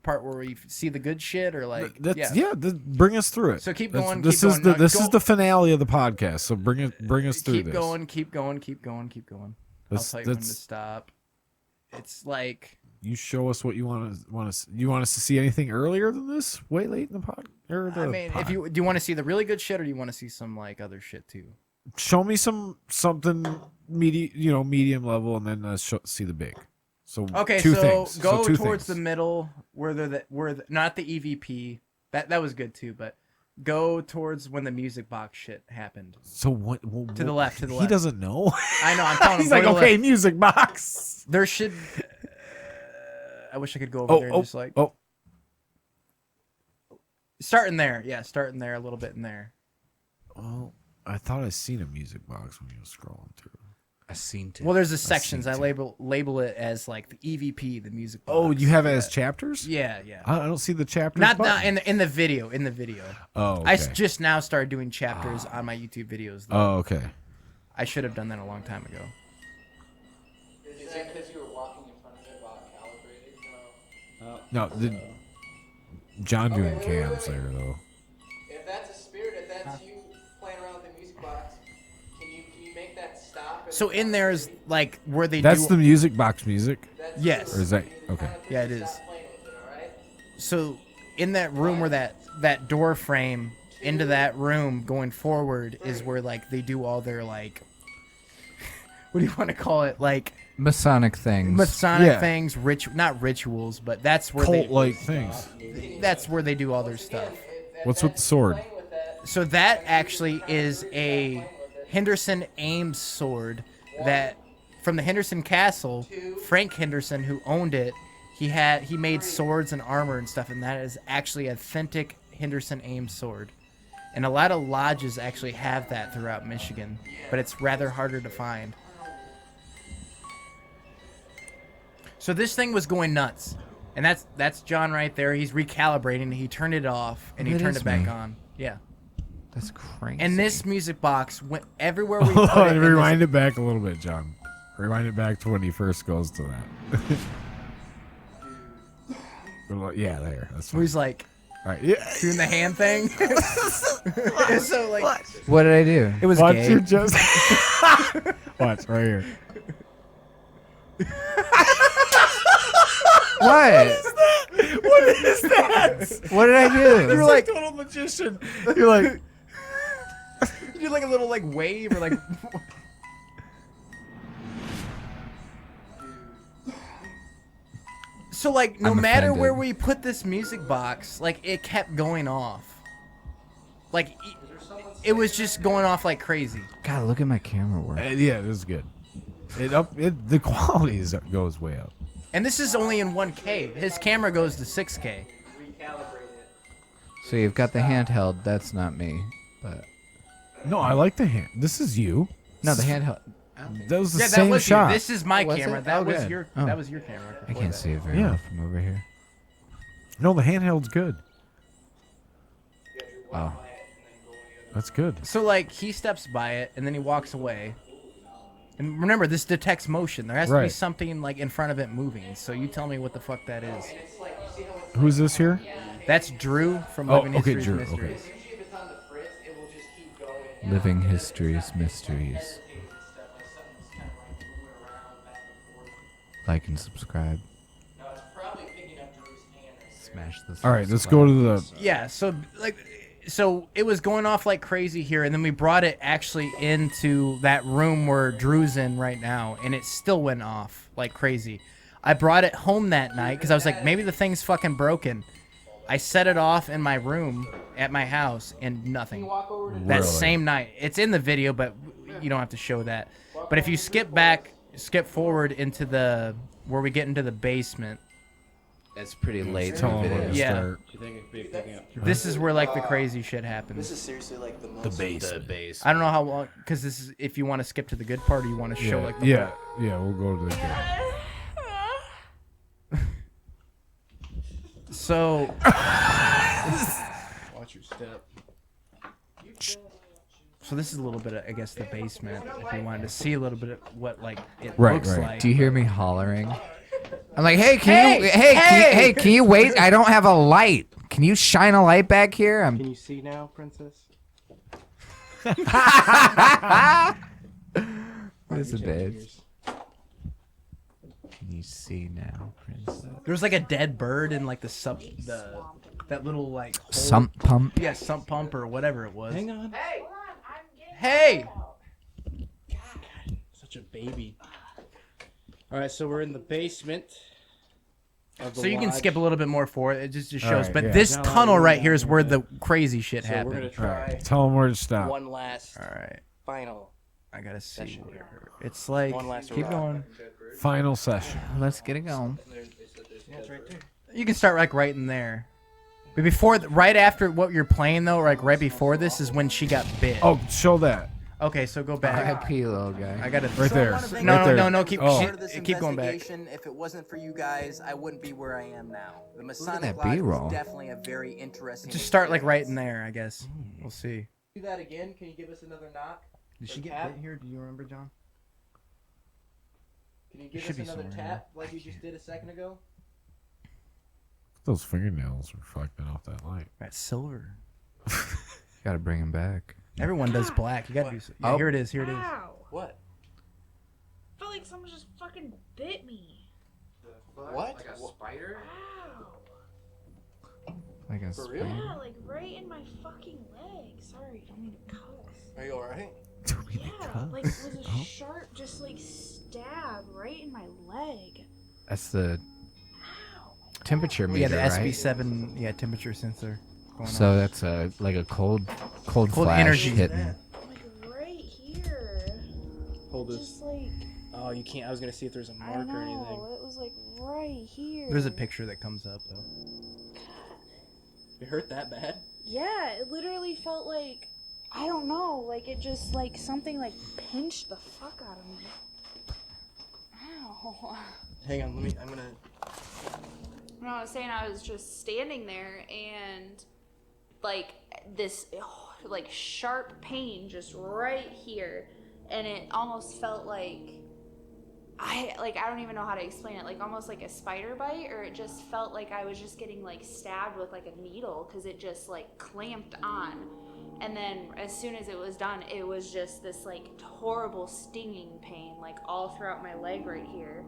part where we see the good shit, or like, Bring us through it. So keep That's- going. This keep is going. this is the finale of the podcast. So bring us through Keep this. going. Keep going. Keep going. Keep going. I'll tell you when to stop. It's like you show us what you want to. You want us to see anything earlier than this? Way late in the pod. I mean, if you do, you want to see the really good shit, or do you want to see some like other shit too? Show me something medium level, and then see the big. So Okay, two so things. go two towards things. the middle where not the EVP. That was good too, but go towards when the music box shit happened. So what? To the left. To the left. He doesn't know. I know. I'm telling him. He's like, go to the okay, left. music box. There should. I wish I could go over there and just like. Starting there, yeah, starting there, a little bit in there. Oh, I thought I seen a music box when you were scrolling through. I seen it. Well, there's the sections. I label it as like the EVP, the music box. Oh, you have it as chapters? Yeah, yeah. I don't see the chapters. Not button. in the video. In the video. Oh, okay. I just now started doing chapters on my YouTube videos. Though. Oh, okay. I should have done that a long time ago. Is that because you were walking in front of it while it calibrated? No, John doing cams there though. If that's a spirit, if that's you playing around with the music box, can you make that stop? So in there is like where they That's do. the music box music. Yes. Or is that okay? Yeah, it is. So in that room where that door frame into that room going forward is where like they do all their like what do you want to call it, like Masonic things. things, not rituals, but that's where Cult-like things. That's where they do all their stuff. What's with the sword? So that actually is a Henderson Ames sword that from the Henderson Castle, Frank Henderson, who owned it, he made swords and armor and stuff, and that is actually an authentic Henderson Ames sword. And a lot of lodges actually have that throughout Michigan, but it's rather harder to find. So this thing was going nuts. And that's John right there. He's recalibrating. He turned it off and he That turned is it back me. on. Yeah. That's crazy. And this music box went everywhere we Hold put on, it. rewind it back a little bit, John. Rewind it back to when he first goes to that. Yeah, there. That's Where fine. he's like, all right, yeah. doing the hand thing. So like, what did I do? It was Watch gay. your just. Watch right here. What? What is that? What did I do? You're like total magician. You're like. You do like a little like wave or like. So like no I'm matter offended. where we put this music box, like it kept going off. Like it was just going off like crazy. God, look at my camera work. Yeah, this is good. The quality goes way up. And this is only in 1K. His camera goes to 6K. So you've got the handheld. That's not me, but No, I like the hand. This is you. no, the handheld. That was the Yeah, same that was shot. you. This is my Was camera. it? That Oh, was good. your. Oh. That was your camera. I before can't that. see it very Yeah. well from over here. No, the handheld's good. Oh, That's good. So like he steps by it and then he walks away. And remember, this detects motion. There has to be Right. something like in front of it moving. So you tell me what the fuck that is. Who's this here? That's Drew from Oh, Living okay, Histories Drew, Mysteries. living histories, mysteries. Like and subscribe. Smash the. All right, let's go to the. Yeah, so it was going off like crazy here, and then we brought it actually into that room where Drew's in right now, and it still went off like crazy. I brought it home that night because I was like, maybe the thing's fucking broken. I set it off in my room at my house, and nothing. That Really? same night. It's in the video, but you don't have to show that. But if you skip forward into where we get into the basement, It's pretty late in Tell the him when video. to Yeah. start. You think it'd be picking up? this is where like the crazy shit This happens. is seriously like the most. The base. I don't know how long, because this is if you want to skip to the good part or you want to show like the Yeah, we'll go to the good. So up. So this is a little bit of, I guess, the basement. If you wanted to see a little bit of what like it looks like. Do you hear me hollering? I'm like, hey, can you wait? I don't have a light. Can you shine a light back here? Can you see now, princess? This is bad. Can you see now, princess? There's like a dead bird in like that little like hole. Sump pump? Yeah, sump pump or whatever it was. Hang on. Hey! God, such a baby. All right, so we're in the basement. Of the So you can lodge. skip a little bit more forward. It just shows. right, But yeah. this No, tunnel no, right no, here is no, where no. the crazy shit So happened. we're gonna try Tell them where to stop. one last All right. final. I gotta see. Session Where. here. It's like One last keep hurrah. going. Final session. Let's get it going. Yeah, it's right there. You can start like right in there. But before, right after what you're playing though, like right before this is when she got bit. Oh, show that. Okay, so go back. R.I.P. little guy. I gotta Right there. So I wanna No, Right there. no, no. Keep Oh. Part of this keep going back. investigation, if it wasn't for you guys, I wouldn't be where I am now. The Masonic that Lodge B-roll. was definitely a very interesting. Just start like right in experience. there, I guess. We'll see. Do that again. Can you give us another knock? Did she get bit here? Do you remember, John? Can you give should us be another somewhere tap like you just did a second ago? Those fingernails reflecting off that light. That's silver. Gotta bring him back. Everyone does black. You gotta do. Yeah, Oh. here it is. Here it is. Ow. What? I felt like someone just fucking bit me. What? spider? Ow. Like a For real? Yeah, like right in my fucking leg. Sorry, don't mean to cuss. Are you alright? Yeah, like it was a sharp, just like stab right in my leg. That's the Ow. temperature meter, Yeah, the right? SB7. Yeah, temperature sensor. Going So on. that's like a cold Cold flash energy. hitting. Like right here. Hold this. Just like Oh, you can't. I was gonna see if there's a I mark or anything. know, it was like right here. There's a picture that comes up though. It hurt that bad? Yeah, it literally felt like I don't know, like it just like something like pinched the fuck out of me. Ow. Hang on. Let me. I'm gonna. No, I was saying I was just standing there and like this like sharp pain just right here, and it almost felt like I don't even know how to explain it, like almost like a spider bite, or it just felt like I was just getting like stabbed with like a needle because it just like clamped on. And then as soon as it was done, it was just this like horrible stinging pain like all throughout my leg right here.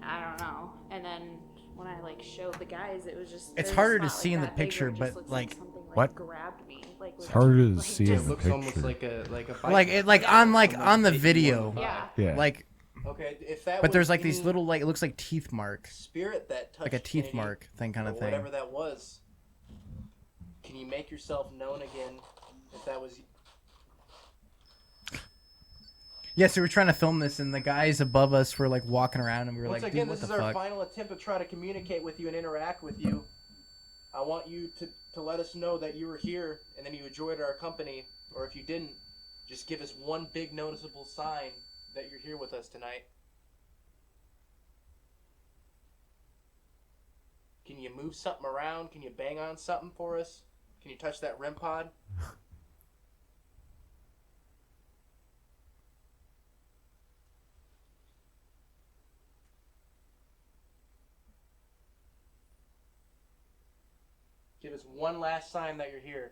I don't know. And then when I like showed the guys, it was just It's their harder to spot, see like, in the that big, picture, where it just but, looks like, something, what? grabbed me. Like It's harder to like, see just- in the Looks almost picture. like a bite Like it, like on the video. Yeah. Yeah. Like, Okay, if that. but was there's like these any little like it looks like teeth marks, spirit that touched like a teeth Kennedy, mark thing kind or of thing. whatever that was. Can you make yourself known again? If that was. Yeah, so we're trying to film this, and the guys above us were like walking around, and we were Once like, again, "Dude, what this the is our fuck?" final attempt to try to communicate with you and interact with you. I want you to let us know that you were here and then you enjoyed our company, or if you didn't, just give us one big noticeable sign that you're here with us tonight. Can you move something around? Can you bang on something for us? Can you touch that REM pod? Give us one last sign that you're here.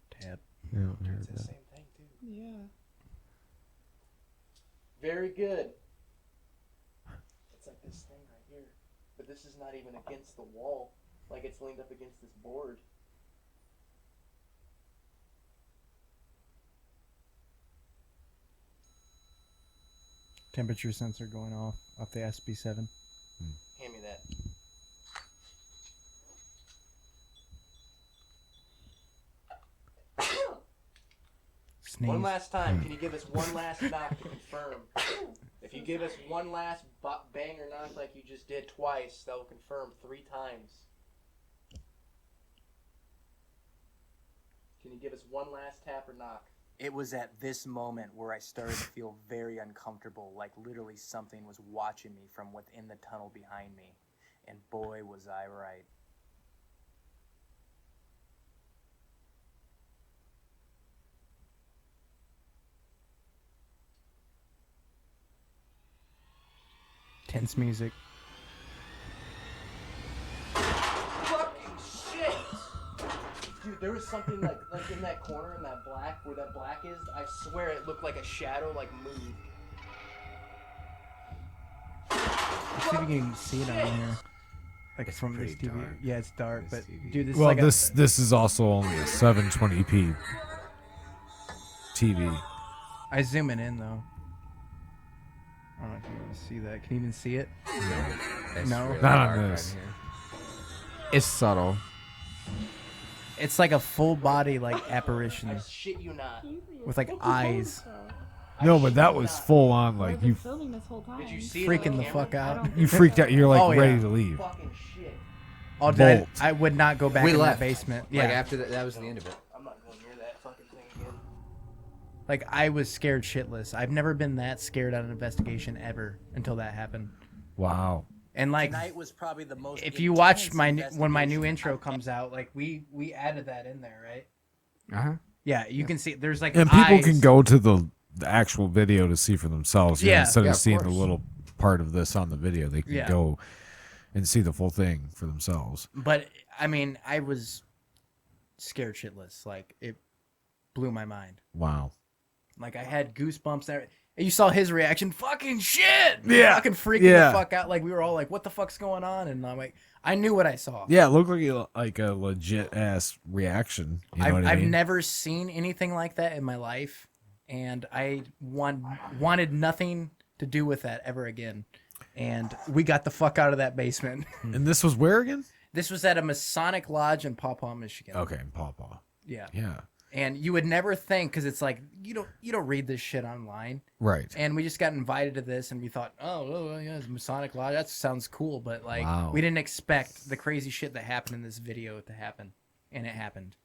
Tab. Yeah, I heard It's the that. same thing, too. Yeah. Very good. It's like this thing right here. But this is not even against the wall. Like it's leaned up against this board. Temperature sensor going off the SB7. Hand me that. Sneeze. One last time. Can you give us one last knock to confirm? If you give us one last bang or knock like you just did twice, that will confirm 3 times. Can you give us one last tap or knock? It was at this moment where I started to feel very uncomfortable, like literally something was watching me from within the tunnel behind me. And boy, was I right. Tense music. Fucking shit! Dude, there was something like in that corner in that black, where that black is, I swear it looked like a shadow like moved. Let's see if you can see it on here. Like It's from this pretty TV. dark. Yeah, it's dark, but TV. dude, this Well, is like this is also only a 720p TV. I zoom it in though. I don't know if you can see that. Can you even see it? It's No. really Not on dark this. right here. It's subtle. It's like a full body like apparition I shit you not. with like eyes. No, but that was full on. Like you filming this whole time. Did you see it Freaking on the camera? fuck out. you freaked out. You're like Oh, yeah. ready to leave. Fucking shit. Oh, did I, Bolt. I would not go back We in left. that basement. Like Yeah. after that was the end of it. I'm not going near that fucking thing again. Like I was scared shitless. I've never been that scared on an investigation ever until that happened. Wow. And like Tonight was probably the most. if you watch intense when my new investigation intro comes out, like we added that in there, right? Uh-huh. Yeah, you can see there's like And people eyes. can go to the actual video to see for themselves. Yeah. Instead Yeah, of of seeing the course. little part of this on the video, they can Yeah. go and see the full thing for themselves. But I mean, I was scared shitless. Like it blew my mind. Wow. Like I had goosebumps. And you saw his reaction. Fucking shit. Yeah. Fucking freaking Yeah. the fuck out. Like we were all like, "What the fuck's going on?" And I'm like, I knew what I saw. Yeah, it looked like a legit ass reaction. You know what I I've mean? never seen anything like that in my life, and I wanted nothing to do with that ever again. And we got the fuck out of that basement. And this was where again? This was at a Masonic Lodge in Paw Paw, Michigan. Okay, in Paw Paw. Yeah. Yeah. And you would never think, because it's like you don't read this shit online. Right. And we just got invited to this, and we thought, oh yeah, it's Masonic Lodge. That sounds cool, but like Wow. we didn't expect the crazy shit that happened in this video to happen, and it happened.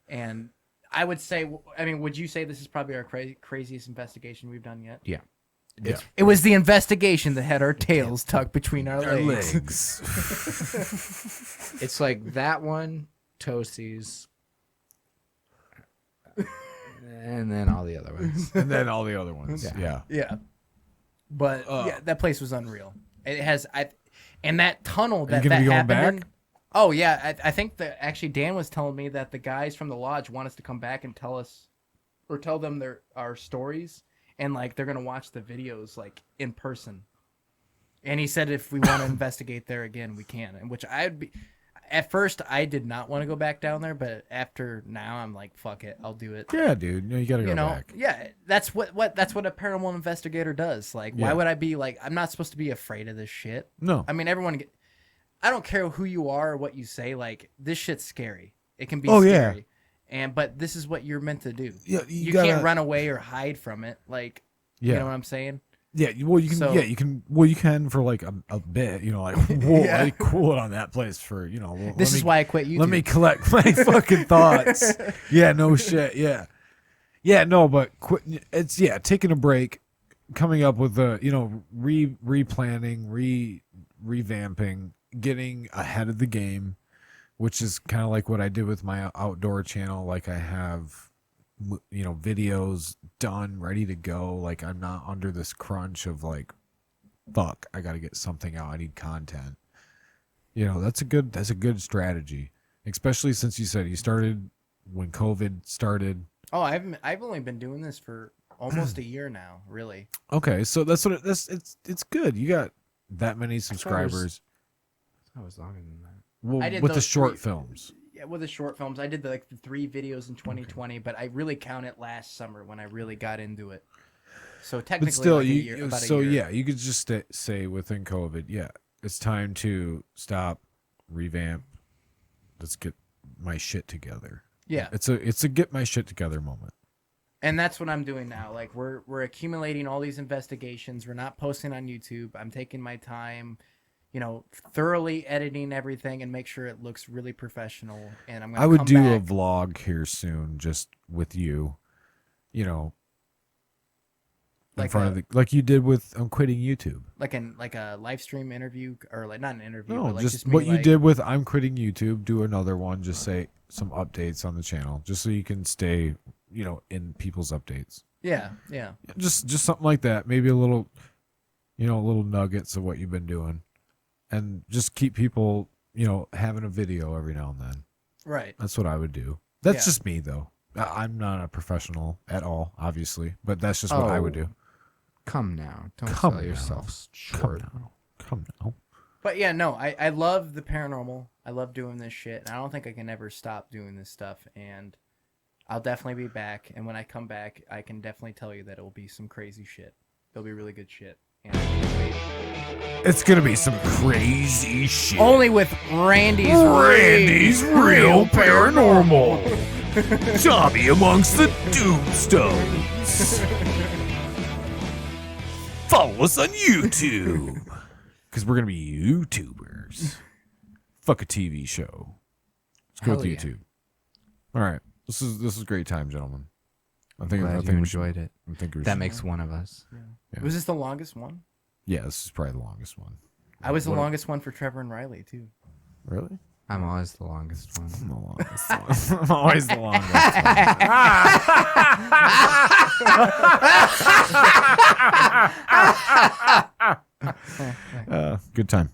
And I would say, I mean, would you say this is probably our craziest investigation we've done yet? Yeah. Yeah. It was the investigation that had our tails tucked between our Our legs. legs. It's like that one, Toasties, and then all the other ones. And then all the other ones. Yeah. Yeah. Yeah. But yeah, that place was unreal. It has and that tunnel that gonna be going happened in. back? Oh yeah, I think that actually Dan was telling me that the guys from the lodge want us to come back and tell us or tell them our stories, and like they're gonna watch the videos like in person. And he said if we want to investigate there again, we can. And which I'd be. At first, I did not want to go back down there, but after now, I'm like, fuck it, I'll do it. Yeah, dude. No, you gotta go back. Yeah, that's what that's what a paranormal investigator does. Like, why Yeah. would I be like? I'm not supposed to be afraid of this shit. No. I mean, I don't care who you are or what you say. Like, this shit's scary. It can be Oh, yeah. scary. But this is what you're meant to do. Yeah, you gotta- can't run away or hide from it. Like, you Yeah. know what I'm saying? Yeah, well, you can. So- Yeah, you can. Well, you can for like a bit. You know, like whoa, Yeah. I cool it on that place for well, This is why I quit YouTube. Let me collect my fucking thoughts. Yeah, no shit. Yeah, yeah, no, but it's taking a break, coming up with replanning, revamping, getting ahead of the game, which is kind of like what I did with my outdoor channel. Like I have videos done, ready to go. Like I'm not under this crunch of like, fuck, I got to get something out. I need content. That's a good strategy, especially since you said you started when COVID started. Oh, I've only been doing this for almost a year now. Really. Okay, so that's what it's good. You got that many subscribers. That was longer than that. Well, I did with the those short three- films. Yeah, with the short films, I did the 3 videos in 2020, but I really count it last summer when I really got into it. So technically, But still, like about a year. yeah, you could just say within COVID, yeah, it's time to stop, revamp. Let's get my shit together. Yeah. It's a get my shit together moment. And that's what I'm doing now. Like we're accumulating all these investigations. We're not posting on YouTube. I'm taking my time, thoroughly editing everything and make sure it looks really professional. And I'm gonna I would come do a back. vlog here soon, just with you, in Like front a- of like you did with I'm quitting YouTube. like a live stream interview, or like not an interview, No, but like just me, what you like- did with I'm quitting YouTube. Do another one. Just say some updates on the channel, just so you can stay, in people's updates. Yeah, yeah. Just something like that. Maybe a little little nuggets of what you've been doing, and just keep people, having a video every now and then. Right. That's what I would do. That's Yeah. just me, though. I'm not a professional at all, obviously, but that's just what I would do. Come now. Don't Come sell now. yourself short. Come now. But yeah, no, I love the paranormal. I love doing this shit. And I don't think I can ever stop doing this stuff. And I'll definitely be back. And when I come back, I can definitely tell you that it will be some crazy shit. It'll be really good shit. And I can't wait. It's gonna be some crazy shit. Only with Randy's real paranormal. Tommy Amongst the Tombstones. Follow us on YouTube. Because we're going to be YouTubers. Fuck a TV show. Let's go with YouTube. All right. This is a great time, gentlemen. I think Glad you enjoyed it. I think that makes one of us. Yeah. Was this the longest one? Yeah, this is probably the longest one. I was the longest one for Trevor and Riley, too. Really? I'm always the longest one. I'm the longest one. I'm always the longest one. Good time.